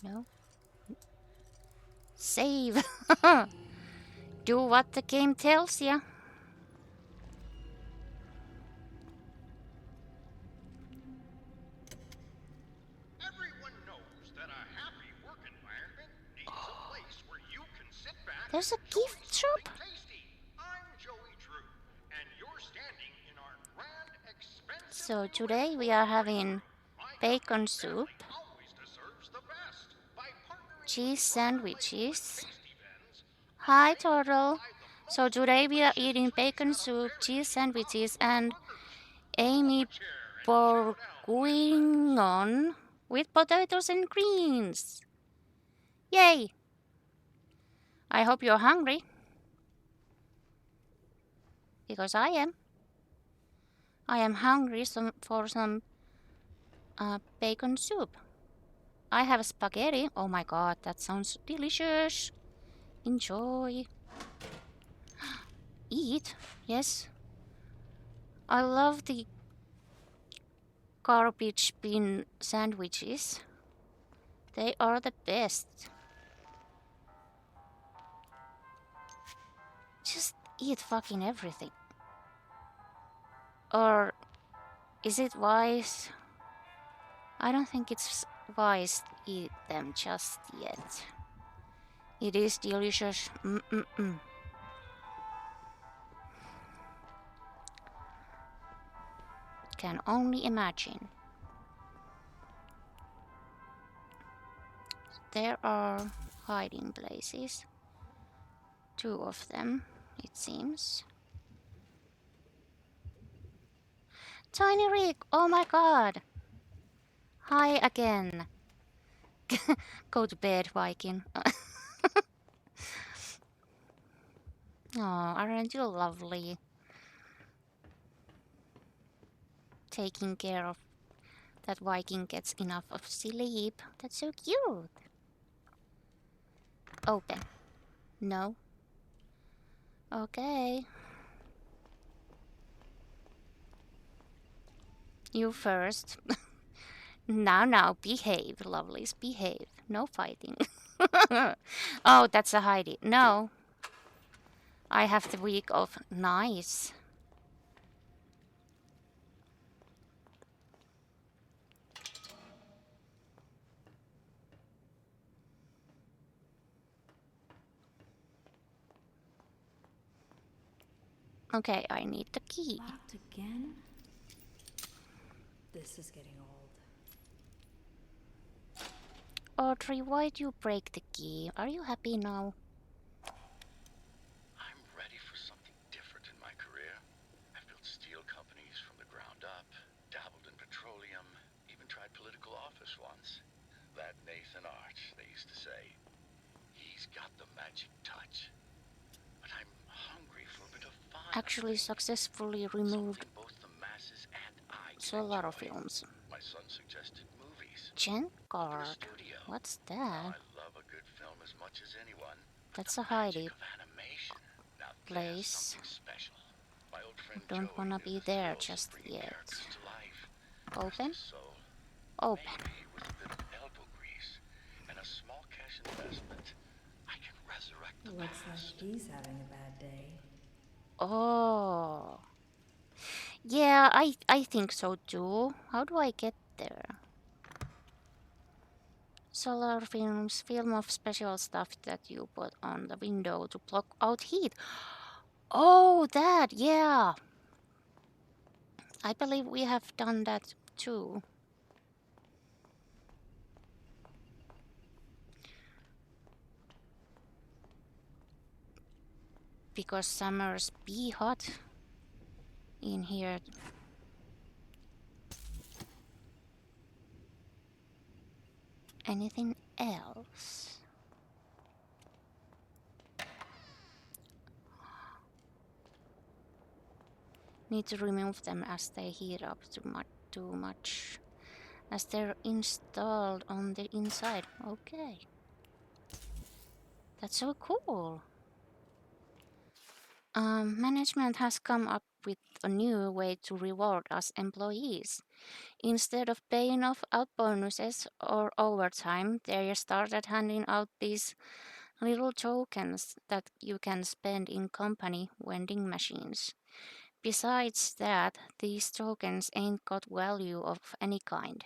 no. Save. Do what the game tells ya. Everyone knows that a happy work environment needs a place where you can sit back. There's a gift shop? Tasty. I'm Joey Drew, and you're standing in our grand expensive. So today we are having bacon soup, cheese sandwiches. Hi, Turtle. So today we are eating bacon soup, cheese sandwiches, and Amy bourguignon with potatoes and greens. Yay! I hope you're hungry. Because I am. I am hungry for some bacon soup. I have spaghetti. Oh my god, that sounds delicious. Enjoy. Eat. Yes. I love the garbage bin sandwiches. They are the best. Just eat fucking everything. Or Is it wise? I don't think it's wise to eat them just yet. It is delicious. Can only imagine. There are hiding places. 2 of them, it seems. Tiny Rick! Oh my god! Hi again. Go to bed, Viking. Oh, aren't you lovely? Taking care of that Viking gets enough of sleep. That's so cute. Open. No. Okay. You first. Now, behave, lovelies, behave. No fighting. Oh, that's a Heidi. No. I have the week off. Nice. Okay, I need the key. Locked again? This is getting old. Audrey, why'd you break the key? Are you happy now? I'm ready for something different in my career. I've built steel companies from the ground up, dabbled in petroleum, even tried political office once. That Nathan Arch, they used to say. He's got the magic touch. But I'm hungry for a bit of fun. Actually successfully removed Both the masses and I can solar enjoy. films. My son suggested movies. Gen card. What's that? I love a good film as much as anyone. That's a Heidi Animation. Now place. something special. My old friend Don't Joey wanna knew be the there thrills of just bringing yet. characters to life. Open? Soul. Open. Maybe with a bit of elbow grease and a small cash investment, I can resurrect the Looks past. like he's having a bad day. Oh. Yeah, I think so too. How do I get there? Solar films, film of special stuff that you put on the window to block out heat. Oh, that, yeah. I believe we have done that too. Because summers be hot in here. Anything else? Need to remove them as they heat up too much. As they're installed on the inside. Okay. That's so cool. Management has come up with a new way to reward us employees. Instead of paying off out bonuses or overtime, they started handing out these little tokens that you can spend in company vending machines. Besides that, these tokens ain't got value of any kind.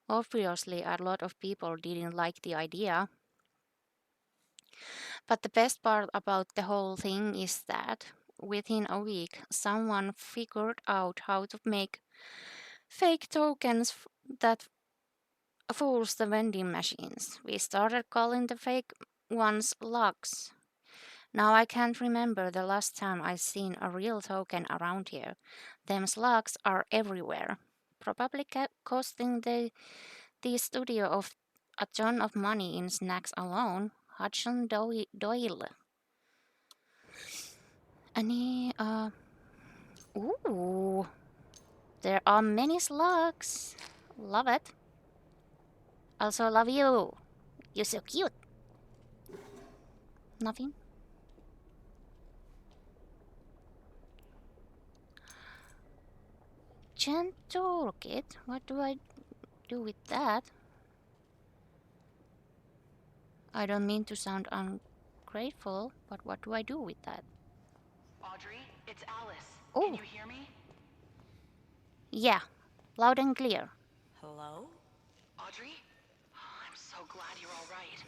Obviously, a lot of people didn't like the idea. But the best part about the whole thing is that within a week, someone figured out how to make fake tokens that fools the vending machines. We started calling the fake ones lugs. Now I can't remember the last time I seen a real token around here. Them slugs are everywhere. Probably costing the studio of a ton of money in snacks alone. Hudson Doyle. Any, ooh. There are many slugs. Love it. Also love you. You're so cute. Nothing? Gen toolkit? What do I do with that? I don't mean to sound ungrateful, but what do I do with that? Audrey, it's Alice. Oh. Can you hear me? Yeah, Loud and clear. Hello? Audrey? I'm so glad you're all right.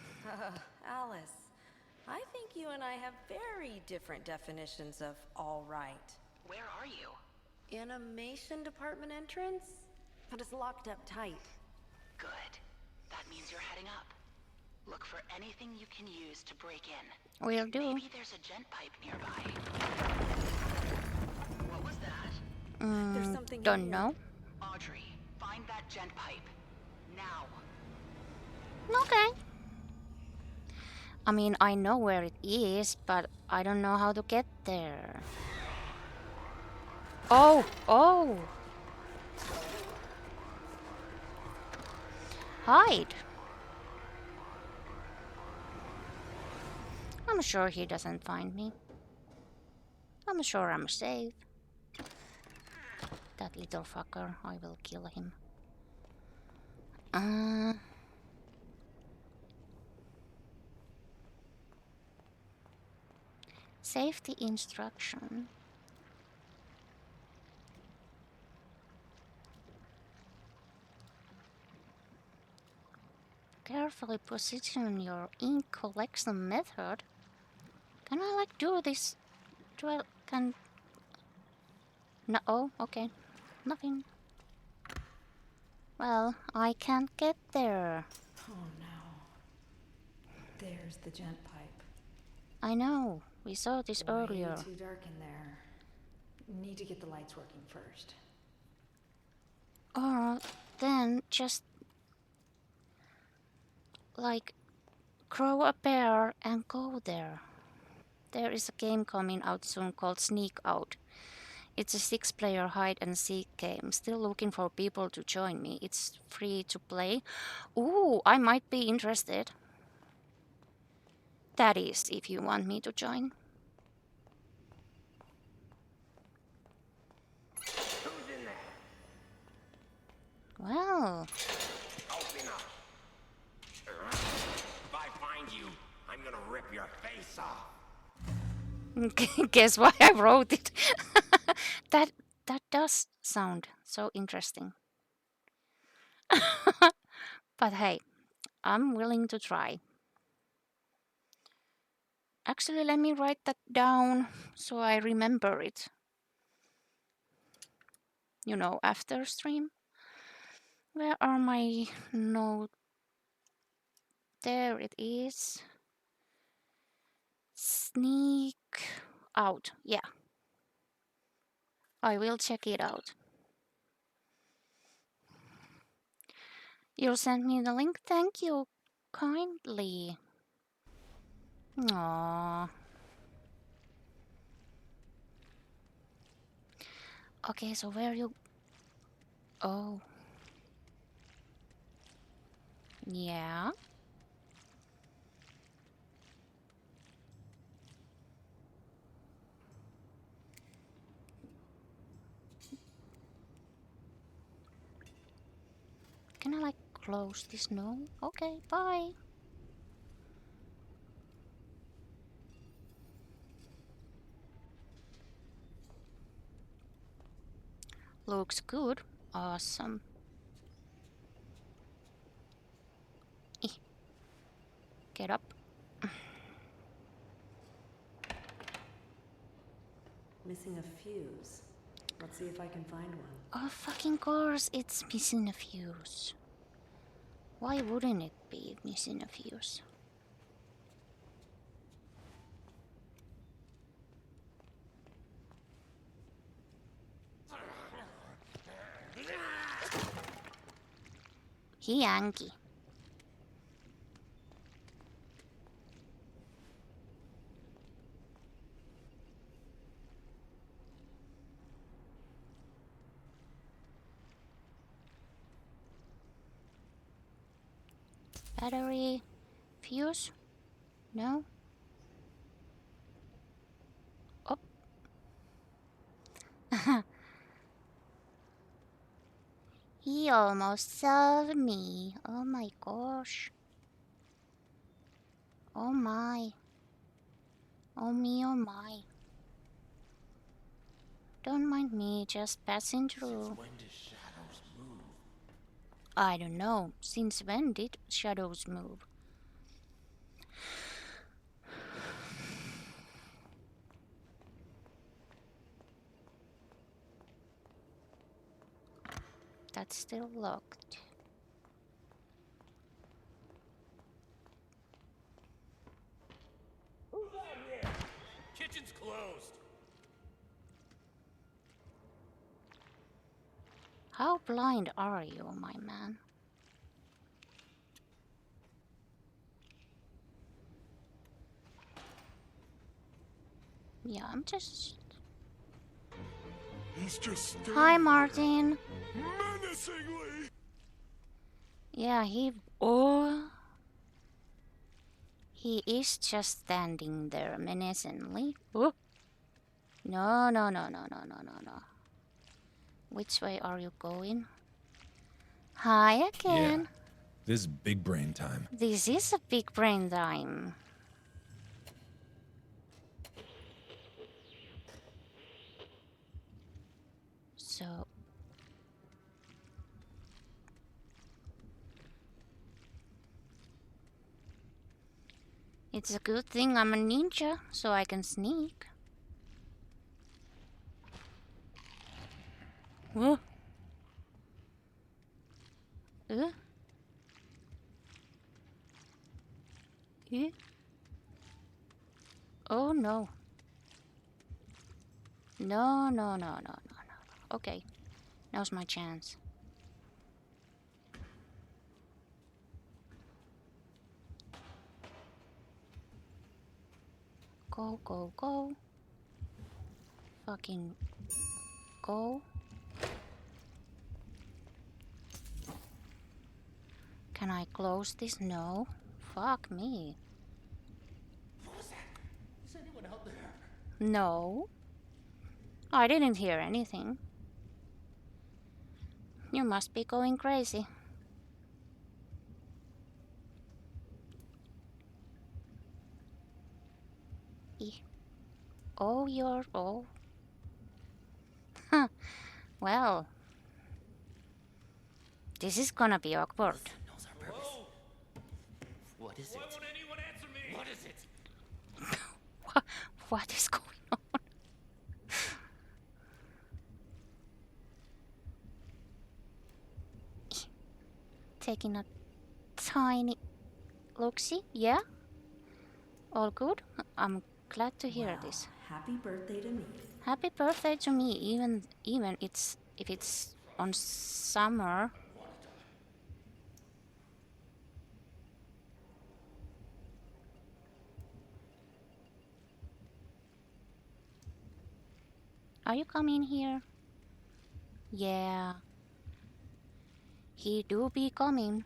Alice, I think you and I have very different definitions of all right. Where are you? Animation department entrance? But it's locked up tight. Good. That means you're heading up. Look for anything you can use to break in. Will do. Maybe there's a gent pipe nearby. What was that? There's something Don't here. know. Audrey, find that gent pipe. Now. Okay. I mean, I know where it is, but I don't know how to get there. Oh, oh. Hide. I'm sure he doesn't find me. I'm sure I'm safe. That little fucker, I will kill him. Safety instruction. Carefully position your ink collection method. Can I like do this? Can... No, oh, okay. Nothing. Well, I can't get there. Oh no. There's the gent pipe. I know. We saw this earlier. Way too dark in there. Need to get the lights working first. Or then just like grow a pair and go there. There is a game coming out soon called Sneak Out. It's a 6-player hide and seek game. Still looking for people to join me. It's free to play. Ooh, I might be interested. That is, if you want me to join. Who's in there? Well. Open up. If I find you, I'm gonna rip your face off. Guess why I wrote it. that does sound so interesting. But hey, I'm willing to try. Actually, let me write that down so I remember it. You know, after stream. Where are my notes? There it is. Sneak out. Yeah. I will check it out. You'll send me the link? Thank you kindly. Aww. Okay, so where you... Oh. Yeah. Can I like close this? No? Okay, bye. Looks good. Awesome. Get up. Missing a fuse. Let's see if I can find one. Oh, fucking course, it's missing a fuse. Why wouldn't it be missing a fuse? He angry. Battery, fuse? No? Oh. He almost solved me. Oh my gosh. Oh my. Oh me, oh my. Don't mind me, just passing through. When do shadows move? I don't know. Since when did shadows move? That's still locked. Kitchen's closed. How blind are you, my man? Yeah, I'm just... He's just Hi, Martin. menacingly. Yeah, Oh... He is just standing there menacingly. Oh. No, no, no, no, no, no, no, no. Which way are you going? Hi again. Yeah, this is big brain time. This is a big brain time. So... It's a good thing I'm a ninja, so I can sneak. Whoa. Oh no. No, no, no, no, no, no. Okay, now's my chance. Go, go, go. Fucking go. Can I close this? No. Fuck me. What was that? Is anyone out there? No. I didn't hear anything. You must be going crazy. Oh, you're... Oh. Huh. Well. This is gonna be awkward. Knows our purpose. What is it? Why won't anyone answer me? What is it? What is going on? Taking a tiny look-see. Yeah? All good? I'm glad to hear this. Happy birthday to me. Happy birthday to me, even if it's on summer. Are you coming here? Yeah. He do be coming.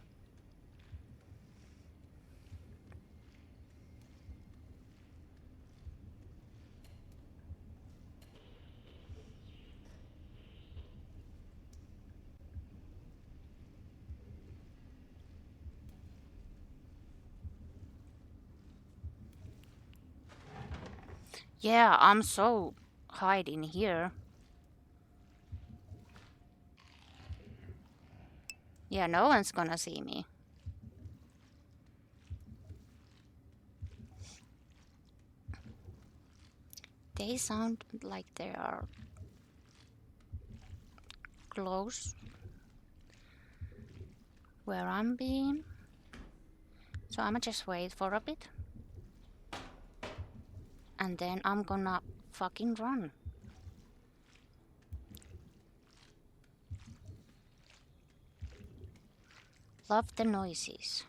Yeah, I'm so hiding here. Yeah, no one's gonna see me. They sound like they are close where I'm being. So I'ma just wait for a bit. And then I'm gonna fucking run. Love the noises.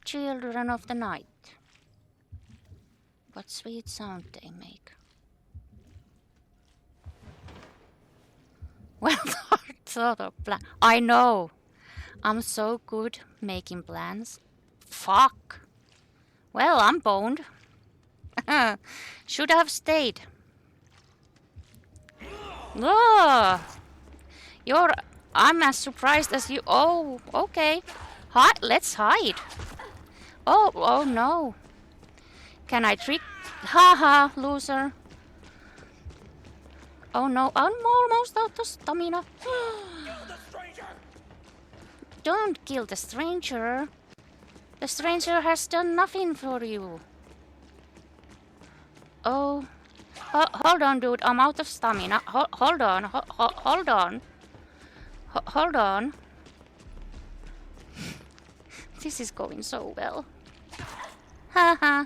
Children of the night. What sweet sound they make. Well thought of plan. I know. I'm so good making plans. Fuck. Well, I'm boned. Should have stayed. Oh, I'm as surprised as you. Oh, okay. Let's hide. Oh no. Can I trick? Haha, loser. Oh no, I'm almost out of stamina. Don't kill the stranger. The stranger has done nothing for you. Oh, hold on, dude. I'm out of stamina. Hold on. Hold on. Hold on. This is going so well. Haha.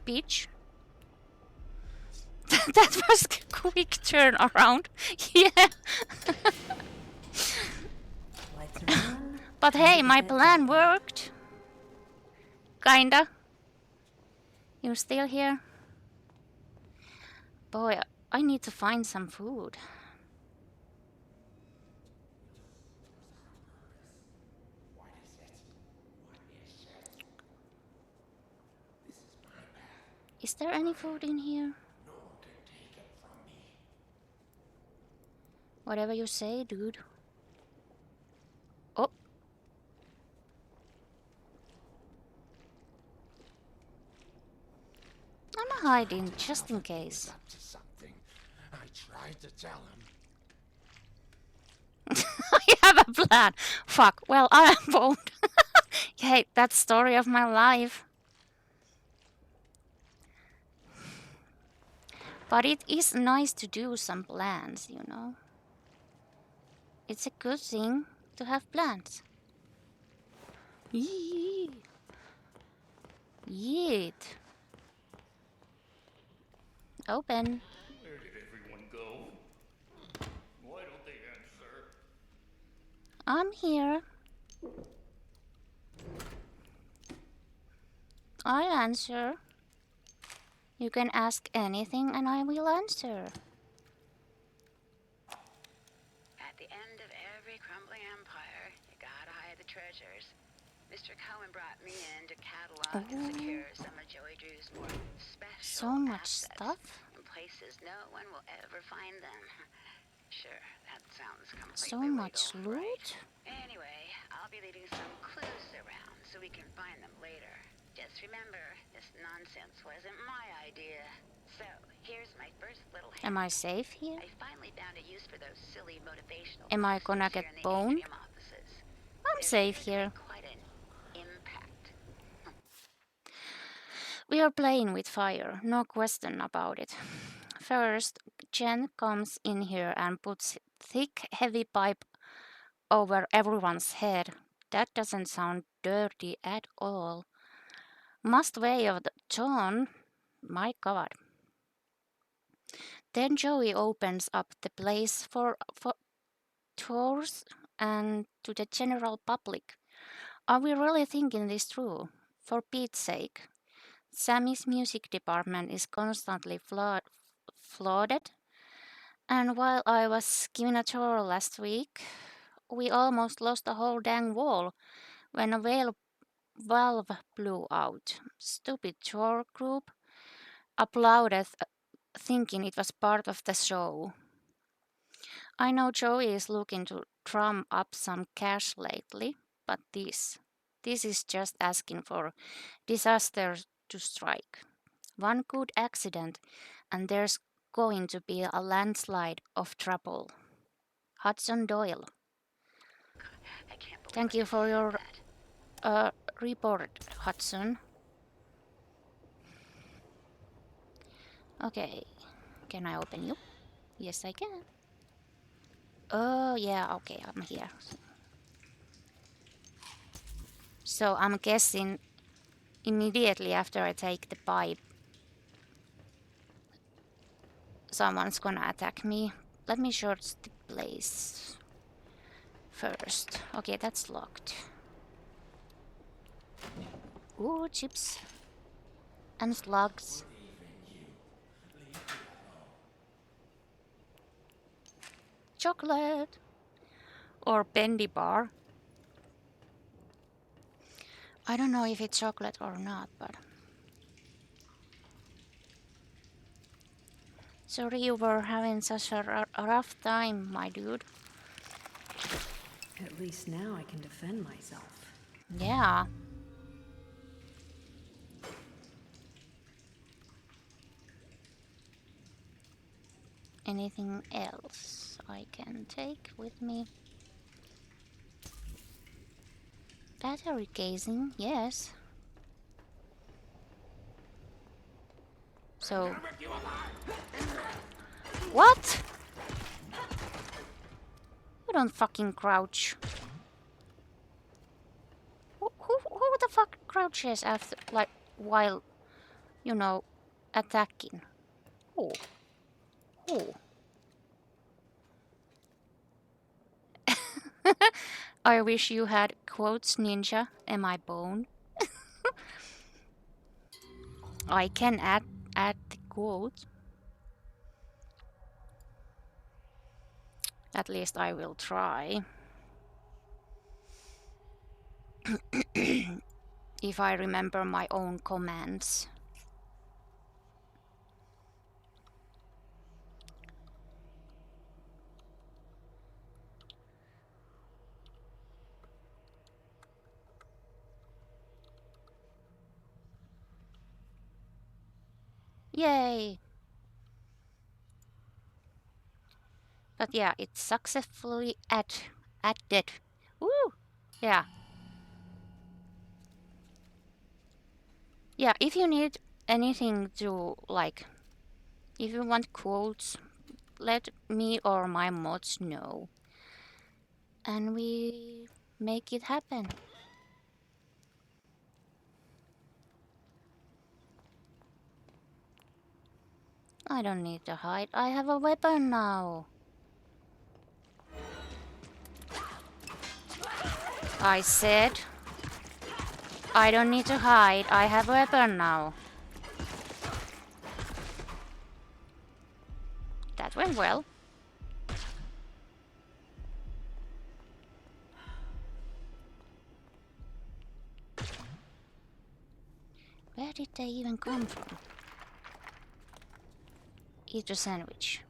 Bitch. That was a quick turn around. Yeah. But hey, my plan worked. Kinda. You still here? Boy, I need to find some food. Is there any food in here? Whatever you say, dude. Oh. I'm hiding just in case. I tried to tell him. I have a plan. Fuck. Well, I won't. Hey, that's story of my life. But it is nice to do some plans, you know. It's a good thing to have plans. Yeet. Yeet. Open. Where did everyone go? Why don't they answer? I'm here. I'll answer. You can ask anything and I will answer. At the end of every crumbling empire, you gotta hide the treasures. Mr. Cohen brought me in to catalog and secure some of Joey Drew's more special So much assets stuff. in places no one will ever find them. Sure, that sounds completely So much legal, right? loot. Anyway, I'll be leaving some clues around so we can find them later. Just remember, this nonsense wasn't my idea. So, here's my first little hint. Am I safe here? I finally found a use for those silly motivational Am I posters gonna here get in the boned? atrium offices. I'm safe here. Quite an impact. We are playing with fire, no question about it. First, Jen comes in here and puts thick, heavy pipe over everyone's head. That doesn't sound dirty at all. Must weigh of the John. My God. Then Joey opens up the place for tours and to the general public. Are we really thinking this through? For Pete's sake. Sammy's music department is constantly flooded. And while I was giving a tour last week, we almost lost the whole dang wall when a valve blew out. Stupid tour group applauded, thinking it was part of the show. I know Joey is looking to drum up some cash lately, but this is just asking for disaster to strike. One good accident, and there's going to be a landslide of trouble. Hudson Doyle. Thank you for your report, Hudson. Okay, can I open you? Yes, I can. Oh, yeah, okay, I'm here. So I'm guessing immediately after I take the pipe, someone's gonna attack me. Let me search the place first. Okay, that's locked. Ooh, chips. And slugs. Chocolate. Or Bendy bar. I don't know if it's chocolate or not, but... Sorry you were having such a rough time, my dude. At least now I can defend myself. Yeah. Anything else I can take with me? Battery casing, yes. So... What? You don't fucking crouch. Who the fuck crouches after, like, while, you know, attacking? Who? Who? I wish you had quotes, ninja. Am I bone? I can add the quote. At least I will try. If I remember my own commands. Yay! But yeah, it's successfully added. Woo! Yeah. Yeah, if you need anything to, like, if you want quotes, let me or my mods know. And we make it happen. I don't need to hide. I have a weapon now. I said I don't need to hide. I have a weapon now. That went well. Where did they even come from? Eat a sandwich.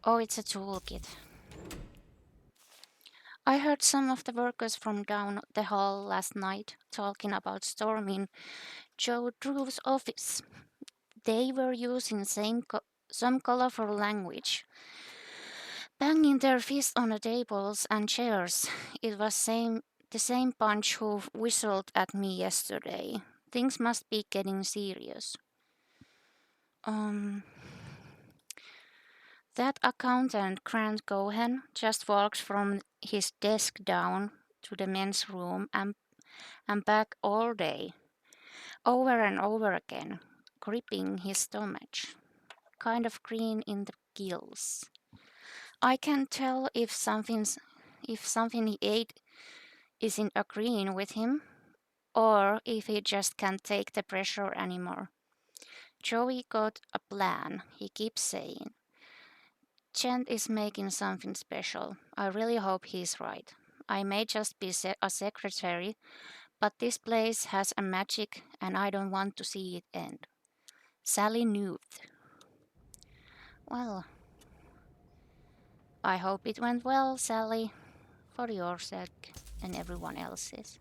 Oh, it's a toolkit. I heard some of the workers from down the hall last night talking about storming Joe Drew's office. They were using some colorful language, banging their fists on the tables and chairs. It was the same bunch who whistled at me yesterday. Things must be getting serious. That accountant, Grant Cohen, just walked from his desk down to the men's room and back all day, over and over again, gripping his stomach, kind of green in the gills. I can't tell if something he ate isn't agreeing with him, or if he just can't take the pressure anymore. Joey got a plan, he keeps saying. Chant is making something special. I really hope he's right. I may just be a secretary, but this place has a magic and I don't want to see it end. Sally Newth. Well, I hope it went well, Sally, for your sake and everyone else's.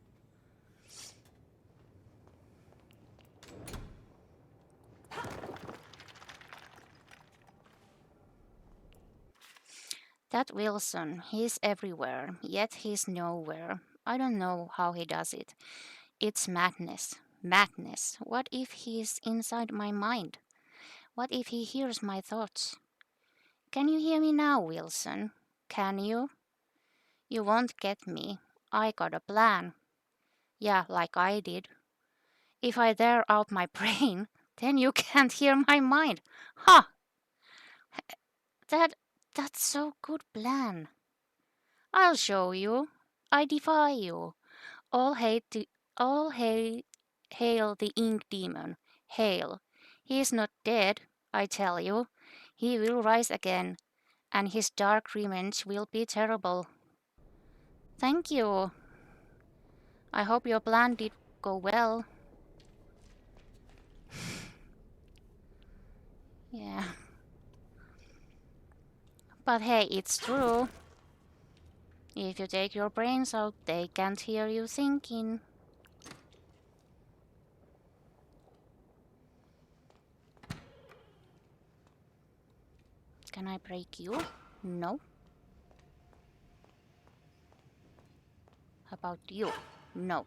That Wilson, he's everywhere, yet he's nowhere. I don't know how he does it. It's madness. Madness. What if he's inside my mind? What if he hears my thoughts? Can you hear me now, Wilson? Can you? You won't get me. I got a plan. Yeah, like I did. If I tear out my brain, then you can't hear my mind. Ha! Huh. That's so good plan. I'll show you. I defy you. All hail the ink demon. Hail. He is not dead, I tell you. He will rise again, and his dark revenge will be terrible. Thank you. I hope your plan did go well. Yeah. But hey, it's true. If you take your brains out, they can't hear you thinking. Can I break you? No. about you? No.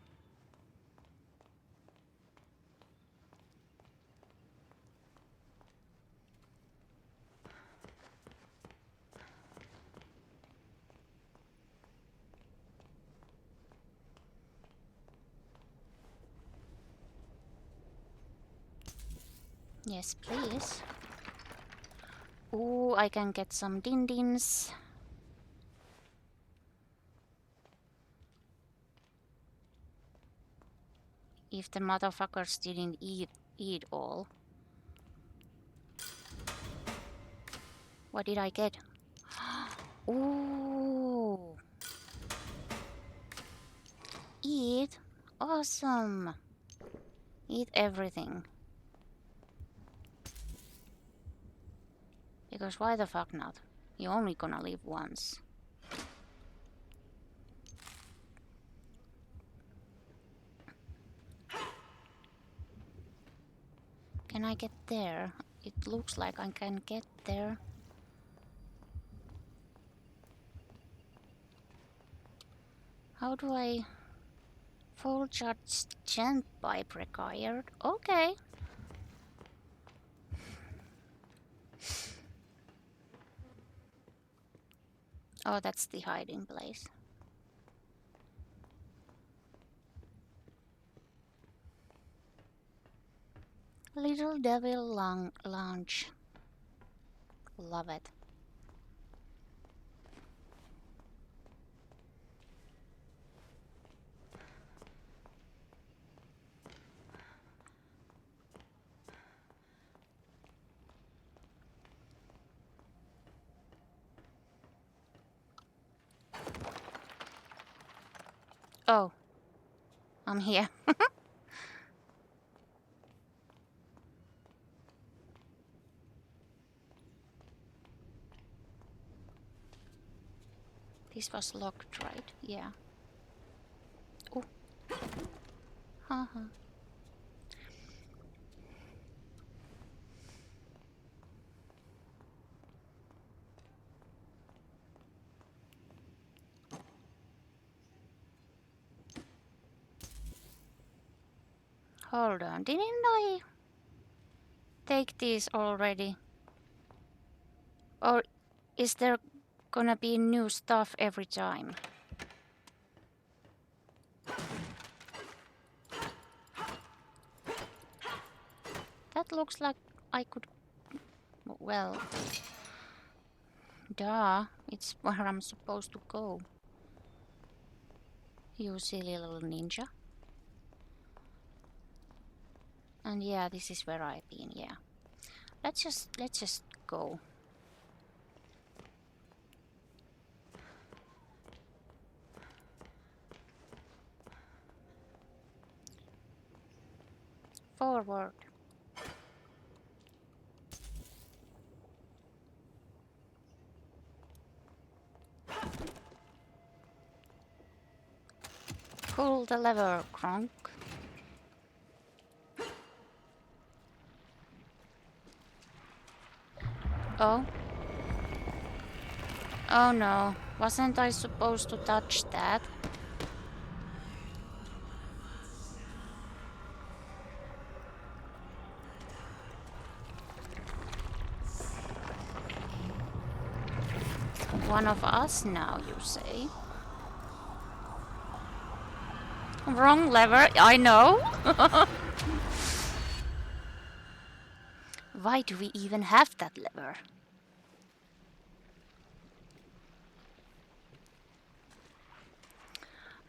Yes, please. Ooh, I can get some din-dins. If the motherfuckers didn't eat all. What did I get? Ooh. Eat. Awesome. Eat everything. Because why the fuck not? You're only gonna live once. Can I get there? It looks like I can get there. How do I... Full charge gent pipe required. Okay. Oh, that's the hiding place. Little Devil Lounge. Love it. Oh. I'm here. This was locked, right? Yeah. Oh. Haha. Hold on, didn't I take these already? Or is there gonna be new stuff every time? That looks like I could... Well... Duh, it's where I'm supposed to go. You silly little ninja. And yeah, this is where I've been, yeah. Let's just go. Forward. Pull the lever, Kronk. Oh. Oh no. Wasn't I supposed to touch that? One of us now, you say? Wrong lever, I know. Why do we even have that lever?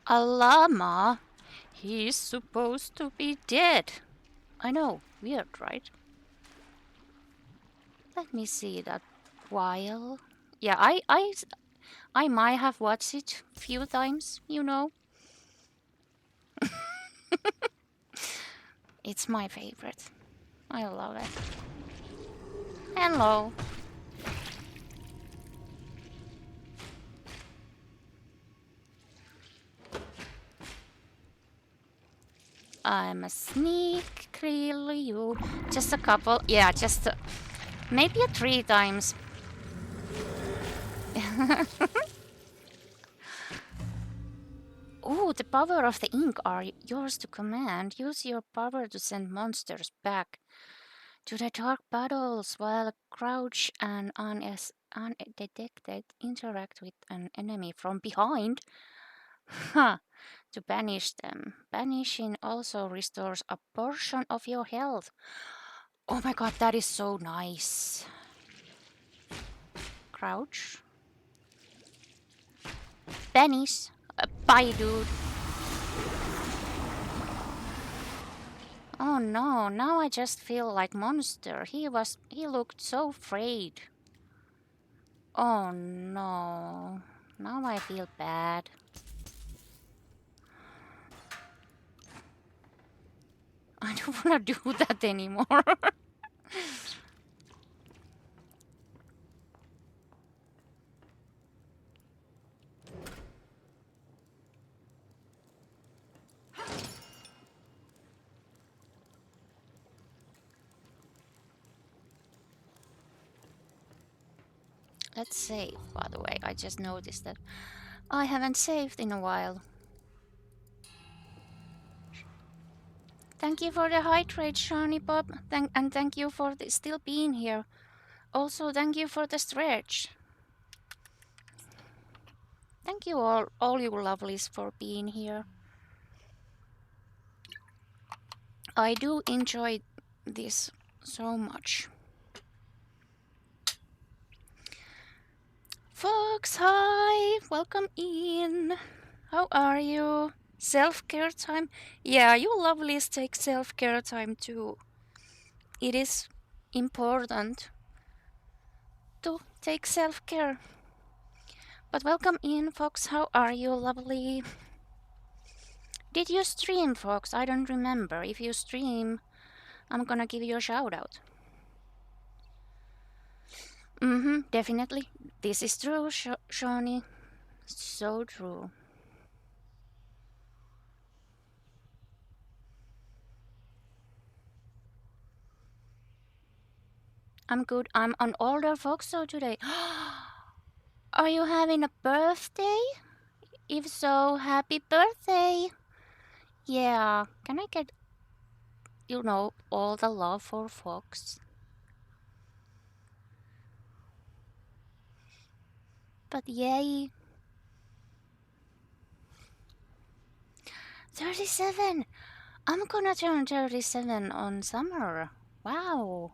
A llama? He's supposed to be dead. I know, weird, right? Let me see that while. Yeah, I might have watched it a few times, you know. It's my favorite. I love it. Hello. I'm a sneak, clearly you. Just a couple, yeah, just maybe 3 times. Oh, the power of the ink are yours to command. Use your power to send monsters back to the dark battles while crouch and undetected interact with an enemy from behind. Ha! To banish them. Banishing also restores a portion of your health. Oh my god, that is so nice. Crouch. Banish. Bye, dude. Oh no, now I just feel like monster. He looked so afraid. Oh no. Now I feel bad. I don't want to do that anymore. Let's save, by the way. I just noticed that I haven't saved in a while. Thank you for the hydrate, Shani Bob. And thank you for still being here. Also, thank you for the stretch. Thank you all you lovelies for being here. I do enjoy this so much. Fox, hi! Welcome in. How are you? Self-care time? Yeah, you lovelies take self-care time too. It is important to take self-care. But welcome in, Fox. How are you, lovely? Did you stream, Fox? I don't remember. If you stream, I'm gonna give you a shout out. Definitely. This is true, Shawnee. So true. I'm good. I'm an older Foxo today. Are you having a birthday? If so, happy birthday. Yeah, can I get, all the love for Fox? But yay. 37! I'm gonna turn 37 on summer. Wow.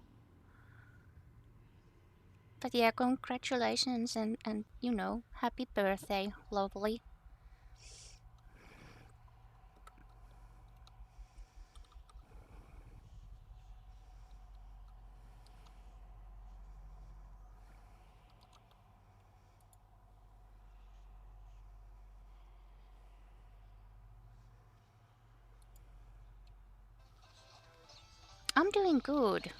But yeah, congratulations and happy birthday, lovely. I'm doing good.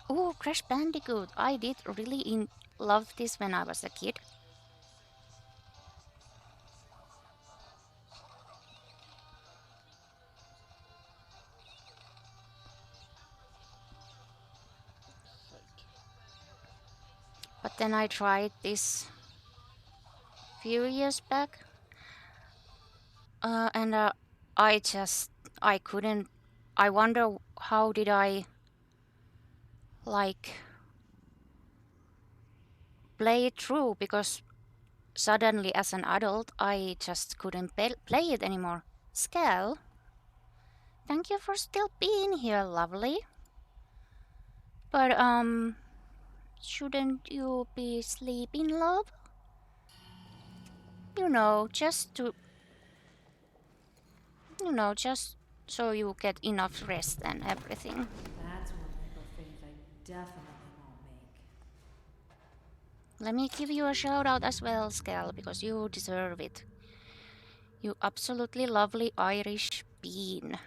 Oh, Crash Bandicoot. I did really love this when I was a kid. But then I tried this few years back. And I couldn't. I wonder how did I play it through, because suddenly as an adult I just couldn't play it anymore. Scal, thank you for still being here, lovely. But shouldn't you be sleeping, love? Just so you get enough rest and everything. That's one leap of faith I definitely won't make. Let me give you a shout out as well, Scal, because you deserve it. You absolutely lovely Irish bean.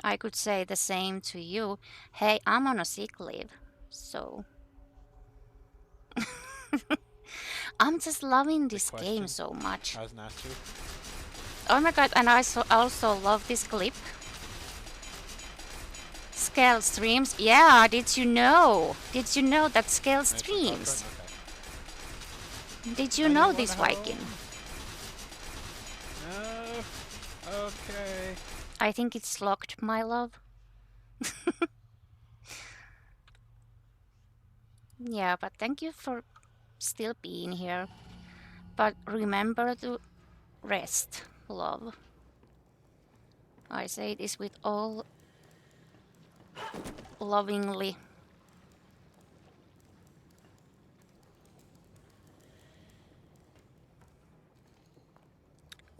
I could say the same to you. Hey, I'm on a sick leave, so I'm just loving this game so much. How's Natsu? Oh my god, and I also love this clip. Scale streams? Yeah, did you know? Did you know that Scale streams? Did you know this, Viking? No. Okay. I think it's locked, my love. Yeah, but thank you for still being here. But remember to rest, love. I say this with all lovingly.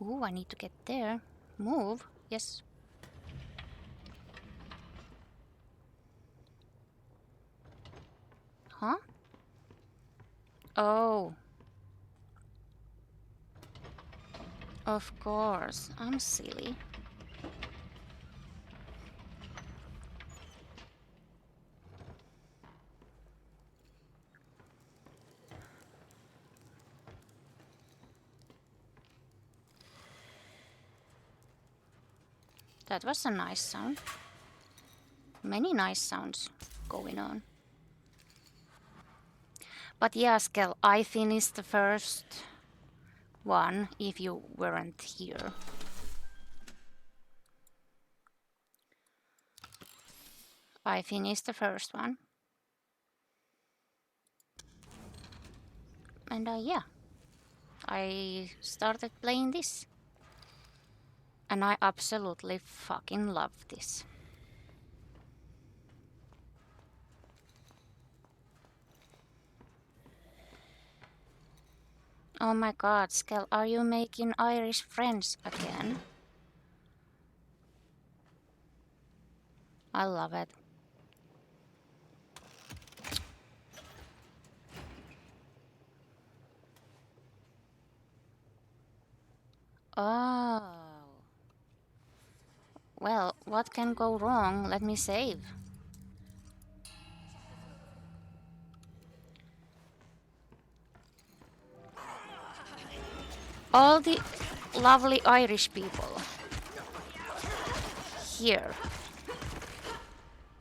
Ooh, I need to get there. Move. Yes. Huh? Oh. Of course. I'm silly. That was a nice sound. Many nice sounds going on. But yeah, Skel, I finished the first one if you weren't here. I finished the first one. And yeah, I started playing this. And I absolutely fucking love this. Oh my god, Skel, are you making Irish friends again? I love it. Oh. Well, what can go wrong? Let me save. All the lovely Irish people here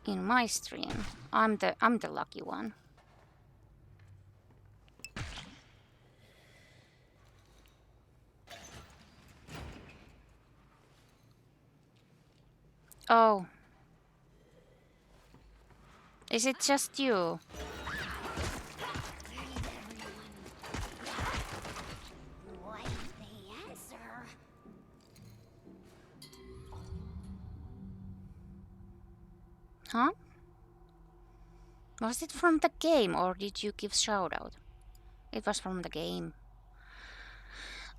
in my stream. I'm the lucky one. Oh. Is it just you? Huh? Was it from the game or did you give shout out? It was from the game.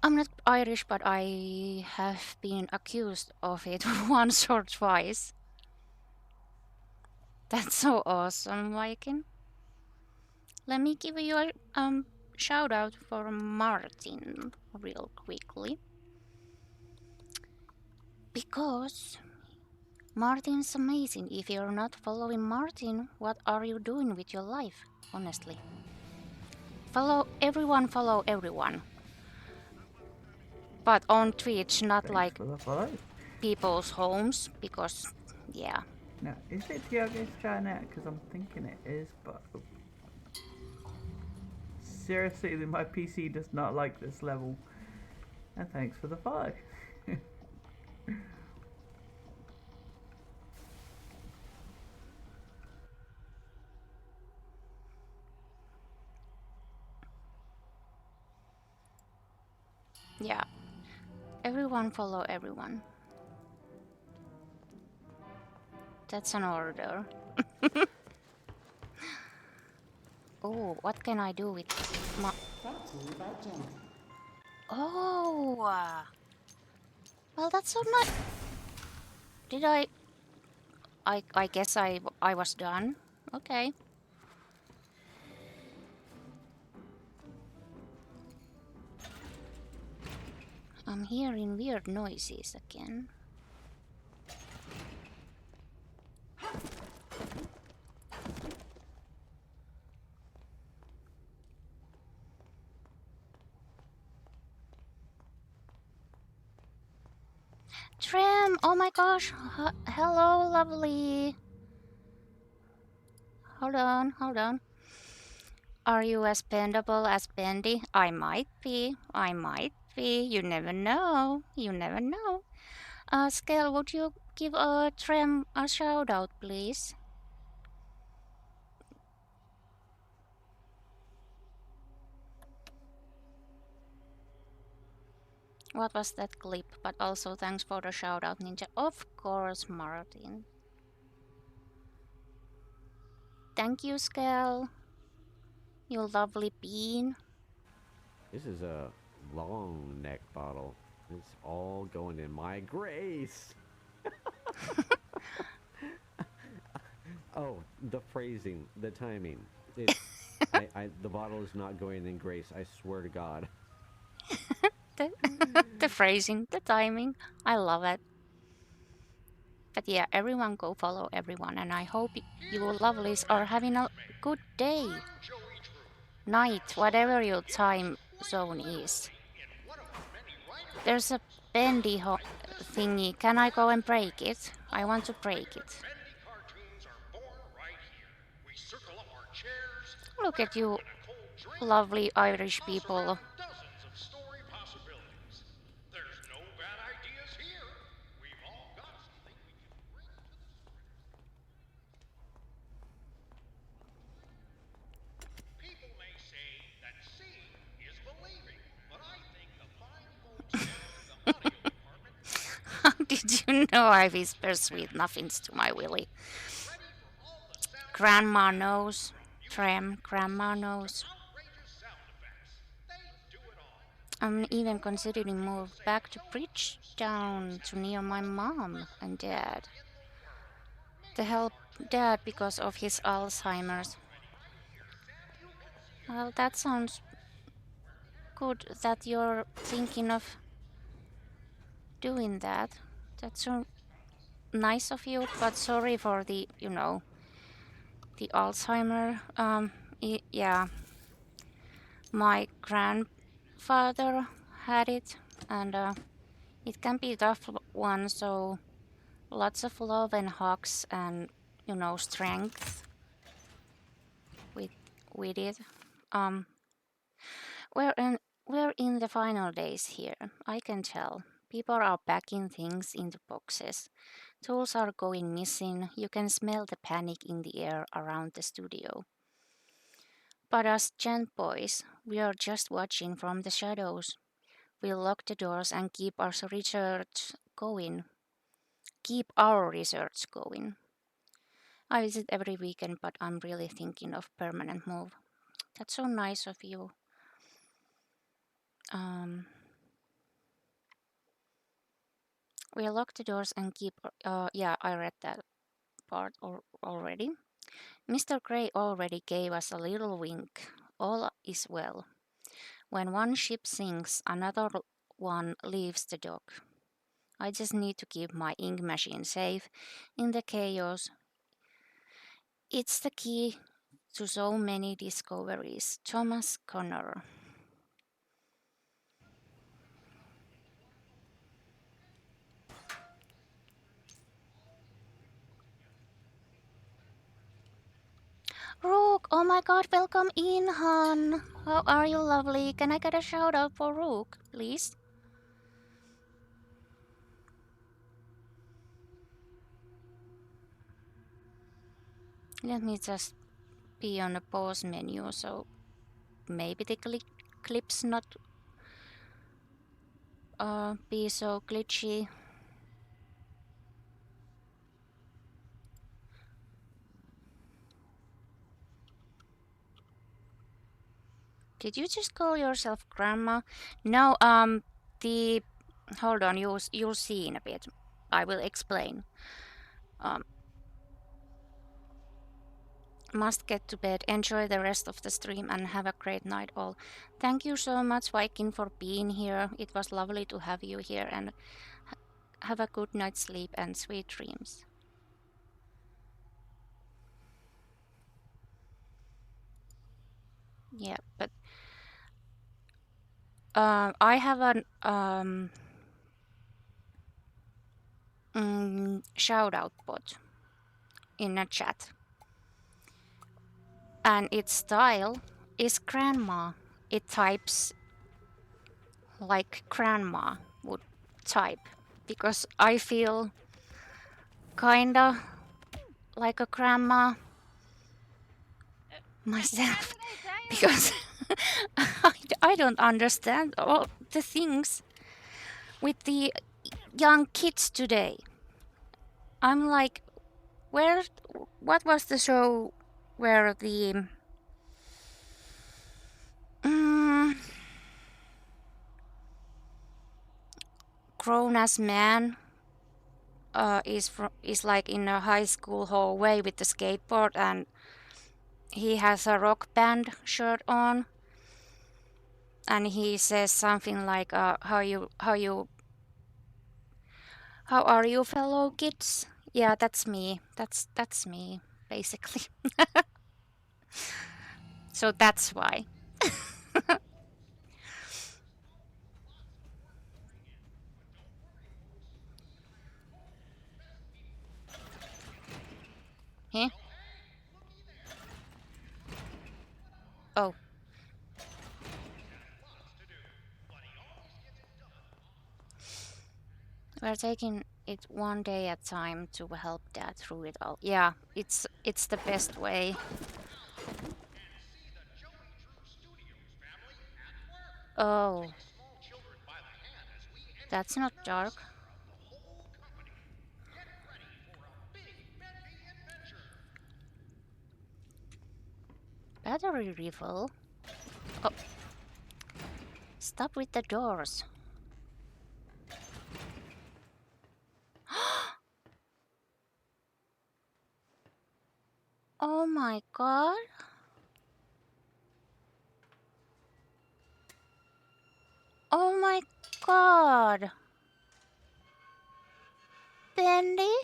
I'm not Irish, but I have been accused of it once or twice. That's so awesome, Viking. Let me give you a shout out for Martin real quickly. Because Martin's amazing. If you're not following Martin, what are you doing with your life, honestly? Follow everyone. But on Twitch, not like people's homes, because, yeah. Now, is it Tiago's chat out? Because I'm thinking it is, but... Seriously, my PC does not like this level. And thanks for the follow. Yeah. Everyone follow everyone. That's an order. Oh, what can I do with my... Oh! Well, that's so nice. Did I guess I was done. Okay. I'm hearing weird noises again. Trim, oh my gosh. Hello, lovely. Hold on, hold on. Are you as bendable as Bendy? I might be. I might be. You never know. You never know. Scale, would you give Trem a shout out, please? What was that clip? But also thanks for the shout out, Ninja. Of course, Martin. Thank you, Scale. You lovely bean. This is a long neck bottle. It's all going in my grace. Oh, the phrasing, the timing. The bottle is not going in grace. I swear to God. The phrasing, the timing. I love it. But yeah, everyone go follow everyone, and I hope you lovelies are having a good day. Night, whatever your time zone is. There's a bendy thingy. Can I go and break it? I want to break it. Look at you, lovely Irish people. How did you know I whisper sweet nothings to my Willy? Grandma knows. Trem, Grandma knows. I'm even considering move back to Bridgetown to near my mom and dad. To help dad because of his Alzheimer's. Well, that sounds good that you're thinking of doing that. That's so nice of you, but sorry for the, the Alzheimer. Yeah, my grandfather had it, and it can be a tough one, so lots of love and hugs and, strength with it. We're in the final days here, I can tell. People are packing things into boxes. Tools are going missing. You can smell the panic in the air around the studio. But as gent boys, we are just watching from the shadows. We'll lock the doors and keep our research going. I visit every weekend, but I'm really thinking of permanent move. That's so nice of you. We'll lock the doors and keep. Yeah, I read that part already. Mr. Gray already gave us a little wink. All is well. When one ship sinks, another one leaves the dock. I just need to keep my ink machine safe in the chaos. It's the key to so many discoveries. Thomas Connor. Rook, oh my god, welcome in, hon. How are you, lovely? Can I get a shout out for Rook, please? Let me just be on the pause menu, so maybe the clips not be so glitchy. Did you just call yourself grandma? No, hold on, you'll see in a bit. I will explain. Must get to bed. Enjoy the rest of the stream and have a great night all. Thank you so much, Viking, for being here. It was lovely to have you here, and have a good night's sleep and sweet dreams. Yeah, but I have an shout out bot in a chat. And its style is grandma. It types like grandma would type because I feel kinda like a grandma myself because I don't understand all the things with the young kids today. I'm like, what was the show where the grown ass man is like in a high school hallway with the skateboard and he has a rock band shirt on and he says something like how are you fellow kids? Yeah, that's me. That's me basically. So that's why. Huh? Oh. We're taking it one day at a time to help Dad through it all. Yeah, it's the best way. Oh. That's not dark. Battery refill? Oh. Stop with the doors. Oh my god. Oh my god. Bendy?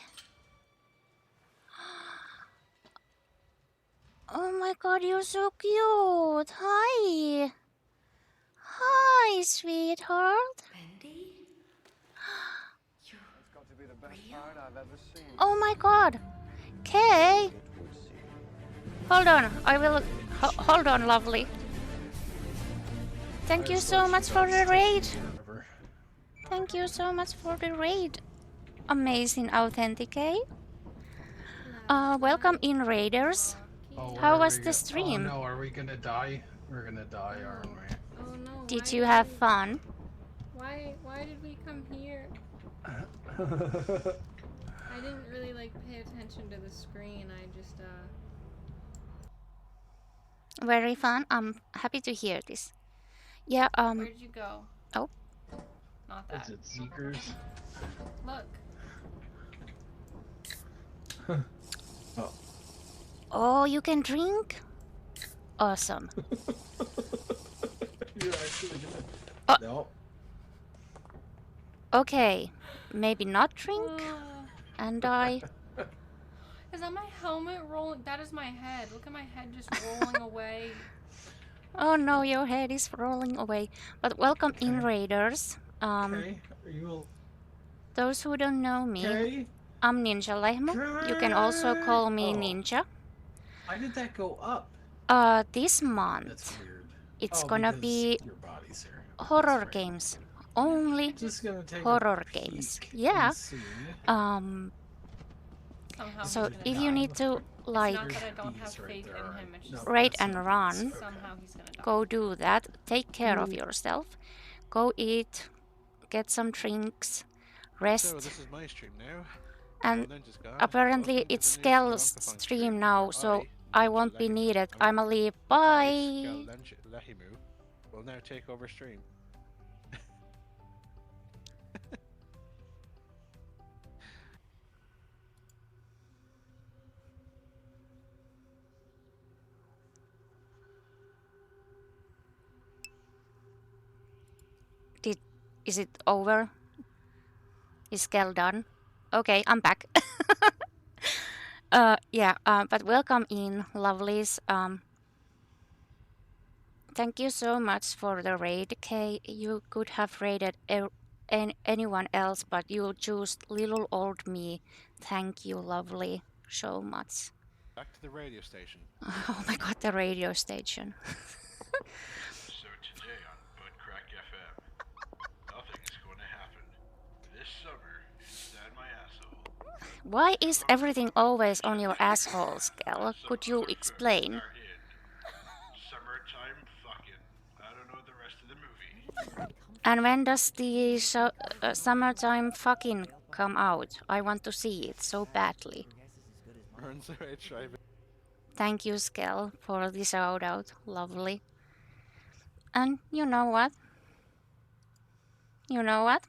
Oh my god, you're so cute. Hi. Hi, sweetheart. Bendy? That's got to be the best part I've ever seen. Oh my god. Kay. Hold on. I will... hold on, lovely. Thank you so much for the raid. Thank you so much for the raid. Amazing Authenticate. Welcome in, raiders. Oh, How where was are the we stream? Oh no, are we gonna die? We're gonna die, aren't we? Oh no. Did you have fun? Why did we come here? I didn't really like pay attention to the screen. I just Very fun. I'm happy to hear this. Yeah, Where'd you go? Oh. Not that. Is it Seekers? Look. Oh. Oh, you can drink? Awesome. You're actually gonna... Oh. No. Okay, maybe not drink and die. Is that my helmet rolling? That is my head. Look at my head just rolling away. Oh no, your head is rolling away. But welcome in, raiders. Okay, are you... Those who don't know me, Okay. I'm Ninja Lehmo. You can also call me Ninja. Why did that go up? This month, it's Oh, gonna because be your body's here. horror games. Only Just gonna take a horror games. Yeah. see. Somehow So he's gonna if die. you need to like It's not that I don't have faith in him. It's just raid and run, somehow he's gonna die. go do that. Take care of yourself. Go eat, get some drinks, rest. So this is my stream now. And Ninja's gone. apparently Welcome to it's the new Skell's Taikaponi stream now, where so I, I won't be Ninja needed. Lehimu, I'ma leave. I, Bye. Skell Lehimu, will now take over stream. Is it over? Is Skell done? Okay, I'm back. Yeah, but welcome in, lovelies. Thank you so much for the raid, Kay. You could have raided anyone else, but you choose little old me. Thank you, lovely, so much. Back to the radio station. Oh my god, the radio station. So today on Butt Crack FM, nothing's going to happen. This summer, inside my asshole. Why is everything always on your asshole, Skell? Could you explain? Summertime fucking. I don't know the rest of the movie. And when does the summertime fucking come out? I want to see it so badly. Thank you, Skell, for the shout out. Lovely. And you know what? You know what?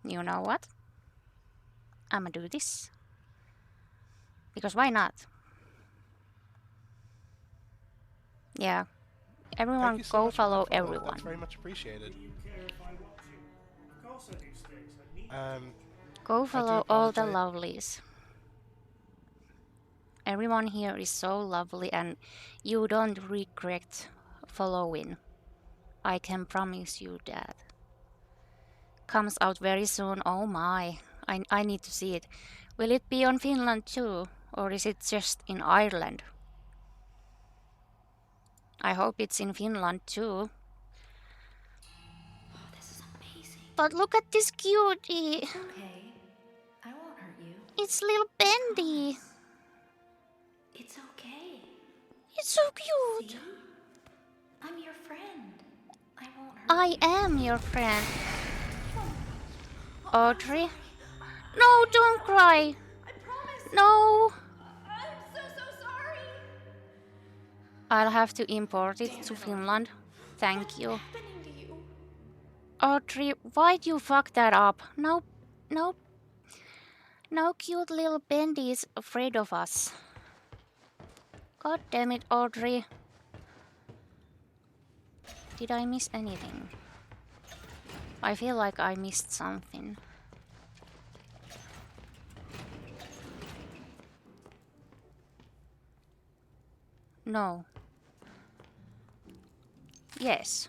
You know what? I'ma do this. Because why not? Yeah. Everyone go follow everyone. That's very much appreciated. Go follow all the lovelies. Everyone here is so lovely and you don't regret following. I can promise you that. Comes out very soon. Oh my. I need to see it. Will it be on Finland too? Or is it just in Ireland? I hope it's in Finland too. Oh, this is amazing. But look at this cutie. It's okay. I won't hurt you. It's little Bendy. It's okay. It's so cute. See? I'm your friend. I won't hurt I am your friend. Audrey? No, don't cry. I promise. No. I'm so sorry. I'll have to import it to Finland. Thank you. What's happening to you? Audrey, why'd you fuck that up? No, no. No cute little Bendy is afraid of us. God damn it, Audrey. Did I miss anything? I feel like I missed something. No. Yes.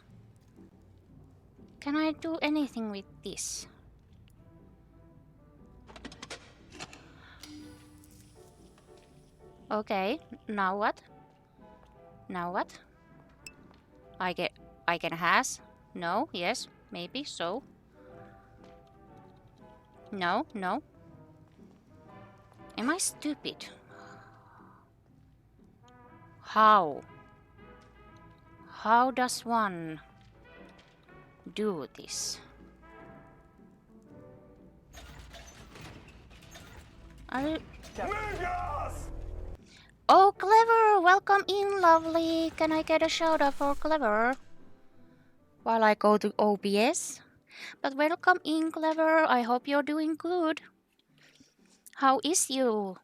Can I do anything with this? Okay, now what? Now what? I can has? No, yes, maybe, so. No, no. Am I stupid? How? How does one do this? Are you... Oh, Clever! Welcome in, lovely! Can I get a shout out for Clever? While I go to OBS? But welcome in, Clever! I hope you're doing good. How is you?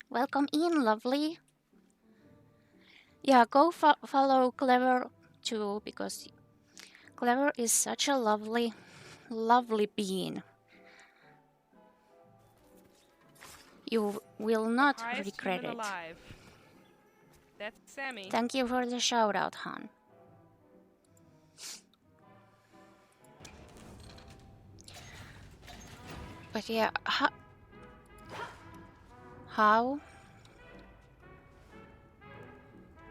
Welcome in, lovely. Yeah, go follow Clever too, because Clever is such a lovely, lovely being. You will not regret it. Alive. That's Sammy. Thank you for the shout out, Han. But yeah, how?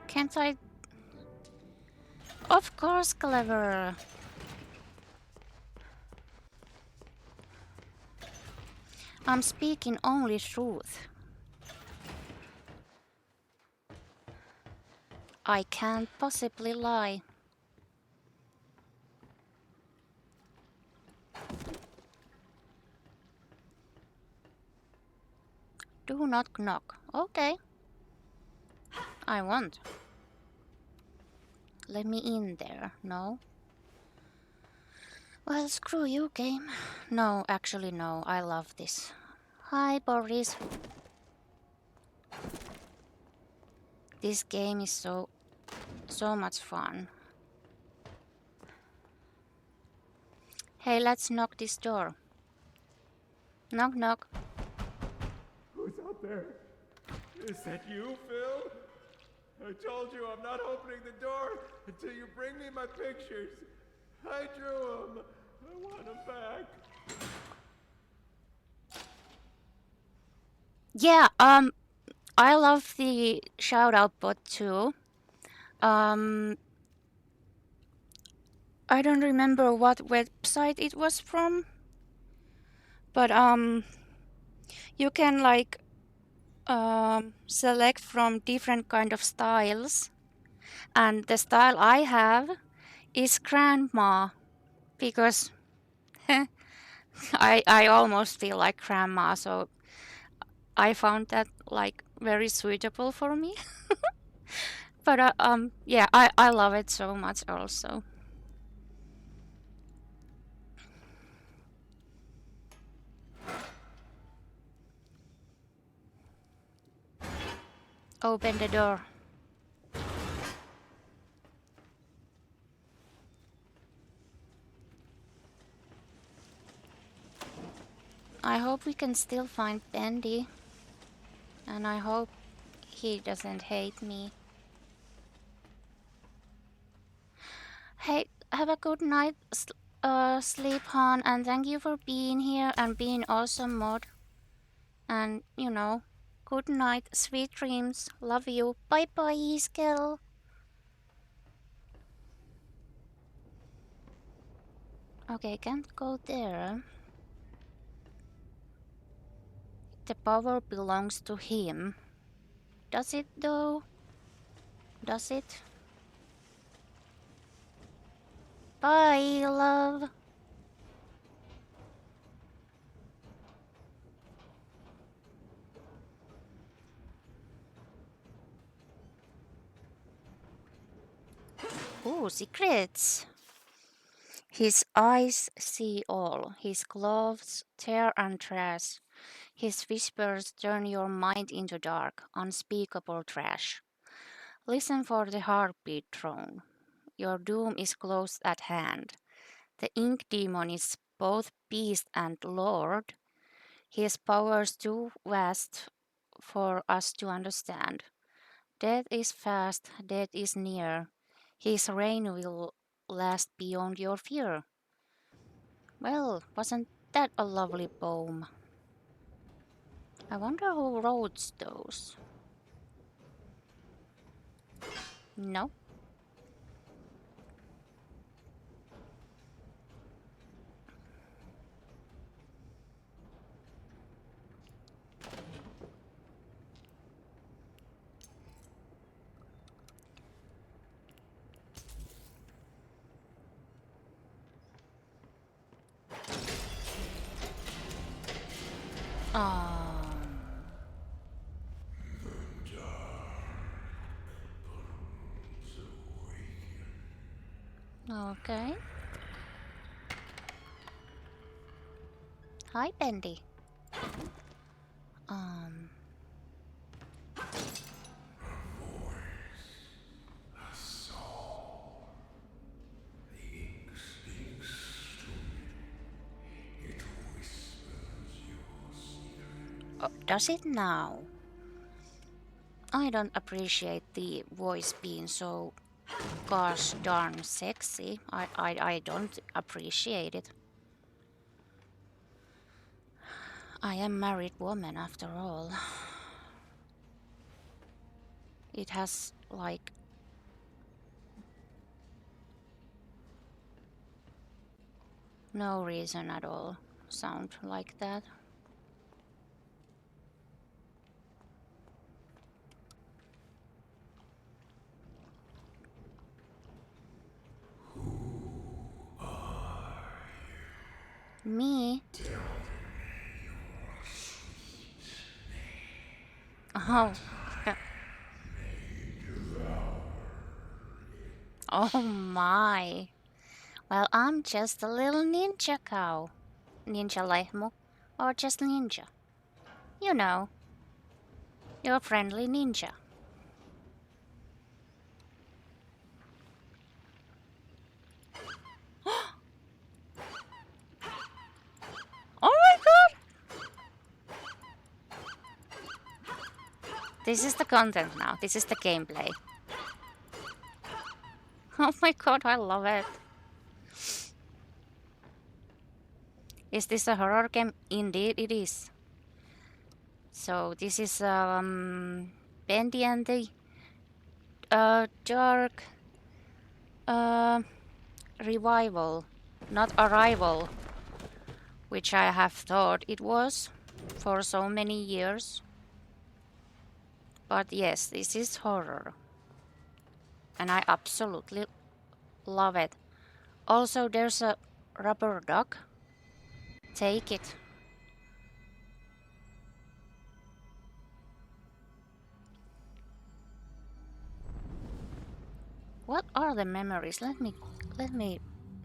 Can't I? Of course, Clever. I'm speaking only truth. I can't possibly lie. Do not knock. Okay. I won't. Let me in there. No. Well, screw you, game. No, actually no. I love this. Hi, Boris. This game is so much fun. Hey, let's knock this door. Knock, knock. Who's out there? Is that you, Phil? I told you I'm not opening the door until you bring me my pictures. I drew him. I want him back. Yeah, I love the shout out bot too. I don't remember what website it was from, but you can like select from different kind of styles, and the style I have is grandma because I almost feel like grandma, so I found that like very suitable for me. But yeah, I love it so much also. Open the door. I hope we can still find Bendy. And I hope he doesn't hate me. Hey, have a good night, sleep, hon, and thank you for being here and being awesome mod. And, you know, good night, sweet dreams, love you, bye bye, Skill. Okay, can't go there. The power belongs to him. Does it though? Does it? Bye, love. Ooh, secrets. His eyes see all. His gloves tear and trash. His whispers turn your mind into dark, unspeakable trash. Listen for the heartbeat drone. Your doom is close at hand. The ink demon is both beast and lord. His powers too vast for us to understand. Death is fast, death is near. His reign will last beyond your fear. Well, wasn't that a lovely poem? I wonder who wrote those. No? Okay. Hi, Bendy. Oh, does it now? I don't appreciate the voice being so gosh darn sexy. I don't appreciate it. I am married woman after all. It has like no reason at all sound like that. Me? Oh. Oh my. Well, I'm just a little ninja cow. Ninja lehmu. Or just ninja. You know. Your friendly ninja. Oh my god! This is the content now. This is the gameplay. Oh my god, I love it. Is this a horror game? Indeed it is. So this is Bendy and the Dark Revival, not Arrival, which I have thought it was for so many years. But yes, this is horror. And I absolutely love it. Also, there's a rubber duck. Take it. What are the memories? Let me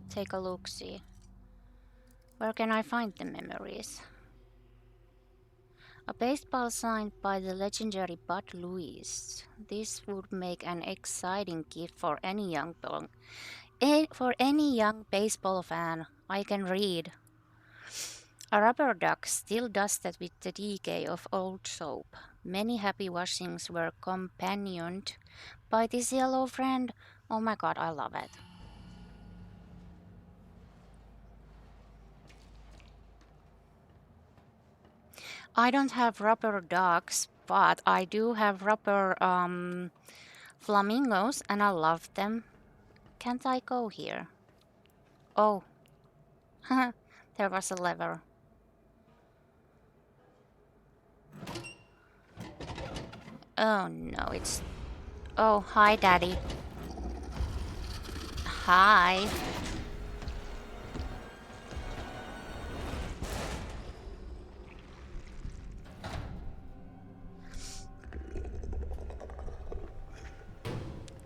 take a look, see. Where can I find the memories? A baseball signed by the legendary Bud Lewis. This would make an exciting gift for any young baseball fan. I can read. A rubber duck still dusted with the decay of old soap. Many happy washings were companioned by this yellow friend. Oh my god, I love it. I don't have rubber ducks, but I do have rubber flamingos and I love them. Can't I go here? Oh, there was a lever. Oh no, it's... Oh, hi Daddy. Hi.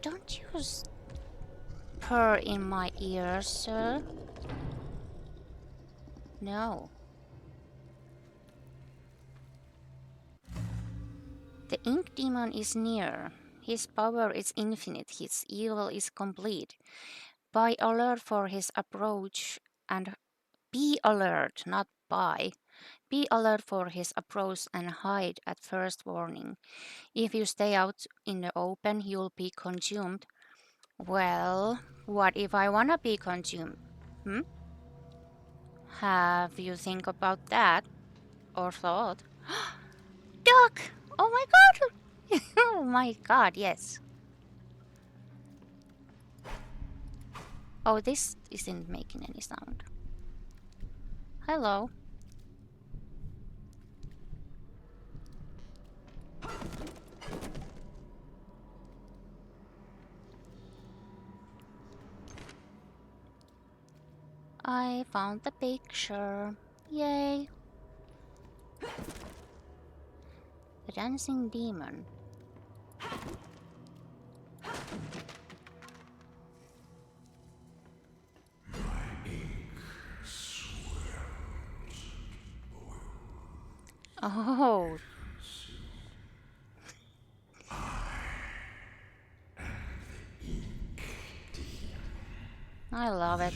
Don't use purr in my ears, sir. No. The ink demon is near. His power is infinite. His evil is complete. Be alert for his approach and be alert, not buy. Be alert for his approach and hide at first warning. If you stay out in the open, you'll be consumed. Well, what if I wanna be consumed? Have you think about that? Or thought? Duck! Oh my god! Oh my god, yes. Oh, this isn't making any sound. Hello. I found the picture. Yay. The dancing demon. Oh. I love it.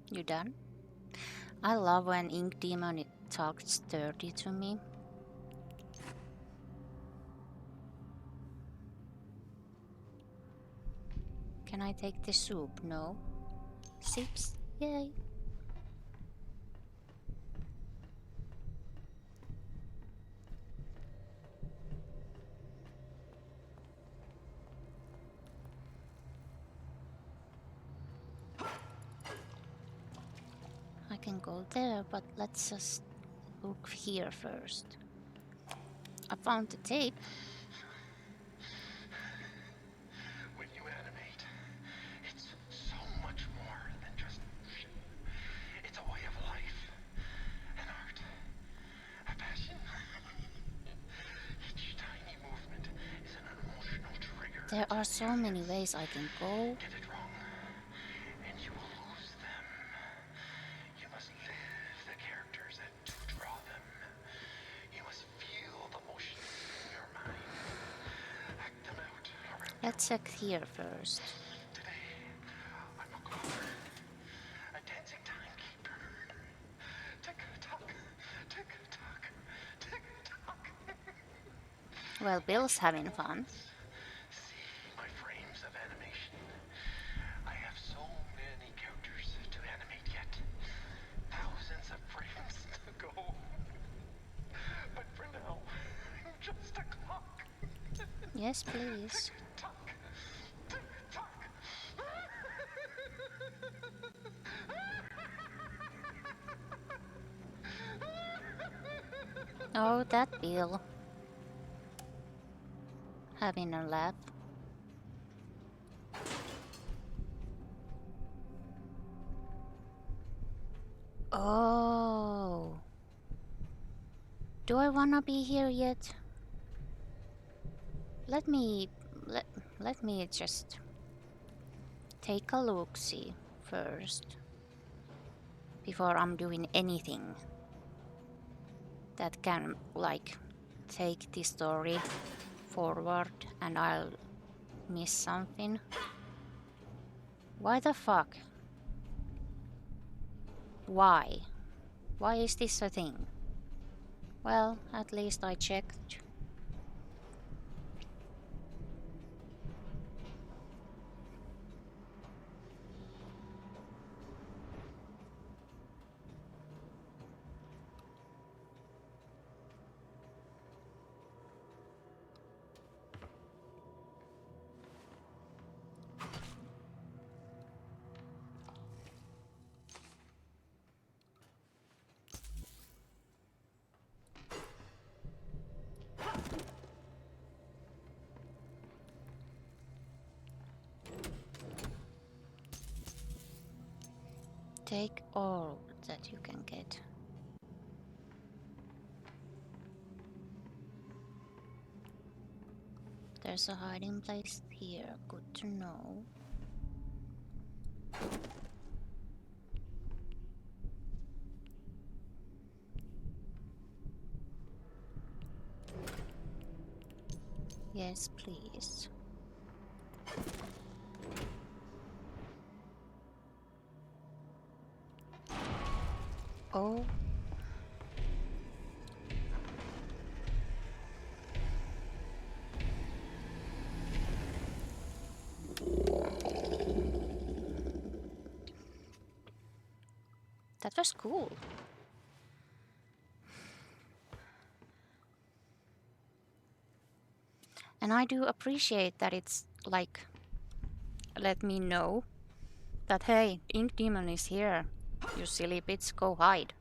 You done? I love when Ink Demon talks dirty to me. Can I take the soup? No. Sips? Yay. I can go there, but let's just look here first. I found the tape. When you animate, it's so much more than just motion. It's a way of life, an art, a passion. Each tiny movement is an emotional trigger. There are so many ways I can go. Get it wrong, and you will lose them. You must live the characters and to draw them. You must feel the motions in your mind. Act them out around. Let's check here first. Today, I'm a caller, a dancing timekeeper. Well, Bill's having fun. See my frames of animation. I have so many characters to animate yet. Thousands of frames to go. But for now, I'm just a clock. Yes, please. Tick-tock. Tick-tock. Oh, that Bill. Having a laugh. Oh. Do I wanna be here yet? Let me just take a look-see first before I'm doing anything that can like take the story forward and I'll miss something. Why the fuck? Why? Why is this a thing? Well, at least I checked. Take all that you can get. There's a hiding place here. Good to know. Yes, please. Oh. That was cool. And I do appreciate that it's like, let me know that, hey, Ink Demon is here. You silly bits, go hide.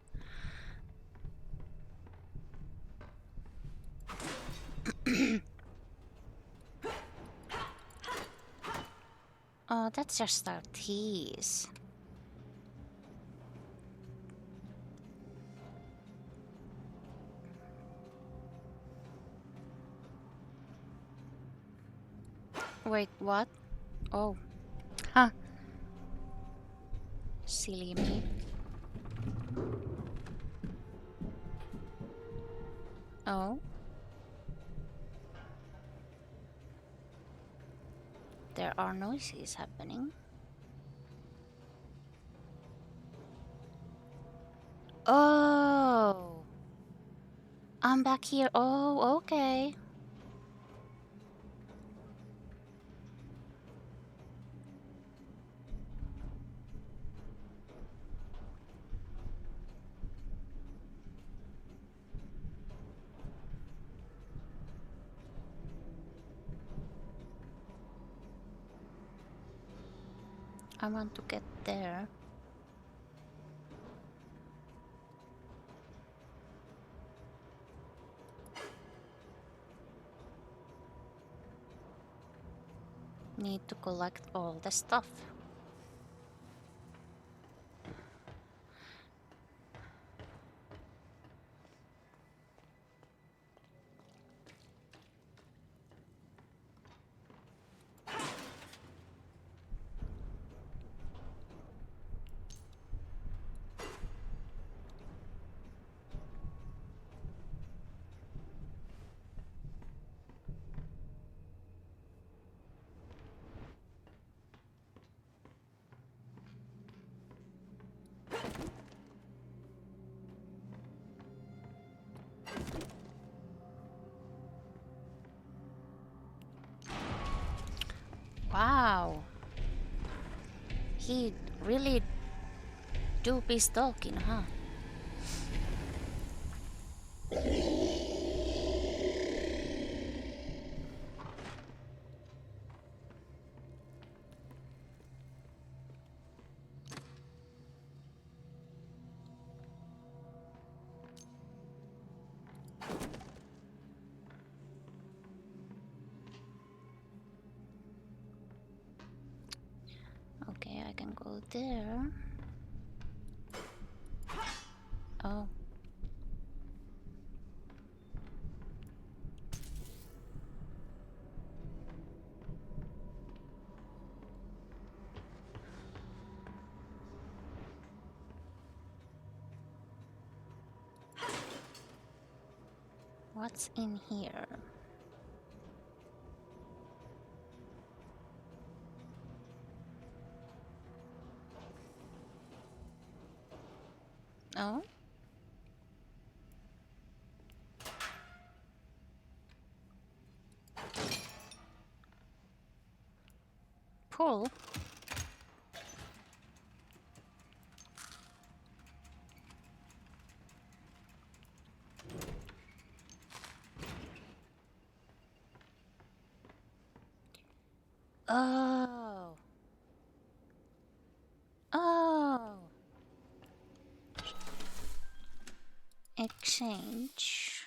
Oh, that's just a tease. Wait, what? Oh. Huh. Silly me. Oh. There are noises happening. Oh. I'm back here. Oh, okay. I want to get there. Need to collect all the stuff. Wow. He really do be stalking, huh? Okay, I can go there. Oh. What's in here? Oh? Pull? Oh. Oh. Exchange.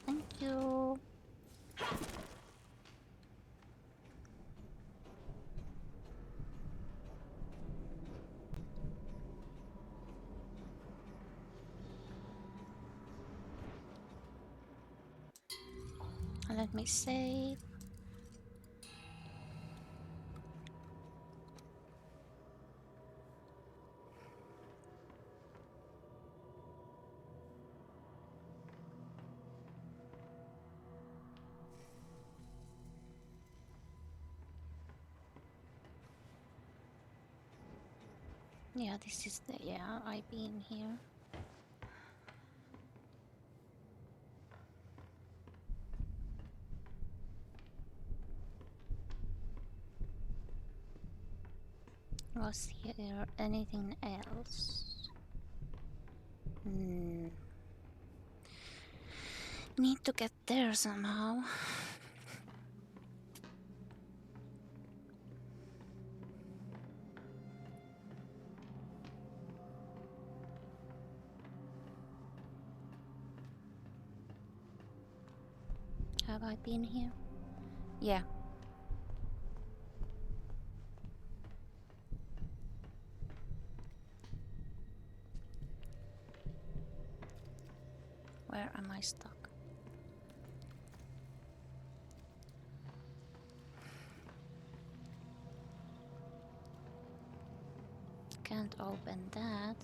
Thank you. Let me save. Yeah, this is the, yeah, I've been here. Was here anything else? Need to get there somehow. Have I been here? Yeah. Where am I stuck? Can't open that.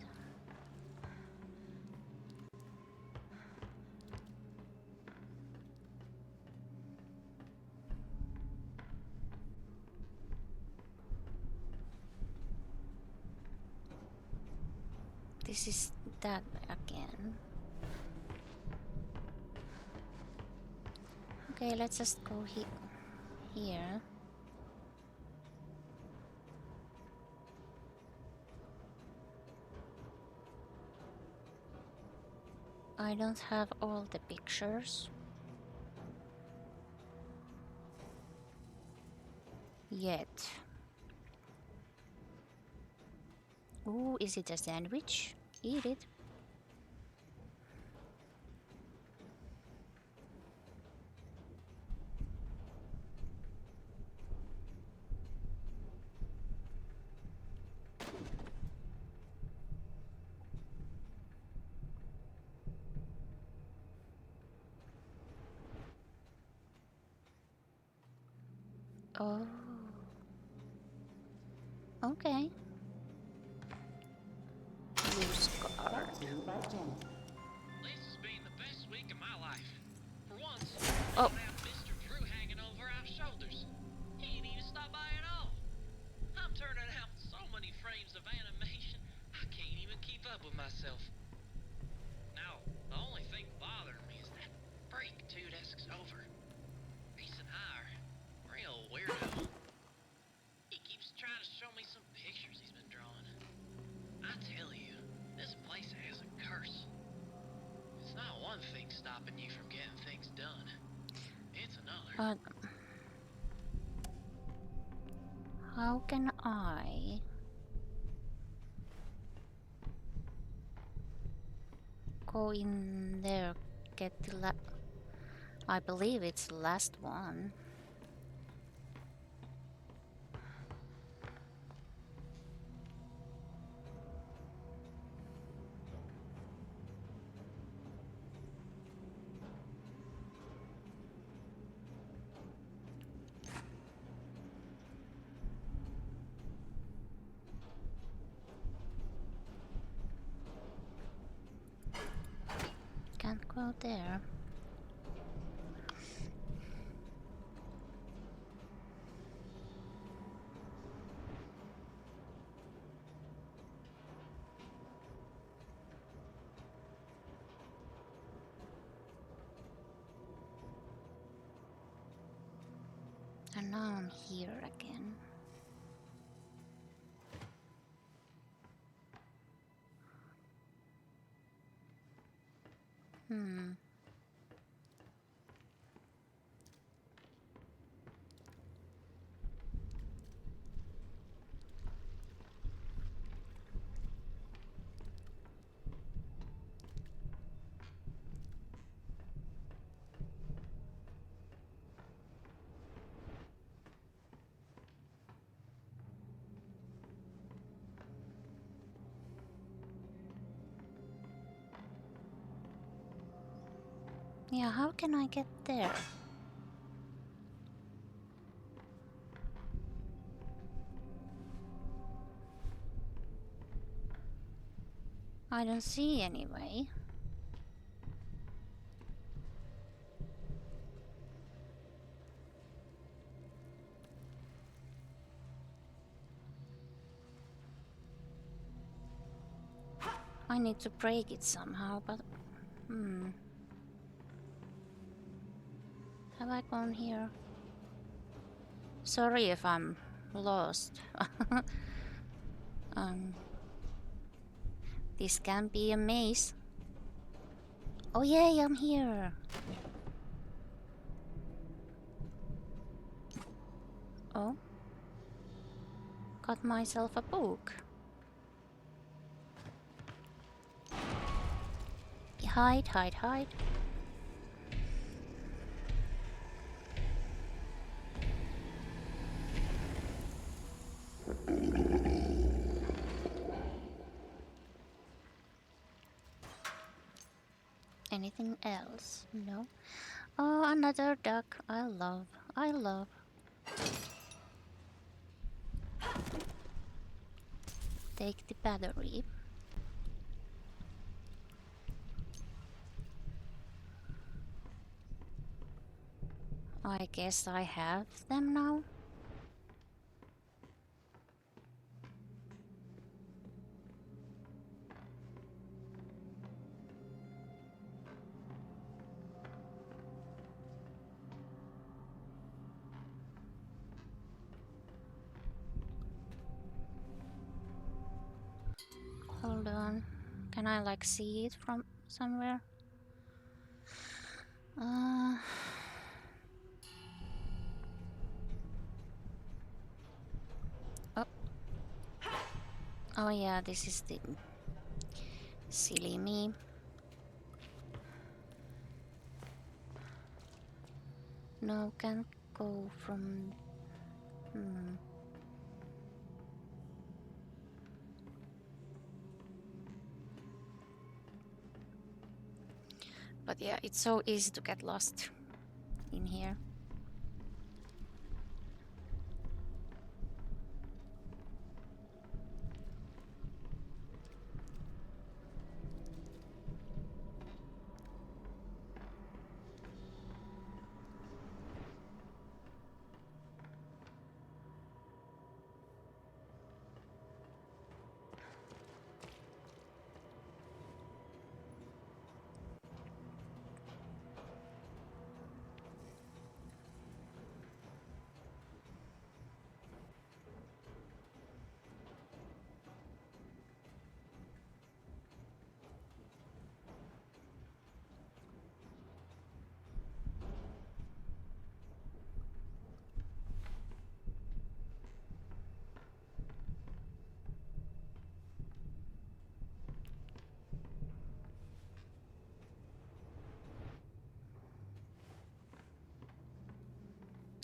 This is that again. Okay, let's just go here. I don't have all the pictures yet. Ooh, is it a sandwich? Eat it. Oh. Okay. Use card. This has been the best week of my life. For once, Oh. I have Mr. Drew hanging over our shoulders. He ain't even stopped by at all. I'm turning out so many frames of animation, I can't even keep up with myself. Now, the only thing bothering me is that freak 2 desks over. He's an higher, real weirdo. How can I go in there, get the I believe it's the last one. Can't go there. And now I'm here again. Yeah, how can I get there? I don't see any way. I need to break it somehow, but have I gone here? Sorry if I'm lost. This can be a maze. Oh yay, I'm here. Oh. Got myself a book. Hide, hide, hide. Anything else? No. Oh, another duck. I love. Take the battery. I guess I have them now. Hold on. Can I like see it from somewhere? Oh. Oh yeah, this is the silly me. No, can't go from. But yeah, it's so easy to get lost in here.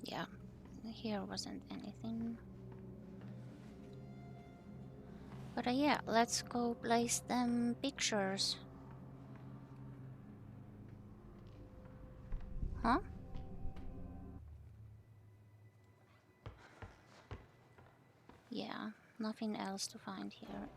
Yeah, here wasn't anything. But yeah, let's go place them pictures. Huh? Yeah, nothing else to find here.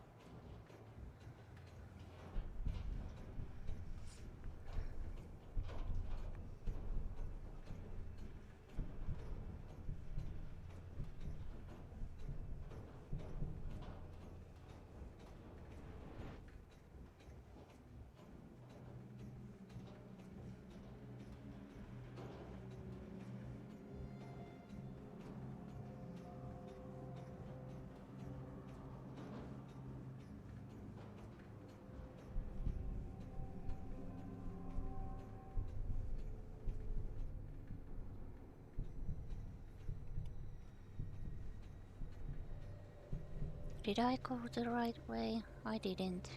Did I go the right way? I didn't.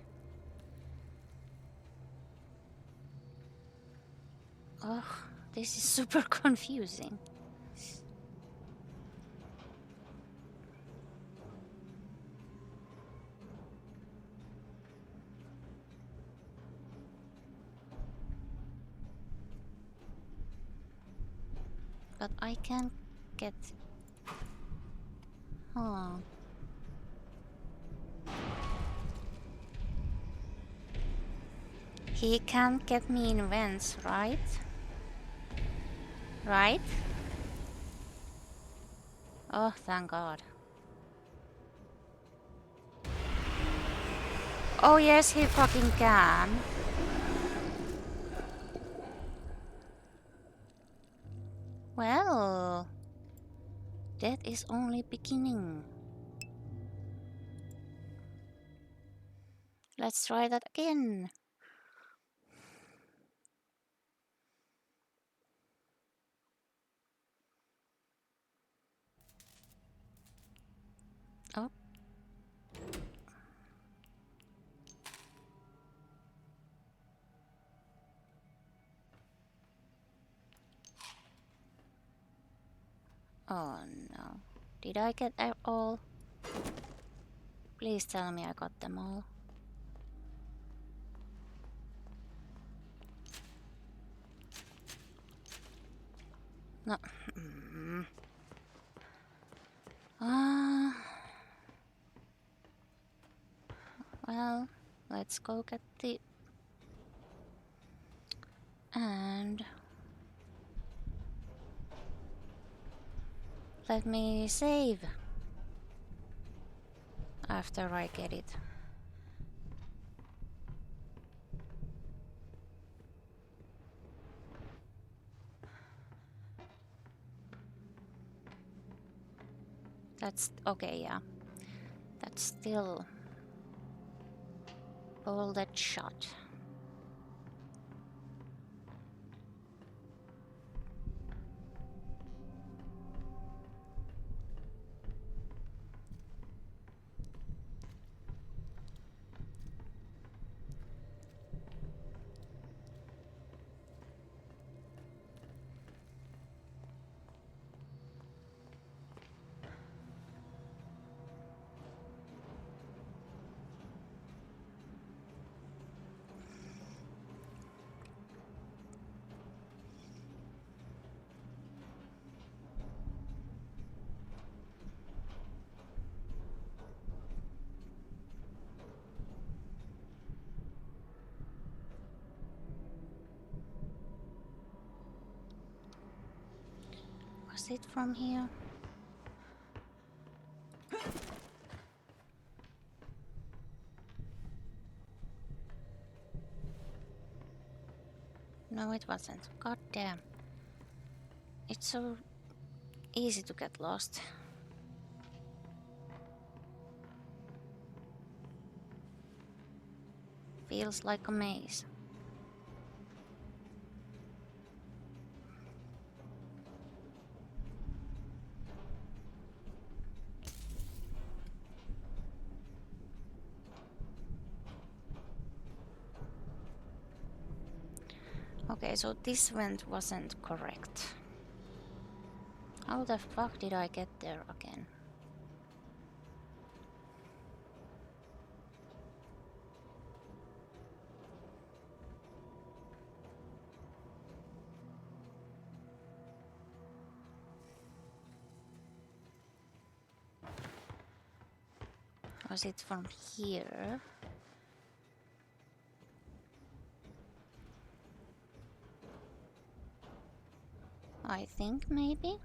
Oh, this is super confusing. But I can't get... Huh. He can't get me in vents, right? Right? Oh, thank God. Oh yes, he fucking can. Well, that is only beginning. Let's try that again. Oh. Oh no. Did I get all? Please tell me I got them all. No. Well, let's go get the... And... let me save. After I get it. That's... okay, yeah. That's still... bolted shut. Was it from here? No, it wasn't. God damn. It's so easy to get lost. Feels like a maze. Okay, so this vent wasn't correct. How the fuck did I get there again? Was it from here? I think maybe.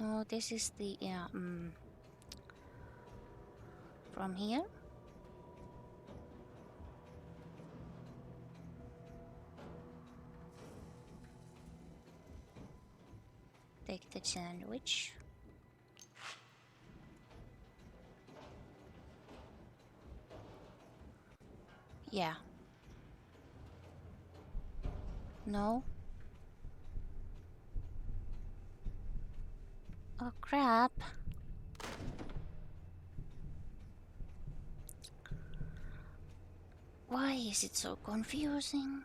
No, this is the from here. Take the sandwich. Yeah. No. Oh crap. Why is it so confusing?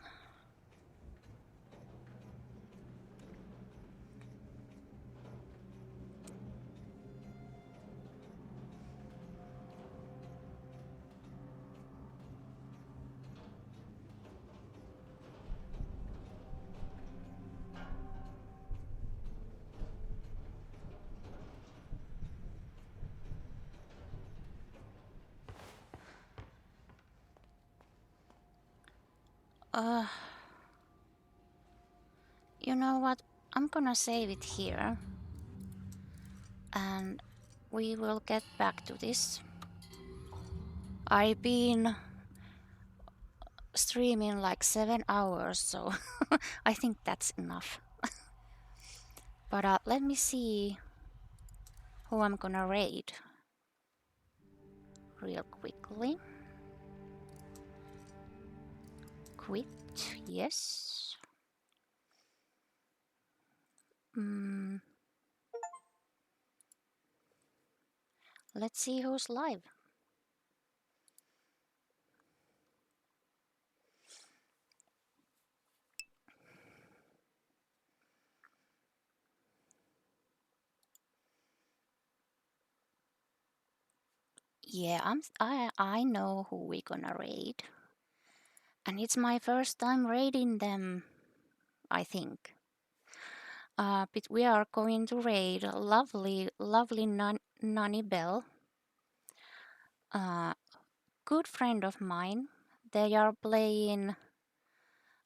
You know what? I'm gonna save it here. And we will get back to this. I've been streaming like 7 hours, so I think that's enough. But let me see who I'm gonna raid real quickly. Quit, yes. Let's see who's live. Yeah, I know who we're gonna raid. And it's my first time raiding them, I think. But we are going to raid lovely Nanny Bell. Good friend of mine. They are playing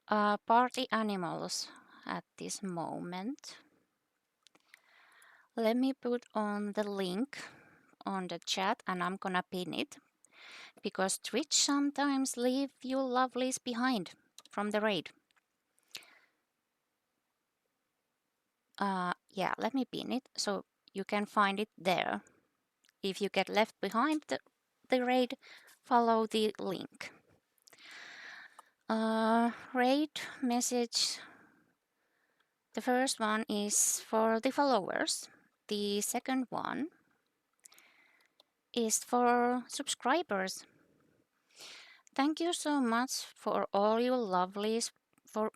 party animals at this moment. Let me put on the link on the chat and I'm gonna pin it because Twitch sometimes leave you lovelies behind from the raid. Yeah, let me pin it so you can find it there. If you get left behind the raid, follow the link. Raid message. The first one is for the followers. The second one is for subscribers. Thank you so much for all you lovelies. For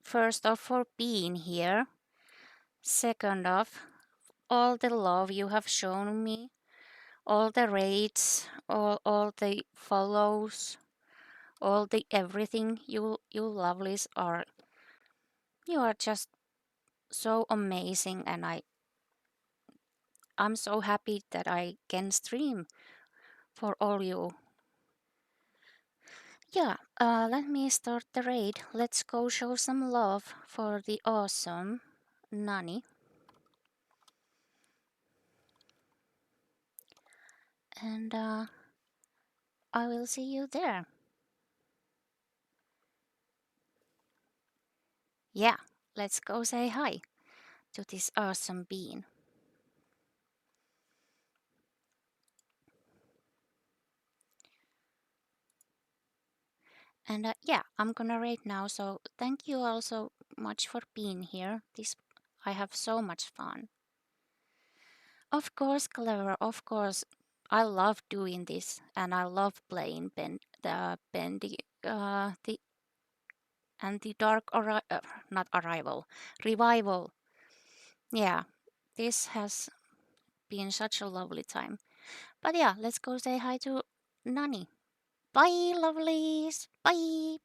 first off, for being here. Second off, all the love you have shown me, all the raids, all the follows, all the everything. You lovelies are. You are just so amazing, and I'm so happy that I can stream for all you. Yeah, let me start the raid. Let's go show some love for the awesome Nani. And I will see you there. Yeah, let's go say hi to this awesome bean. And yeah, I'm gonna raid now, so thank you all so much for being here. I have so much fun. Of course, Clever, of course. I love doing this, and I love playing Bendy, and the not arrival, revival. Yeah, this has been such a lovely time. But yeah, let's go say hi to Nani. Bye, lovelies. Bye.